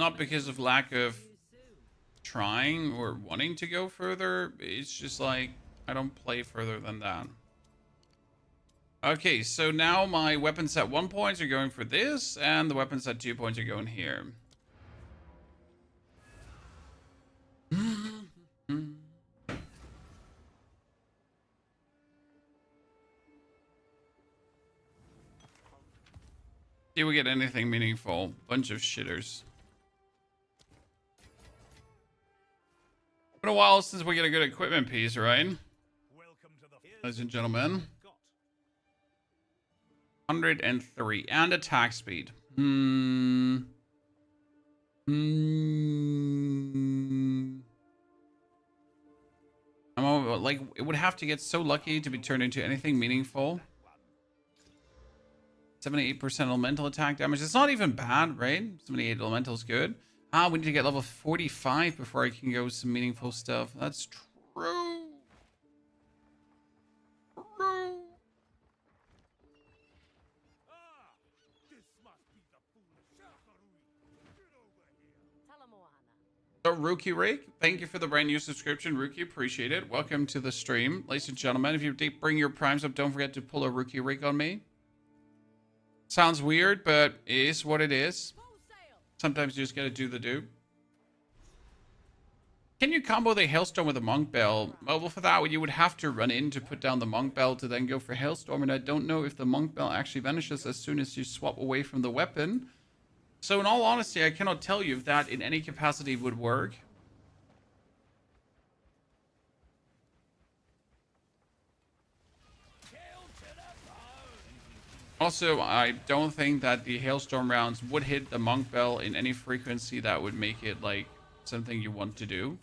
Not because of lack of trying or wanting to go further. It's just like, I don't play further than that. Okay, so now my weapons at 1 point are going for this, and the weapons at 2 points are going here. See, we get anything meaningful. Bunch of shitters. Been a while since we get a good equipment piece, right? Ladies and gentlemen. 103 and attack speed. Like, it would have to get so lucky to be turned into anything meaningful. 78% elemental attack damage. It's not even bad, right? 78 elemental is good. Ah, we need to get level 45 before I can go with some meaningful stuff. That's true. So, Rookie Rake, thank you for the brand new subscription, Rookie. Appreciate it. Welcome to the stream. Ladies and gentlemen, if you bring your primes up, don't forget to pull a Rookie Rake on me. Sounds weird, but it is what it is. Sometimes you just gotta do the do. Can you combo the Hailstorm with a Monk Bell? Well, for that, you would have to run in to put down the Monk Bell to then go for Hailstorm, and I don't know if the Monk Bell actually vanishes as soon as you swap away from the weapon. So in all honesty, I cannot tell you if that in any capacity would work. Also, I don't think that the Hailstorm rounds would hit the Monk Bell in any frequency that would make it like something you want to do.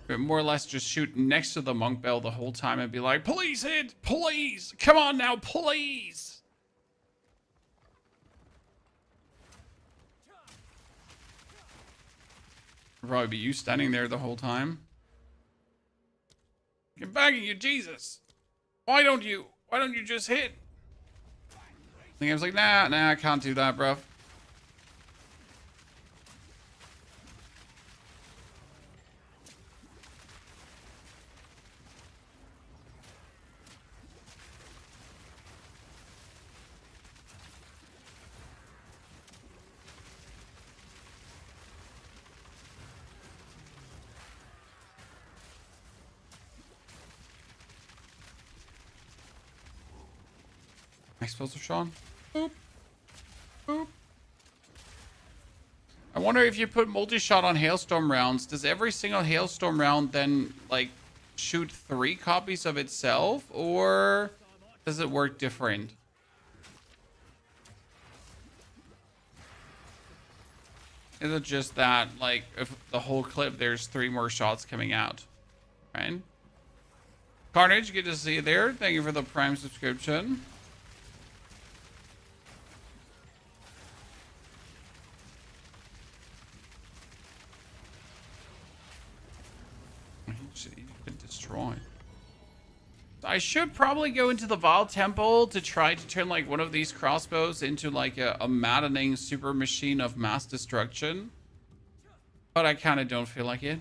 But more or less just shoot next to the Monk Bell the whole time and be like, please hit, please, come on now, please. Probably be you standing there the whole time. I'm begging you, Jesus. Why don't you just hit? I think I was like, nah, I can't do that, bro. Explosive Sean. Boop. Boop. I wonder if you put multi-shot on Hailstorm rounds, does every single Hailstorm round then, like, shoot 3 copies of itself? Or does it work different? Is it just that, like, if the whole clip, there's 3 more shots coming out, right? Carnage, good to see you there. Thank you for the Prime subscription. He's been destroyed. I should probably go into the Vile Temple to try to turn like one of these crossbows into like a maddening super machine of mass destruction. But I kind of don't feel like it.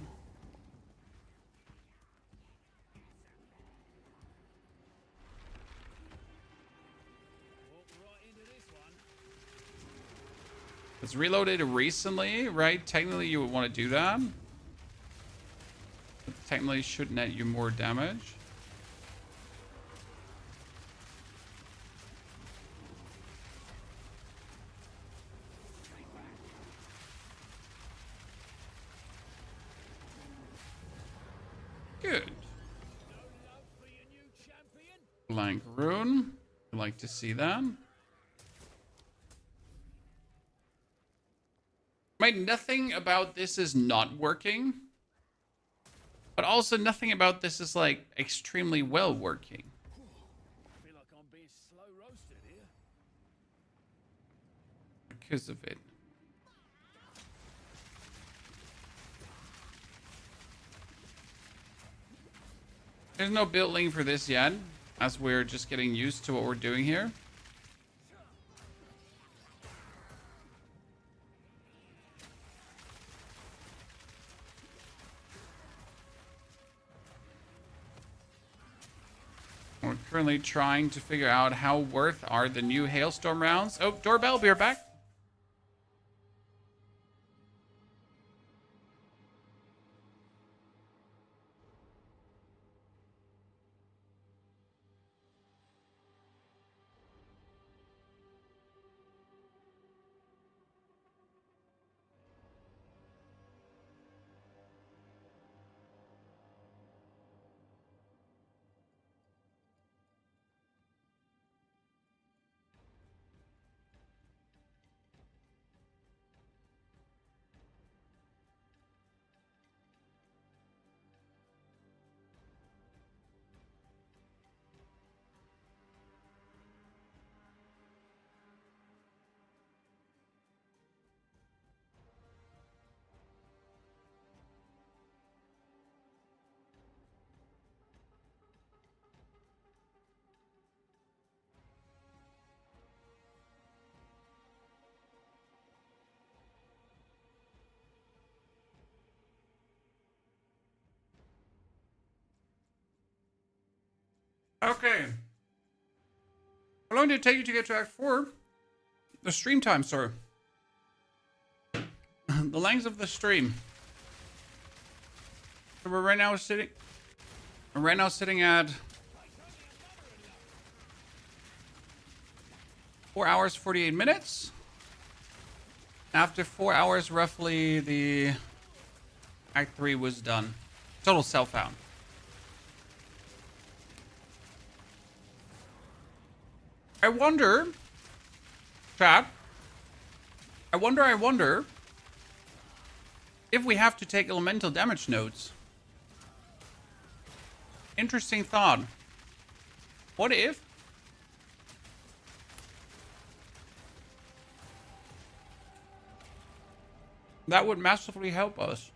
It's reloaded recently, right? Technically you would want to do that. But technically should net you more damage. Good. Blank rune. I'd like to see that. Right, nothing about this is not working. But also nothing about this is like extremely well working. I feel like I'm being slow roasted here. Because of it. There's no build link for this yet, as we're just getting used to what we're doing here. We're currently trying to figure out how worth are the new Hailstorm rounds. Oh, doorbell, be right back. Okay. How long did it take you to get to Act 4? The stream time, sir. The length of the stream. So we're right now sitting at 4 hours 48 minutes. After 4 hours, roughly, the Act 3 was done. Total self-found. I wonder, chat, I wonder if we have to take elemental damage nodes. Interesting thought. What if? That would massively help us.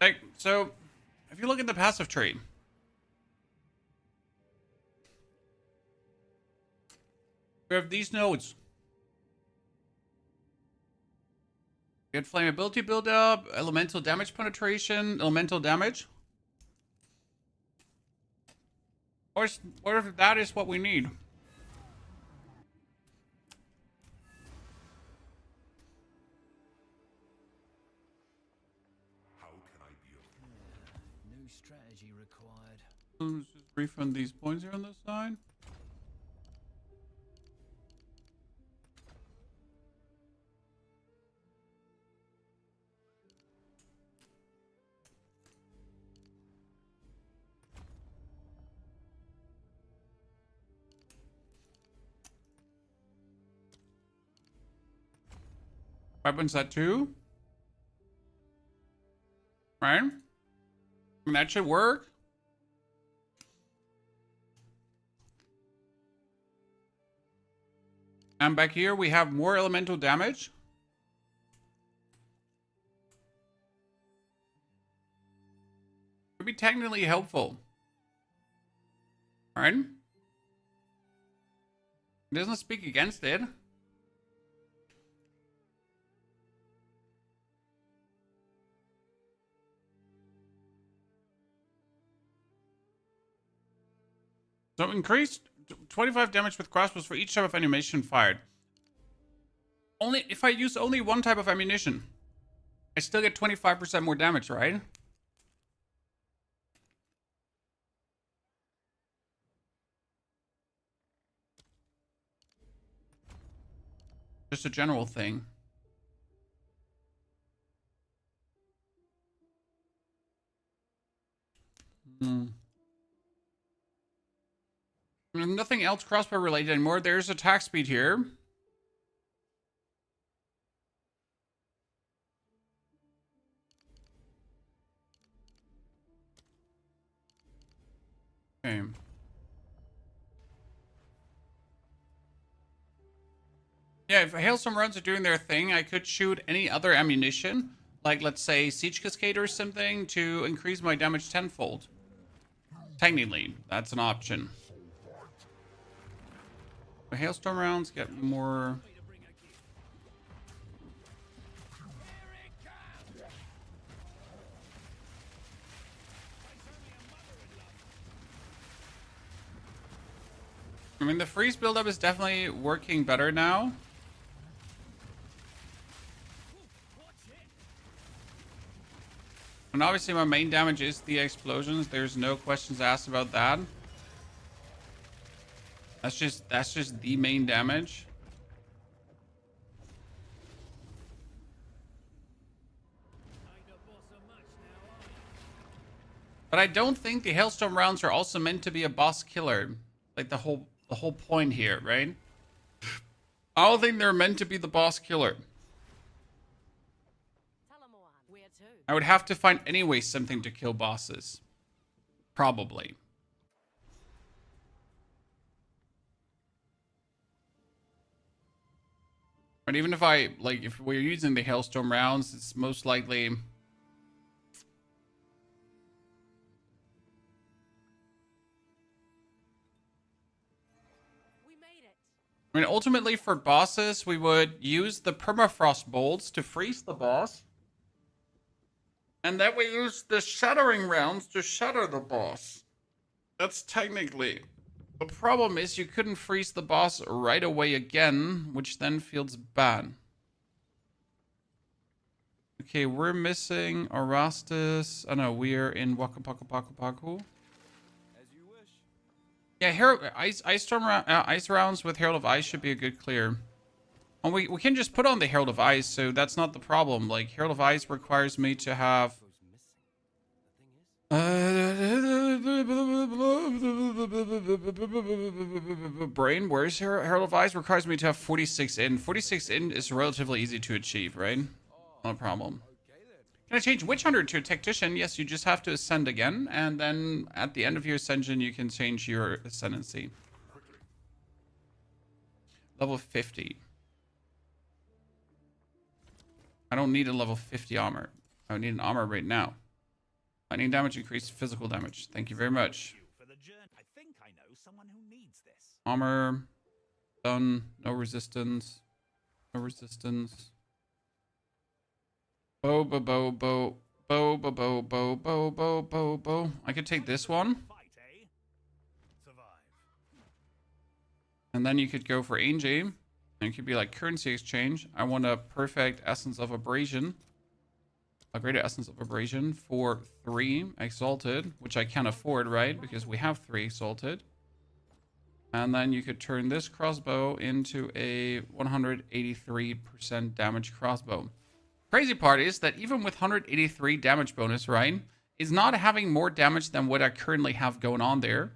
Like, so, if you look at the passive tree, we have these nodes. We had flammability buildup, elemental damage penetration, elemental damage. Or if that is what we need. New strategy required. Let's just refund these points here on this side. Weapons at 2. Right? And that should work. And back here we have more elemental damage. Could be technically helpful. Right? It doesn't speak against it. So increased 25 damage with crossbows for each type of ammunition fired. Only if I use only one type of ammunition, I still get 25% more damage, right? Just a general thing. Nothing else crossbow related anymore. There's attack speed here. Okay. Yeah, if Hailstorm runs are doing their thing, I could shoot any other ammunition, like let's say Siege Cascade or something, to increase my damage tenfold. Technically, that's an option. The Hailstorm rounds get more. I mean, the freeze buildup is definitely working better now. And obviously my main damage is the explosions. There's no questions asked about that. That's just the main damage. But I don't think the Hailstorm rounds are also meant to be a boss killer. Like the whole point here, right? I don't think they're meant to be the boss killer. I would have to find anyway something to kill bosses. Probably. But even if if we're using the Hailstorm rounds, it's most likely... I mean, ultimately for bosses, we would use the permafrost bolts to freeze the boss. And then we use the shattering rounds to shatter the boss. That's technically. The problem is you couldn't freeze the boss right away again, which then feels bad. Okay, we're missing Orastus. Oh no, we're in Waka Paka Paka Paku. Yeah, ice rounds with Herald of Ice should be a good clear. And we can just put on the Herald of Ice, so that's not the problem. Like, Herald of Ice requires me to have... Brain, where's Herald of Ice? Requires me to have 46 in. 46 in is relatively easy to achieve, right? Not a problem. Can I change Witch Hunter to a Tactician? Yes, you just have to ascend again, and then at the end of your ascension, you can change your ascendancy. Level 50. I don't need a level 50 armor. I need an armor right now. I need damage increase, physical damage. Thank you very much. Armor. Done. No resistance. No resistance. Bow, bow, bow, bow. Bow, bow, bow, bow, bow, bow, bow, bow. I could take this one. And then you could go for Angie. And it could be like currency exchange. I want a perfect Essence of Abrasion. A greater Essence of Abrasion for 3 Exalted, which I can't afford, right? Because we have 3 Exalted. And then you could turn this crossbow into a 183% damage crossbow. Crazy part is that even with 183 damage bonus, right, is not having more damage than what I currently have going on there.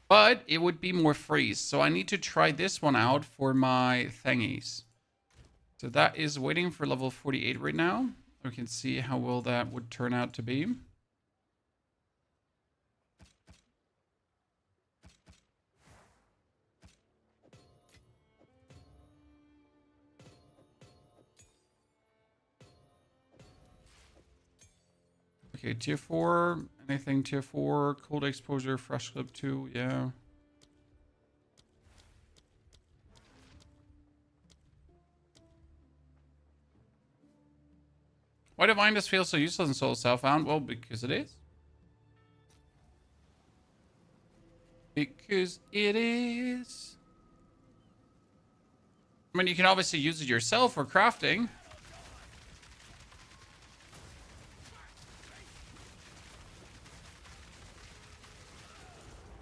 But it would be more freeze. So I need to try this one out for my thingies. So that is waiting for level 48 right now. We can see how well that would turn out to be. Okay, tier 4. Anything tier 4. Cold exposure, fresh clip 2. Yeah. Why Divine just feels so useless in Soul Southbound? Well, because it is. Because it is. I mean, you can obviously use it yourself for crafting.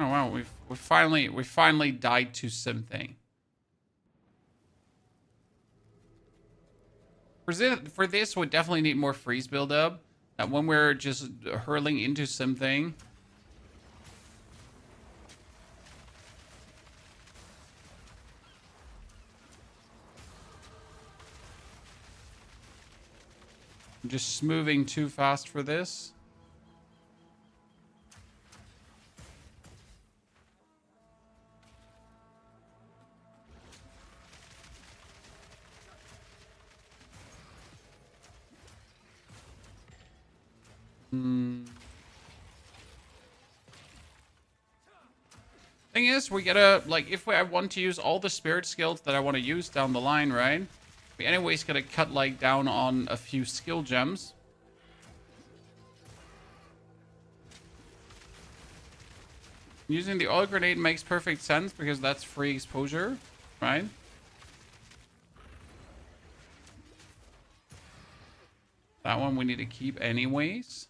Oh wow, we finally died to something. For this, we definitely need more freeze buildup. That when we're just hurling into something. I'm just moving too fast for this. Thing is, we gotta, like, if I want to use all the spirit skills that I want to use down the line, right? We anyways gotta cut, like, down on a few skill gems. Using the oil grenade makes perfect sense because that's free exposure, right? That one we need to keep anyways.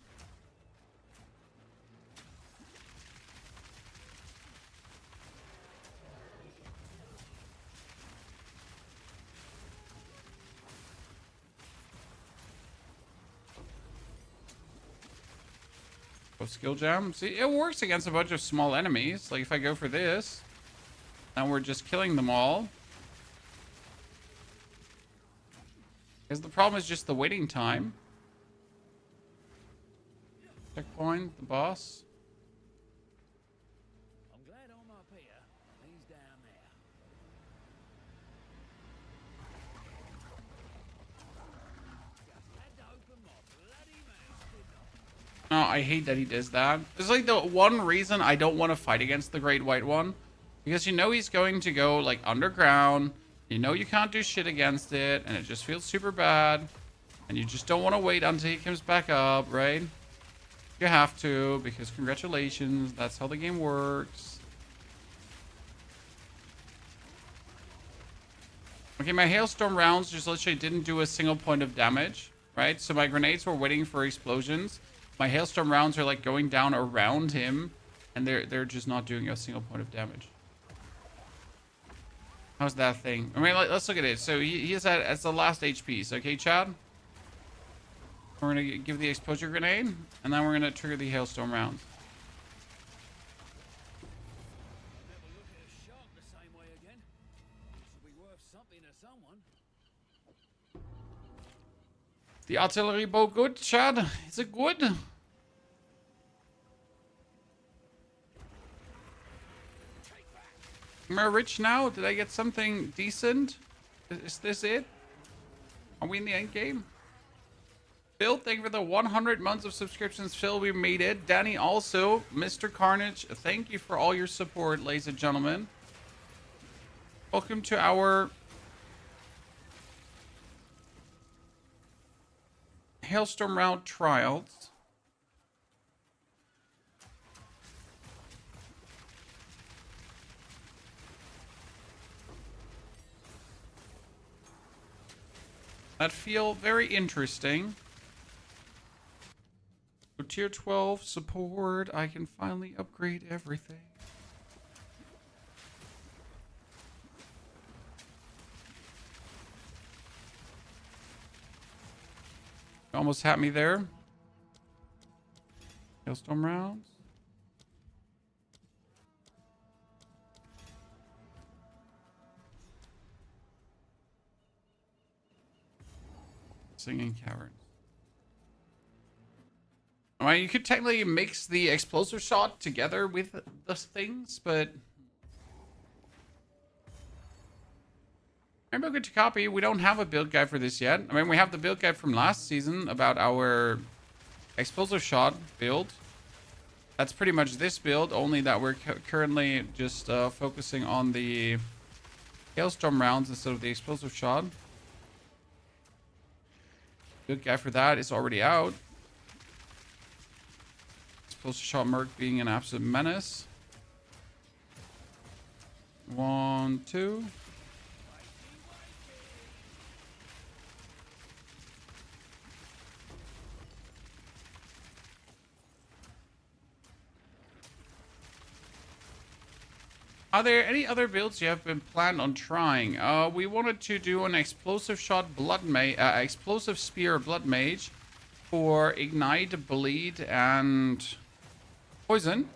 Skill gem. See, it works against a bunch of small enemies. Like if I go for this, and we're just killing them all. Because the problem is just the waiting time. Checkpoint, the boss. I'm glad I'm up here. He's down there. Just had to open my bloody mouth, didn't I? Oh, I hate that he does that. It's like the one reason I don't want to fight against the Great White One. Because you know he's going to go like underground. You know you can't do shit against it. And it just feels super bad. And you just don't want to wait until he comes back up, right? You have to, because congratulations, that's how the game works. Okay, my Hailstorm rounds just literally didn't do a single point of damage, right? So my grenades were waiting for explosions. My Hailstorm rounds are like going down around him, and they're just not doing a single point of damage. How's that thing? I mean, let's look at it. So he is at the last HPs, okay, Chad? We're going to give the exposure grenade, and then we're going to trigger the Hailstorm rounds. Never look at a shark the same way again. This will be worth something to someone. The artillery bow good, Chad? Is it good? Am I rich now? Did I get something decent? Is this it? Are we in the end game? Phil, thank you for the 100 months of subscriptions. Phil, we made it. Danny also. Mr. Carnage, thank you for all your support, ladies and gentlemen. Welcome to our Hailstorm round trials. That feel very interesting. So tier 12 support, I can finally upgrade everything. Almost had me there. Hailstorm rounds. Singing Caverns. I mean, you could technically mix the explosive shot together with those things, but... Rainbow Good to Copy, we don't have a build guide for this yet. I mean, we have the build guide from last season about our explosive shot build. That's pretty much this build, only that we're currently just focusing on the Hailstorm rounds instead of the explosive shot. Build guide for that is already out. Explosive shot Merc being an absolute menace. 1, 2. Are there any other builds you have been planned on trying? We wanted to do an explosive shot blood mage, explosive spear blood mage for ignite, bleed, and poison.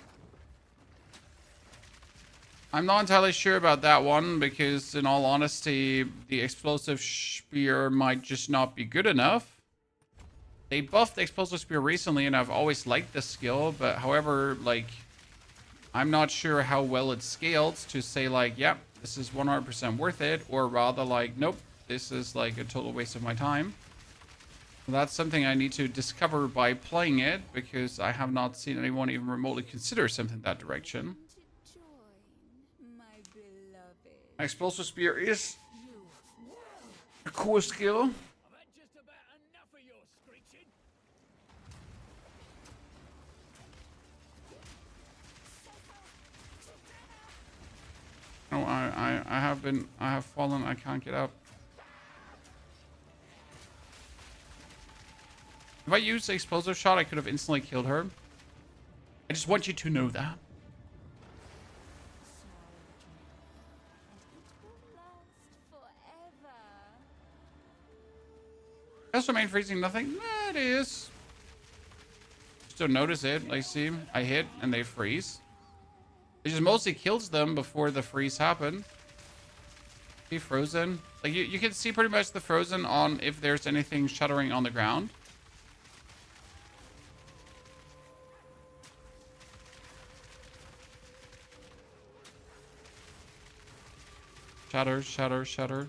I'm not entirely sure about that one because, in all honesty, the explosive spear might just not be good enough. They buffed the explosive spear recently, and I've always liked the skill, but however, like, I'm not sure how well it scaled to say, like, yeah, this is 100% worth it, or rather, like, nope, this is, like, a total waste of my time. So that's something I need to discover by playing it, because I have not seen anyone even remotely consider something that direction. Explosive Spear is a cool skill. Oh, I have fallen. I can't get up. If I used the explosive shot, I could have instantly killed her. I just want you to know that. Just remain freezing nothing. It is. Just don't notice it. I see. I hit and they freeze. It just mostly kills them before the freeze happened. Be frozen. Like you can see pretty much the frozen on if there's anything shuddering on the ground. Shatter, shatter, shatter.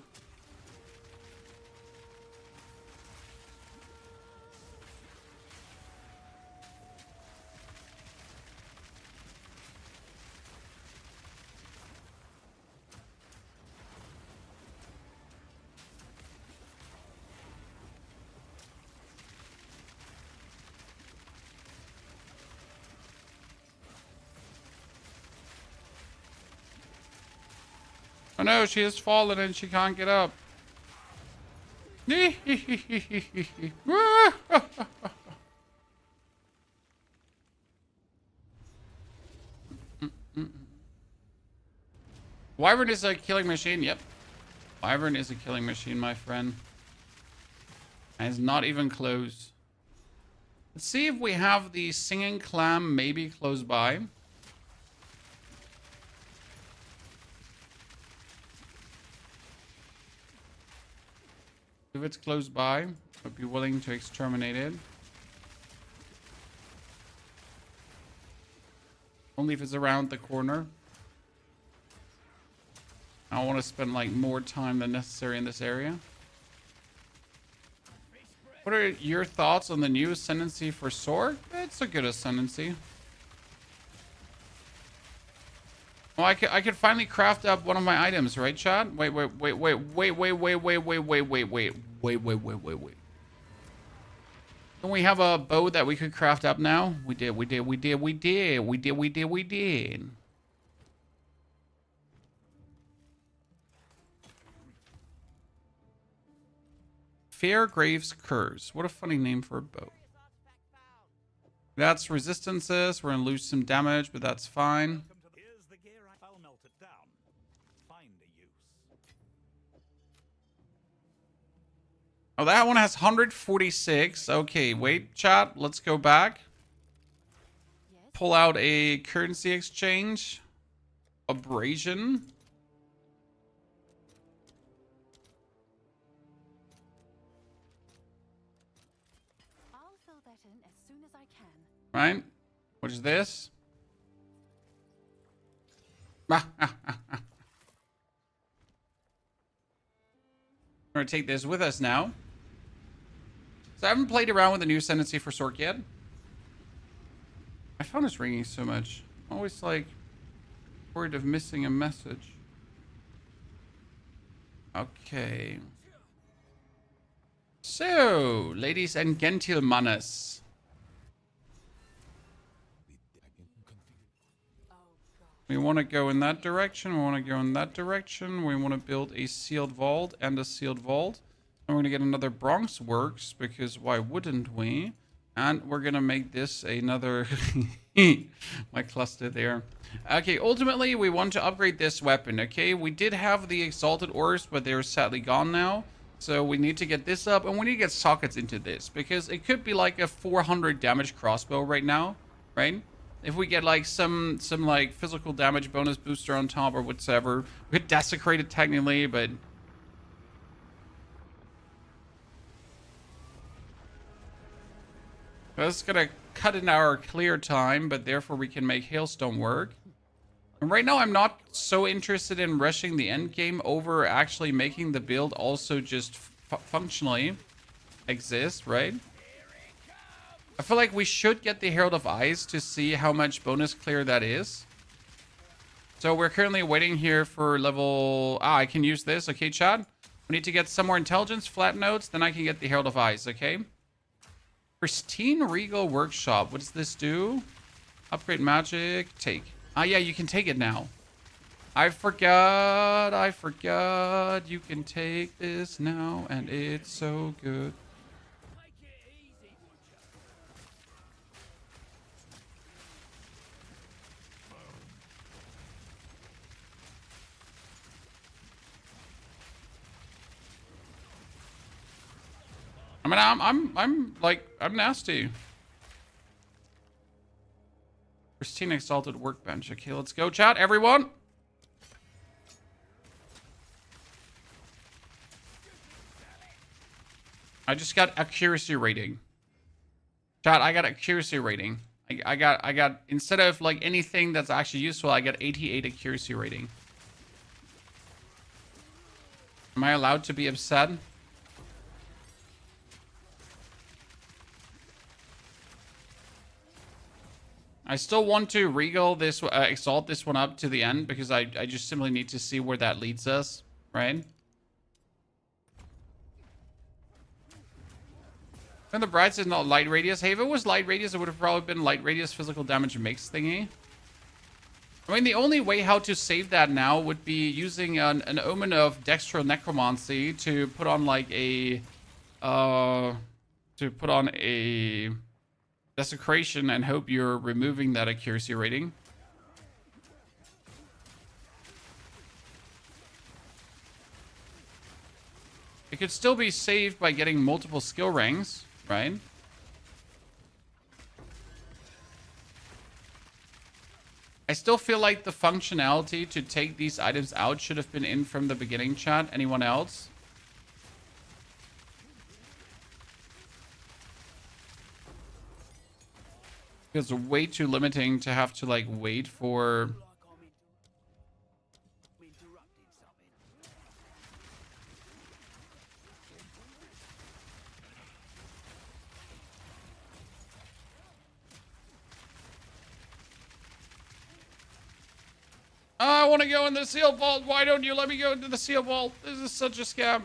Oh no, she has fallen and she can't get up. Wyvern is a killing machine. Yep. Wyvern is a killing machine, my friend. And it's not even close. Let's see if we have the singing clam maybe close by. If it's close by, I'd be willing to exterminate it. Only if it's around the corner. I don't want to spend like more time than necessary in this area. What are your thoughts on the new ascendancy for Sword? It's a good ascendancy. Oh, I could finally craft up one of my items, right, chat? Wait. Don't we have a bow that we could craft up now? We did. Fairgrave's Curse. What a funny name for a bow. That's resistances. We're gonna lose some damage, but that's fine. Oh, that one has 146. Okay, wait, chat. Let's go back. Pull out a currency exchange. Abrasion. that in as soon as I can. Right? What is this? We're gonna take this with us now. So I haven't played around with the new Ascendancy for Sork yet. My phone is ringing so much. I'm always like worried of missing a message. Okay. So, ladies and gentlemanes. We want to go in that direction. We want to go in that direction. We want to build a sealed vault and a sealed vault. And we're going to get another Bronx Works because why wouldn't we? And we're going to make this another... my cluster there. Okay, ultimately, we want to upgrade this weapon, okay? We did have the Exalted Ores, but they're sadly gone now. So we need to get this up, and we need to get sockets into this. Because it could be like a 400 damage crossbow right now, right? If we get like some like physical damage bonus booster on top or whatever. We could desecrate it technically, but... That's gonna cut in our clear time, but therefore we can make Hailstorm work. And right now I'm not so interested in rushing the end game over actually making the build also just functionally exist, right? I feel like we should get the Herald of Ice to see how much bonus clear that is. So we're currently waiting here for level... I can use this. Okay, chat. We need to get some more intelligence, flat notes, then I can get the Herald of Ice, okay? Pristine Regal Workshop. What does this do? Upgrade magic. Take. Yeah, you can take it now. I forgot. You can take this now, and it's so good. I mean, I'm nasty. Pristine Exalted Workbench. Okay, let's go, chat, everyone. I just got accuracy rating. Chat, I got accuracy rating. I got, instead of like anything that's actually useful, I got 88 accuracy rating. Am I allowed to be upset? I still want to regal this, exalt this one up to the end because I just simply need to see where that leads us, right? And the Brights is not light radius. Hey, if it was light radius, it would have probably been light radius physical damage mix thingy. I mean, the only way how to save that now would be using an omen of Dextro Necromancy to put on like a, Desecration and hope you're removing that accuracy rating. It could still be saved by getting multiple skill ranks, right? I still feel like the functionality to take these items out should have been in from the beginning, chat. Anyone else? It's way too limiting to have to like wait for... I want to go in the seal vault. Why don't you let me go into the seal vault? This is such a scam.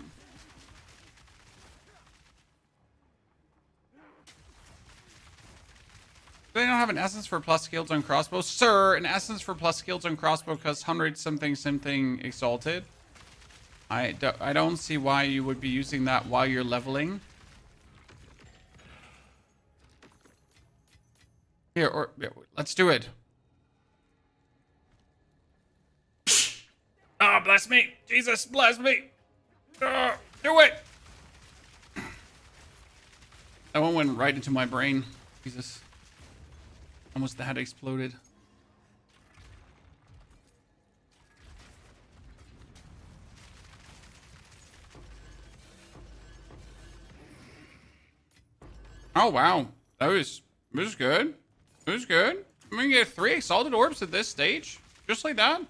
Do they not have an essence for plus skills on crossbow? Sir, an essence for plus skills on crossbow costs 100 something exalted. I don't see why you would be using that while you're leveling. Here, or let's do it. Oh, bless me. Jesus, bless me. Do it. That one went right into my brain. Jesus. Almost the head exploded. Oh, wow. That was good. It was good. I'm gonna get 3 exalted orbs at this stage. Just like that.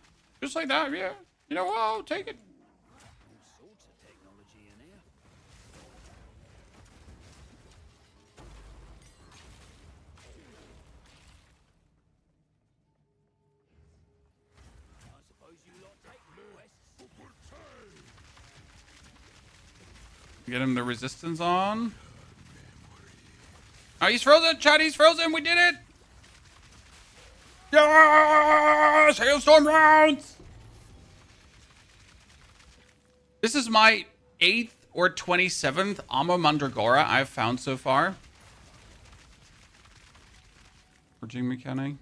Just like that, yeah. You know what? I'll take it. All sorts of technology in here. I suppose you lot take requests. Get him the resistance on. Oh, he's frozen! Chad, he's frozen! We did it! Yes! Hailstorm rounds! This is my 8th or 27th Amo Mandragora I've found so far. Forging mechanic.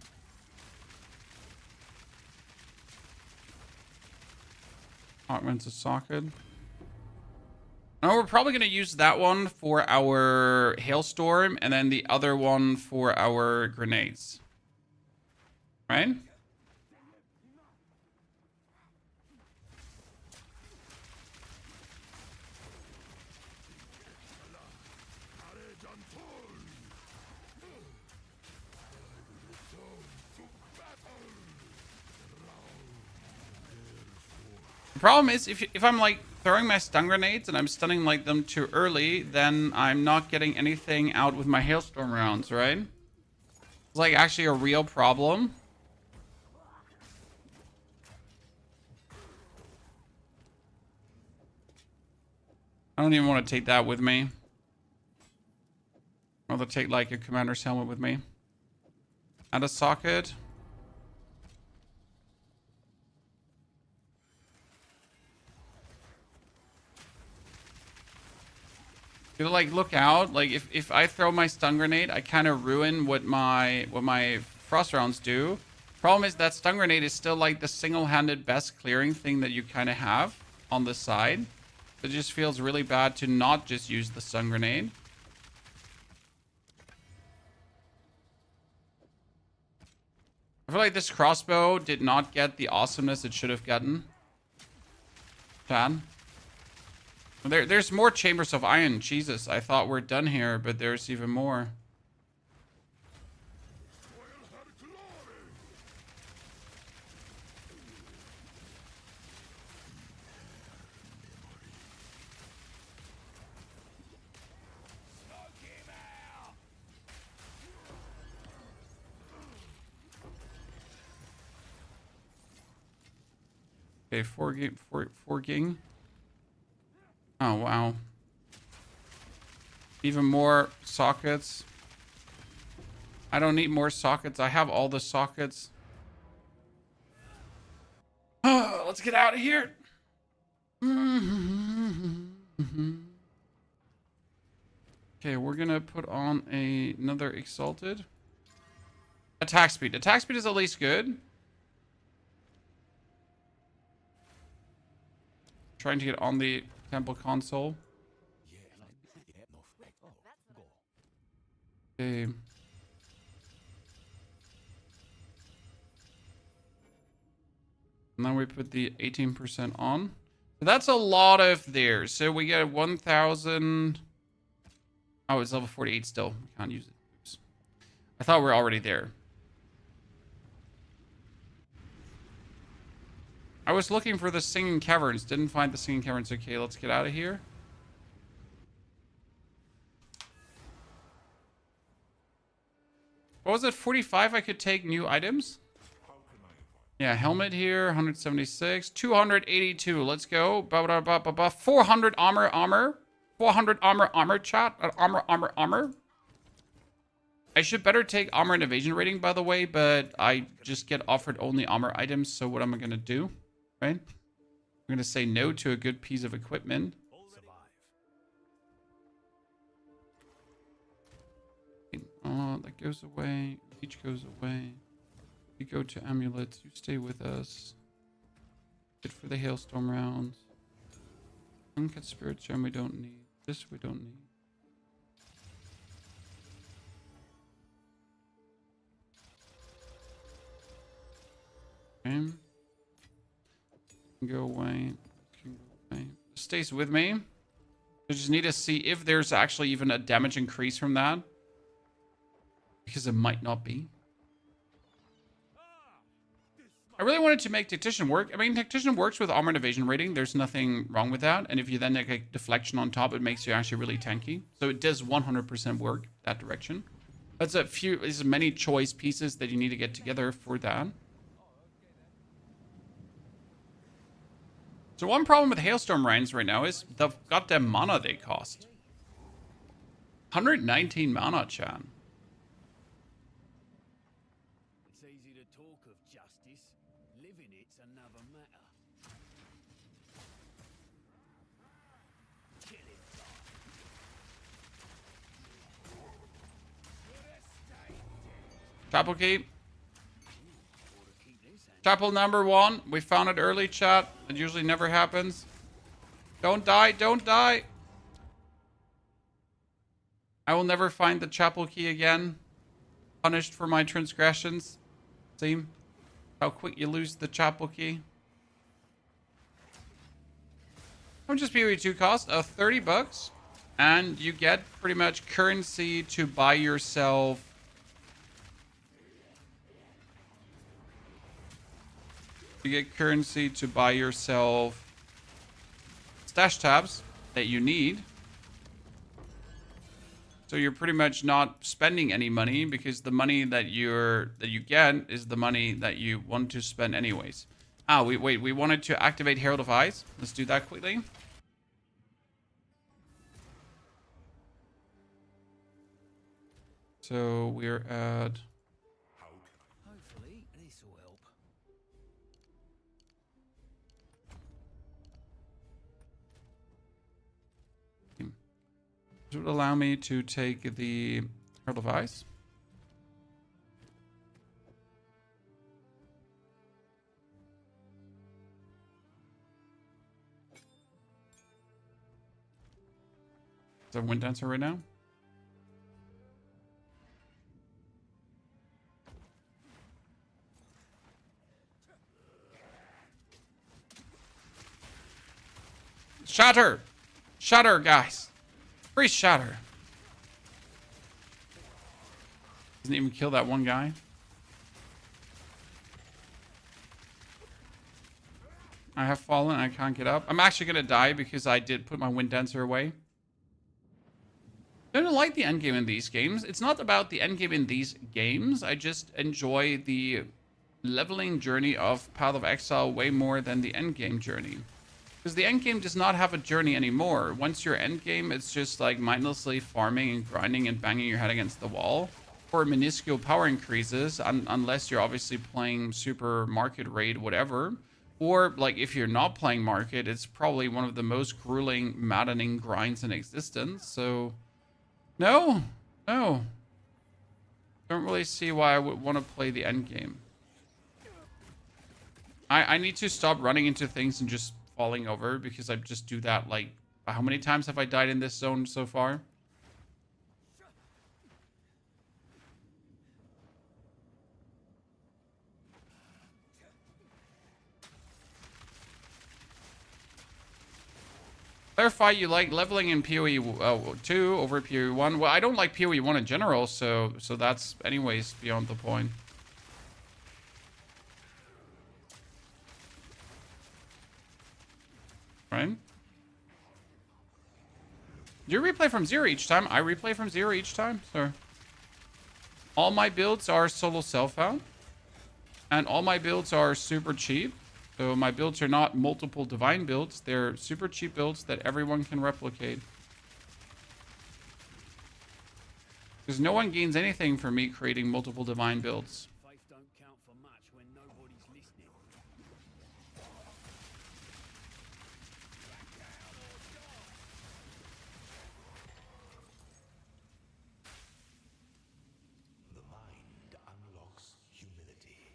Augments a socket. No, we're probably going to use that one for our Hailstorm and then the other one for our grenades. Right? The problem is if I'm like throwing my stun grenades and I'm stunning like them too early, then I'm not getting anything out with my Hailstorm rounds, right? It's like actually a real problem. I don't even want to take that with me. I'll rather take like a commander's helmet with me. Add a socket. You like look out. Like if I throw my stun grenade, I kind of ruin what my frost rounds do. Problem is that stun grenade is still like the single-handed best clearing thing that you kind of have on the side. It just feels really bad to not just use the stun grenade. I feel like this crossbow did not get the awesomeness it should have gotten. Chad. There's more chambers of iron. Jesus, I thought we're done here, but there's even more. Okay, four ging. Oh, wow. Even more sockets. I don't need more sockets. I have all the sockets. Oh, let's get out of here. Okay, we're gonna put on another exalted. Attack speed. Attack speed is at least good. Trying to get on the temple console. Okay. And then we put the 18% on. So that's a lot of there. So we get 1,000. Oh, it's level 48 still. We can't use it. Oops. I thought we were already there. I was looking for the Singing Caverns. Didn't find the Singing Caverns. Okay, let's get out of here. What was it? 45 I could take new items? Yeah, helmet here. 176. 282. Let's go. 400 armor. 400 armor, chat. Armor. I should better take armor and evasion rating, by the way, but I just get offered only armor items, so what am I going to do? Right? I'm going to say no to a good piece of equipment. That goes away. Each goes away. We go to amulets. You stay with us. Good for the Hailstorm rounds. Uncut Spirit Gem we don't need. This we don't need. Okay. Can go away. Can go away. Stays with me. I just need to see if there's actually even a damage increase from that. Because it might not be. I really wanted to make Tactician work. I mean, Tactician works with armor and evasion rating. There's nothing wrong with that. And if you then make a deflection on top, it makes you actually really tanky. So it does 100% work that direction. That's there's many choice pieces that you need to get together for that. So one problem with Hailstorm rounds right now is the goddamn mana they cost. 119 mana, Chan. It's easy to talk of justice. Living it's another matter. Kill him. Chapel key. Chapel number 1. We found it early, chat. It usually never happens. Don't die. Don't die. I will never find the chapel key again. Punished for my transgressions. See how quick you lose the chapel key. How much does POE 2 cost? 30 bucks. And you get pretty much currency to buy yourself. You get currency to buy yourself stash tabs that you need. So you're pretty much not spending any money because the money that you get is the money that you want to spend anyways. Ah, wait, we wanted to activate Herald of Eyes. Let's do that quickly. So we're at... Hopefully this will help. This would allow me to take the Herald of Eyes. Is that Wind Dancer right now? Shatter! Shatter, guys! Free shatter. Doesn't even kill that one guy. I have fallen. I can't get up. I'm actually going to die because I did put my Wind Dancer away. I don't like the endgame in these games. It's not about the endgame in these games. I just enjoy the leveling journey of Path of Exile way more than the endgame journey. Because the endgame does not have a journey anymore. Once you're endgame, it's just like mindlessly farming and grinding and banging your head against the wall for minuscule power increases, unless you're obviously playing super market raid, whatever. Or like if you're not playing market, it's probably one of the most grueling, maddening grinds in existence. So, no. Don't really see why I would want to play the endgame. I need to stop running into things and just falling over because I just do that. Like, how many times have I died in this zone so far? Clarify, you like leveling in POE 2 over POE 1. Well, I don't like POE 1 in general, so that's anyways beyond the point. Right? Do you replay from 0 each time? I replay from 0 each time, sir. All my builds are solo self-found. And all my builds are super cheap. So my builds are not multiple divine builds. They're super cheap builds that everyone can replicate. Because no one gains anything from me creating multiple divine builds. Faith don't count for much when nobody's listening. The mind unlocks humility.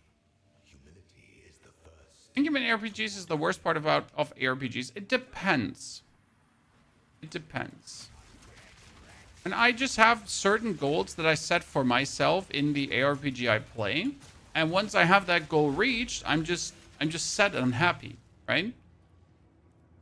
Humility is the first. Thinking about ARPGs is the worst part of ARPGs. It depends. It depends. And I just have certain goals that I set for myself in the ARPG I play. And once I have that goal reached, I'm just set and I'm happy, right?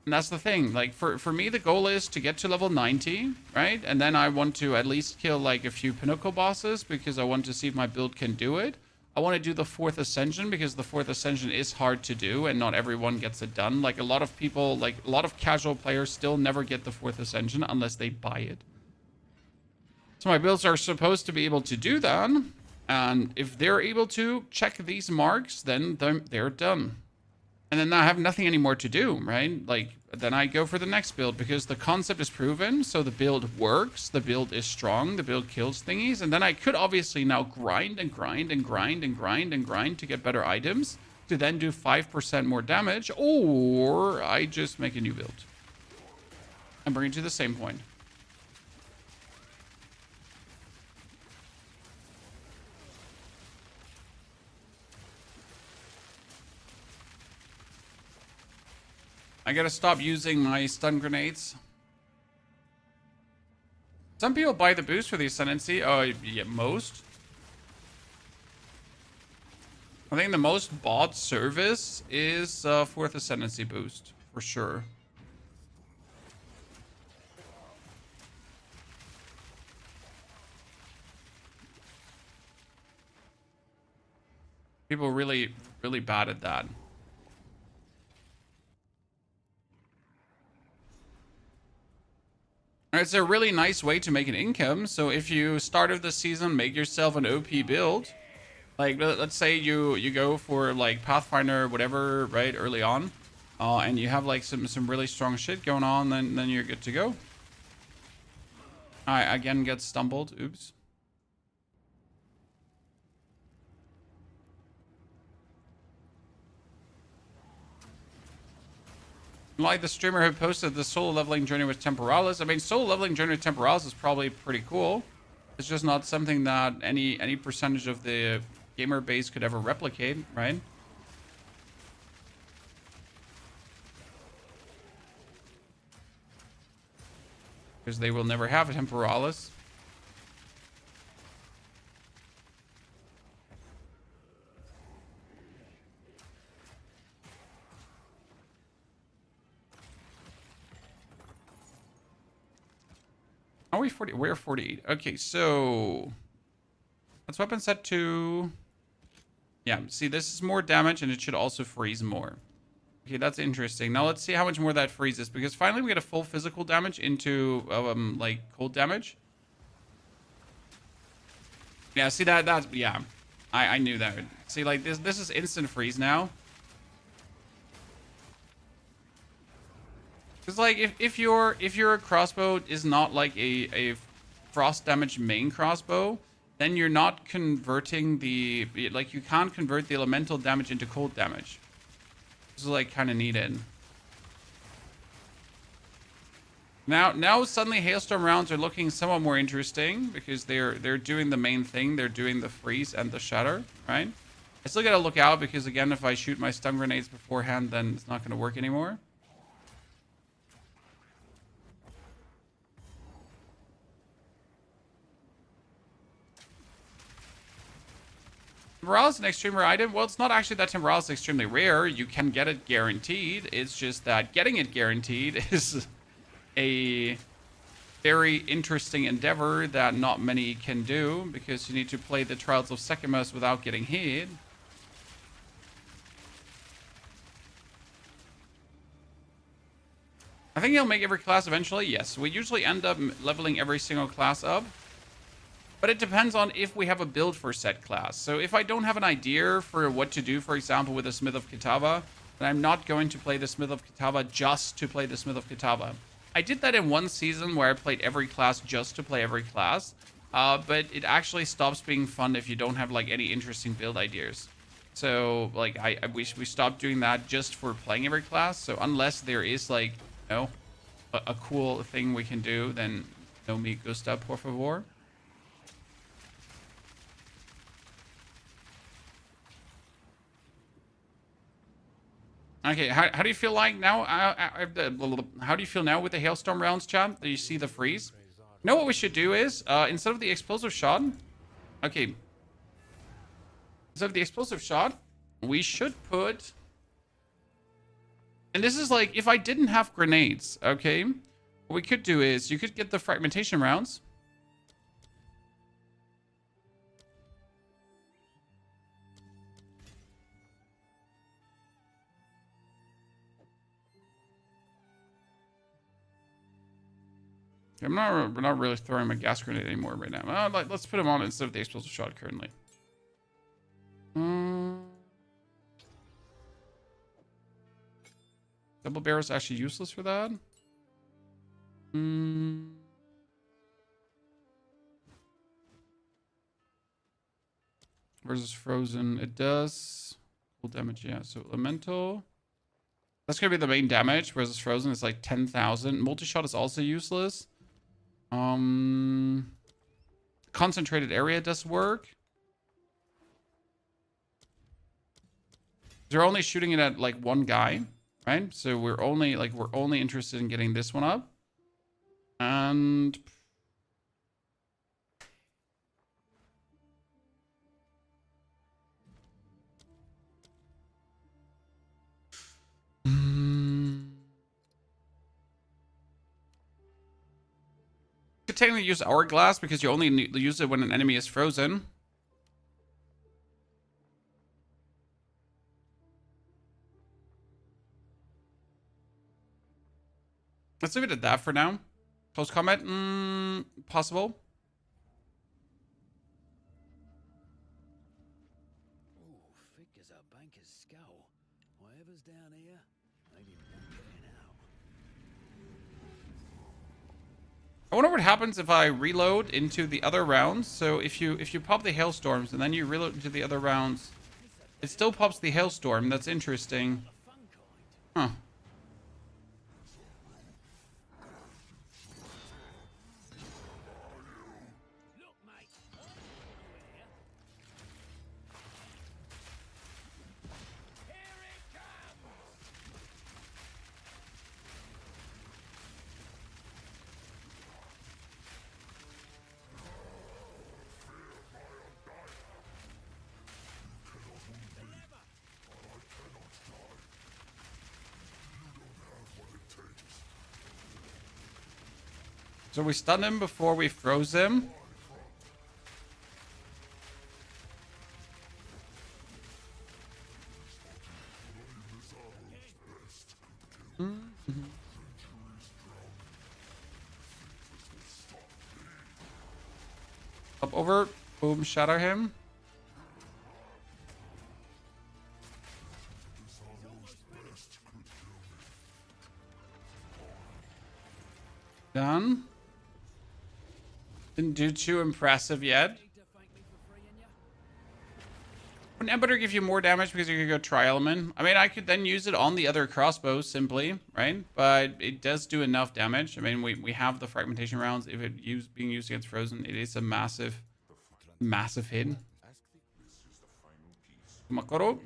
And that's the thing. Like, for me, the goal is to get to level 90, right? And then I want to at least kill, like, a few pinnacle bosses because I want to see if my build can do it. I want to do the 4th Ascension because the 4th Ascension is hard to do and not everyone gets it done. Like, a lot of people, like, a lot of casual players still never get the 4th Ascension unless they buy it. So my builds are supposed to be able to do that. And if they're able to check these marks, then they're done. And then I have nothing anymore to do, right? Like, then I go for the next build because the concept is proven. So the build works. The build is strong. The build kills thingies. And then I could obviously now grind and grind and grind and grind and grind to get better items to then do 5% more damage. Or I just make a new build and bring it to the same point. I gotta stop using my stun grenades. Some people buy the boost for the Ascendancy. Oh, yeah, most. I think the most bought service is 4th Ascendancy boost, for sure. People really, really bad at that. It's a really nice way to make an income. So if you start of the season, make yourself an OP build. Like, let's say you go for like Pathfinder, whatever, right, early on. And you have like some really strong shit going on, then you're good to go. I again get stumbled. Oops. Like the streamer who posted the solo leveling journey with Temporalis. I mean, solo leveling journey with Temporalis is probably pretty cool. It's just not something that any percentage of the gamer base could ever replicate, right? Because they will never have a Temporalis. Are we 40? We're 48. Okay, so let's weapon set to... Yeah, see, this is more damage, and it should also freeze more. Okay, that's interesting. Now let's see how much more that freezes, because finally we get a full physical damage into, like, cold damage. Yeah, see, that's... Yeah, I knew that. See, like, this is instant freeze now. Because, like, if your crossbow is not, like, a frost damage main crossbow, then you're not converting the... Like, you can't convert the elemental damage into cold damage. This is, like, kind of needed. Now suddenly Hailstorm rounds are looking somewhat more interesting, because they're doing the main thing. They're doing the freeze and the shatter, right? I still gotta look out, because, again, if I shoot my stun grenades beforehand, then it's not gonna work anymore. Temporalis is an extreme rare item. Well, it's not actually that Temporalis is extremely rare. You can get it guaranteed. It's just that getting it guaranteed is a very interesting endeavor that not many can do, because you need to play the Trials of Sekimus without getting hit. I think he'll make every class eventually. Yes, we usually end up leveling every single class up. But it depends on if we have a build for said class. So if I don't have an idea for what to do, for example, with the Smith of Kitava, then I'm not going to play the Smith of Kitava just to play the Smith of Kitava. I did that in one season where I played every class just to play every class. But it actually stops being fun if you don't have, like, any interesting build ideas. So, like, I wish we stopped doing that just for playing every class. So unless there is, like, you know, a cool thing we can do, then no me gusta, por favor. Okay, how do you feel like now? How do you feel now with the Hailstorm rounds, chat? Do you see the freeze? You know what we should do is, instead of the explosive shot... Okay. Instead of the explosive shot, we should put And this is like, if I didn't have grenades, okay? What we could do is, you could get the fragmentation rounds. We're not really throwing my gas grenade anymore right now. Let's put him on instead of the explosive shot currently. Double barrel is actually useless for that. Versus frozen, it does full damage. Yeah, so elemental. That's gonna be the main damage. Versus frozen is like 10,000. Multi-shot is also useless. Concentrated area does work. They're only shooting it at like one guy, right? So we're only interested in getting this one up. And could technically use hourglass because you only use it when an enemy is frozen. Let's leave it at that for now. Close combat, possible. Ooh, thick as a banker's skull. Whatever's down here, they didn't want getting out. I wonder what happens if I reload into the other rounds. So if you pop the hailstorms and then you reload into the other rounds, it still pops the hailstorm. That's interesting. Huh. So we stunned him before we froze him. Up over. Boom, shatter him. Done. Didn't do too impressive yet. Wouldn't Embiter give you more damage because you could go tri-element? I mean, I could then use it on the other crossbows simply, right? But it does do enough damage. I mean, we have the fragmentation rounds. If it being used against frozen, it is a massive hit. Makoro.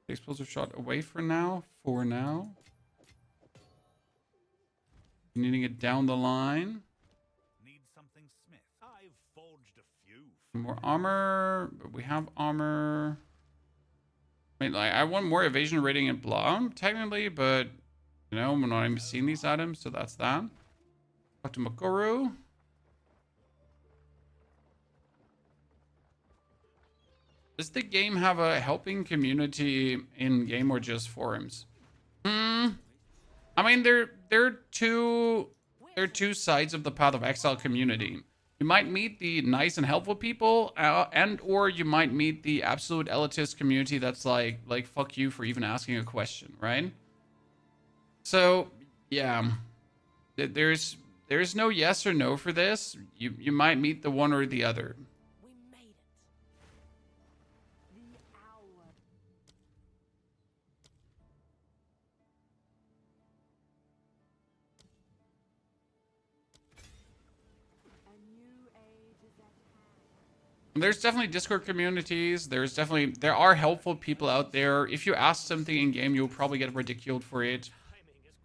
Explosive shot away for now. Needing it down the line. Need something, Smith? I've forged a few. More armor, but we have armor. I mean, like, I want more evasion rating and blah, technically, but you know, we're not even seeing these items, so that's that. Talk to Makoro. Does the game have a helping community in game or just forums? I mean, they're two sides of the Path of Exile community. You might meet the nice and helpful people, and or you might meet the absolute elitist community that's like fuck you for even asking a question, right? So yeah, there's no yes or no for this. You might meet the one or the other. There's definitely Discord communities. There are helpful people out there. If you ask something in game, you'll probably get ridiculed for it.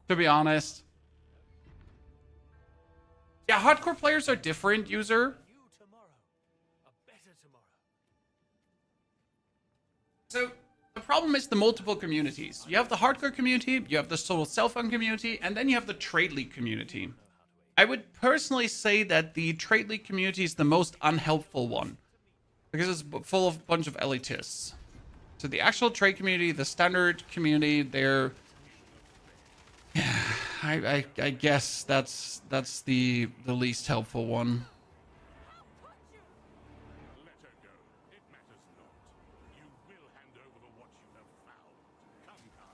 To be honest. Yeah, hardcore players are different, user. You tomorrow. A better tomorrow. So the problem is the multiple communities. You have the hardcore community, you have the solo self-found community, and then you have the trade league community. I would personally say that the trade league community is the most unhelpful one because it's full of a bunch of elitists. So the actual trade community, the standard community, they're I guess that's the least helpful one. Let her go. It matters not. You will hand over the what you have found. Come, come.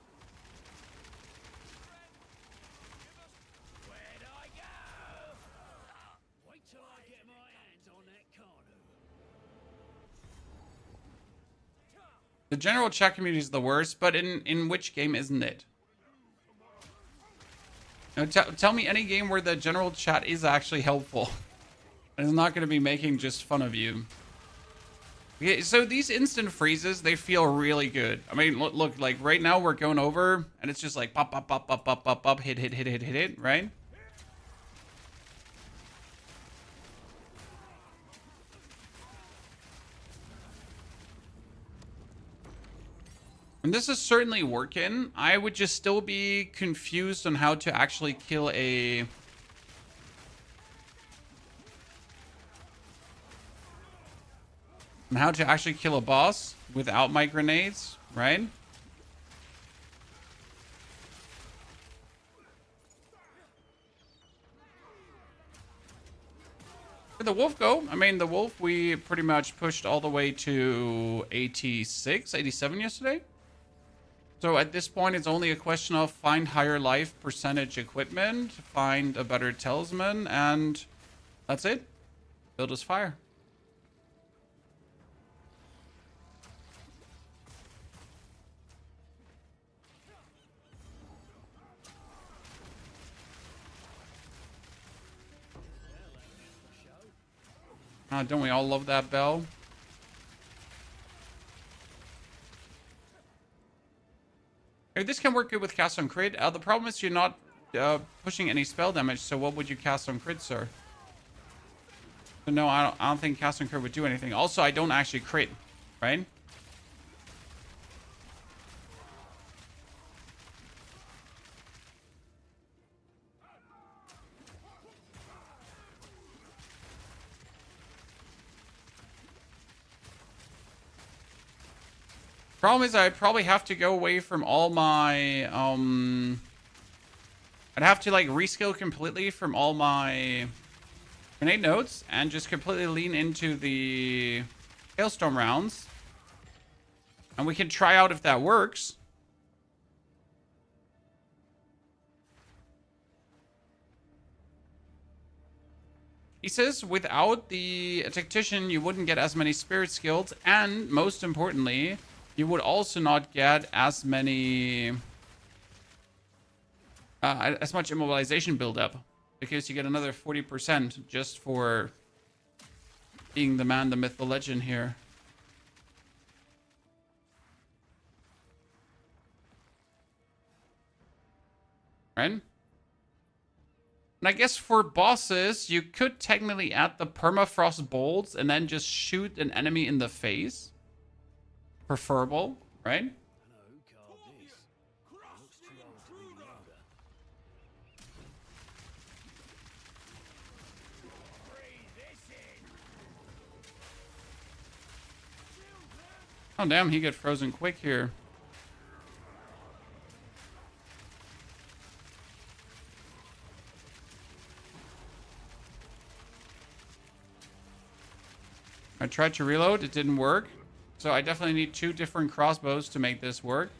Where'd I go? Wait till I get my hands on that carno. The general chat community is the worst, but in which game isn't it? Now, tell me any game where the general chat is actually helpful. And is not going to be making just fun of you. Okay, so these instant freezes, they feel really good. I mean, look, like right now we're going over, and it's just like pop, pop, pop, pop, pop, pop, pop, hit, hit, hit, hit, hit, hit, right? And this is certainly working. I would just still be confused on how to actually kill a... on how to actually kill a boss without my grenades, right? Where'd the wolf go? I mean, the wolf, we pretty much pushed all the way to 86, 87 yesterday. So at this point, it's only a question of find higher life percentage equipment, find a better talisman, and that's it. Build his fire. Don't we all love that bell? Hey, this can work good with cast on crit. The problem is you're not pushing any spell damage, so what would you cast on crit, sir? So no, I don't think cast on crit would do anything. Also, I don't actually crit, right? Problem is, I'd probably have to go away from all my, I'd have to, like, reskill completely from all my grenade nodes and just completely lean into the Hailstorm rounds. And we can try out if that works. He says without the Tactician, you wouldn't get as many spirit skills, and most importantly, you would also not get as many, as much immobilization buildup, because you get another 40% just for being the man, the myth, the legend here. Right? And I guess for bosses, you could technically add the permafrost bolts and then just shoot an enemy in the face. Preferable, right? I know who carved this. It looks too old to be longer. Oh, damn, he got frozen quick here. I tried to reload, it didn't work. So I definitely need 2 different crossbows to make this work.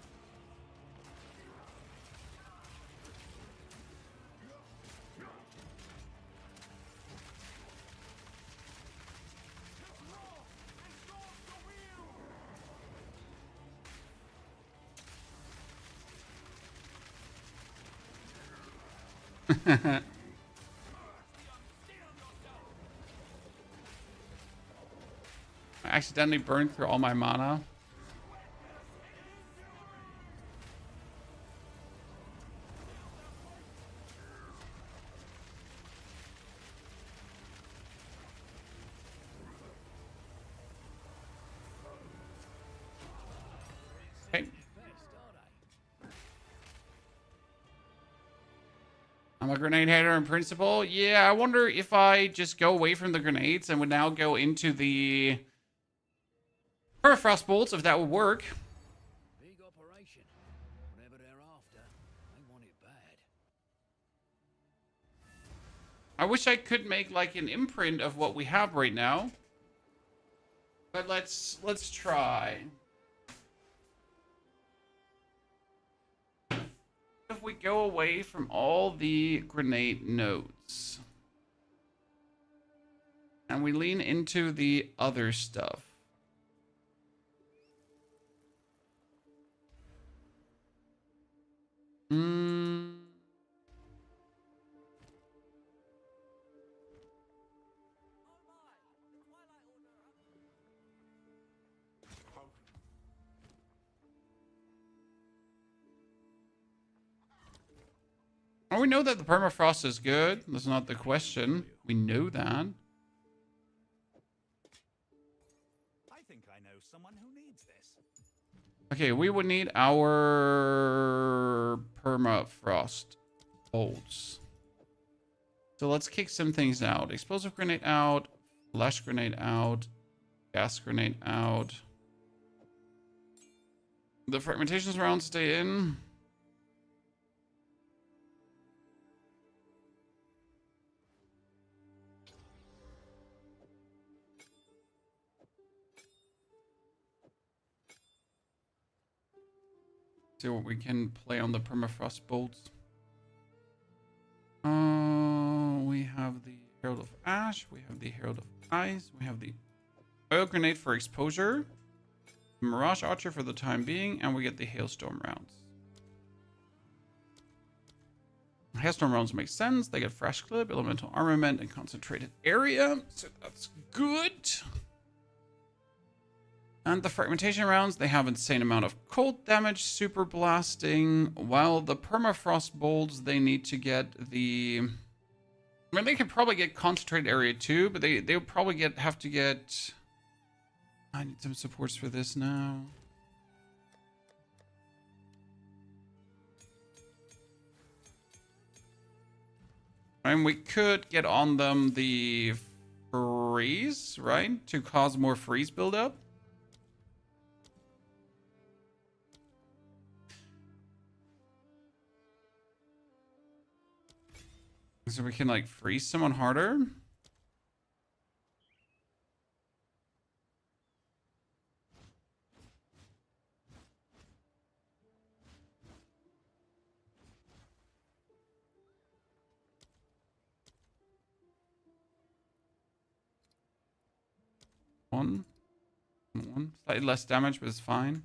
I accidentally burned through all my mana. I'm a grenade hater in principle. Yeah, I wonder if I just go away from the grenades and would now go into the permafrost bolts, if that would work. Big operation. Whatever they're after, they want it bad. I wish I could make like an imprint of what we have right now. But let's try. If we go away from all the grenade nodes and we lean into the other stuff. Oh, we know that the permafrost is good. That's not the question. We know that. I think I know someone who needs this. Okay, we would need our permafrost bolts. So let's kick some things out. Explosive grenade out. Flash grenade out. Gas grenade out. The fragmentations round stay in. See what we can play on the permafrost bolts. We have the Herald of Ash. We have the Herald of Ice. We have the Oil Grenade for exposure. Mirage Archer for the time being. And we get the Hailstorm rounds. Hailstorm rounds make sense. They get fresh clip, elemental armament, and concentrated area. So that's good. And the fragmentation rounds, they have insane amount of cold damage, super blasting, while the permafrost bolts, they need to get the... I mean, they could probably get concentrated area too, but they would probably have to get... I need some supports for this now. And we could get on them the freeze, right? To cause more freeze buildup. So we can like freeze someone harder. One. Slightly less damage, but it's fine.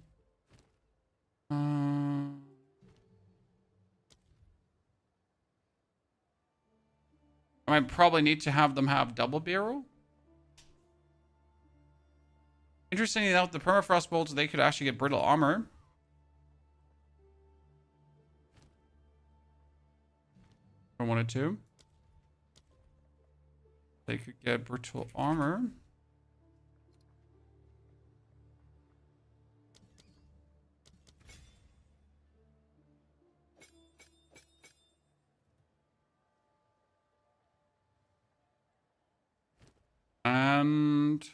I might probably need to have them have double barrel. Interestingly enough, the permafrost bolts, they could actually get brittle armor. If I wanted to. They could get brittle armor. And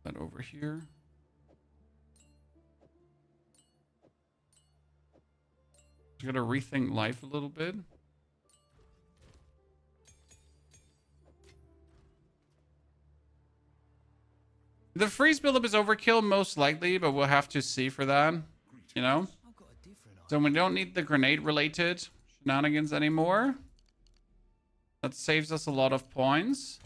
that over here. Just gotta rethink life a little bit. The freeze buildup is overkill, most likely, but we'll have to see for that, you know? So we don't need the grenade-related shenanigans anymore. That saves us a lot of points.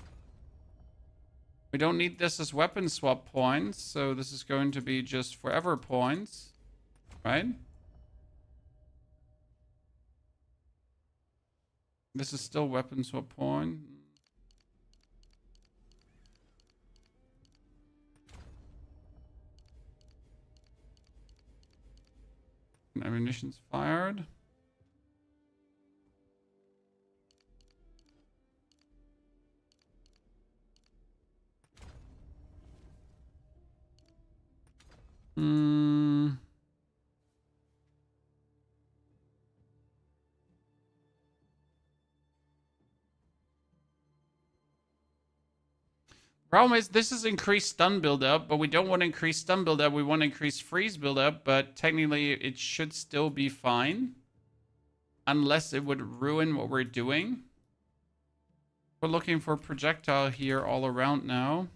We don't need this as weapon swap points, so this is going to be just forever points, right? This is still weapon swap point. Ammunition's fired. Problem is, this is increased stun buildup, but we don't want to increase stun buildup. We want to increase freeze buildup, but technically it should still be fine. Unless it would ruin what we're doing. We're looking for projectile here all around now.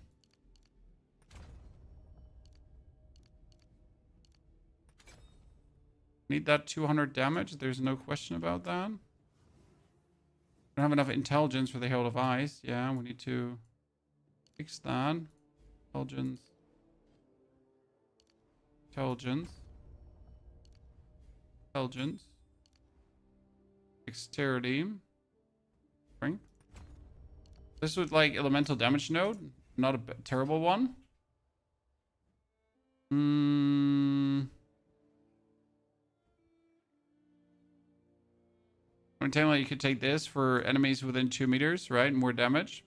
Need that 200 damage. There's no question about that. Don't have enough intelligence for the Hail of Ice. Yeah, we need to fix that. Intelligence. Intelligence. Intelligence. Dexterity. Strength. This was like elemental damage node. Not a terrible one. Technically, you could take this for enemies within 2 meters, right? More damage.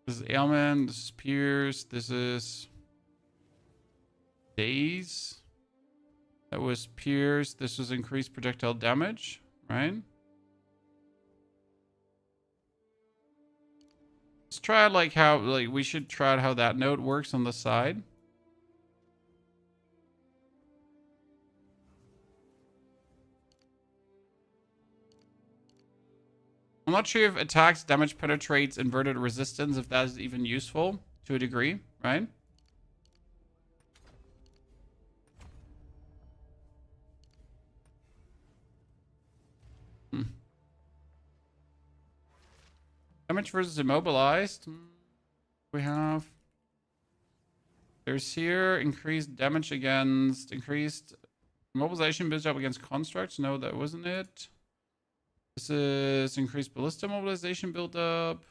This is ailment, this is pierce, this is daze. That was pierce, this was increased projectile damage, right? Let's try like how, like we should try out how that node works on the side. I'm not sure if attacks damage penetrates inverted resistance, if that is even useful to a degree, right? Damage versus immobilized. We have. There's here increased damage against increased immobilization build up against constructs. No, that wasn't it. This is increased ballista mobilization buildup.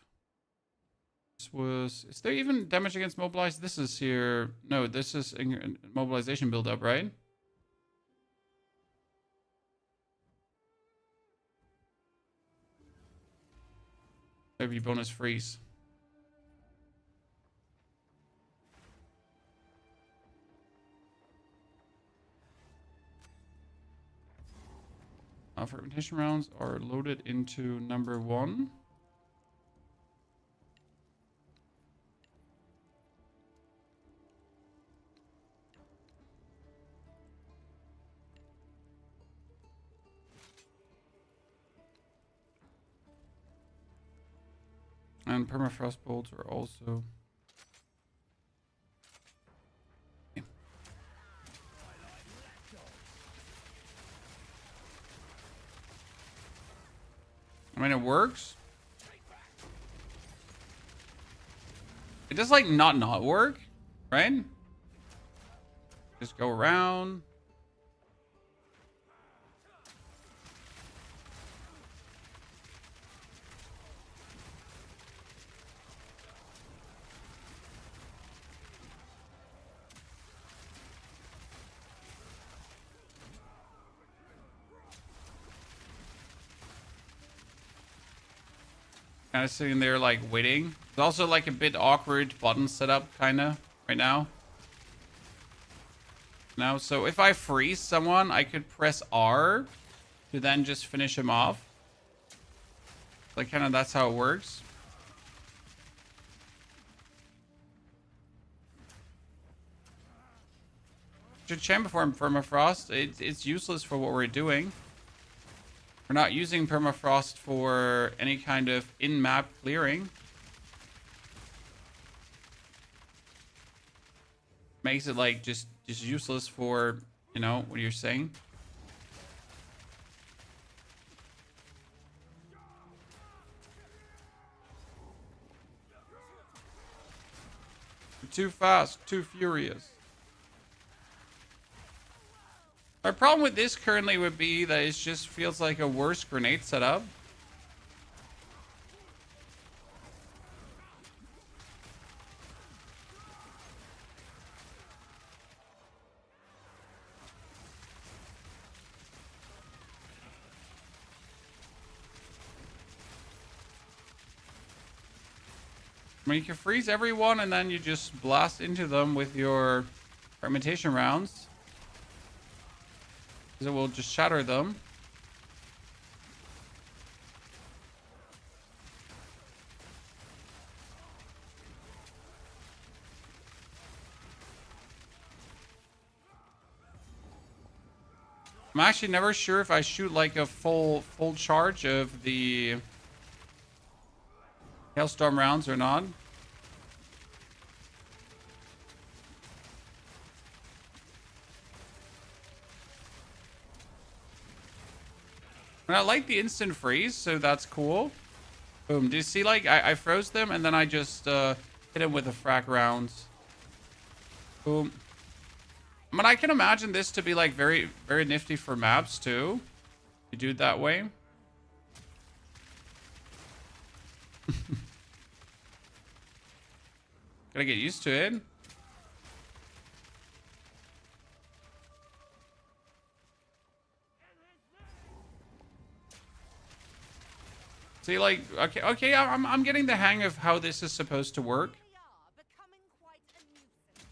This was... Is there even damage against mobilized? This is here... No, this is mobilization buildup, right? Maybe bonus freeze. Fermentation rounds are loaded into number 1. And permafrost bolts are also... I mean, it works. It does, like, not work, right? Just go around. Kind of sitting there like waiting. It's also like a bit awkward button setup kind of right now. So if I freeze someone, I could press R to then just finish him off. Like kind of that's how it works. Should champ before permafrost. It's useless for what we're doing. We're not using permafrost for any kind of in-map clearing. Makes it like just useless for, you know, what you're saying. too fast, too furious. My problem with this currently would be that it just feels like a worse grenade setup. I mean, you can freeze everyone and then you just blast into them with your fragmentation rounds. Because it will just shatter them. I'm actually never sure if I shoot like a full charge of the Hailstorm rounds or not. And I like the instant freeze, so that's cool. Boom. Do you see, like, I froze them and then I just hit him with the frag rounds. Boom. I mean, I can imagine this to be, like, very, very nifty for maps, too. You do it that way. Gotta get used to it. See, like, okay, I'm getting the hang of how this is supposed to work.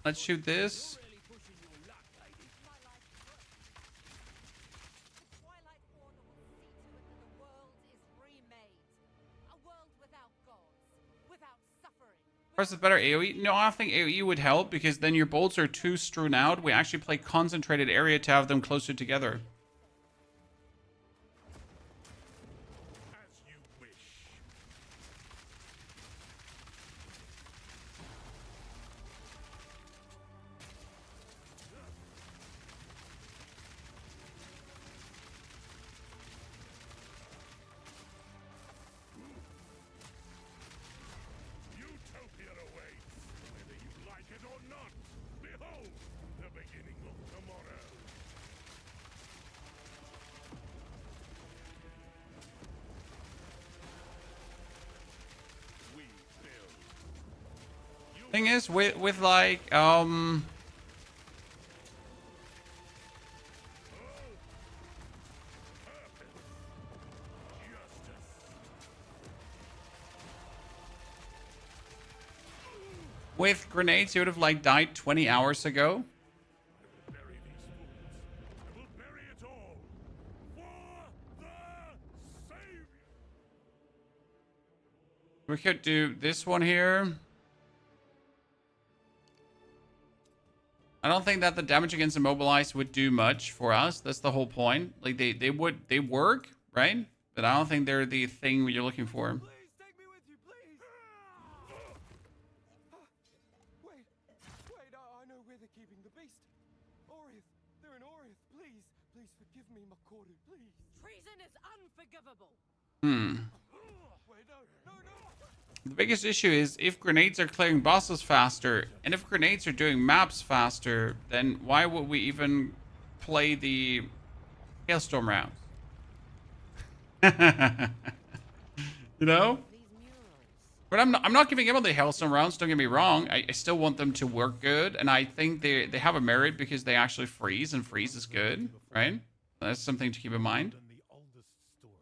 Let's shoot this. Versus better AoE? No, I don't think AoE would help because then your bolts are too strewn out. We actually play concentrated area to have them closer together. As you wish. Utopia awaits, whether you like it or not. Behold, the beginning of tomorrow. We build. Thing is, with like, with grenades, you would have like died 20 hours ago. Bury these fools. I will bury it all. For the Savior. We could do this one here. I don't think that the damage against immobilized would do much for us. That's the whole point. Like they work, right? But I don't think they're the thing you're looking for. Please take me with you, please. Wait, I know where they're keeping the beast. Orith, they're in Orith. Please forgive me, Makoru, please. Treason is unforgivable. Wait, no. The biggest issue is if grenades are clearing bosses faster, and if grenades are doing maps faster, then why would we even play the Hailstorm rounds? You know? But I'm not giving up on the Hailstorm rounds, don't get me wrong. I still want them to work good, and I think they have a merit because they actually freeze, and freeze is good, right? That's something to keep in mind. Than the oldest stories.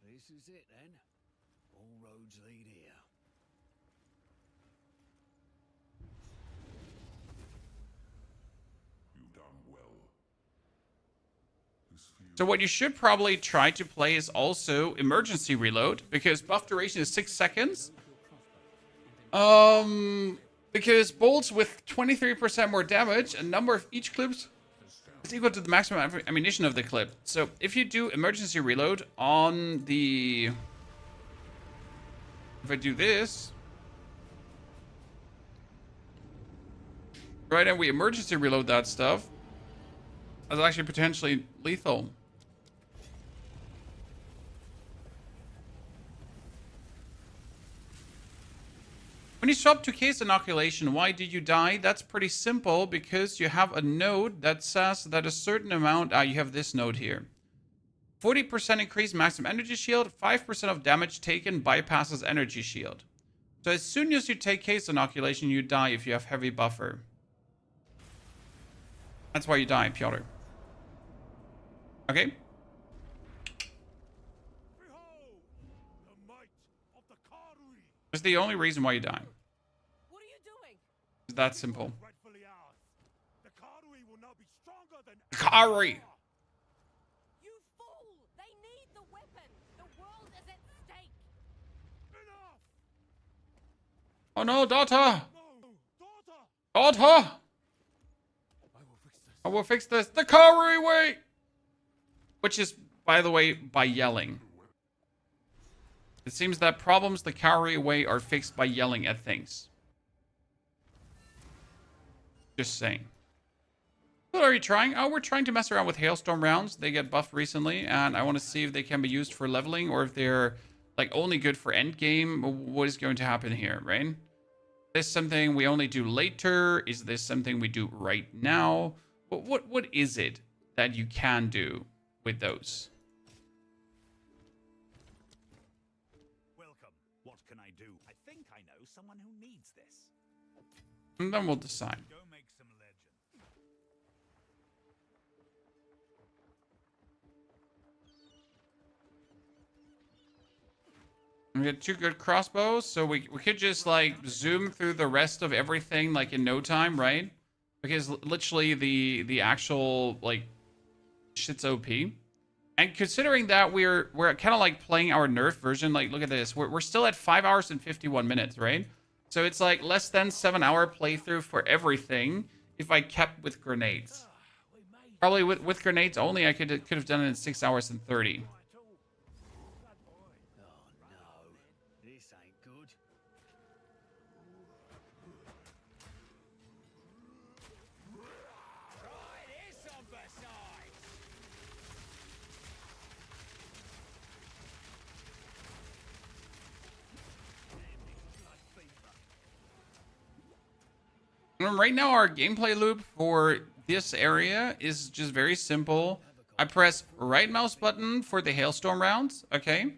This is it then. All roads lead here. You've done well. This feels So what you should probably try to play is also emergency reload, because buff duration is 6 seconds. Because bolts with 23% more damage, a number of each clips is equal to the maximum ammunition of the clip. So if you do emergency reload on the... If I do this... Right, and we emergency reload that stuff, that's actually potentially lethal. When you swap to case inoculation, why did you die? That's pretty simple because you have a node that says that a certain amount, you have this node here. 40% increase maximum energy shield, 5% of damage taken bypasses energy shield. So as soon as you take case inoculation, you die if you have heavy buffer. That's why you die, Piotr. Okay? Behold, the might of the Karui. It's the only reason why you die. What are you doing? It's that simple. Rightfully ours. The Karui will now be stronger than Karui! You fool! They need the weapon! The world is at stake! Enough! Oh no, daughter! No, daughter! Daughter! I will fix this. I will fix this the Kauri way! Which is, by the way, by yelling. It seems that problems the Kauri way are fixed by yelling at things. Just saying. What are you trying? Oh, we're trying to mess around with Hailstorm rounds. They get buffed recently, and I want to see if they can be used for leveling or if they're like only good for endgame. What is going to happen here, right? Is this something we only do later? Is this something we do right now? What is it that you can do with those? Welcome. What can I do? I think I know someone who needs this. And then we'll decide. Go make some legend. We get 2 good crossbows, so we could just like zoom through the rest of everything like in no time, right? Because literally the actual like shit's OP. And considering that we're kind of like playing our nerf version, like look at this, we're still at 5 hours and 51 minutes, right? So it's like less than 7-hour playthrough for everything if I kept with grenades. Probably with grenades only, I could have done it in 6 hours and 30. Oh no, this ain't good. Try this on Versailles. Right now, our gameplay loop for this area is just very simple. I press right mouse button for the Hailstorm rounds, okay?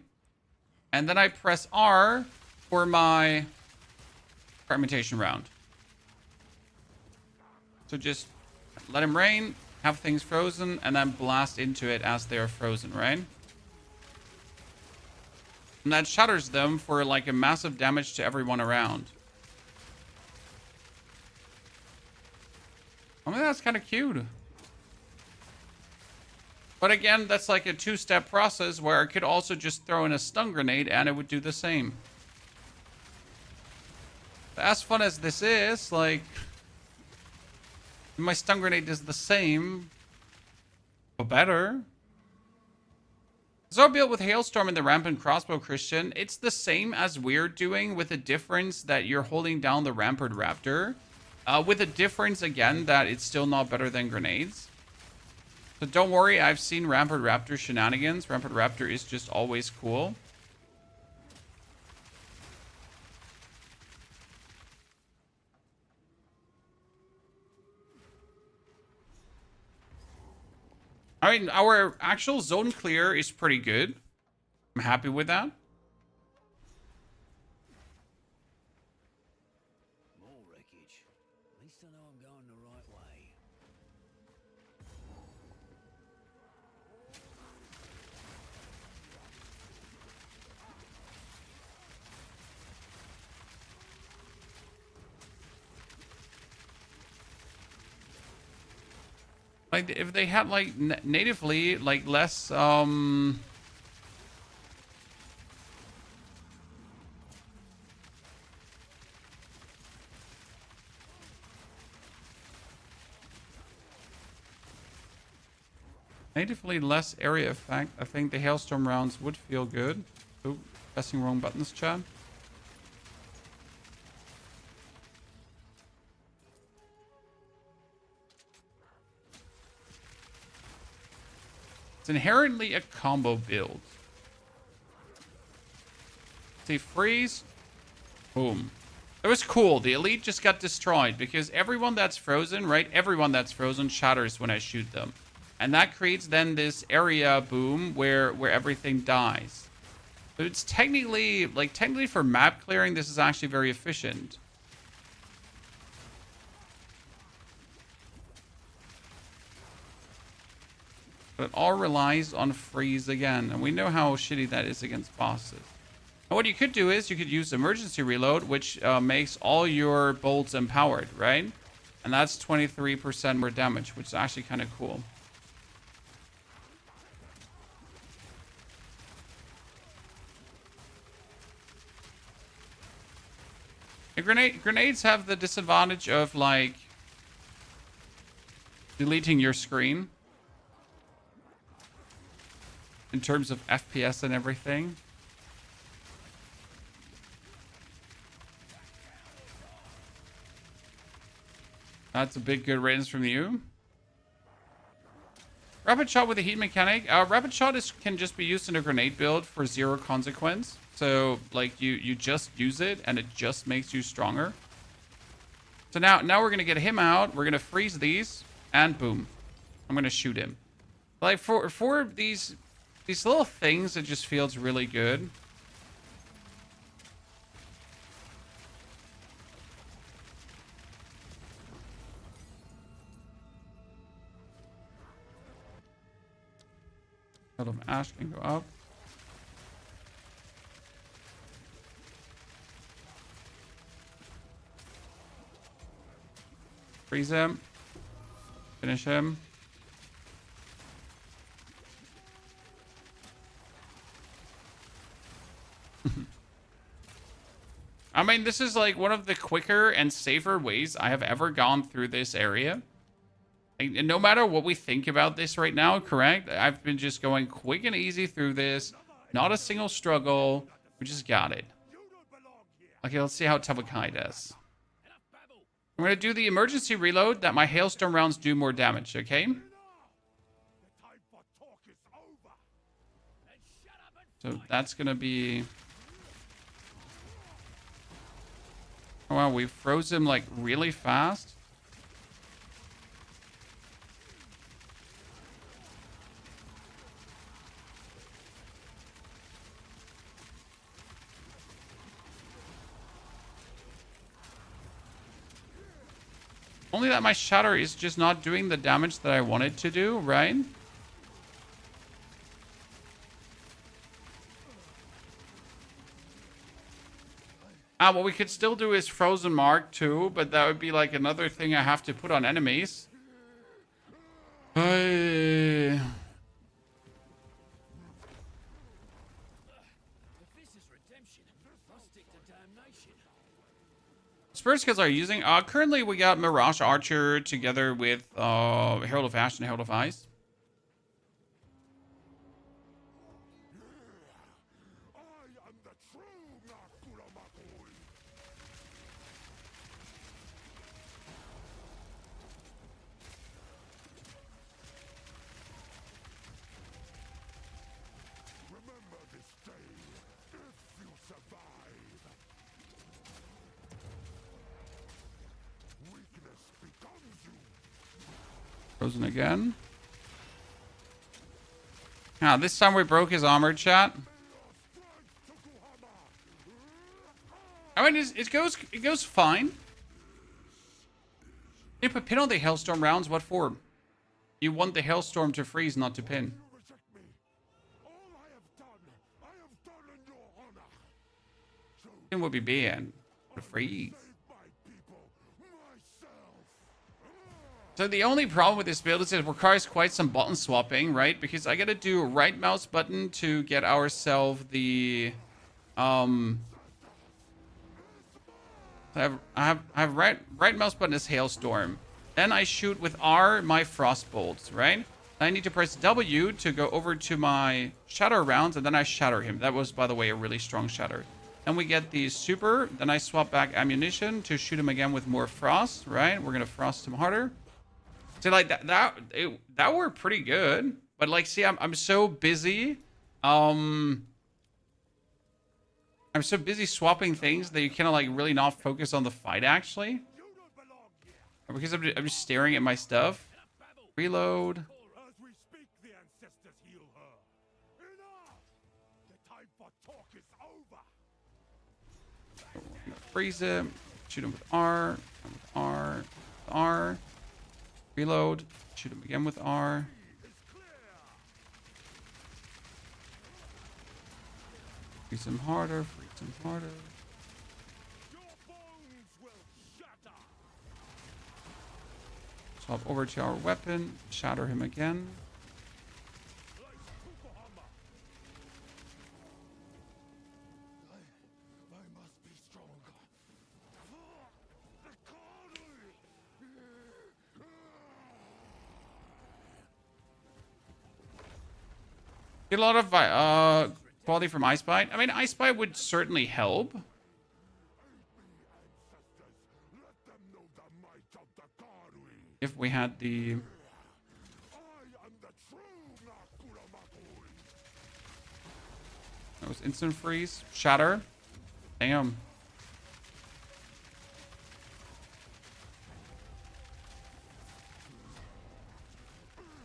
And then I press R for my fragmentation round. So just let him rain, have things frozen, and then blast into it as they are frozen, right? And that shatters them for like a massive damage to everyone around. I mean, that's kind of cute. But again, that's like a 2-step process where I could also just throw in a stun grenade and it would do the same. As fun as this is, like, my stun grenade is the same, but better. So built with Hailstorm and the Rampant Crossbow, Christian, it's the same as we're doing with the difference that you're holding down the Rampart Raptor. With a difference, again, that it's still not better than grenades. So don't worry, I've seen Rampart Raptor shenanigans. Rampart Raptor is just always cool. I mean, our actual zone clear is pretty good. I'm happy with that. More wreckage. At least I know I'm going the right way. Like, if they had, like, natively, like, less, natively less area effect, I think the Hailstorm rounds would feel good. Oh, pressing wrong buttons, Chad. It's inherently a combo build. See, freeze, boom. It was cool. The elite just got destroyed because everyone that's frozen, right? Everyone that's frozen shatters when I shoot them. And that creates then this area boom where everything dies. But it's technically, like technically for map clearing, this is actually very efficient. But it all relies on freeze again. And we know how shitty that is against bosses. And what you could do is you could use emergency reload, which makes all your bolts empowered, right? And that's 23% more damage, which is actually kind of cool. And grenades have the disadvantage of like deleting your screen in terms of FPS and everything. That's a big good ratings from you. Rapid shot with a heat mechanic. Rapid shot can just be used in a grenade build for 0 consequence. So like you just use it and it just makes you stronger. So now we're gonna get him out. We're gonna freeze these and boom, I'm gonna shoot him. Like for these little things, it just feels really good. Ash can go up. Freeze him. Finish him. I mean, this is like one of the quicker and safer ways I have ever gone through this area. And no matter what we think about this right now, correct? I've been just going quick and easy through this. Not a single struggle. We just got it. Okay, let's see how Tabakai does. I'm going to do the emergency reload that my Hailstorm rounds do more damage, okay? So that's going to be... Oh, wow, we froze him like really fast. Only that my shatter is just not doing the damage that I wanted to do, right? What we could still do is Frozen Mark too, but that would be like another thing I have to put on enemies. Spirit skills are using. Currently, we got Mirage Archer together with Herald of Ash and Herald of Ice. Frozen again. This time we broke his armor, chat. I mean, it goes fine. You put pin on the Hailstorm rounds. What for? You want the Hailstorm to freeze, not to pin. Pin would be banned. To freeze. So the only problem with this build is it requires quite some button swapping, right? Because I gotta do right mouse button to get ourselves the I have right mouse button is Hailstorm. Then I shoot with R my Frost Bolts, right? Then I need to press W to go over to my Shatter rounds, and then I shatter him. That was, by the way, a really strong shatter. Then we get the super. Then I swap back ammunition to shoot him again with more frost, right? We're gonna frost him harder. So like that worked pretty good, but like, see, I'm so busy, I'm so busy swapping things that you kind of like really not focus on the fight actually. Because I'm just staring at my stuff. Reload. As we speak, the ancestors heal her. Enough! The time for talk is over. Freeze him. Shoot him with R. With R. With R. Reload. Shoot him again with R. Freeze him harder. Freeze him harder. Your bones will shatter. Swap over to our weapon. Shatter him again. I must be stronger. Get a lot of quality from Ice Bite. I mean, Ice Bite would certainly help. Let them know the might of the Karui. If we had the... I am the true Nakura Makui. That was instant freeze. Shatter. Damn.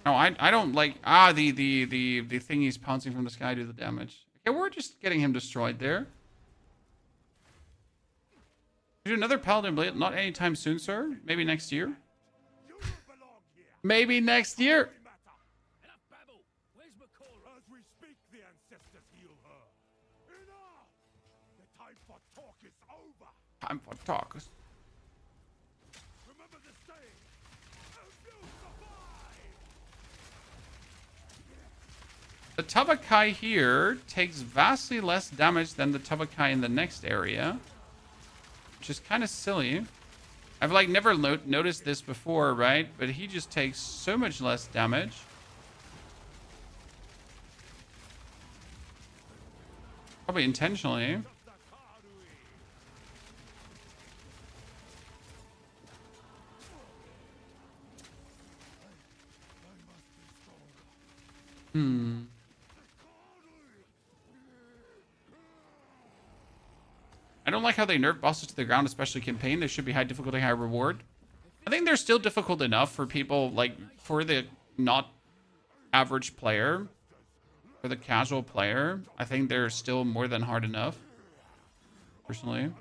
No, I don't like... Ah, the thing he's pouncing from the sky do the damage. Okay, we're just getting him destroyed there. Do another Paladin Blade? Not anytime soon, sir. Maybe next year. Maybe next year. Enough babble. Where's Makora? As we speak, the ancestors heal her. Enough! The time for talk is over. Time for talk. Remember the saying. If you survive. The Tabakai here takes vastly less damage than the Tabakai in the next area, which is kind of silly. I've like never noticed this before, right? But he just takes so much less damage. Probably intentionally. I don't like how they nerf bosses to the ground, especially campaign. They should be high difficulty, high reward. I think they're still difficult enough for people, like, for the not average player. For the casual player, I think they're still more than hard enough. Personally.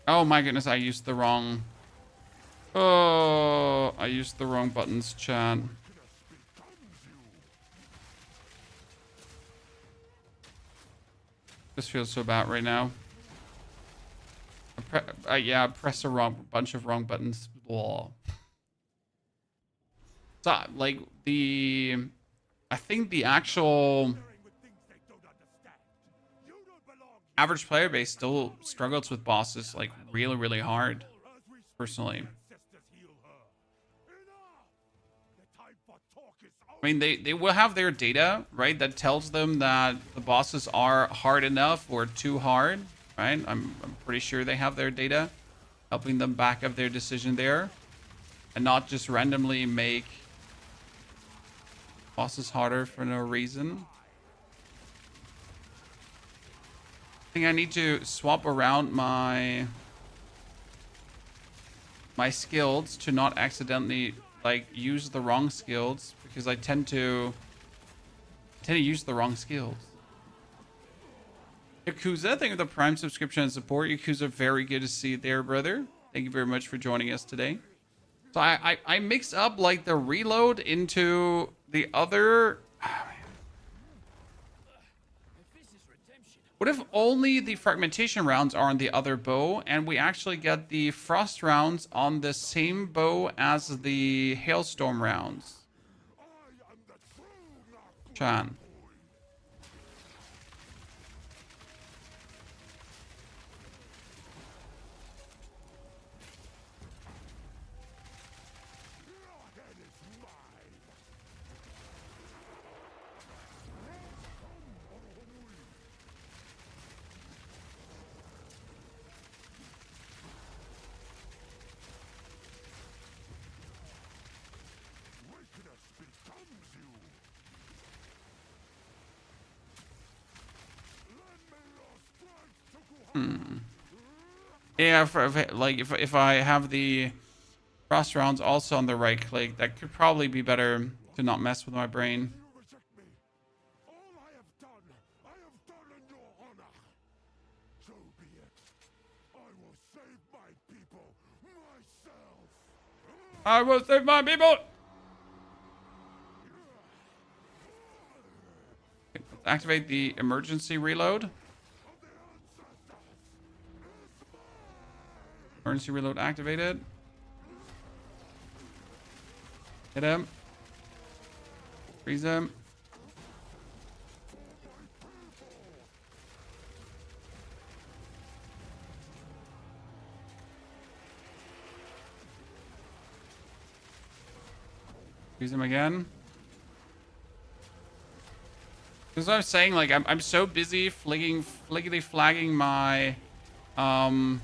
Oh my goodness, I used the wrong... Oh, I used the wrong buttons, chat. This feels so bad right now. Yeah, I pressed a bunch of wrong buttons. Blah. So, like, I think the actual average player base still struggles with bosses, like, really, really hard, personally. I mean, they will have their data, right, that tells them that the bosses are hard enough or too hard, right? I'm pretty sure they have their data helping them back up their decision there and not just randomly make bosses harder for no reason. I think I need to swap around my skills to not accidentally like use the wrong skills, because I tend to use the wrong skills. Yakuza, thank you for the Prime subscription and support. Yakuza, very good to see you there, brother. Thank you very much for joining us today. So I mix up like the reload into the other. What if only the fragmentation rounds are on the other bow and we actually get the frost rounds on the same bow as the hailstorm rounds? Chan. Yeah, if I have the cross rounds also on the right click, that could probably be better to not mess with my brain. You reject me. All I have done in your honor. So be it. I will save my people myself. I will save my people. Activate the emergency reload. Emergency reload activated. Hit him. Freeze him. Freeze him again. This is what I'm saying, like, I'm so busy fliggity flagging my, I'm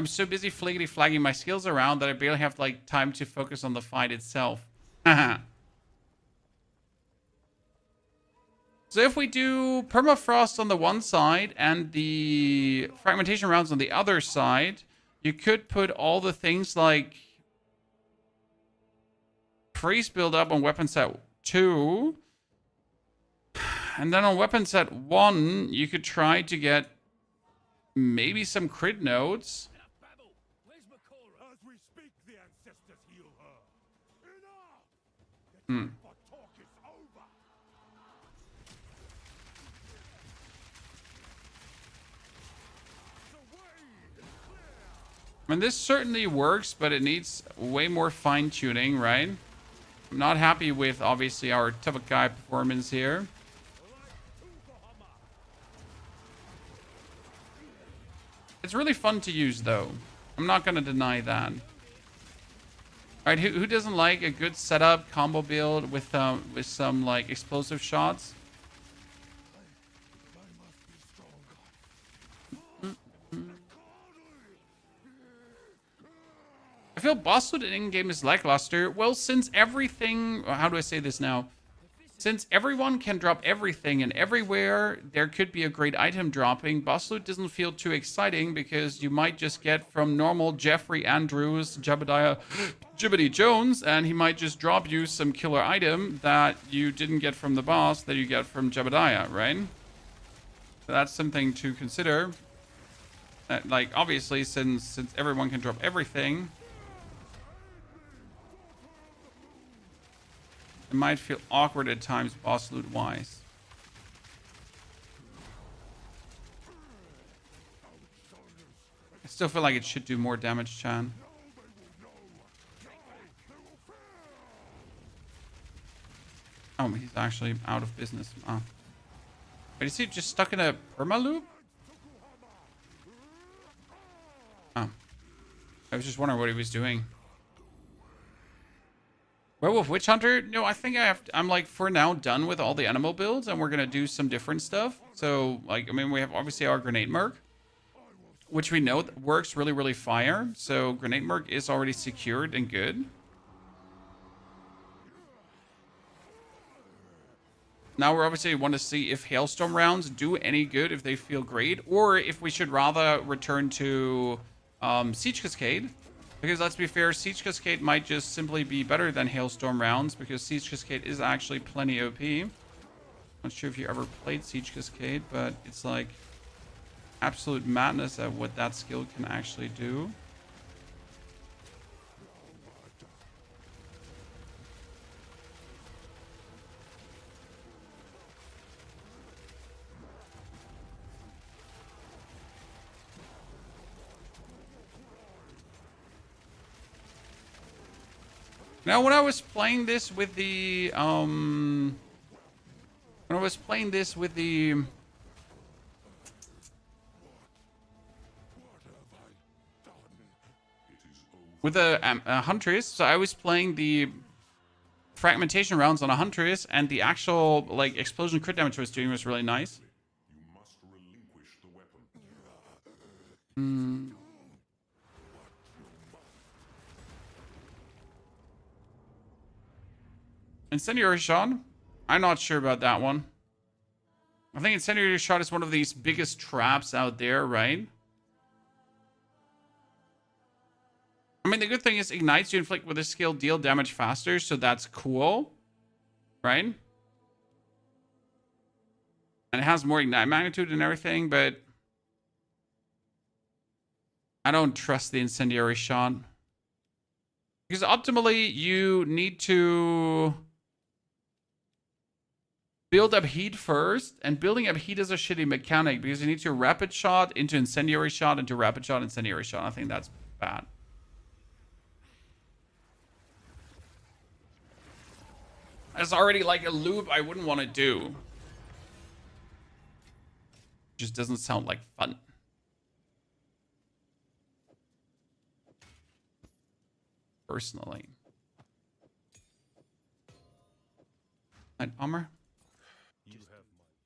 so busy fliggity flagging my skills around that I barely have, like, time to focus on the fight itself. So if we do permafrost on the one side and the fragmentation rounds on the other side, you could put all the things like priest build up on weapon set 2. And then on weapon set 1, you could try to get maybe some crit nodes. As we speak, the ancestors heal her. Enough! The talk is over. The way is clear. I mean, this certainly works, but it needs way more fine-tuning, right? I'm not happy with, obviously, our Tabakai performance here. It's really fun to use, though. I'm not going to deny that. Alright, who doesn't like a good setup combo build with some, like, explosive shots? I feel boss loot in-game is lackluster. Well, since everything... How do I say this now? Since everyone can drop everything and everywhere there could be a great item dropping, boss loot doesn't feel too exciting because you might just get from normal Jeffrey Andrews, Jebediah, Jibbity Jones, and he might just drop you some killer item that you didn't get from the boss that you get from Jebediah, right? So that's something to consider. Like, obviously, since everyone can drop everything, it might feel awkward at times, boss loot wise. I still feel like it should do more damage, Chan. Oh, he's actually out of business. Oh. Wait, is he just stuck in a perma loop? Oh. I was just wondering what he was doing. Werewolf Witch Hunter? No, I think I'm like for now done with all the animal builds and we're going to do some different stuff. So like, I mean, we have obviously our Grenade Merc, which we know works really, really fire. So Grenade Merc is already secured and good. Now we're obviously want to see if Hailstorm rounds do any good, if they feel great, or if we should rather return to Siege Cascade. Because let's be fair, Siege Cascade might just simply be better than Hailstorm rounds because Siege Cascade is actually plenty OP. Not sure if you ever played Siege Cascade, but it's like absolute madness at what that skill can actually do. Now, when I was playing this with the, with a Huntress, so I was playing the fragmentation rounds on a Huntress, and the actual, like, explosion crit damage I was doing was really nice. You must relinquish the weapon. Incendiary Sean? I'm not sure about that one. I think incendiary shot is one of these biggest traps out there, right? I mean, the good thing is ignites you inflict with this skill deal damage faster, so that's cool, right? And it has more ignite magnitude and everything, but I don't trust the incendiary shot. Because optimally, you need to build up heat first, and building up heat is a shitty mechanic because you need to rapid shot into incendiary shot into rapid shot, incendiary shot. I think that's bad. That's already like a loop I wouldn't want to do. Just doesn't sound like fun. Personally. Light armor.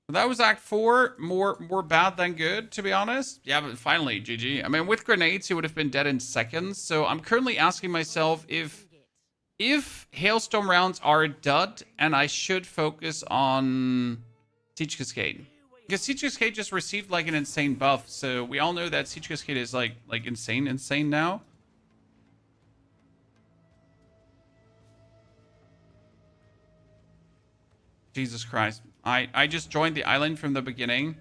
That was Act 4. More bad than good, to be honest. Yeah, but finally, GG. I mean, with grenades, he would have been dead in seconds. So I'm currently asking myself if Hailstorm rounds are a dud, and I should focus on Siege Cascade. Because Siege Cascade just received like an insane buff. So we all know that Siege Cascade is like insane now. Jesus Christ. I just joined the island from the beginning,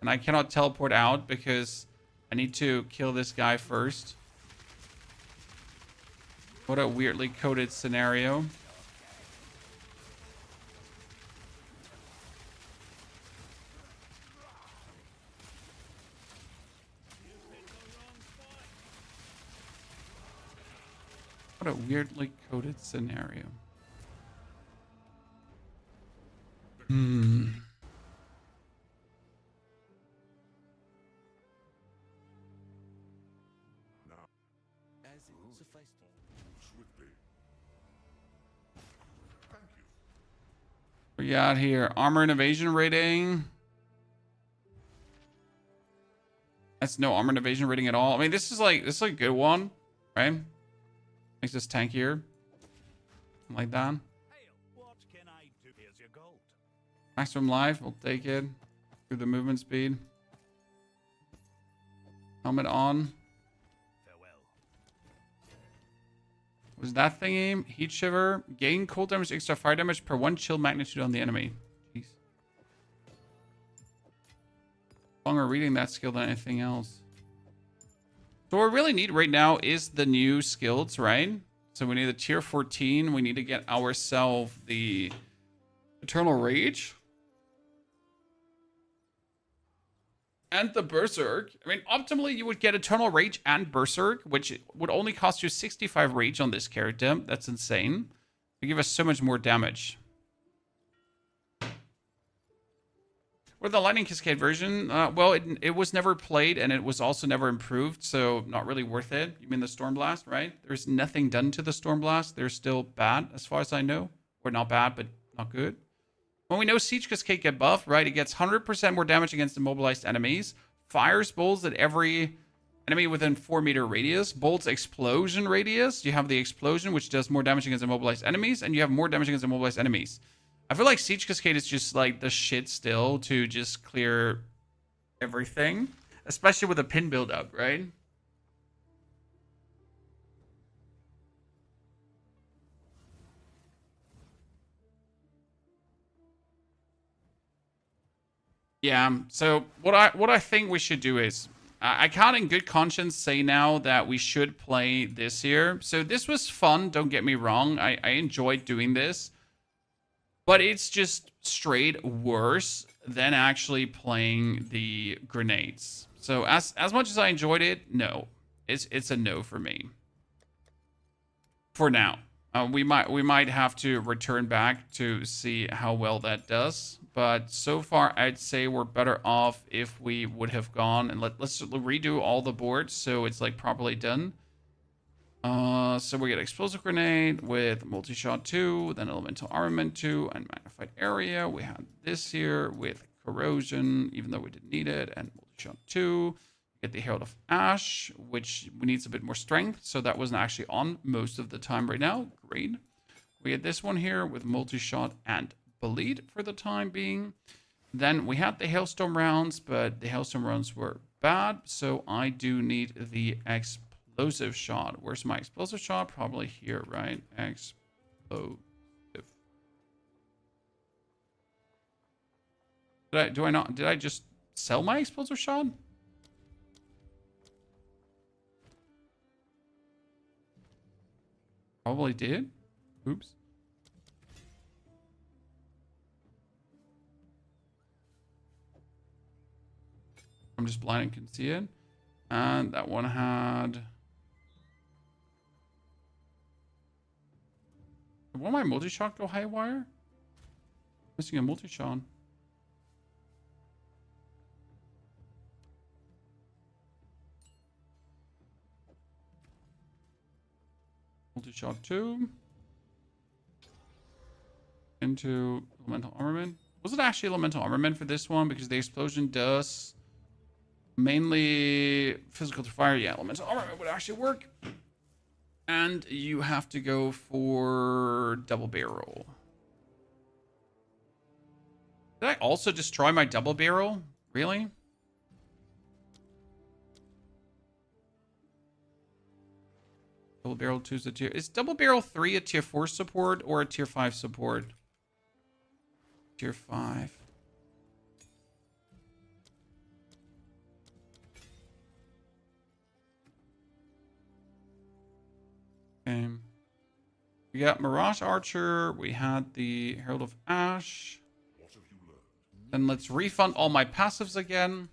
and I cannot teleport out because I need to kill this guy first. What a weirdly coded scenario. What a weirdly coded scenario. Hmm. As it sufficed. Swiftly. Thank you. We got here armor and evasion rating. That's no armor and evasion rating at all. I mean, this is a good one, right? Makes this tankier. Like that. What can I do? Here's your gold. Maximum life, we'll take it. Through the movement speed. Helmet on. Farewell. Was that thingy? Heat shiver. Gain cold damage, extra fire damage per 1 chill magnitude on the enemy. Jeez. Longer reading that skill than anything else. So what we really need right now is the new skills, right? So we need the tier 14. We need to get ourselves the Eternal Rage. And the Berserk. I mean, optimally, you would get Eternal Rage and Berserk, which would only cost you 65 Rage on this character. That's insane. They give us so much more damage. Or the Lightning Cascade version, well, it was never played, and it was also never improved, so not really worth it. You mean the Storm Blast, right? There's nothing done to the Storm Blast. They're still bad, as far as I know. Or not bad, but not good. When we know Siege Cascade get buffed, right? It gets 100% more damage against immobilized enemies. Fires bolts at every enemy within 4-meter radius. Bolts explosion radius. You have the explosion, which does more damage against immobilized enemies, and you have more damage against immobilized enemies. I feel like Siege Cascade is just like the shit still to just clear everything. Especially with a pin build up, right? Yeah, so what I think we should do is I can't in good conscience say now that we should play this year. So this was fun, don't get me wrong. I enjoyed doing this. But it's just straight worse than actually playing the grenades. So as much as I enjoyed it, no. It's a no for me. For now. We might have to return back to see how well that does. But so far, I'd say we're better off if we would have gone and let's redo all the boards so it's like properly done. So we get Explosive Grenade with Multi-Shot 2, then Elemental Armament 2, and Magnified Area. We had this here with Corrosion, even though we didn't need it, and Multi-Shot 2. We get the Herald of Ash, which needs a bit more strength, so that wasn't actually on most of the time right now. Great. We had this one here with Multi-Shot and Bleed for the time being. Then we had the Hailstorm rounds, but the Hailstorm rounds were bad. So I do need the explosive shot. Where's my explosive shot? Probably here, right? Explosive. Did I just sell my explosive shot? Probably did. Oops. I'm just blind and can see it. And that one had... Did one of my multi-shot go haywire? Missing a multi-shot. Multi-shot 2. Into elemental armament. Was it actually elemental armament for this one? Because the explosion does mainly physical to fire. Yeah, elemental armament would actually work. And you have to go for double barrel. Did I also destroy my double barrel? Really? Double barrel 2 is a tier. Is double barrel 3 a tier 4 support or a tier 5 support? Tier 5. Okay. We got Mirage Archer. We had the Herald of Ash. Then let's refund all my passives again.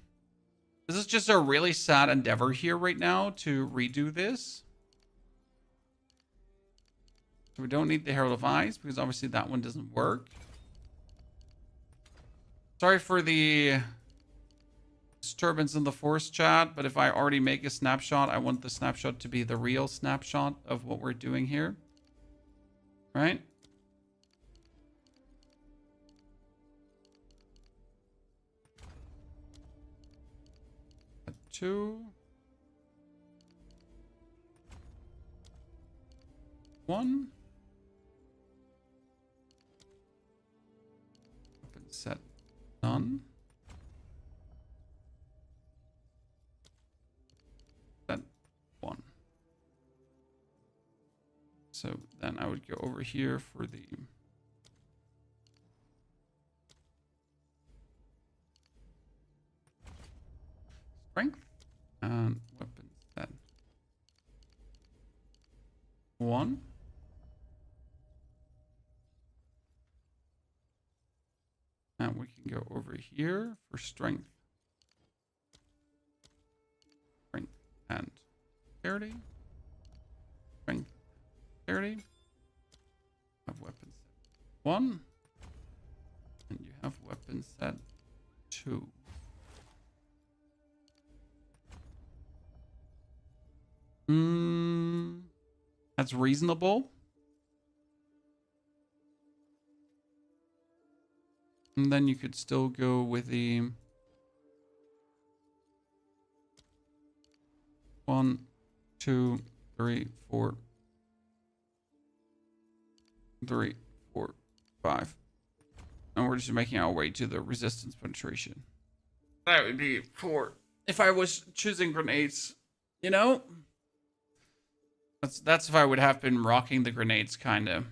This is just a really sad endeavor here right now to redo this. So we don't need the Herald of Ice because obviously that one doesn't work. Sorry for the disturbance in the Force chat, but if I already make a snapshot, I want the snapshot to be the real snapshot of what we're doing here. Right? Two. 1. Weapon set none. Set 1. So then I would go over here for the strength and weapon set 1. And we can go over here for strength. Strength and clarity. Strength, clarity. Have weapon set 1. And you have weapon set 2. That's reasonable. And then you could still go with the 1, 2, 3, 4, 3, 4, 5. And we're just making our way to the resistance penetration. That would be 4. If I was choosing grenades, you know? That's if I would have been rocking the grenades, kind of.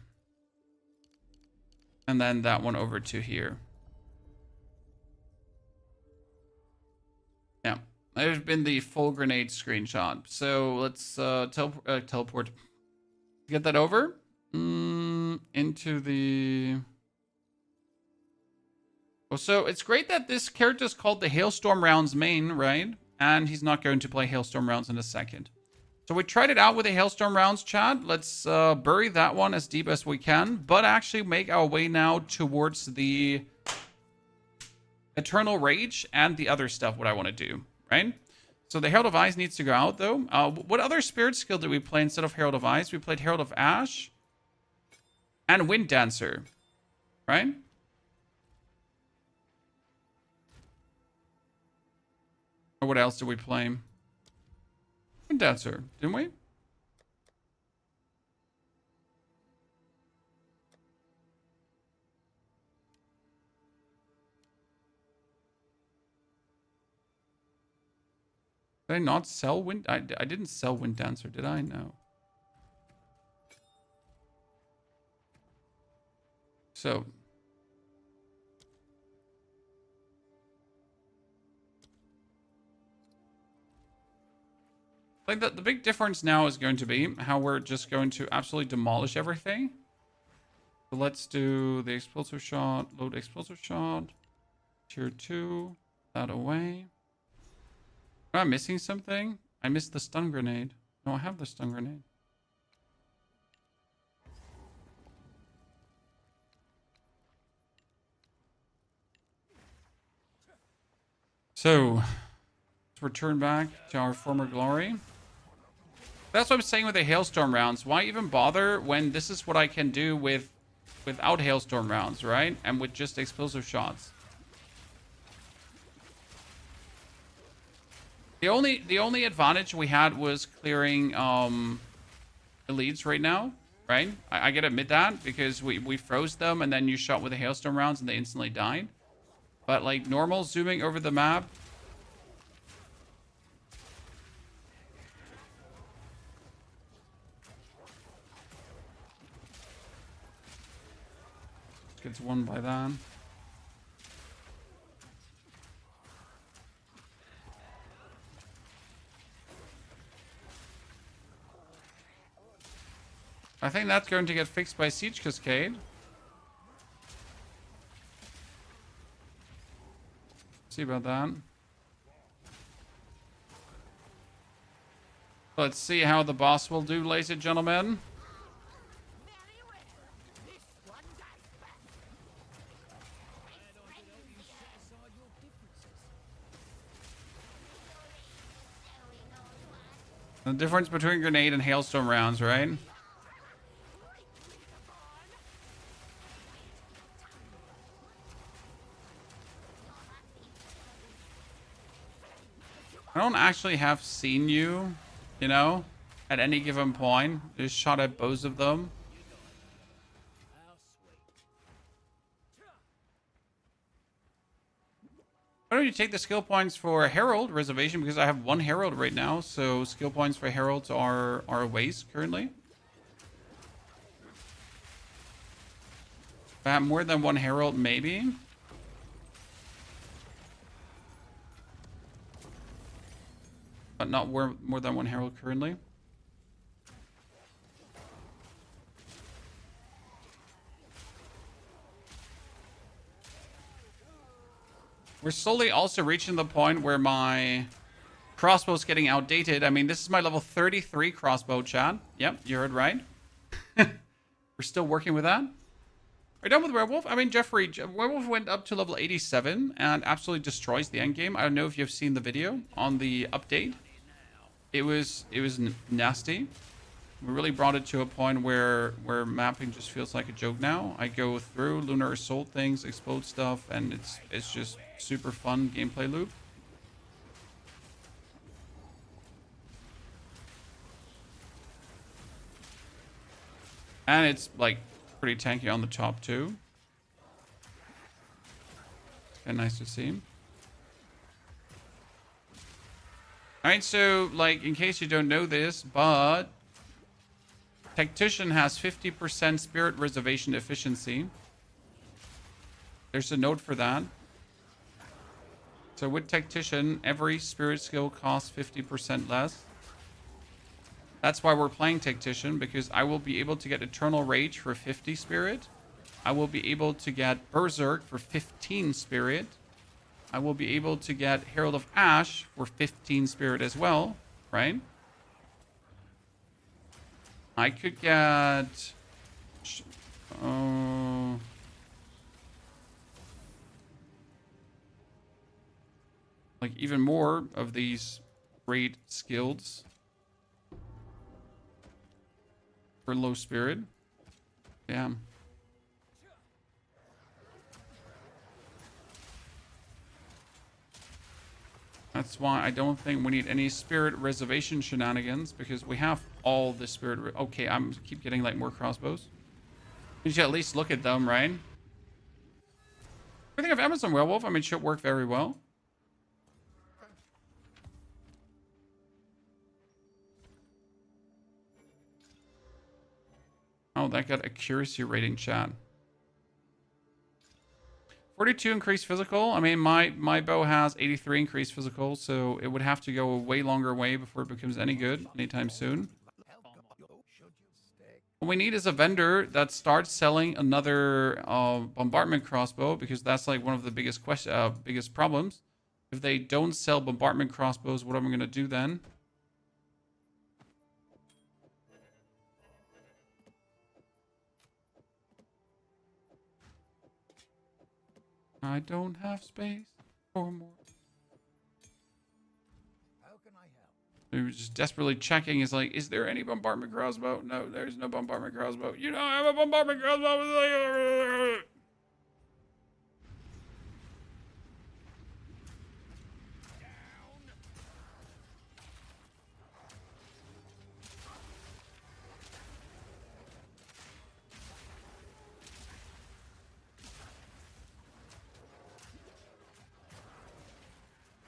And then that one over to here. Yeah, there's been the full grenade screenshot. So let's teleport. Get that over into the. Oh, so it's great that this character is called the Hailstorm rounds main, right? And he's not going to play Hailstorm rounds in a second. So we tried it out with the Hailstorm rounds, chat. Let's bury that one as deep as we can, but actually make our way now towards the Eternal Rage and the other stuff, what I want to do, right? So the Herald of Ice needs to go out, though. What other spirit skill did we play instead of Herald of Ice? We played Herald of Ash and Wind Dancer, right? Or what else did we play? Wind Dancer, didn't we? Did I not sell Wind? I didn't sell Wind Dancer, did I? No. So. Like the big difference now is going to be how we're just going to absolutely demolish everything. So let's do the explosive shot, load explosive shot, tier 2, that away. Am I missing something? I missed the stun grenade. No, I have the stun grenade. So, let's return back to our former glory. That's what I'm saying with the Hailstorm rounds. Why even bother when this is what I can do without Hailstorm rounds, right? And with just explosive shots. The only advantage we had was clearing elites right now, right? I gotta admit that because we froze them and then you shot with the Hailstorm rounds and they instantly died. But like normal zooming over the map. Gets won by that. I think that's going to get fixed by Siege Cascade. See about that. Let's see how the boss will do, ladies and gentlemen. The difference between grenade and hailstorm rounds, right? I don't actually have seen you, you know, at any given point. Just shot at both of them. Why don't you take the skill points for Herald reservation? Because I have one Herald right now, so skill points for Heralds are a waste currently. If I have more than one Herald, maybe. But not more than one Herald currently. We're slowly also reaching the point where my crossbow's getting outdated. I mean, this is my level 33 crossbow, chat. Yep, you heard right. We're still working with that. Are you done with Werewolf? I mean, Jeffrey, Werewolf went up to level 87 and absolutely destroys the endgame. I don't know if you've seen the video on the update. It was nasty. We really brought it to a point where mapping just feels like a joke now. I go through Lunar Assault things, explode stuff, and it's just super fun gameplay loop. And it's like pretty tanky on the top too. And nice to see. Alright, so like in case you don't know this, but Tactician has 50% spirit reservation efficiency. There's a note for that. So with Tactician, every spirit skill costs 50% less. That's why we're playing Tactician, because I will be able to get Eternal Rage for 50 spirit. I will be able to get Berserk for 15 spirit. I will be able to get Herald of Ash for 15 spirit as well, right? I could get... like even more of these great skills for low spirit. Yeah. That's why I don't think we need any spirit reservation shenanigans, because we have all the spirit. Okay, I'm keep getting like more crossbows. You should at least look at them, right? What do you think of Amazon Werewolf? I mean, it should work very well. Oh, that got accuracy rating, chat. 42 increased physical. I mean, my bow has 83 increased physical, so it would have to go a way longer way before it becomes any good anytime soon. What we need is a vendor that starts selling another bombardment crossbow, because that's like one of the biggest biggest problems. If they don't sell bombardment crossbows, what am I going to do then? I don't have space for more. How can I help? He was just desperately checking. Is like, is there any bombardment crossbow? No, there's no bombardment crossbow. You don't have a bombardment crossbow.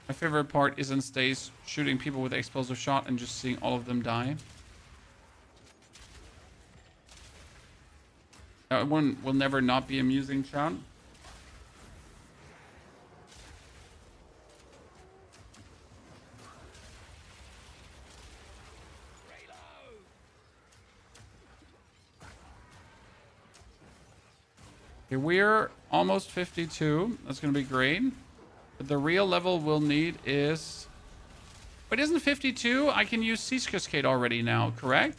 My favorite part is in stays shooting people with the explosive shot and just seeing all of them die. That one will never not be amusing, chat. Okay, we're almost 52. That's going to be great. But the real level we'll need is... Wait, isn't 52? I can use Siege Cascade already now, correct?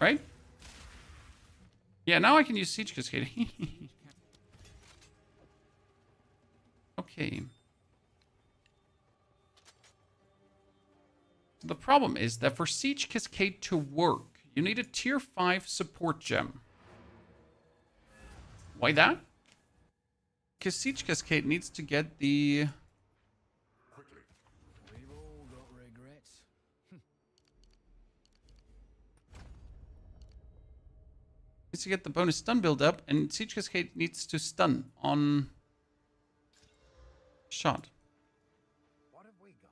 Right? Yeah, now I can use Siege Cascade. Okay. So the problem is that for Siege Cascade to work, you need a tier 5 support gem. Why that? Because Siege Cascade needs to get the... We've all got regrets. Needs to get the bonus stun build up, and Siege Cascade needs to stun on shot. What have we got?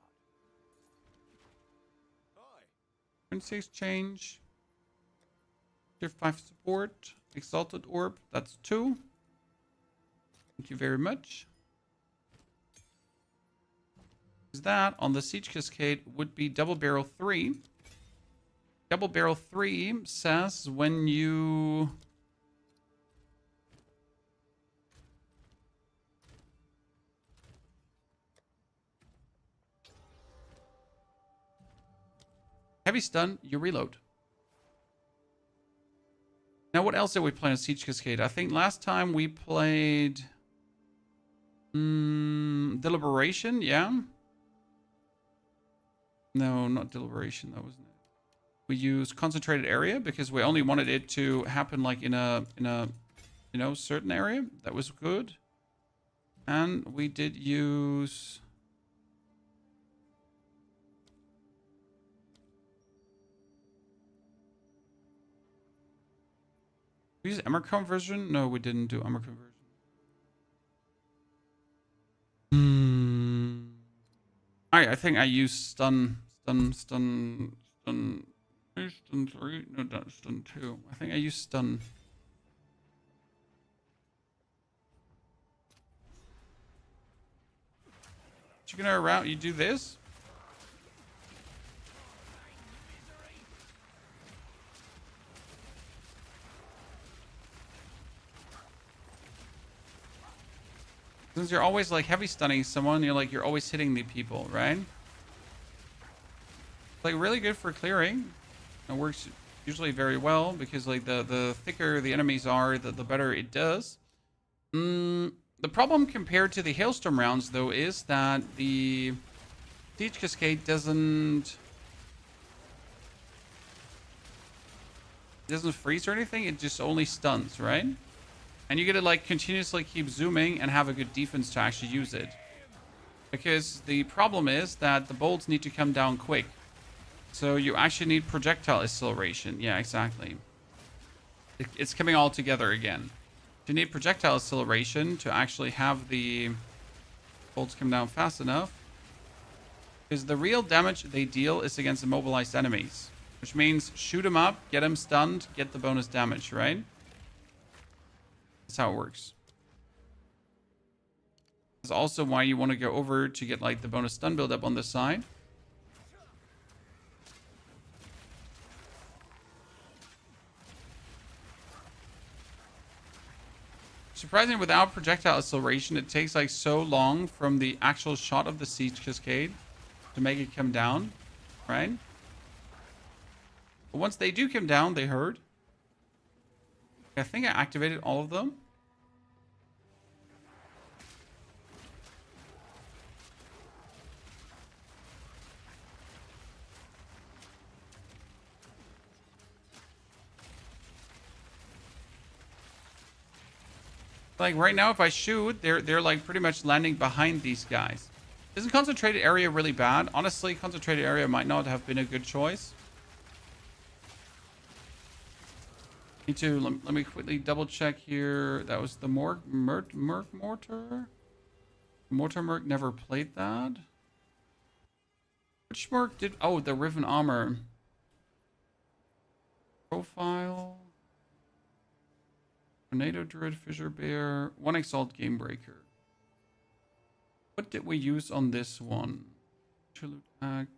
Currency exchange. Tier 5 support. Exalted Orb. That's 2. Thank you very much. That on the Siege Cascade would be Double Barrel 3. Double Barrel 3 says when you... heavy stun, you reload. Now, what else did we play on Siege Cascade? I think last time we played... Deliberation, yeah? No, not Deliberation, that wasn't it. We used Concentrated Area because we only wanted it to happen like in a you know, certain area. That was good. And we did use... we used Emmer Conversion? No, we didn't do Emmer Conversion. Alright, I think I used stun 3. No, not stun 2. I think I used stun. Chicken around, you do this? Since you're always like heavy stunning someone, you're always hitting the people, right? Like really good for clearing. It works usually very well because like the thicker the enemies are, the better it does. The problem compared to the Hailstorm rounds though is that the Siege Cascade doesn't freeze or anything. It just only stuns, right? And you get to like continuously keep zooming and have a good defense to actually use it. Because the problem is that the bolts need to come down quick. So you actually need projectile acceleration. Yeah, exactly. It's coming all together again. You need projectile acceleration to actually have the bolts come down fast enough. Because the real damage they deal is against immobilized enemies. Which means shoot him up, get him stunned, get the bonus damage, right? That's how it works. That's also why you want to go over to get like the bonus stun build up on the side. Surprisingly, without projectile acceleration, it takes like so long from the actual shot of the siege cascade to make it come down, right? But once they do come down, they hurt. I think I activated all of them. Like right now, if I shoot, they're like pretty much landing behind these guys. Isn't concentrated area really bad? Honestly, concentrated area might not have been a good choice. Need to let me quickly double check here. That was the Merc Mortar. Mortar Merc never played that. Which Merc did? Oh, the Riven Armor. Profile. Tornado Druid, Fissure Bear, 1 Exalt Gamebreaker. What did we use on this one? Interlude Act.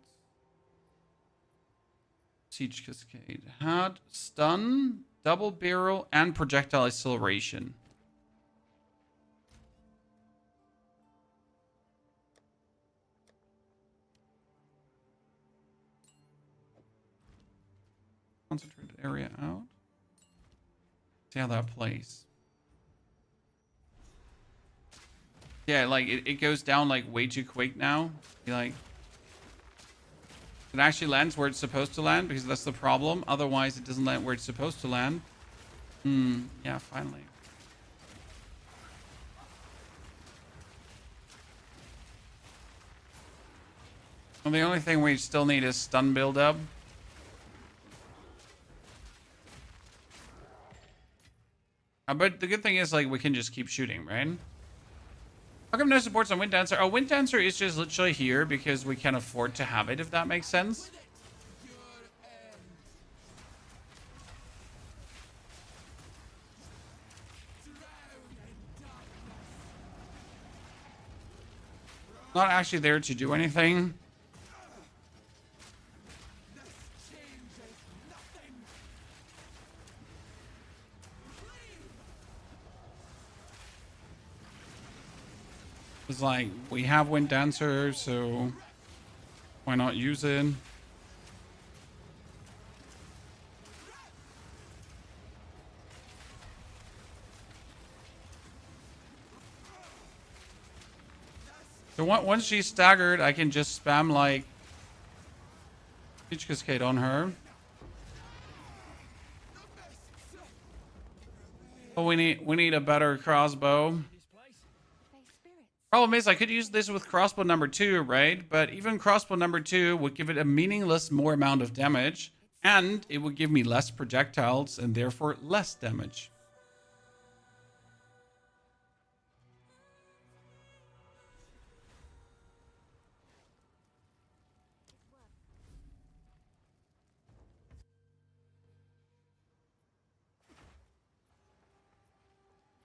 Siege Cascade. Had Stun, Double Barrel, and Projectile Acceleration. Concentrated area out. See how that plays. Yeah, like it goes down like way too quick now. Like it actually lands where it's supposed to land because that's the problem. Otherwise, it doesn't land where it's supposed to land. Yeah, finally. Well, the only thing we still need is stun build up. But the good thing is, like, we can just keep shooting, right? How come no supports on Wind Dancer? Oh, Wind Dancer is just literally here because we can afford to have it, if that makes sense. Not actually there to do anything. It's like, we have Wind Dancer, so why not use it? So once she's staggered, I can just spam like Siege Cascade on her. But we need a better crossbow. Problem is, I could use this with crossbow number 2, right? But even crossbow number 2 would give it a meaningless more amount of damage, and it would give me less projectiles and therefore less damage.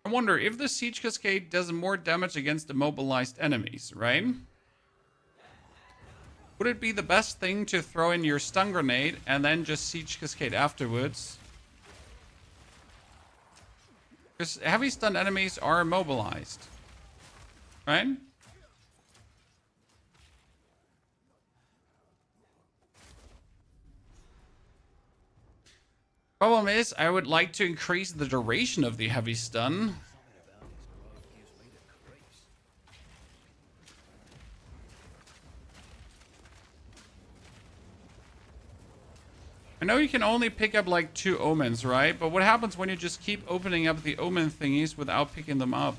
I wonder if the Siege Cascade does more damage against immobilized enemies, right? Would it be the best thing to throw in your stun grenade and then just Siege Cascade afterwards? Because heavy stun enemies are immobilized, right? Problem is, I would like to increase the duration of the heavy stun. I know you can only pick up like 2 omens, right? But what happens when you just keep opening up the omen thingies without picking them up?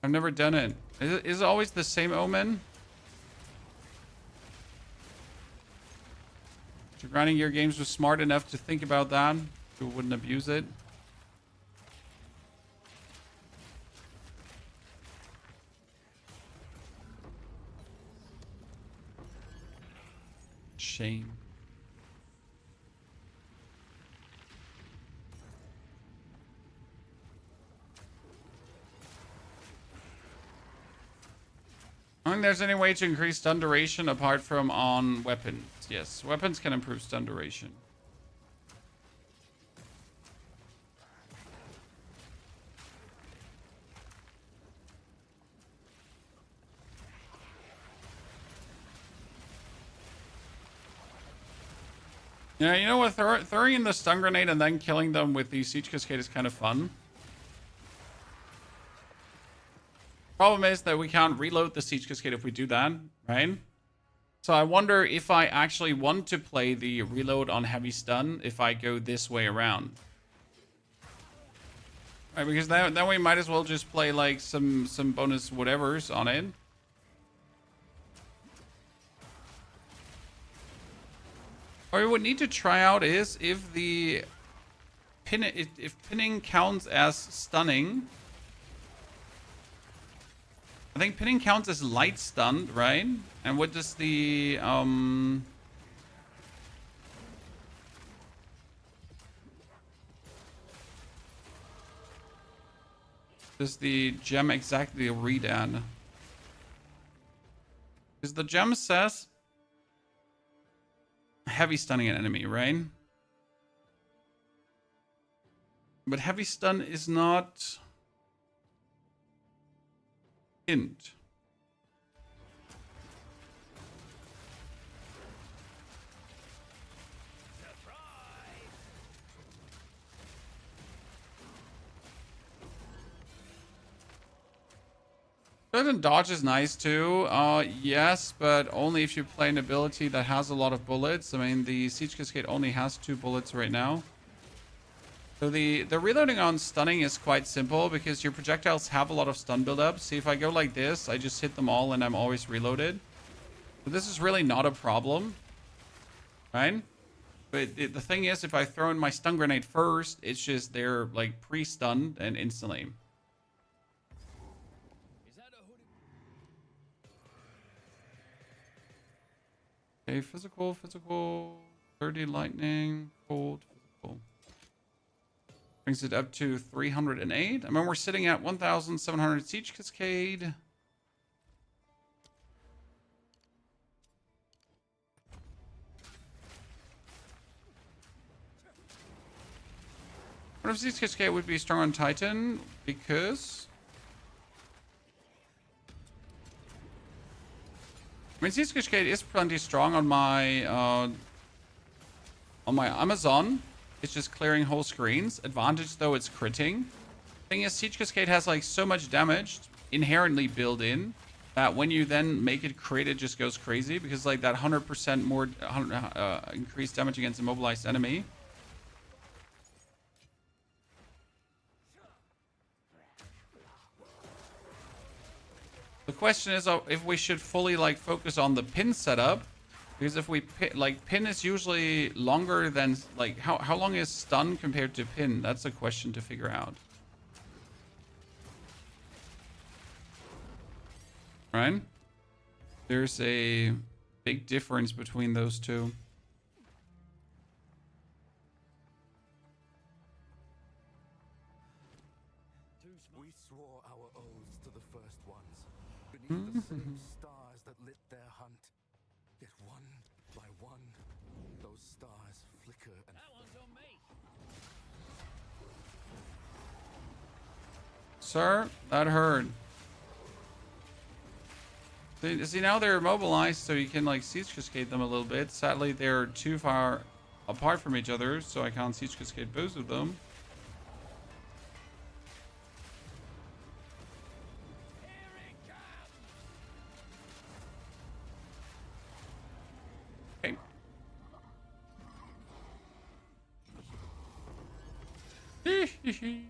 I've never done it. Is it always the same omen? If grinding your games was smart enough to think about that, you wouldn't abuse it. Shame. I don't think there's any way to increase stun duration apart from on weapons. Yes, weapons can improve stun duration. Yeah, you know what? Throwing in the stun grenade and then killing them with the Siege Cascade is kind of fun. Problem is that we can't reload the Siege Cascade if we do that, right? So I wonder if I actually want to play the reload on heavy stun if I go this way around. Right, because then we might as well just play like some bonus whatevers on it. What we would need to try out is if the if pinning counts as stunning. I think pinning counts as light stunned, right? And what does the does the gem exactly read at? Because the gem says heavy stunning an enemy, right? But heavy stun is not hint. Certain dodge is nice too. Yes, but only if you play an ability that has a lot of bullets. I mean, the Siege Cascade only has 2 bullets right now. So the reloading on stunning is quite simple because your projectiles have a lot of stun buildup. See, if I go like this, I just hit them all and I'm always reloaded. So this is really not a problem, right? But the thing is, if I throw in my stun grenade first, it's just they're like pre-stunned and instantly. Okay, physical, 30 lightning, cold, physical. Brings it up to 308. I mean, we're sitting at 1,700 Siege Cascade. What if Siege Cascade would be strong on Titan? Because I mean, Siege Cascade is plenty strong on my Amazon. It's just clearing whole screens. Advantage though, it's critting. Thing is, Siege Cascade has like so much damage inherently built in that when you then make it crit, it just goes crazy because like that 100% more increased damage against immobilized enemy. The question is if we should fully like focus on the pin setup, because if we pin is usually longer than like how long is stun compared to pin? That's a question to figure out. Right? There's a big difference between those two. We swore our oaths to the first ones, beneath the same stars that lit their hunt. Yet one by one, those stars flicker and that one's on me. Sir, that hurt. See, now they're immobilized, so you can like Siege Cascade them a little bit. Sadly, they're too far apart from each other, so I can't Siege Cascade both of them. Okay.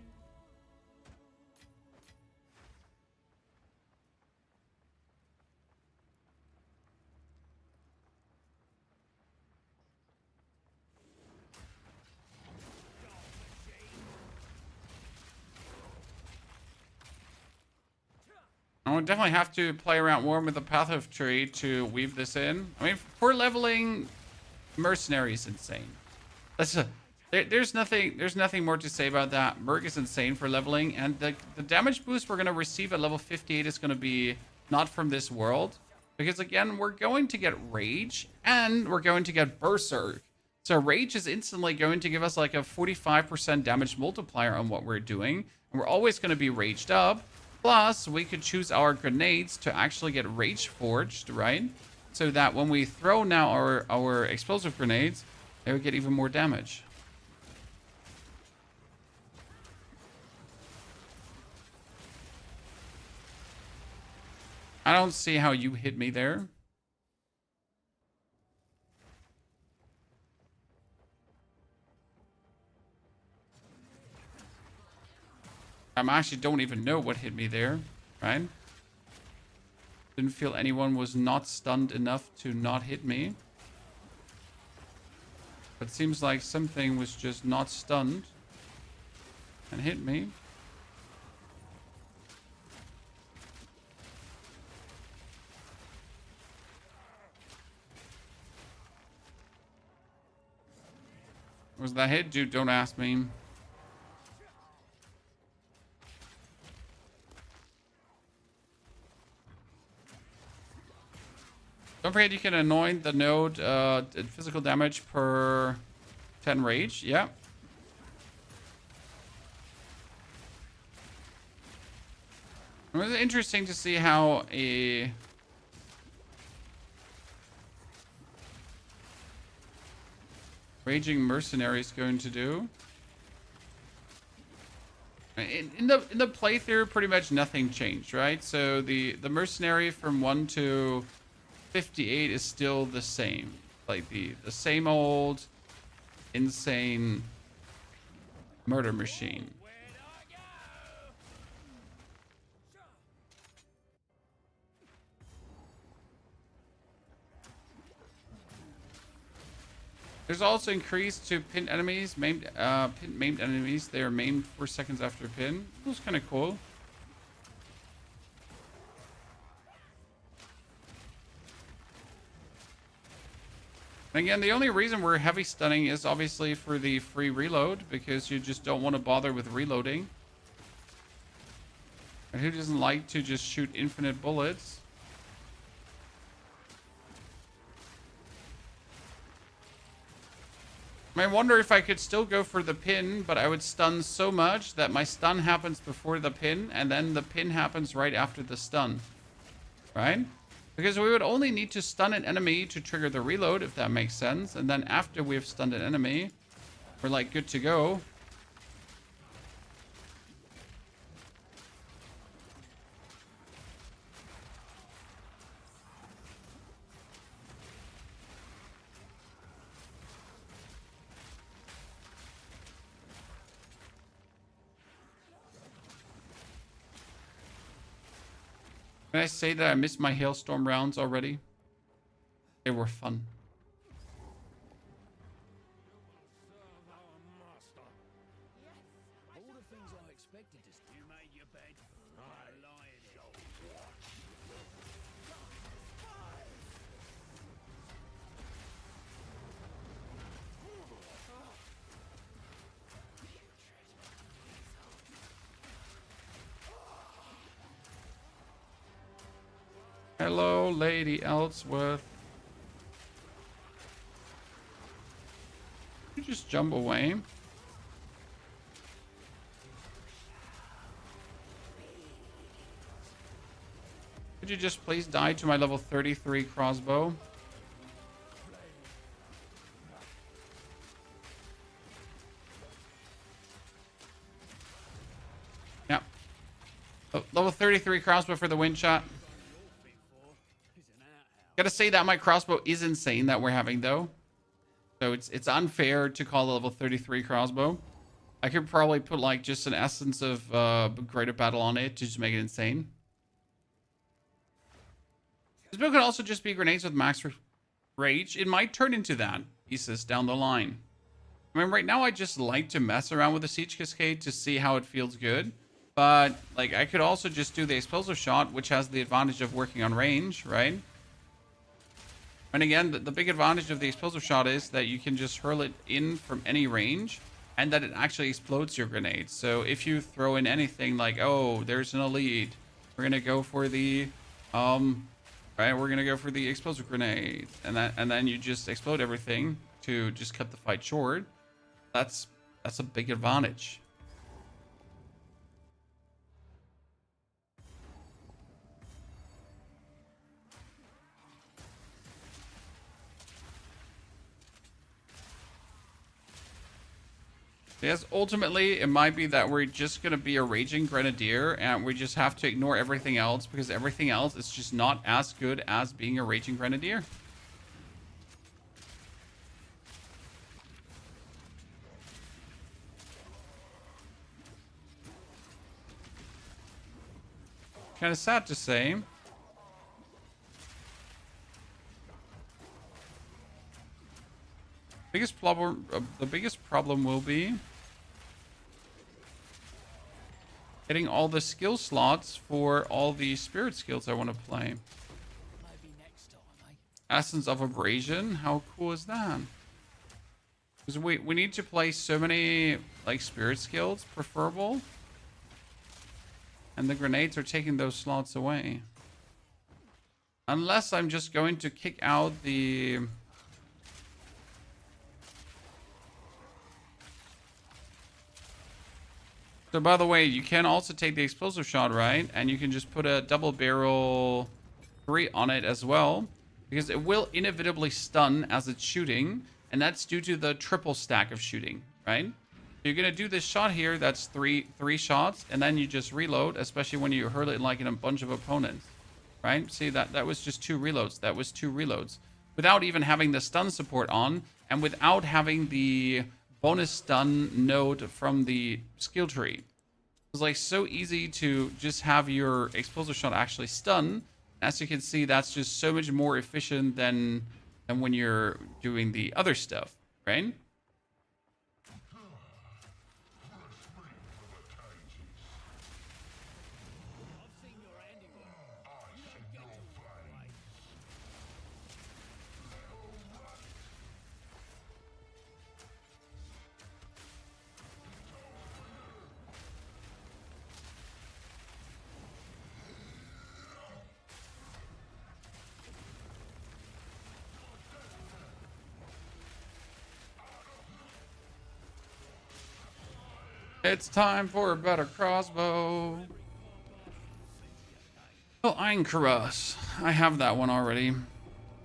I would definitely have to play around more with the path of tree to weave this in. I mean, for leveling Mercenary is insane. There's nothing more to say about that. Merc is insane for leveling, and the damage boost we're gonna receive at level 58 is gonna be not from this world, because again, we're going to get Rage and we're going to get Berserk. So Rage is instantly going to give us like a 45% damage multiplier on what we're doing, and we're always going to be raged up. Plus, we could choose our grenades to actually get Rage Forged, right? So that when we throw now our explosive grenades, they would get even more damage. I don't see how you hit me there. I actually don't even know what hit me there, right? Didn't feel anyone was not stunned enough to not hit me. But it seems like something was just not stunned and hit me. Was that hit? Dude, don't ask me. Don't forget you can anoint the node physical damage per 10 rage. Yeah. It was interesting to see how a Raging Mercenary is going to do. In the playthrough, pretty much nothing changed, right? So the Mercenary from 1 to 58 is still the same. Like the same old insane murder machine. There's also increase to pinned enemies, maimed enemies. They are maimed 4 seconds after pin. That was kind of cool. And again, the only reason we're heavy stunning is obviously for the free reload, because you just don't want to bother with reloading. And who doesn't like to just shoot infinite bullets? I wonder if I could still go for the pin, but I would stun so much that my stun happens before the pin, and then the pin happens right after the stun. Right? Because we would only need to stun an enemy to trigger the reload, if that makes sense. And then after we've stunned an enemy, we're like good to go. Can I say that I missed my Hailstorm rounds already? They were fun. All the things I expected to see. You made your bed. I lion gold. Hello, Lady Ellsworth. You just jump away. Could you just please die to my level 33 crossbow? Yeah. Oh, level 33 crossbow for the wind shot. Gotta say that my crossbow is insane that we're having though. So it's unfair to call a level 33 crossbow. I could probably put like just an essence of greater battle on it to just make it insane. This build could also just be grenades with max rage. It might turn into that pieces down the line. I mean, right now I just like to mess around with the Siege Cascade to see how it feels good. But like I could also just do the explosive shot, which has the advantage of working on range, right? And again, the big advantage of the explosive shot is that you can just hurl it in from any range and that it actually explodes your grenades. So if you throw in anything like, oh, there's an elite, we're going to go for the, right, we're going to go for the explosive grenade. And then you just explode everything to just cut the fight short. That's a big advantage. Yes, ultimately, it might be that we're just going to be a Raging Grenadier and we just have to ignore everything else because everything else is just not as good as being a Raging Grenadier. Kind of sad to say. The biggest problem will be getting all the skill slots for all the spirit skills I want to play. Maybe next time, eh? Essence of Abrasion, how cool is that? Because we need to play so many like spirit skills, preferable, and the grenades are taking those slots away. Unless I'm just going to kick out the. So by the way, you can also take the explosive shot, right? And you can just put a double barrel 3 on it as well. Because it will inevitably stun as it's shooting. And that's due to the triple stack of shooting, right? You're going to do this shot here, that's three shots. And then you just reload, especially when you hurl it like in a bunch of opponents. Right? See, that was just 2 reloads. That was 2 reloads. Without even having the stun support on. And without having the bonus stun node from the skill tree. It's like so easy to just have your explosive shot actually stun. As you can see, that's just so much more efficient than when you're doing the other stuff, right? It's time for a better crossbow. Oh, Iron Cuirass. I have that one already.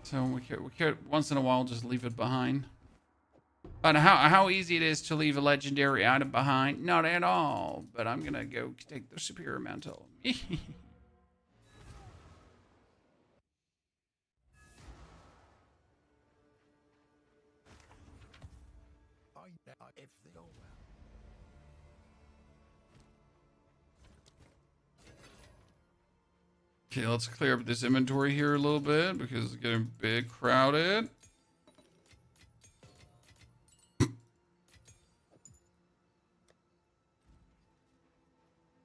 So we could once in a while just leave it behind. But how easy it is to leave a legendary item behind? Not at all. But I'm gonna go take the superior mantle. Okay, let's clear up this inventory here a little bit because it's getting big crowded.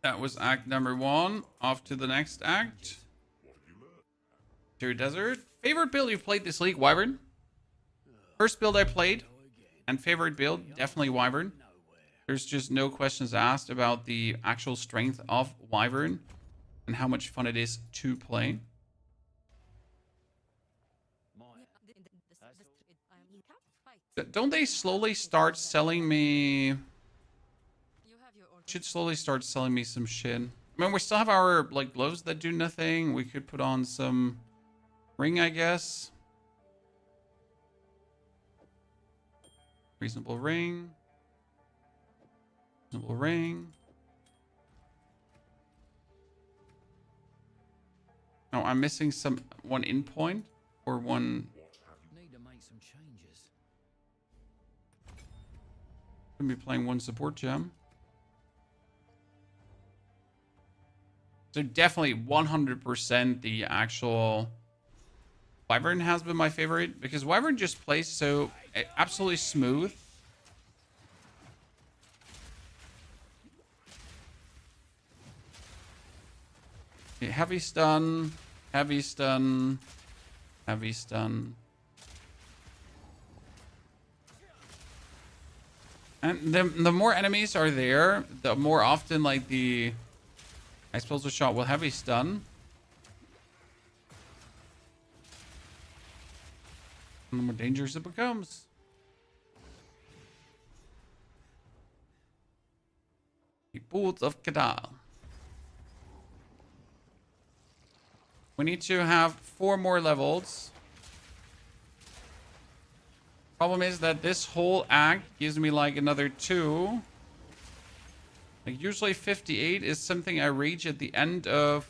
That was act number 1. Off to the next act. To Desert. Favorite build you've played this league, Wyvern? First build I played, and favorite build, definitely Wyvern. There's just no questions asked about the actual strength of Wyvern and how much fun it is to play. Don't they slowly start selling me... Should slowly start selling me some shit. I mean, we still have our like gloves that do nothing. We could put on some ring, I guess. Reasonable ring. Reasonable ring. Oh, I'm missing one in point or one. Need to make some changes. Gonna be playing one support gem. So definitely 100% the actual Wyvern has been my favorite because Wyvern just plays so absolutely smooth. Okay, heavy stun, heavy stun, heavy stun. And the more enemies are there, the more often like the explosive shot will heavy stun. And the more dangerous it becomes. The Boots of Kadal. We need to have 4 more levels. Problem is that this whole act gives me like another 2. Like usually 58 is something I reach at the end of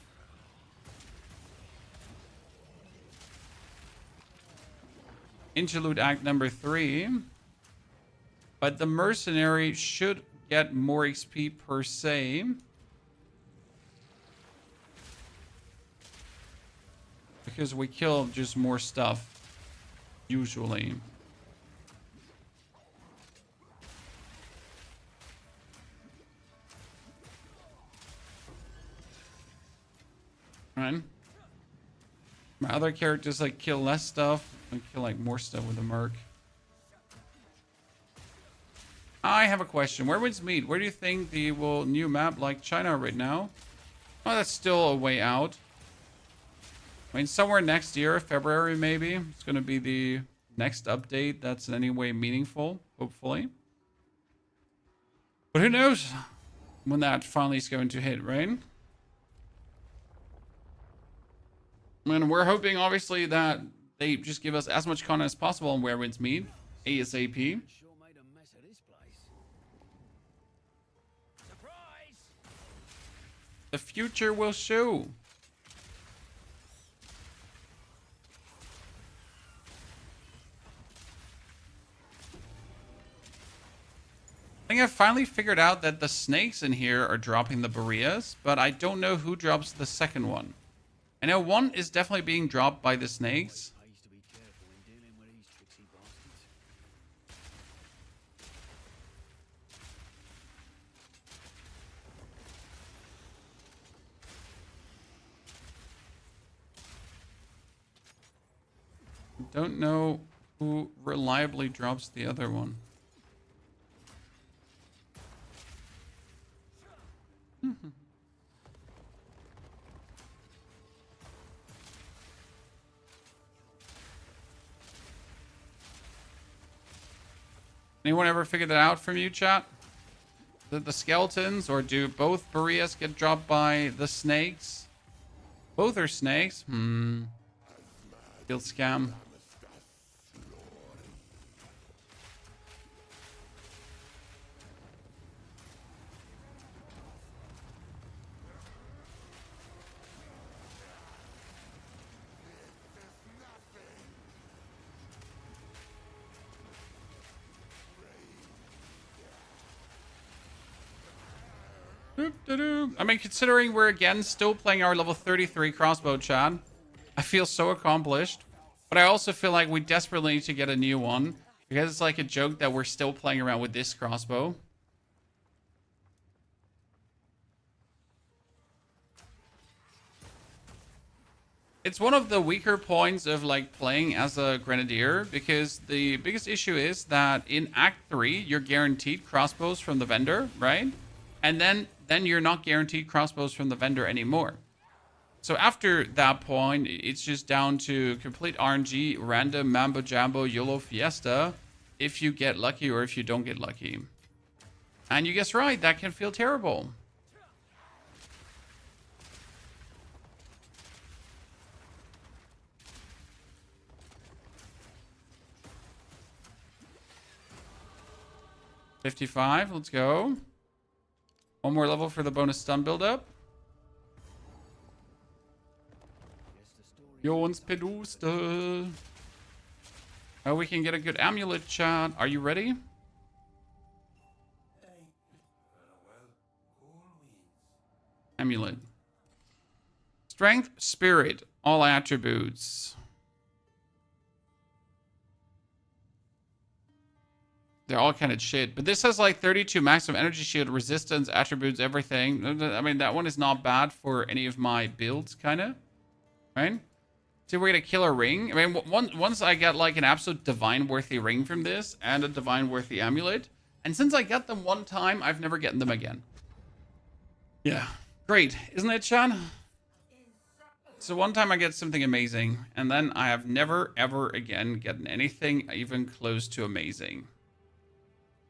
Interlude Act number 3. But the mercenary should get more XP per se. Because we kill just more stuff. Usually. Right. My other characters like kill less stuff and kill like more stuff with the merc. I have a question. Where would meet? Where do you think the new map like China right now? Oh, that's still a way out. I mean, somewhere next year, February maybe. It's going to be the next update that's in any way meaningful, hopefully. But who knows when that finally is going to hit, right? And we're hoping, obviously, that they just give us as much content as possible on Where Winds Meet, ASAP. Sure made a mess of this place. Surprise! The future will show. I think I finally figured out that the snakes in here are dropping the Boreas, but I don't know who drops the second one. I know one is definitely being dropped by the snakes. Pays to be careful when dealing with these tricksy bastards. Don't know who reliably drops the other one. Anyone ever figured that out from you, chat? The skeletons, or do both Boreas get dropped by the snakes? Both are snakes? Field scam. I mean, considering we're again still playing our level 33 crossbow, Chad, I feel so accomplished. But I also feel like we desperately need to get a new one, because it's like a joke that we're still playing around with this crossbow. It's one of the weaker points of like playing as a grenadier, because the biggest issue is that in Act 3 you're guaranteed crossbows from the vendor, right? And then you're not guaranteed crossbows from the vendor anymore. So after that point, it's just down to complete RNG, random mambo jambo YOLO fiesta, if you get lucky or if you don't get lucky. And you guess right, that can feel terrible. $55, let's go. One more level for the bonus stun build-up. Jons Peduste. Oh, we can get a good amulet, chat. Are you ready? Amulet. Strength, spirit, all attributes. They're all kind of shit. But this has like 32 maximum energy shield, resistance, attributes, everything. I mean, that one is not bad for any of my builds, kind of. Right? See, we're going to kill a ring. I mean, once I get like an absolute divine worthy ring from this and a divine worthy amulet, And since I got them one time, I've never gotten them again. Yeah. Great. Isn't it, Sean? So one time I get something amazing, and then I have never, ever again gotten anything even close to amazing.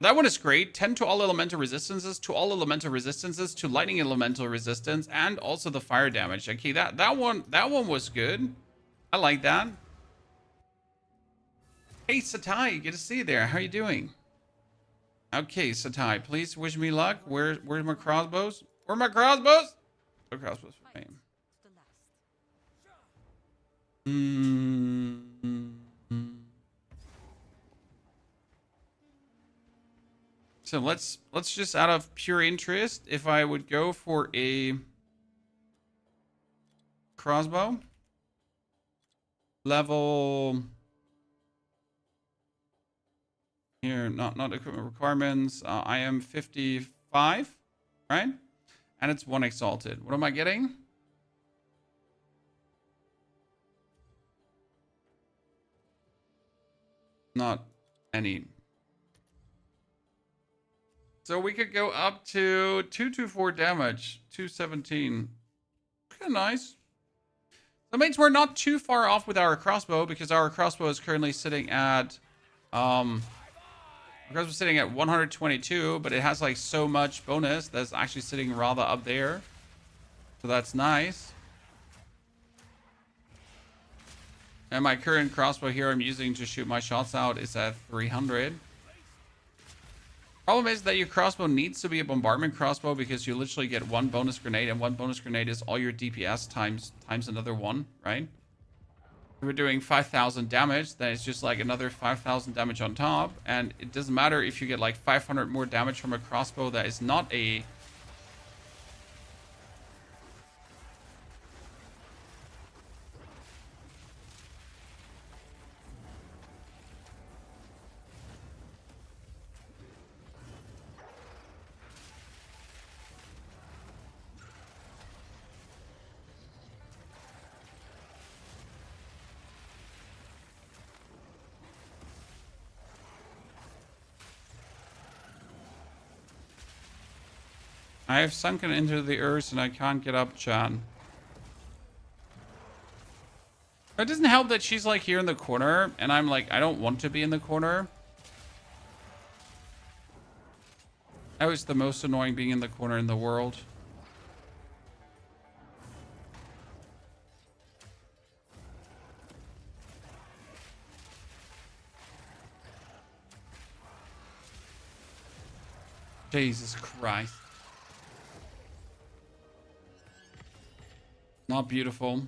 That one is great. 10 to all elemental resistances, to all elemental resistances, to lightning elemental resistance, and also the fire damage. Okay, that one was good. I like that. Hey, Satai, good to see you there. How are you doing? Okay, Satai, please wish me luck. Where's my crossbows? Where are my crossbows? No crossbows for me. So let's just out of pure interest, if I would go for a crossbow level here, not equipment requirements. I am 55, right? And it's 1 exalted. What am I getting? Not any. So we could go up to 224 damage, 217. Kind of nice. That means we're not too far off with our crossbow, because our crossbow is currently sitting at because we're sitting at 122, but it has like so much bonus that's actually sitting rather up there. So that's nice. And my current crossbow here I'm using to shoot my shots out is at 300. Problem is that your crossbow needs to be a bombardment crossbow, because you literally get 1 bonus grenade, and 1 bonus grenade is all your DPS times another 1, right? If we're doing 5,000 damage, then it's just like another 5,000 damage on top, and it doesn't matter if you get like 500 more damage from a crossbow that is not a... I have sunken into the earth and I can't get up, Chan. It doesn't help that she's like here in the corner, and I'm like, I don't want to be in the corner. That was the most annoying being in the corner in the world. Jesus Christ. Not beautiful.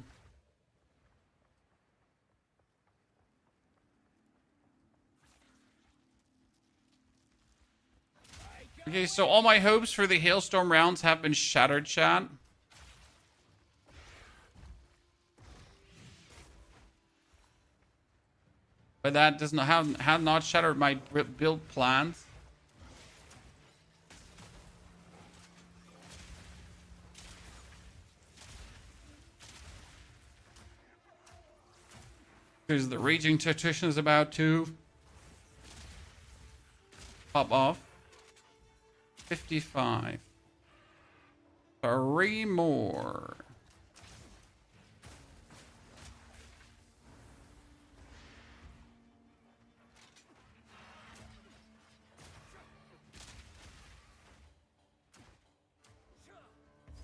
Okay, so all my hopes for the Hailstorm rounds have been shattered, chat. But that does not have not shattered my build plans. Because the Raging Tactician is about to pop off. 55. 3 more.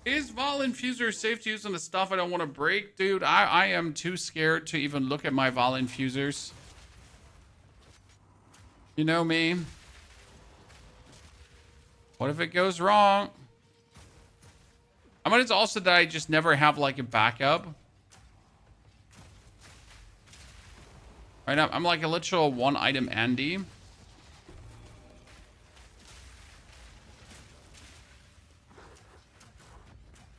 Is Vol Infuser safe to use on the stuff I don't want to break? Dude, I am too scared to even look at my Vol Infusers. You know me. What if it goes wrong? I mean, it's also that I just never have like a backup. Right now, I'm like a literal 1-item Andy.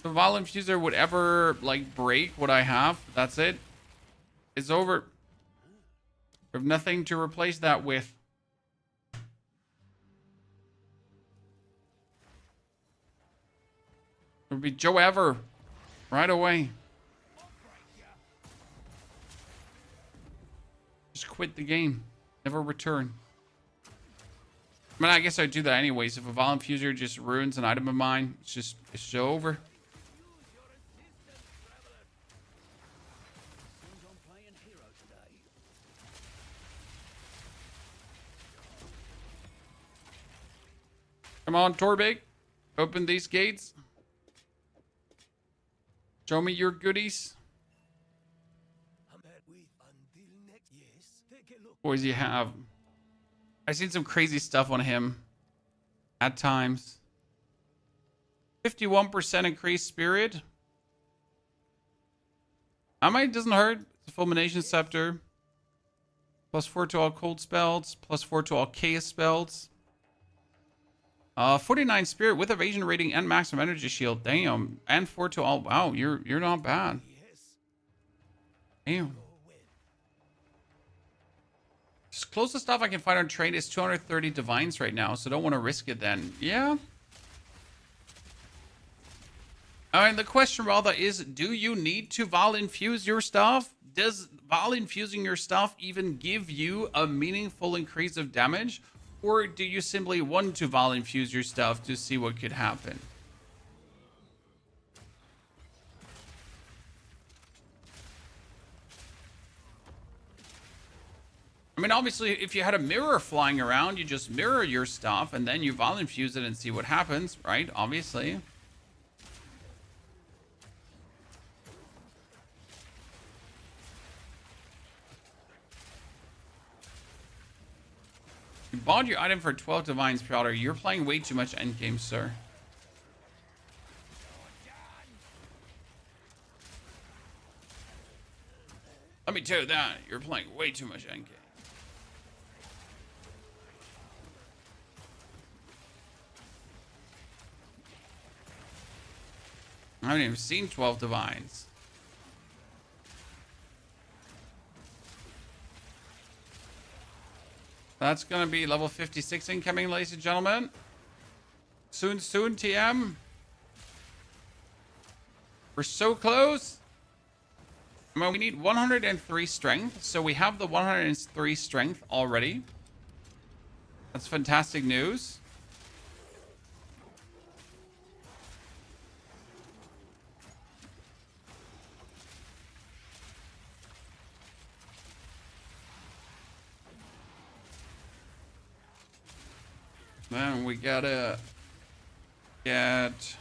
If a Vol Infuser would ever like break what I have, that's it. It's over. We have nothing to replace that with. It would be Joe Ever right away. Just quit the game. Never return. I mean, I guess I'd do that anyways. If a Vol Infuser just ruins an item of mine, it's just over. Seems I'm playing hero today. Come on, Torbig. Open these gates. Show me your goodies. I'm at with until next. Yes, take a look. Boys, you have. I've seen some crazy stuff on him at times. 51% increased spirit. I might doesn't hurt. It's a Fulmination Scepter. +4 to all cold spells. +4 to all chaos spells. 49 spirit with evasion rating and maximum energy shield. Damn. And 4 to all. Wow, you're not bad. Damn. Closest stuff I can find on trade is 230 divines right now, so don't want to risk it then. Yeah. I mean, the question rather is, do you need to Vol infuse your stuff? Does Vol infusing your stuff even give you a meaningful increase of damage? Or do you simply want to Vol infuse your stuff to see what could happen? I mean, obviously, if you had a mirror flying around, you just mirror your stuff and then you Vol infuse it and see what happens, right? Obviously. You bought your item for 12 divines, Powder. You're playing way too much endgame, sir. Let me tell you that. You're playing way too much endgame. I haven't even seen 12 divines. That's going to be level 56 incoming, ladies and gentlemen. Soon, TM. We're so close. I mean, we need 103 strength. So we have the 103 strength already. That's fantastic news. Then we gotta get...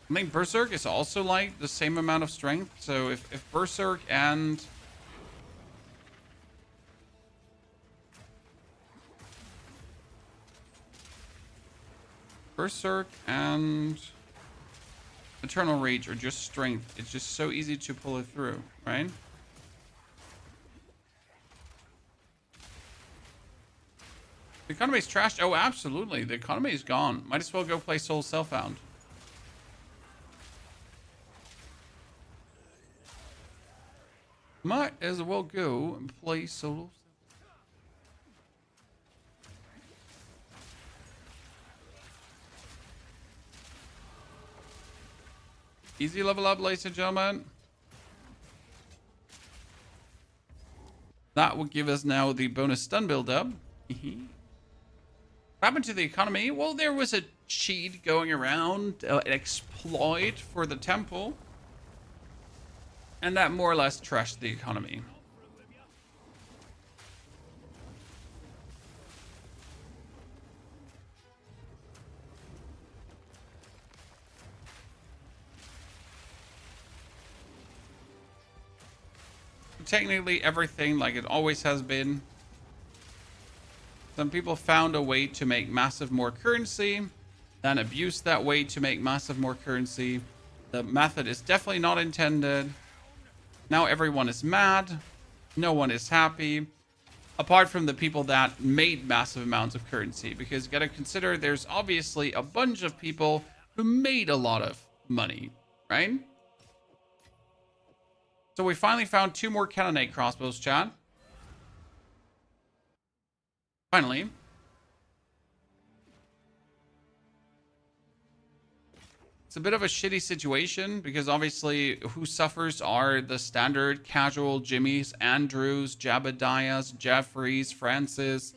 I think Berserk is also like the same amount of strength. So if Berserk and... Berserk and Eternal Rage are just strength. It's just so easy to pull it through, right? The economy's trashed. Oh, absolutely. The economy is gone. Might as well go play Soul Self-Found. Might as well go and play Soul. Easy level up, ladies and gentlemen. That will give us now the bonus stun build up. What happened to the economy? Well, there was a cheat going around, an exploit for the temple. And that more or less trashed the economy. Technically everything like it always has been. Some people found a way to make massive more currency, then abused that way to make massive more currency. The method is definitely not intended. Now everyone is mad. No one is happy. Apart from the people that made massive amounts of currency. Because you gotta consider there's obviously a bunch of people who made a lot of money, right? So we finally found 2 more Cannonade crossbows, chat. Finally. It's a bit of a shitty situation because obviously who suffers are the standard casual Jimmys, Andrews, Jabadiahs, Jeffries, Francis,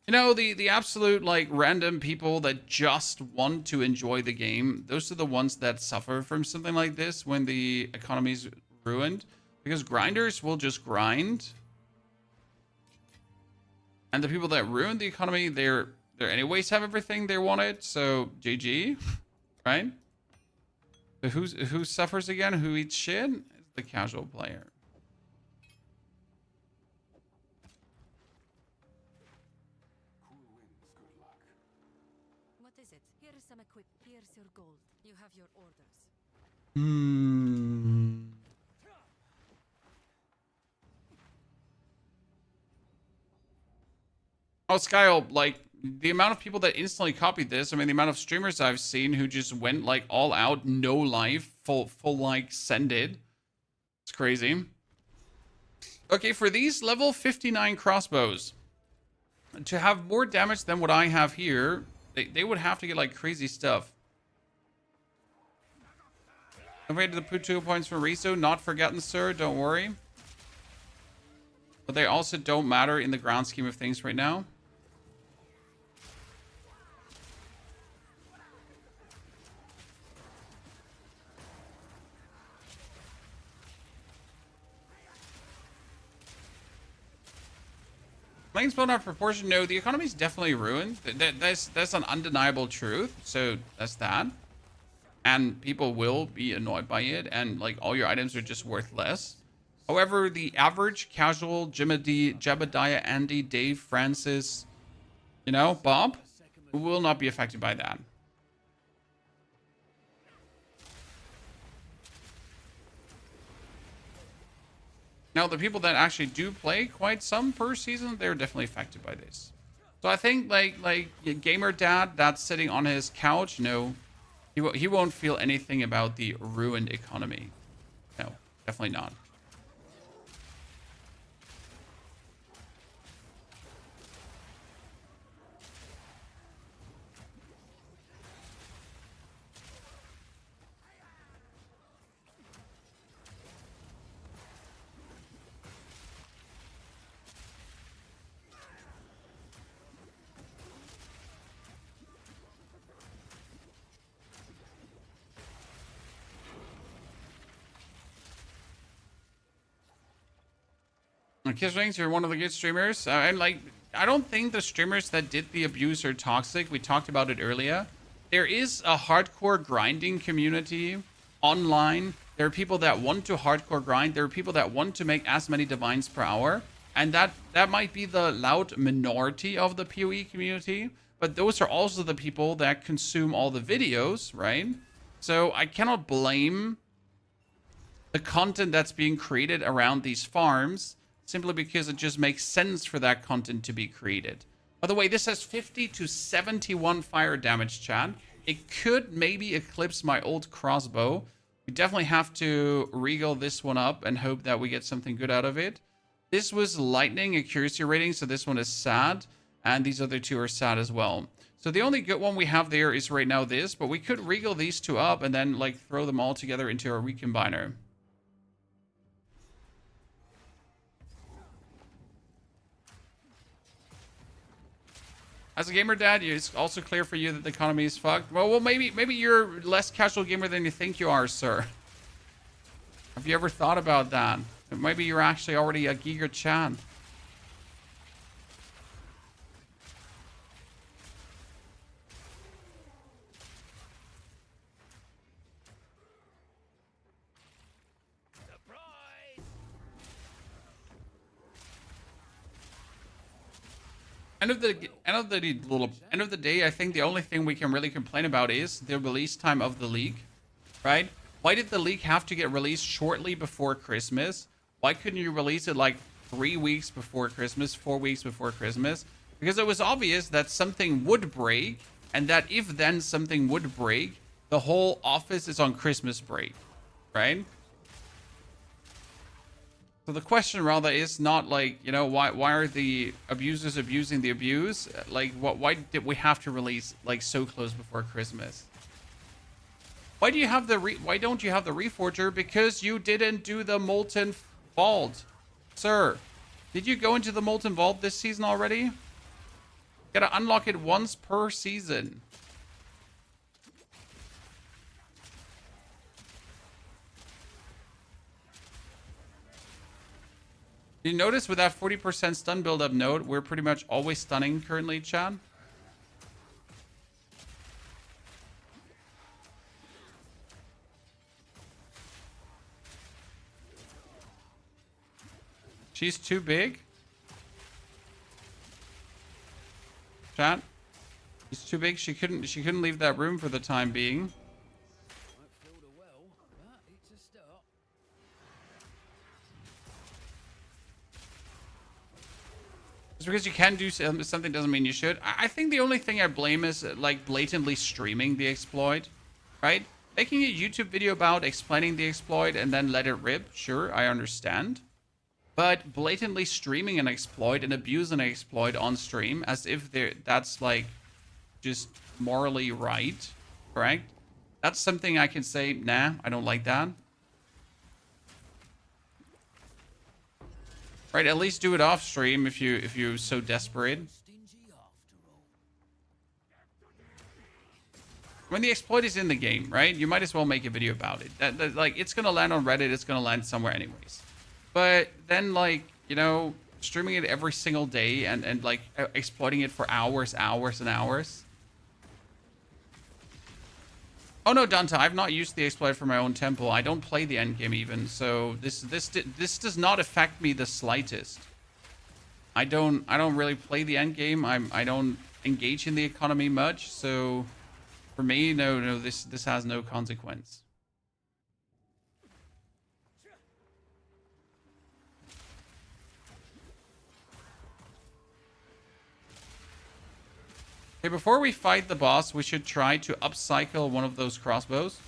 You know, the absolute, like, random people that just want to enjoy the game, those are the ones that suffer from something like this when the economy's ruined. Because grinders will just grind. And the people that ruin the economy, they're anyways have everything they wanted, so GG, right? But who suffers again? Who eats shit? It's the casual player. What is it? Here is some equip. Here's your gold. You have your orders. Oh, Skyle, like, the amount of people that instantly copied this, I mean, the amount of streamers I've seen who just went, like, all out, no life, full like, send it. It's crazy. Okay, for these level 59 crossbows, to have more damage than what I have here, they would have to get, like, crazy stuff. Compared to the 2 points from Riso, not forgotten, sir, don't worry. But they also don't matter in the grand scheme of things right now. Lanes built out of proportion. No, the economy's definitely ruined. That's an undeniable truth. So that's that. And people will be annoyed by it. And like all your items are just worth less. However, the average casual Jebediah, Andy, Dave, Francis, you know, Bob, will not be affected by that. Now, the people that actually do play quite some per season, they're definitely affected by this. So I think, like gamer dad that's sitting on his couch, no, he won't feel anything about the ruined economy. No, definitely not. Kiss Wings, you're one of the good streamers. And like, I don't think the streamers that did the abuse are toxic. We talked about it earlier. There is a hardcore grinding community online. There are people that want to hardcore grind. There are people that want to make as many divines per hour. And that might be the loud minority of the POE community. But those are also the people that consume all the videos, right? So I cannot blame the content that's being created around these farms simply because it just makes sense for that content to be created. By the way, this has 50 to 71 fire damage, chat. It could maybe eclipse my old crossbow. We definitely have to regal this one up and hope that we get something good out of it. This was lightning accuracy rating, so this one is sad. And these other two are sad as well. So the only good one we have there is right now this, but we could regal these two up and then like throw them all together into a recombiner. As a gamer dad, it's also clear for you that the economy is fucked. Well, maybe you're less casual gamer than you think you are, sir. Have you ever thought about that? Maybe you're actually already a Giga Chan. End of the day, I think the only thing we can really complain about is the release time of the league, right? Why did the league have to get released shortly before Christmas? Why couldn't you release it like 3 weeks before Christmas, 4 weeks before Christmas? Because it was obvious that something would break, and that if then something would break, the whole office is on Christmas break, right? So the question rather is not like, you know, why are the abusers abusing the abuse? Like, why did we have to release like so close before Christmas? Why don't you have the Reforger? Because you didn't do the Molten Vault. Sir, did you go into the Molten Vault this season already? Gotta unlock it once per season. You notice with that 40% stun build-up node, we're pretty much always stunning currently, Chad. She's too big. Chat. She's too big. She couldn't leave that room for the time being. Won't fill the well, but it's a start. Just because you can do something doesn't mean you should. I think the only thing I blame is like blatantly streaming the exploit, right? Making a YouTube video about explaining the exploit and then let it rip. Sure, I understand. But blatantly streaming an exploit and abusing an exploit on stream as if that's like just morally right, correct? That's something I can say, nah, I don't like that. Right, at least do it off stream if you're so desperate. When the exploit is in the game, right? You might as well make a video about it. That like it's gonna land on Reddit, it's gonna land somewhere anyways. But then, like, you know, streaming it every single day and like exploiting it for hours and hours. Oh no, Dante, I've not used the exploit for my own temple. I don't play the endgame even, so this does not affect me the slightest. I don't really play the endgame. I don't engage in the economy much, so for me, no, this has no consequence. Okay, before we fight the boss, we should try to upcycle one of those crossbows.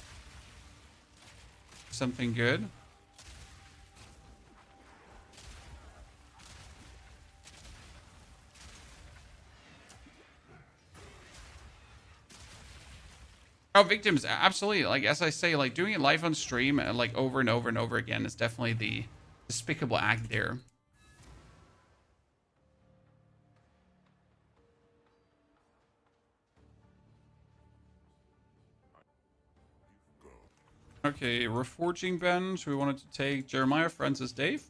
Something good. Oh, victims, absolutely. Like, as I say, like, doing it live on stream, like, over and over and over again is definitely the despicable act there. Okay, reforging bench. We wanted to take Jeremiah, Francis, Dave.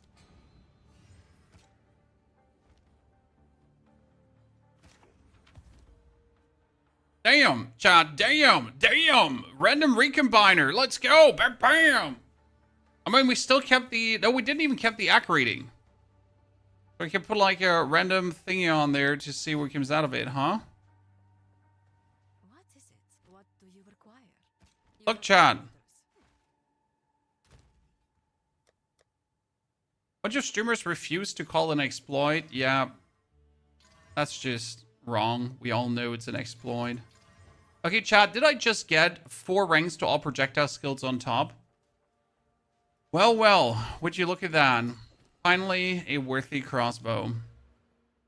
Damn, Chad, damn. Random recombiner. Let's go. Bam, bam. I mean, we still kept the... No, we didn't even keep the AC rating. We can put like a random thingy on there to see what comes out of it, huh? What is it? What do you require? Look, Chad. Bunch of streamers refuse to call an exploit. Yeah, that's just wrong. We all know it's an exploit. Okay, chat, did I just get 4 ranks to all projectile skills on top? Well, would you look at that? Finally, a worthy crossbow.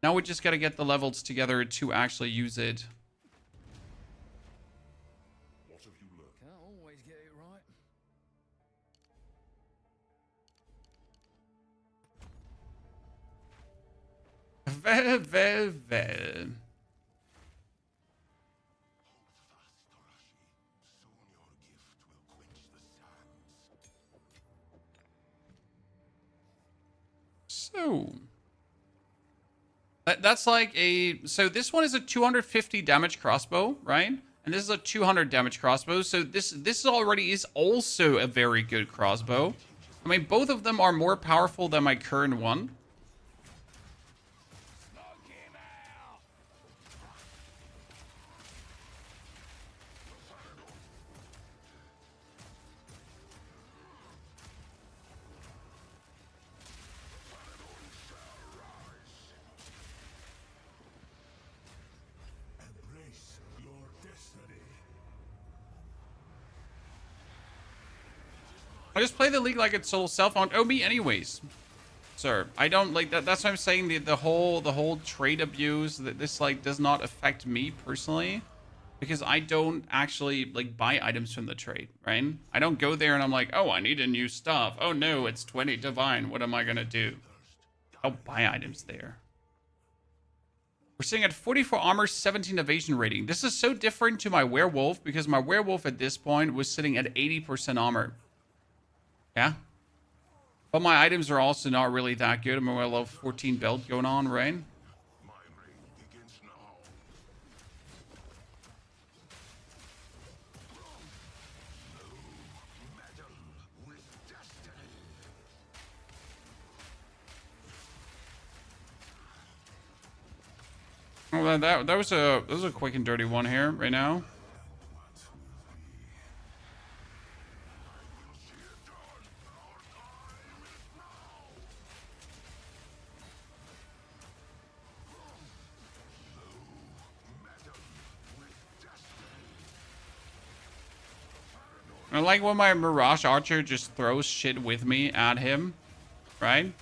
Now we just gotta get the levels together to actually use it. Can't always get it right. Well. So that's like a... So this one is a 250 damage crossbow, right? And this is a 200 damage crossbow. So this already is also a very good crossbow. I mean, both of them are more powerful than my current one. I just play the league like it's so self-owned. Oh, me anyways. Sir, I don't like that. That's what I'm saying. The whole trade abuse, that this like does not affect me personally, because I don't actually like buy items from the trade, right? I don't go there and I'm like, oh, I need a new stuff. Oh no, it's 20 divine. What am I gonna do? I'll buy items there. We're sitting at 44 armor, 17 evasion rating. This is so different to my werewolf because my werewolf at this point was sitting at 80% armor. Yeah. But my items are also not really that good. I'm at level 14 belt going on, right? Well, that was a quick and dirty one here right now. I like when my Mirage Archer just throws shit with me at him, right?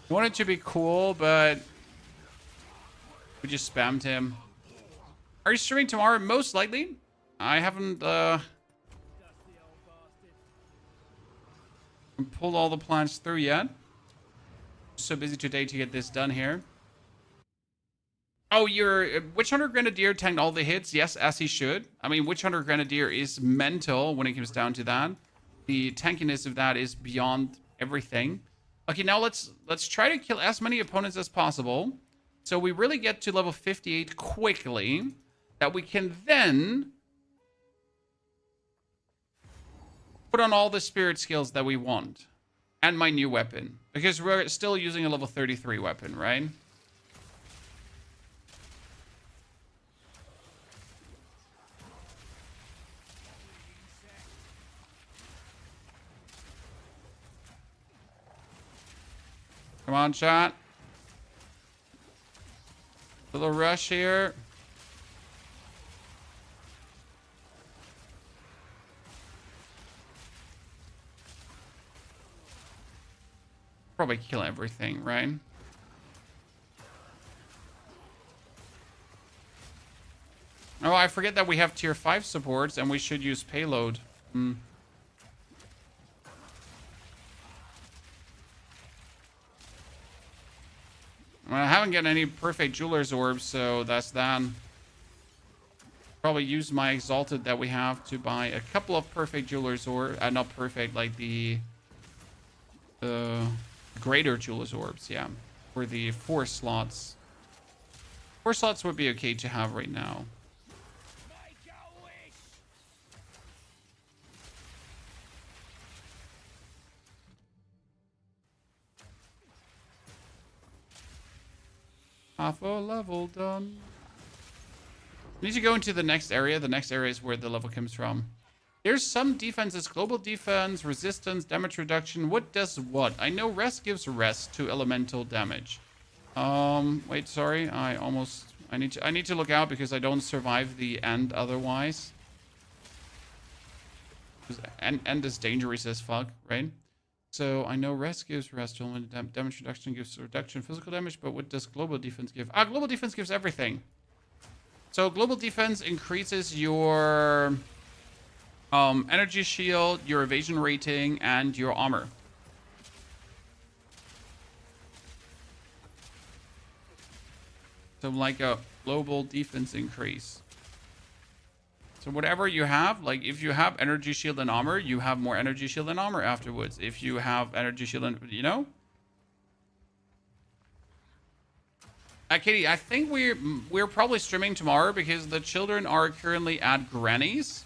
I wanted to be cool, but we just spammed him. Are you streaming tomorrow? Most likely. I haven't pulled all the plans through yet. So busy today to get this done here. Oh, your Witch Hunter Grenadier tanked all the hits. Yes, as he should. I mean, Witch Hunter Grenadier is mental when it comes down to that. The tankiness of that is beyond everything. Okay, now let's try to kill as many opponents as possible. So we really get to level 58 quickly. That we can then put on all the spirit skills that we want. And my new weapon. Because we're still using a level 33 weapon, right? Come on, chat. Little rush here. Probably kill everything, right? Oh, I forget that we have tier 5 supports and we should use payload. Well, I haven't gotten any perfect jeweler's orbs, so that's that. Probably use my exalted that we have to buy a couple of perfect jeweler's orbs. Not perfect, like the greater jeweler's orbs, yeah. For the 4 slots. 4 slots would be okay to have right now. Half a level done. We need to go into the next area. The next area is where the level comes from. There's some defenses. Global defense, resistance, damage reduction. What does what? I know rest gives rest to elemental damage. Wait, sorry. I need to look out because I don't survive the end otherwise. End is dangerous as fuck, right? So I know rest gives rest, damage reduction gives reduction physical damage, but what does global defense give? Global defense gives everything. So global defense increases your energy shield, your evasion rating, and your armor. So like a global defense increase. So whatever you have, like if you have energy shield and armor, you have more energy shield and armor afterwards. If you have energy shield and, you know? Katie, I think we're probably streaming tomorrow because the children are currently at Granny's.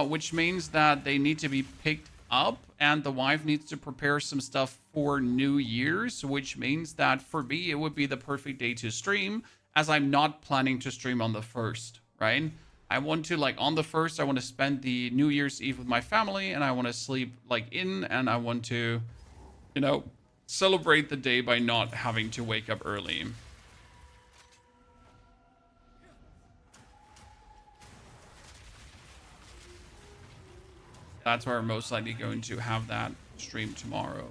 Which means that they need to be picked up and the wife needs to prepare some stuff for New Year's, which means that for me, it would be the perfect day to stream as I'm not planning to stream on the 1st, right? I want to, like, on the 1st, I want to spend the New Year's Eve with my family and I want to sleep, like, in and I want to, you know, celebrate the day by not having to wake up early. That's where I'm most likely going to have that stream tomorrow.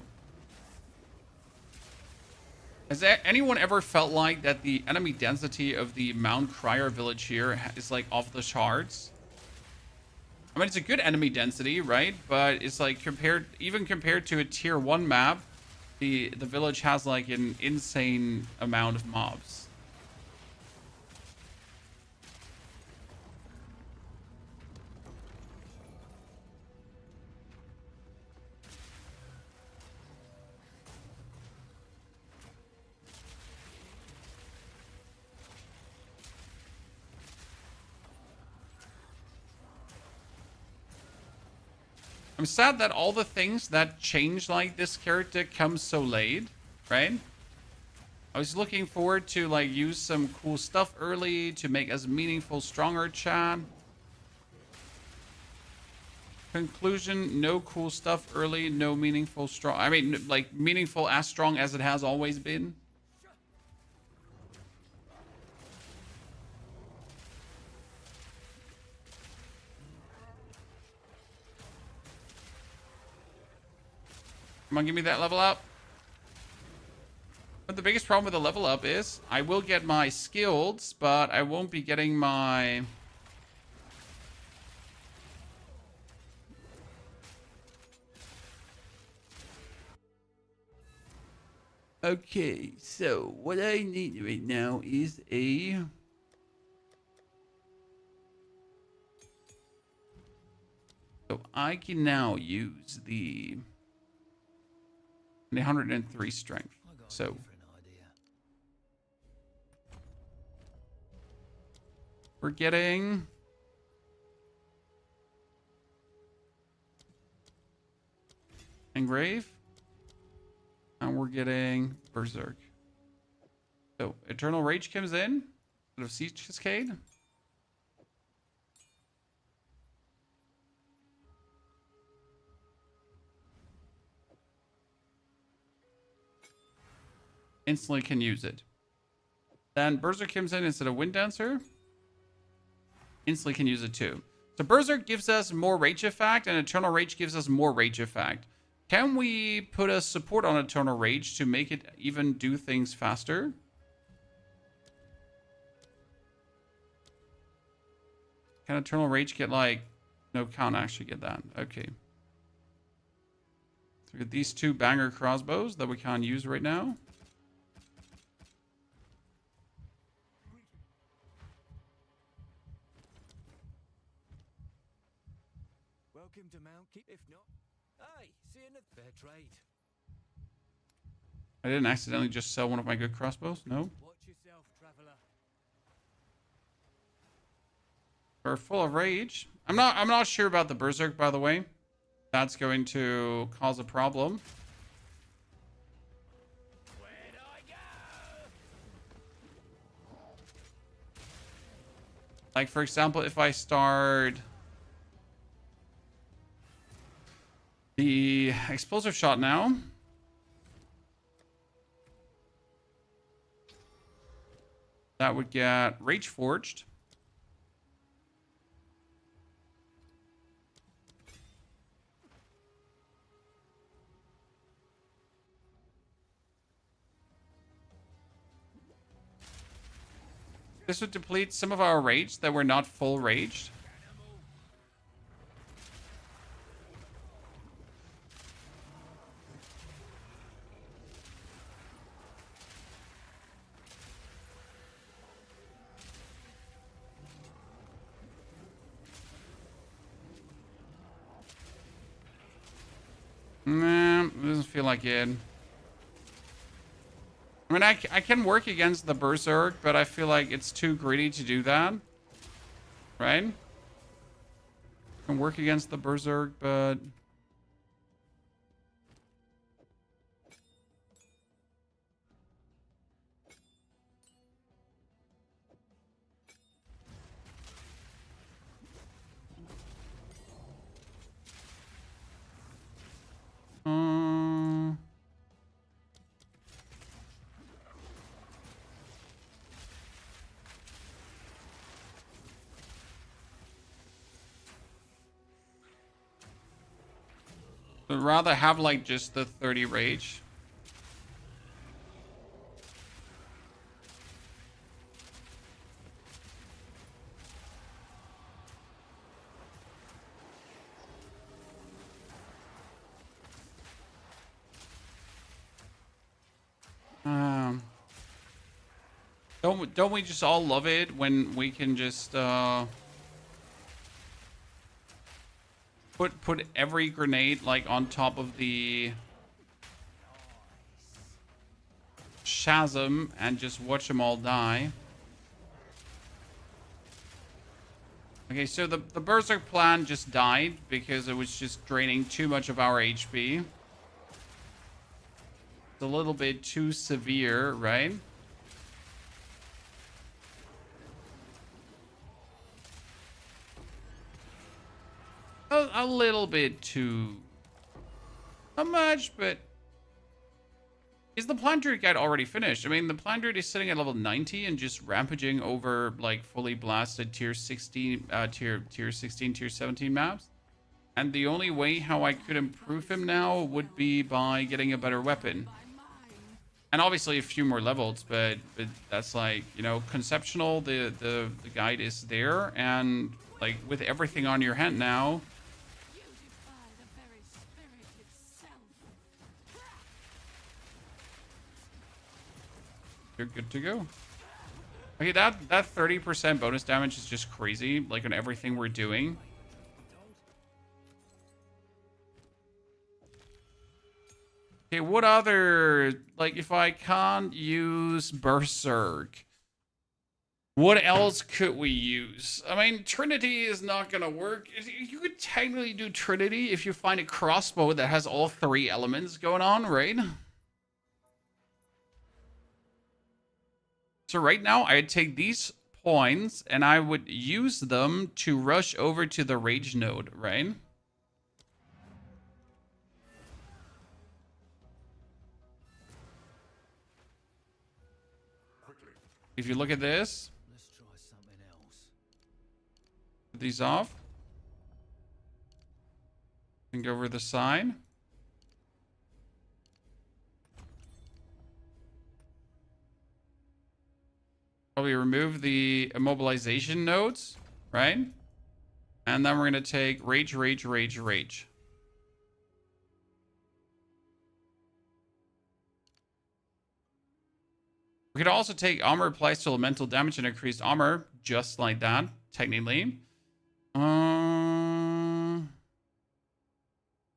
Has anyone ever felt like that the enemy density of the Mount Crier village here is like off the charts? I mean, it's a good enemy density, right? But it's like even compared to a tier 1 map, the village has like an insane amount of mobs. I'm sad that all the things that change like this character come so late, right? I was looking forward to like use some cool stuff early to make us meaningful, stronger chat. Conclusion, no cool stuff early, no meaningful, strong. I mean, like meaningful as strong as it has always been. Come on, give me that level up. But the biggest problem with the level up is I will get my skills, but I won't be getting my... Okay, so what I need right now is a... So I can now use the 103 strength. So we're getting Engrave, and we're getting Berserk. So Eternal Rage comes in out of Siege Cascade. Instantly can use it. Then Berserk comes in instead of Wind Dancer. Instantly can use it too. So Berserk gives us more Rage effect, and Eternal Rage gives us more Rage effect. Can we put a support on Eternal Rage to make it even do things faster? Can Eternal Rage get like... No, can't actually get that. Okay. So we got these two banger crossbows that we can't use right now. Welcome to Mount Keep. If not, hey, see you in the fair trade. I didn't accidentally just sell one of my good crossbows. No. Watch yourself, traveler. We're full of rage. I'm not sure about the Berserk, by the way. That's going to cause a problem. Where'd I go? Like, for example, if I start the explosive shot now, that would get Rage Forged. This would deplete some of our rage that were not full raged. Nah, it doesn't feel like it. I mean, I can work against the Berserk, but I feel like it's too greedy to do that. Right? I can work against the Berserk, but... I'd rather have like just the 30 rage. Don't we just all love it when we can just put every grenade like on top of the chasm and just watch them all die? Okay, so the Berserk plan just died because it was just draining too much of our HP. It's a little bit too severe, right? A little bit too... Not much, but... Is the Plant Druid guide already finished? I mean, the Plant Druid is sitting at level 90 and just rampaging over, like, fully blasted tier 16, tier 16, tier 17 maps. And the only way how I could improve him now would be by getting a better weapon. And obviously a few more levels, but that's like, you know, conceptual, the guide is there. And, like, with everything on your hand now... You're good to go. Okay, that 30% bonus damage is just crazy, like on everything we're doing. Okay, what other... Like, if I can't use Berserk, what else could we use? I mean, Trinity is not gonna work. You could technically do Trinity if you find a crossbow that has all 3 elements going on, right? So right now, I'd take these points and I would use them to rush over to the rage node, right? If you look at this, Let's try something else. put these off. And go over the side. Probably remove the immobilization nodes, right? And then we're going to take rage, rage, rage, rage. We could also take armor applies to elemental damage and increased armor, just like that, technically. I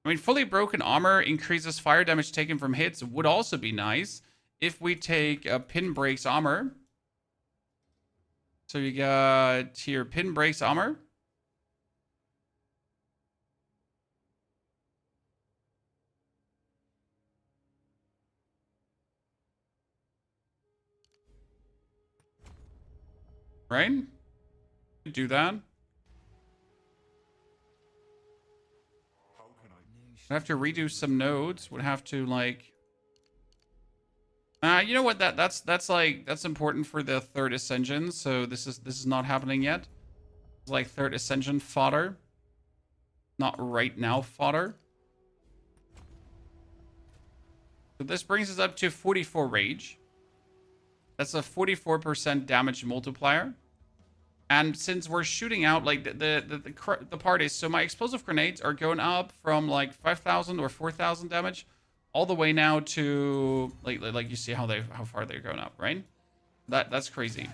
mean, fully broken armor increases fire damage taken from hits would also be nice if we take pin breaks armor. So you got here pin breaks armor. Right? Do that. I have to redo some nodes. Would have to like... you know what? That's important for the 3rd ascension. So this is not happening yet. It's like 3rd ascension fodder, not right now fodder. So this brings us up to 44 rage. That's a 44% damage multiplier. And since we're shooting out, like the part is, so my explosive grenades are going up from like 5,000 or 4,000 damage all the way now to like you see how far they're going up, right? That's crazy.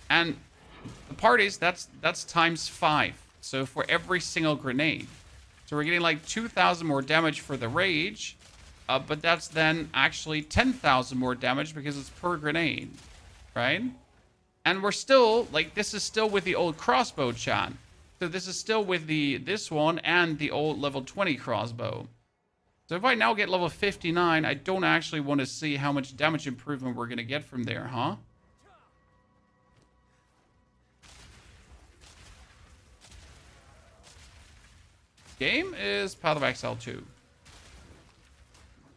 And the part is that's times 5. So for every single grenade. So we're getting like 2,000 more damage for the rage. But that's then actually 10,000 more damage because it's per grenade, right? And we're still, like, this is still with the old crossbow chat. So this is still with this one and the old level 20 crossbow. So if I now get level 59, I don't actually want to see how much damage improvement we're going to get from there, huh? Game is Path of Exile 2.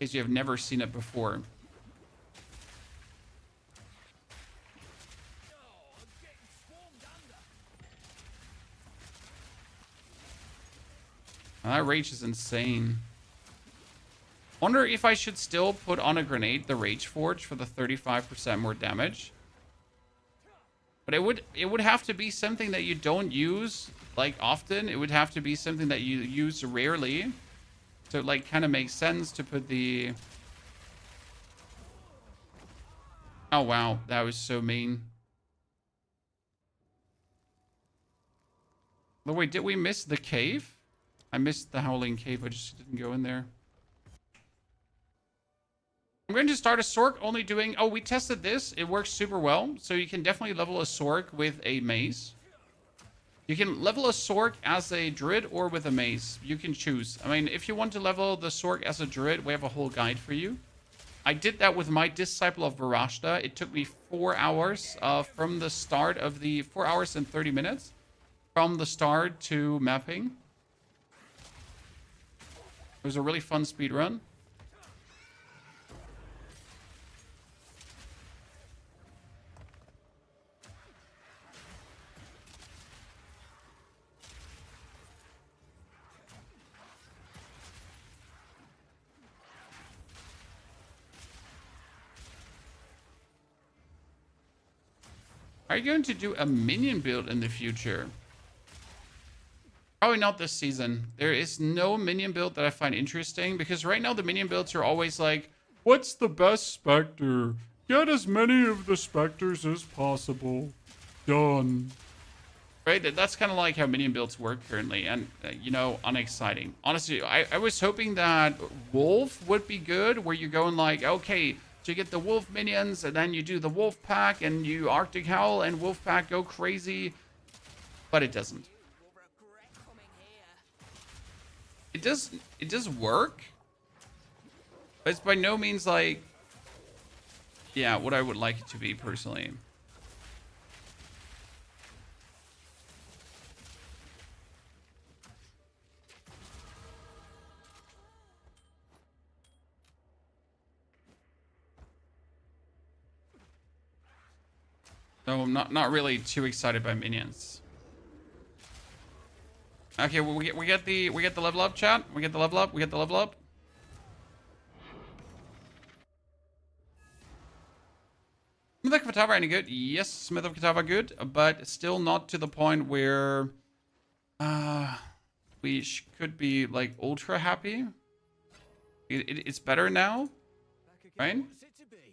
In case you have never seen it before. That rage is insane. Wonder if I should still put on a grenade the Rage Forge for the 35% more damage. But it would have to be something that you don't use like often. It would have to be something that you use rarely. So it like kind of makes sense to put the Oh, wow. That was so mean. Oh, wait, did we miss the cave? I missed the Howling Cave. I just didn't go in there. I'm going to start a Sork only doing... Oh, we tested this. It works super well. So you can definitely level a Sork with a mace. You can level a Sork as a Druid or with a mace. You can choose. I mean, if you want to level the Sork as a Druid, we have a whole guide for you. I did that with my Disciple of Varashta. It took me 4 hours from the start of the... 4 hours and 30 minutes. From the start to mapping. It was a really fun speed run. Are you going to do a minion build in the future? Probably not this season. There is no minion build that I find interesting because right now the minion builds are always like, what's the best Spectre? Get as many of the Spectres as possible. Done. Right? That's kind of like how minion builds work currently, and, you know, unexciting. Honestly, I was hoping that Wolf would be good, where you're going like, okay, so you get the Wolf minions, and then you do the Wolf Pack, and you Arctic Howl, and Wolf Pack go crazy. But it doesn't. It does work, but it's by no means like, yeah, what I would like it to be personally. So I'm not really too excited by minions. Okay, well, we get the level up, chat. We get the level up. We get the level up. Smith of Katava any good? Yes, Smith of Katava good, but still not to the point where we could be like ultra happy. It's better now, right?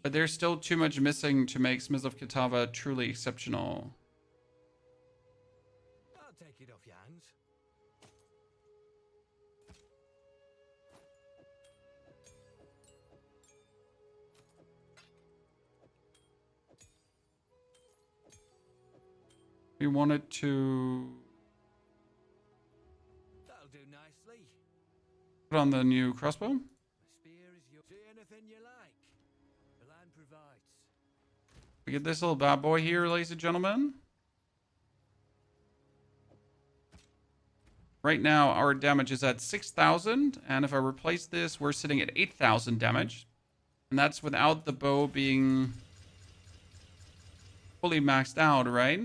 But there's still too much missing to make Smith of Katava truly exceptional. I'll take it off your hands. We wanted to That'll do nicely. put on the new crossbow. The spear is yours. Do anything you like. The land provides. We get this little bad boy here, ladies and gentlemen. Right now, our damage is at 6,000, and if I replace this, we're sitting at 8,000 damage. And that's without the bow being fully maxed out, right?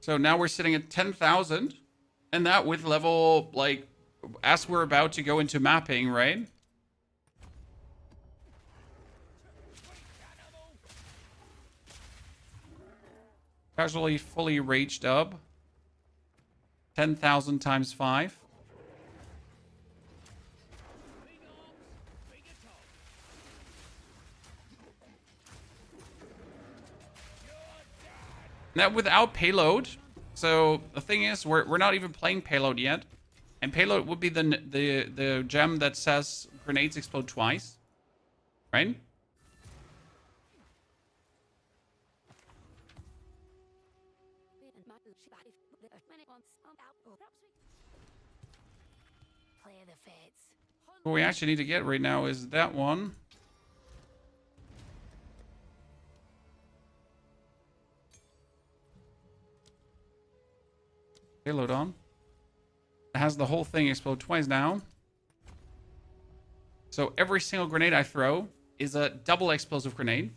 So now we're sitting at 10,000, and that with level, like, as we're about to go into mapping, right? Casually fully raged up. 10,000 times 5. That without payload. So the thing is, we're not even playing payload yet, and payload would be the gem that says grenades explode twice, right? What we actually need to get right now is that one. Payload on. It has the whole thing explode twice now. So every single grenade I throw is a double explosive grenade.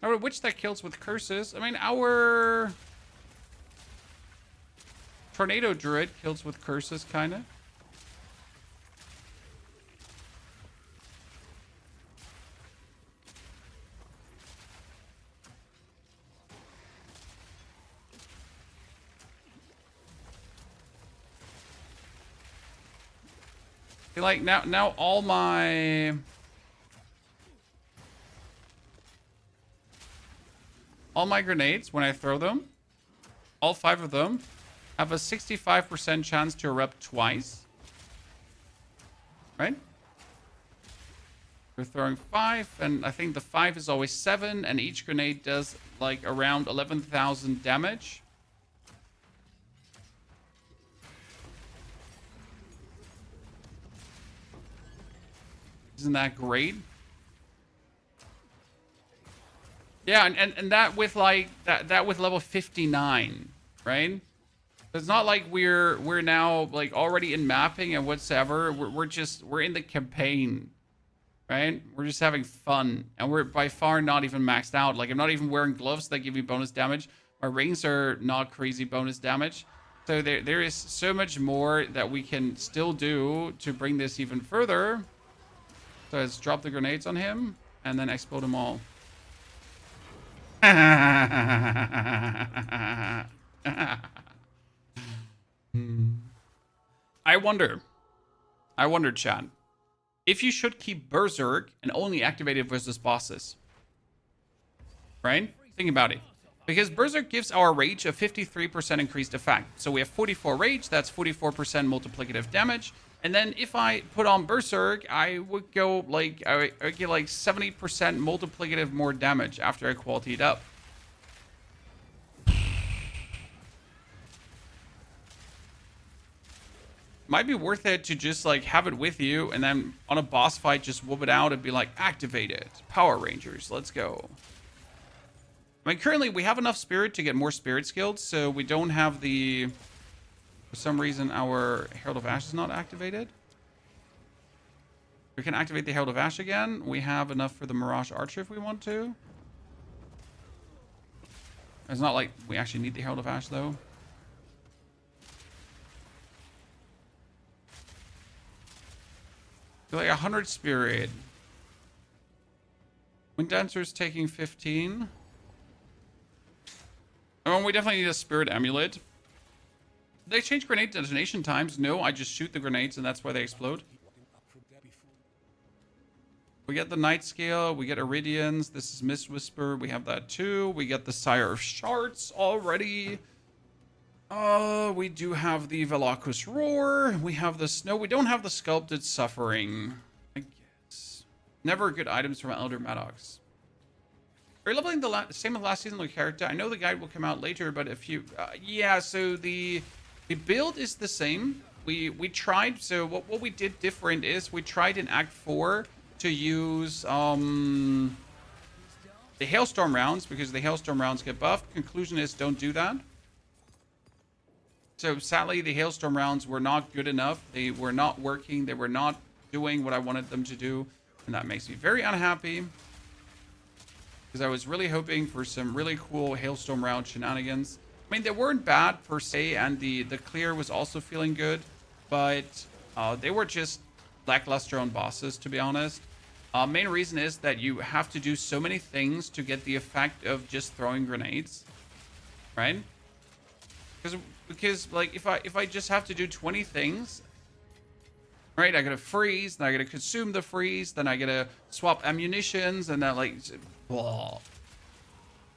Our witch that kills with curses. I mean, our tornado druid kills with curses, kind of. See, like now all my grenades, when I throw them, all 5 of them have a 65% chance to erupt twice. Right? We're throwing 5, and I think the 5 is always 7, and each grenade does like around 11,000 damage. Isn't that great? Yeah, and that with like that with level 59, right? It's not like we're now like already in mapping and whatsoever. We're in the campaign, right? We're just having fun, and we're by far not even maxed out. Like, I'm not even wearing gloves that give me bonus damage. My rings are not crazy bonus damage. So there is so much more that we can still do to bring this even further. So let's drop the grenades on him and then explode them all. I wonder, Chad, if you should keep Berserk and only activate it versus bosses. Right? Think about it. Because Berserk gives our rage a 53% increased effect. So we have 44 rage, that's 44% multiplicative damage. And then if I put on Berserk, I would go like, I would get like 70% multiplicative more damage after I qualityed up. Might be worth it to just like have it with you and then on a boss fight just whoop it out and be like, activate it. Power Rangers, let's go. I mean, currently we have enough spirit to get more spirit skills, so we don't have the... For some reason, our Herald of Ash is not activated. We can activate the Herald of Ash again. We have enough for the Mirage Archer if we want to. It's not like we actually need the Herald of Ash, though. Like 100 spirit. Wind Dancer's taking 15. Oh, we definitely need a spirit amulet. Did they change grenade detonation times? No, I just shoot the grenades and that's why they explode. We get the Night Scale, we get Iridians, this is Mist Whisper, we have that too. We get the Sire of Shards already. We do have the Velocus Roar, we have the Snow, we don't have the Sculpted Suffering, I guess. Never good items from Elder Maddox. Are you leveling the same as last season like character? I know the guide will come out later, but if you... yeah, so the build is the same. We tried... So what we did different is we tried in Act 4 to use the Hailstorm rounds, because the Hailstorm rounds get buffed. Conclusion is don't do that. So sadly, the Hailstorm rounds were not good enough. They were not working. They were not doing what I wanted them to do. And that makes me very unhappy. Because I was really hoping for some really cool Hailstorm round shenanigans. I mean, they weren't bad per se, and the clear was also feeling good. But they were just lackluster on bosses, to be honest. Main reason is that you have to do so many things to get the effect of just throwing grenades. Right? Because like, if I just have to do 20 things... Right, I gotta freeze, then I gotta consume the freeze, then I gotta swap ammunitions, and then like, blah.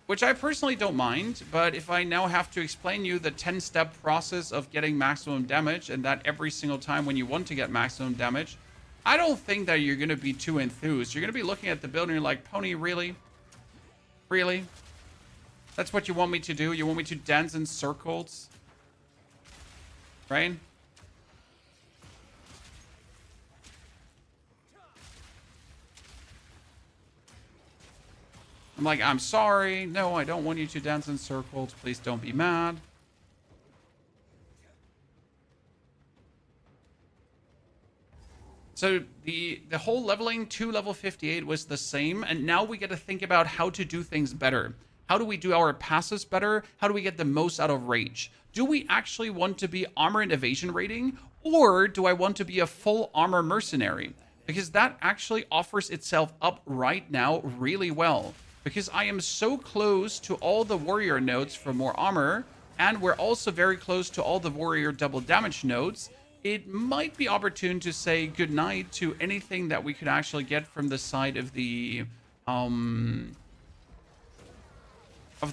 Which I personally don't mind, but if I now have to explain you the 10-step process of getting maximum damage, and that every single time when you want to get maximum damage, I don't think that you're gonna be too enthused. You're gonna be looking at the build and you're like, Pony, really? Really? That's what you want me to do? You want me to dance in circles? Right? I'm like, I'm sorry. No, I don't want you to dance in circles. Please don't be mad. So the whole leveling to level 58 was the same. And now we get to think about how to do things better. How do we do our passives better? How do we get the most out of rage? Do we actually want to be armor and evasion rating? Or do I want to be a full armor mercenary? Because that actually offers itself up right now really well. Because I am so close to all the warrior nodes for more armor, and we're also very close to all the warrior double damage nodes. it might be opportune to say goodnight to anything that we could actually get from the side of the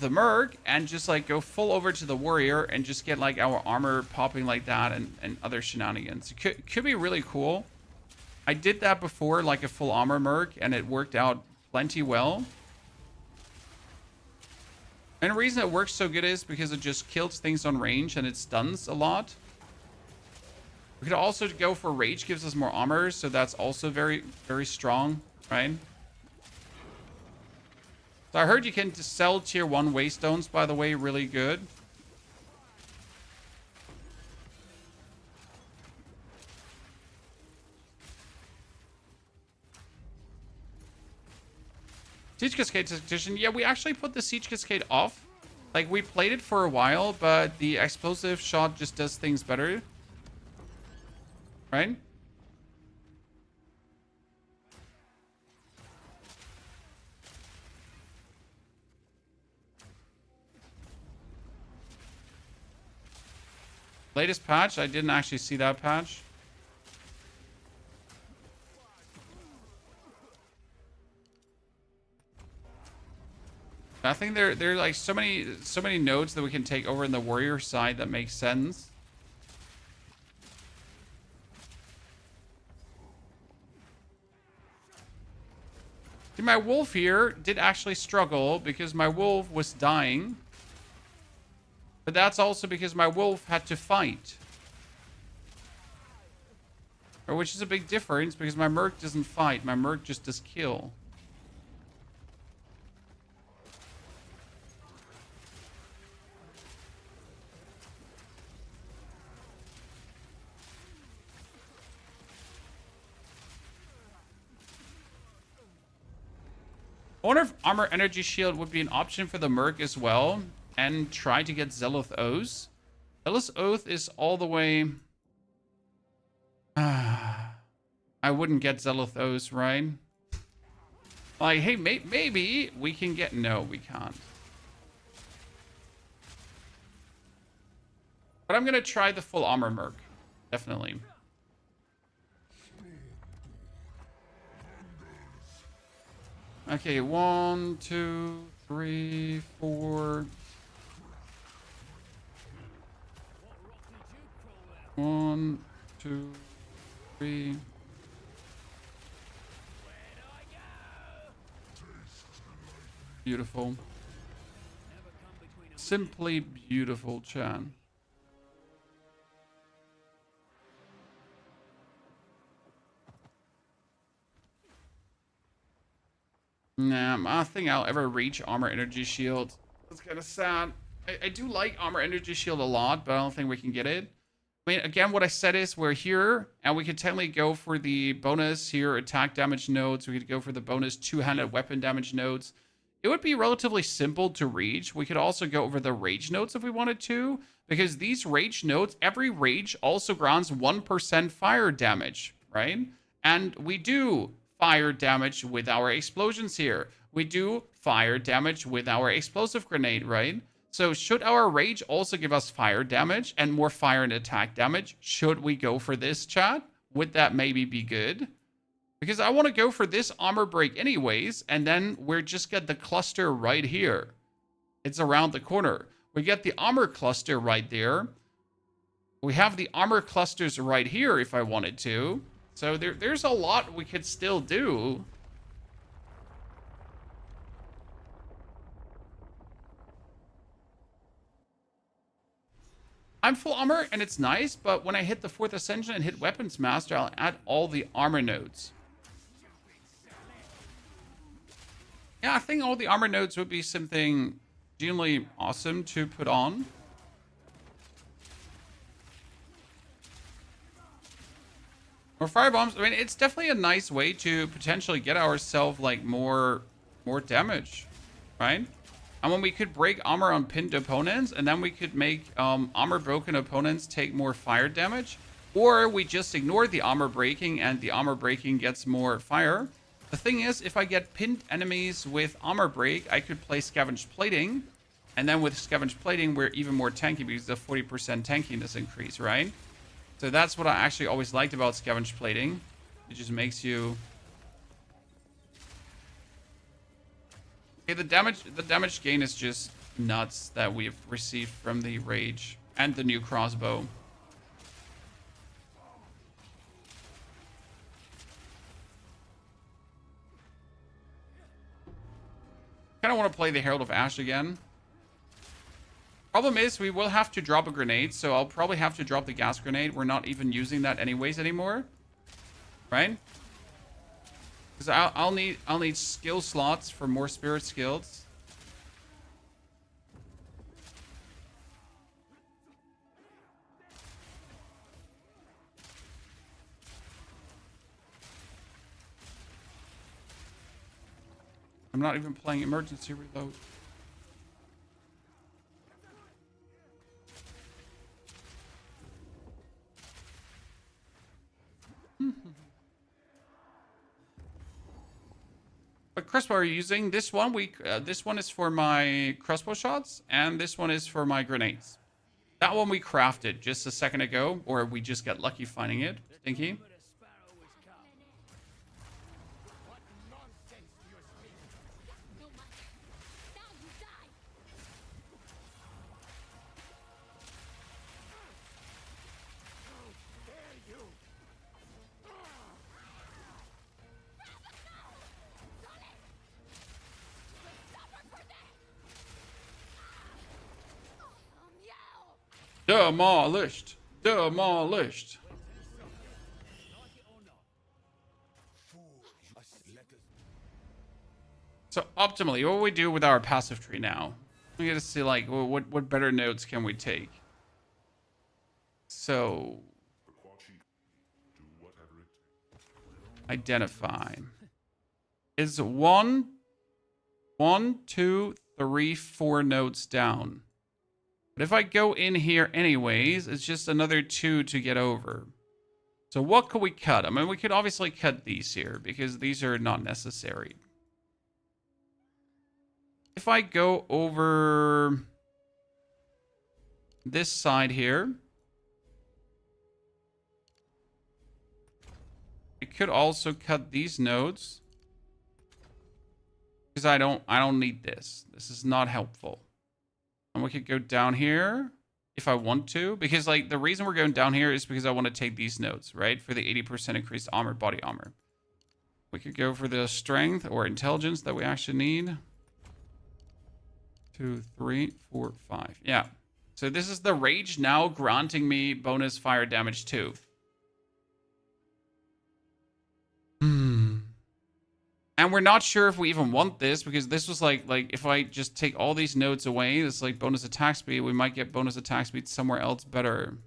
merc, and just like go full over to the warrior and just get like our armor popping like that, and other shenanigans. It could be really cool. I did that before, like a full armor merc, and it worked out plenty well. And the reason it works so good is because it just kills things on range and it stuns a lot. We could also go for rage, gives us more armor, so that's also very, very strong, right? So I heard you can sell tier 1 waystones, by the way, really good. Siege Cascade Tactician. Yeah, we actually put the Siege Cascade off. Like, we played it for a while, but the explosive shot just does things better. Right? Latest patch? I didn't actually see that patch. I think there are like so many nodes that we can take over in the warrior side that makes sense. See, my wolf here did actually struggle because my wolf was dying. But that's also because my wolf had to fight. Or which is a big difference because my merc doesn't fight. My merc just does kill. I wonder if Armor Energy Shield would be an option for the merc as well. And try to get Zealoth Oath. Zealous Oath is all the way... I wouldn't get Zealous Oath, right? Like, hey, maybe we can get... No, we can't. But I'm going to try the full armor merc. Definitely. Okay, 1, 2, 3, 4... 1, 2, 3. Beautiful. Simply beautiful, Chan. Nah, I don't think I'll ever reach Armor Energy Shield. That's kind of sad. I do like Armor Energy Shield a lot, but I don't think we can get it. I mean, again, what I said is we're here, and we could technically go for the bonus here, attack damage nodes. We could go for the bonus two-handed weapon damage nodes. It would be relatively simple to reach. We could also go over the rage nodes if we wanted to, because these rage nodes, every rage also grants 1% fire damage, right? And we do fire damage with our explosions here. We do fire damage with our explosive grenade, right? So should our rage also give us fire damage and more fire and attack damage? Should we go for this, chat? Would that maybe be good? Because I want to go for this armor break anyways, and then we're just get the cluster right here. It's around the corner. We get the armor cluster right there. We have the armor clusters right here if I wanted to. So there's a lot we could still do. I'm full armor, and it's nice, but when I hit the 4th Ascension and hit Weapons Master, I'll add all the armor nodes. Yeah, I think all the armor nodes would be something genuinely awesome to put on. More firebombs. I mean, it's definitely a nice way to potentially get ourselves, like, more damage, right? And when we could break armor on pinned opponents, and then we could make armor broken opponents take more fire damage, or we just ignore the armor breaking and the armor breaking gets more fire. The thing is, if I get pinned enemies with armor break, I could play Scavenged Plating, and then with Scavenged Plating, we're even more tanky because of 40% tankiness increase, right? So that's what I actually always liked about scavenge plating. It just makes you... Okay, the damage gain is just nuts that we've received from the rage and the new crossbow. Kind of want to play the Herald of Ash again. Problem is, we will have to drop a grenade, so I'll probably have to drop the gas grenade. We're not even using that anyways anymore, right? Because I'll need skill slots for more spirit skills. I'm not even playing emergency reload. What crossbow are you using? This one this one is for my crossbow shots, and this one is for my grenades. That one we crafted just a second ago, or we just got lucky finding it. Stinky. Demolished. Demolished. So optimally, what we do with our passive tree now? We gotta see like what better nodes can we take. So identify is 1, 2, 3, 4 nodes down. But if I go in here anyways, it's just another 2 to get over. So what could we cut? I mean, we could obviously cut these here because these are not necessary. If I go over this side here, I could also cut these nodes because I don't need this. This is not helpful. And we could go down here if I want to, because like the reason we're going down here is because I want to take these nodes, right? For the 80% increased armor, body armor. We could go for the strength or intelligence that we actually need. 2, 3, 4, 5. Yeah. So this is the rage now granting me bonus fire damage too. And we're not sure if we even want this, because this was like if I just take all these nodes away, it's like bonus attack speed. We might get bonus attack speed somewhere else better.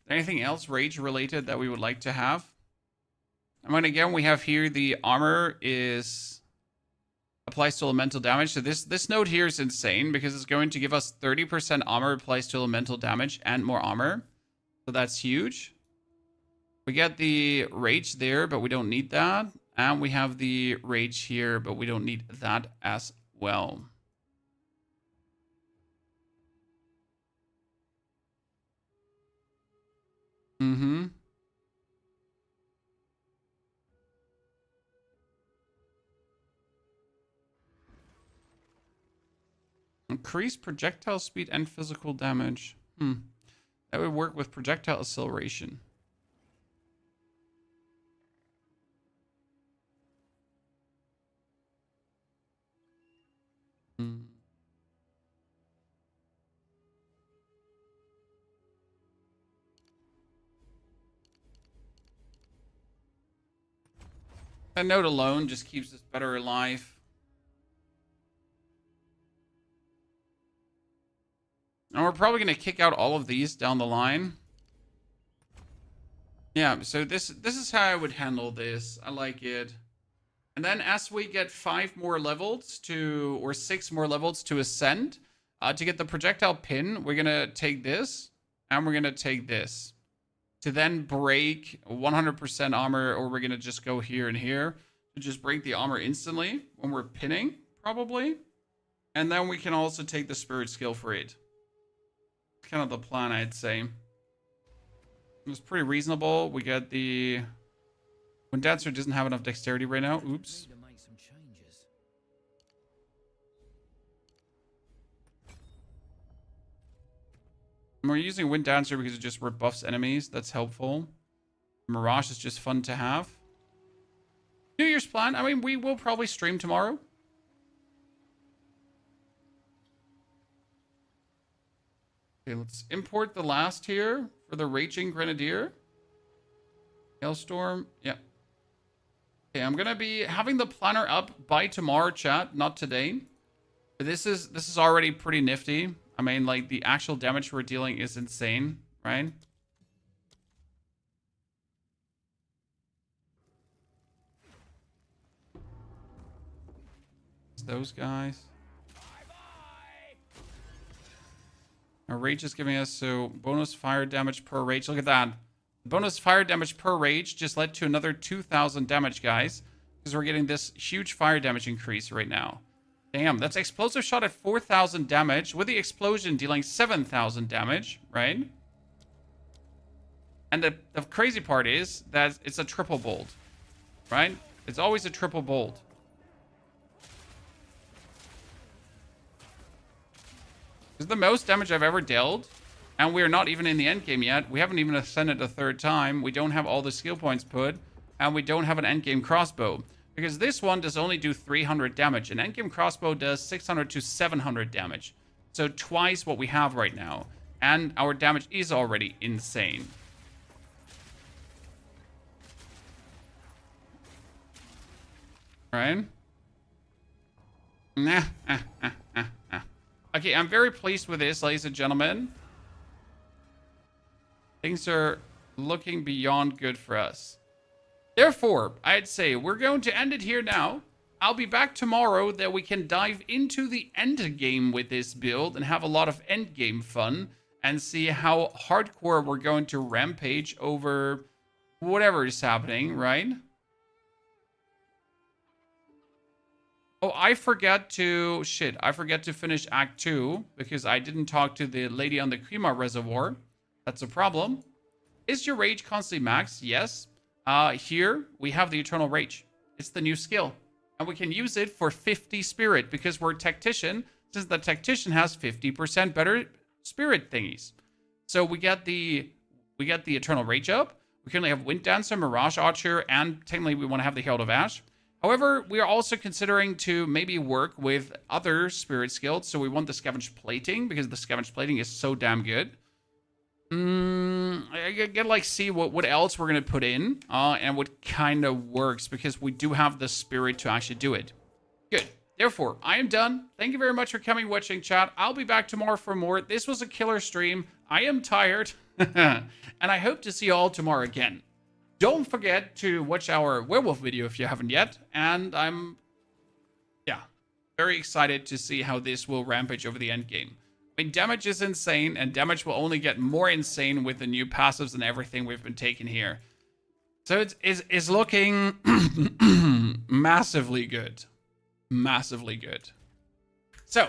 Anything else rage related that we would like to have? I mean, again, we have here the armor is applies to elemental damage. So this node here is insane because it's going to give us 30% armor applies to elemental damage and more armor. So that's huge. We get the rage there, but we don't need that. And we have the rage here, but we don't need that as well. Increase projectile speed and physical damage. That would work with projectile acceleration. That node alone just keeps us better alive. And we're probably going to kick out all of these down the line. Yeah, so this is how I would handle this. I like it. And then as we get 5 more levels to, or 6 more levels to ascend, To get the projectile pin, we're going to take this, and we're going to take this. To then break 100% armor, or we're going to just go here and here. To just break the armor instantly when we're pinning, probably. And then we can also take the spirit skill for it. Kind of the plan, I'd say. It was pretty reasonable. We get the... When Dancer doesn't have enough dexterity right now. Oops. Need to make some changes. And we're using Wind Dancer because it just rebuffs enemies. That's helpful. Mirage is just fun to have. New Year's plan. I mean, we will probably stream tomorrow. Okay, let's import the last here for the Raging Grenadier. Hailstorm. Yeah. Okay, I'm going to be having the planner up by tomorrow, chat, not today. But this is already pretty nifty. I mean, like, the actual damage we're dealing is insane, right? It's those guys. Our rage is giving us so bonus fire damage per rage. Look at that. Bonus fire damage per rage just led to another 2,000 damage, guys. Because we're getting this huge fire damage increase right now. Damn, that's explosive shot at 4,000 damage. With the explosion dealing 7,000 damage, right? And the crazy part is that it's a triple bolt, right? It's always a triple bolt. This is the most damage I've ever dealt. And we're not even in the end game yet. We haven't even ascended a third time. We don't have all the skill points put. And we don't have an endgame crossbow. Because this one does only do 300 damage. An endgame crossbow does 600 to 700 damage. So twice what we have right now. And our damage is already insane. Right? Okay, I'm very pleased with this, ladies and gentlemen. Things are looking beyond good for us. Therefore, I'd say we're going to end it here now. I'll be back tomorrow that we can dive into the end game with this build and have a lot of end game fun and see how hardcore we're going to rampage over whatever is happening, right? Oh, I forgot to finish Act 2 because I didn't talk to the lady on the Krima Reservoir. That's a problem. Is your rage constantly maxed? Yes. Here, we have the Eternal Rage. It's the new skill. And we can use it for 50 spirit because we're Tactician, since the Tactician has 50% better spirit thingies. So we get the Eternal Rage up. We currently have Wind Dancer, Mirage Archer, and technically we want to have the Herald of Ash. However, we are also considering to maybe work with other spirit skills. So we want the Scavenged Plating because the Scavenged Plating is so damn good. I gotta like see what else we're gonna put in and what kind of works because we do have the spirit to actually do it. Good. Therefore, I am done. Thank you very much for coming, watching, chat. I'll be back tomorrow for more. This was a killer stream. I am tired, and I hope to see you all tomorrow again. Don't forget to watch our werewolf video if you haven't yet. And I'm, very excited to see how this will rampage over the end game. I mean, damage is insane, and damage will only get more insane with the new passives and everything we've been taking here. So it's looking massively good. Massively good. So,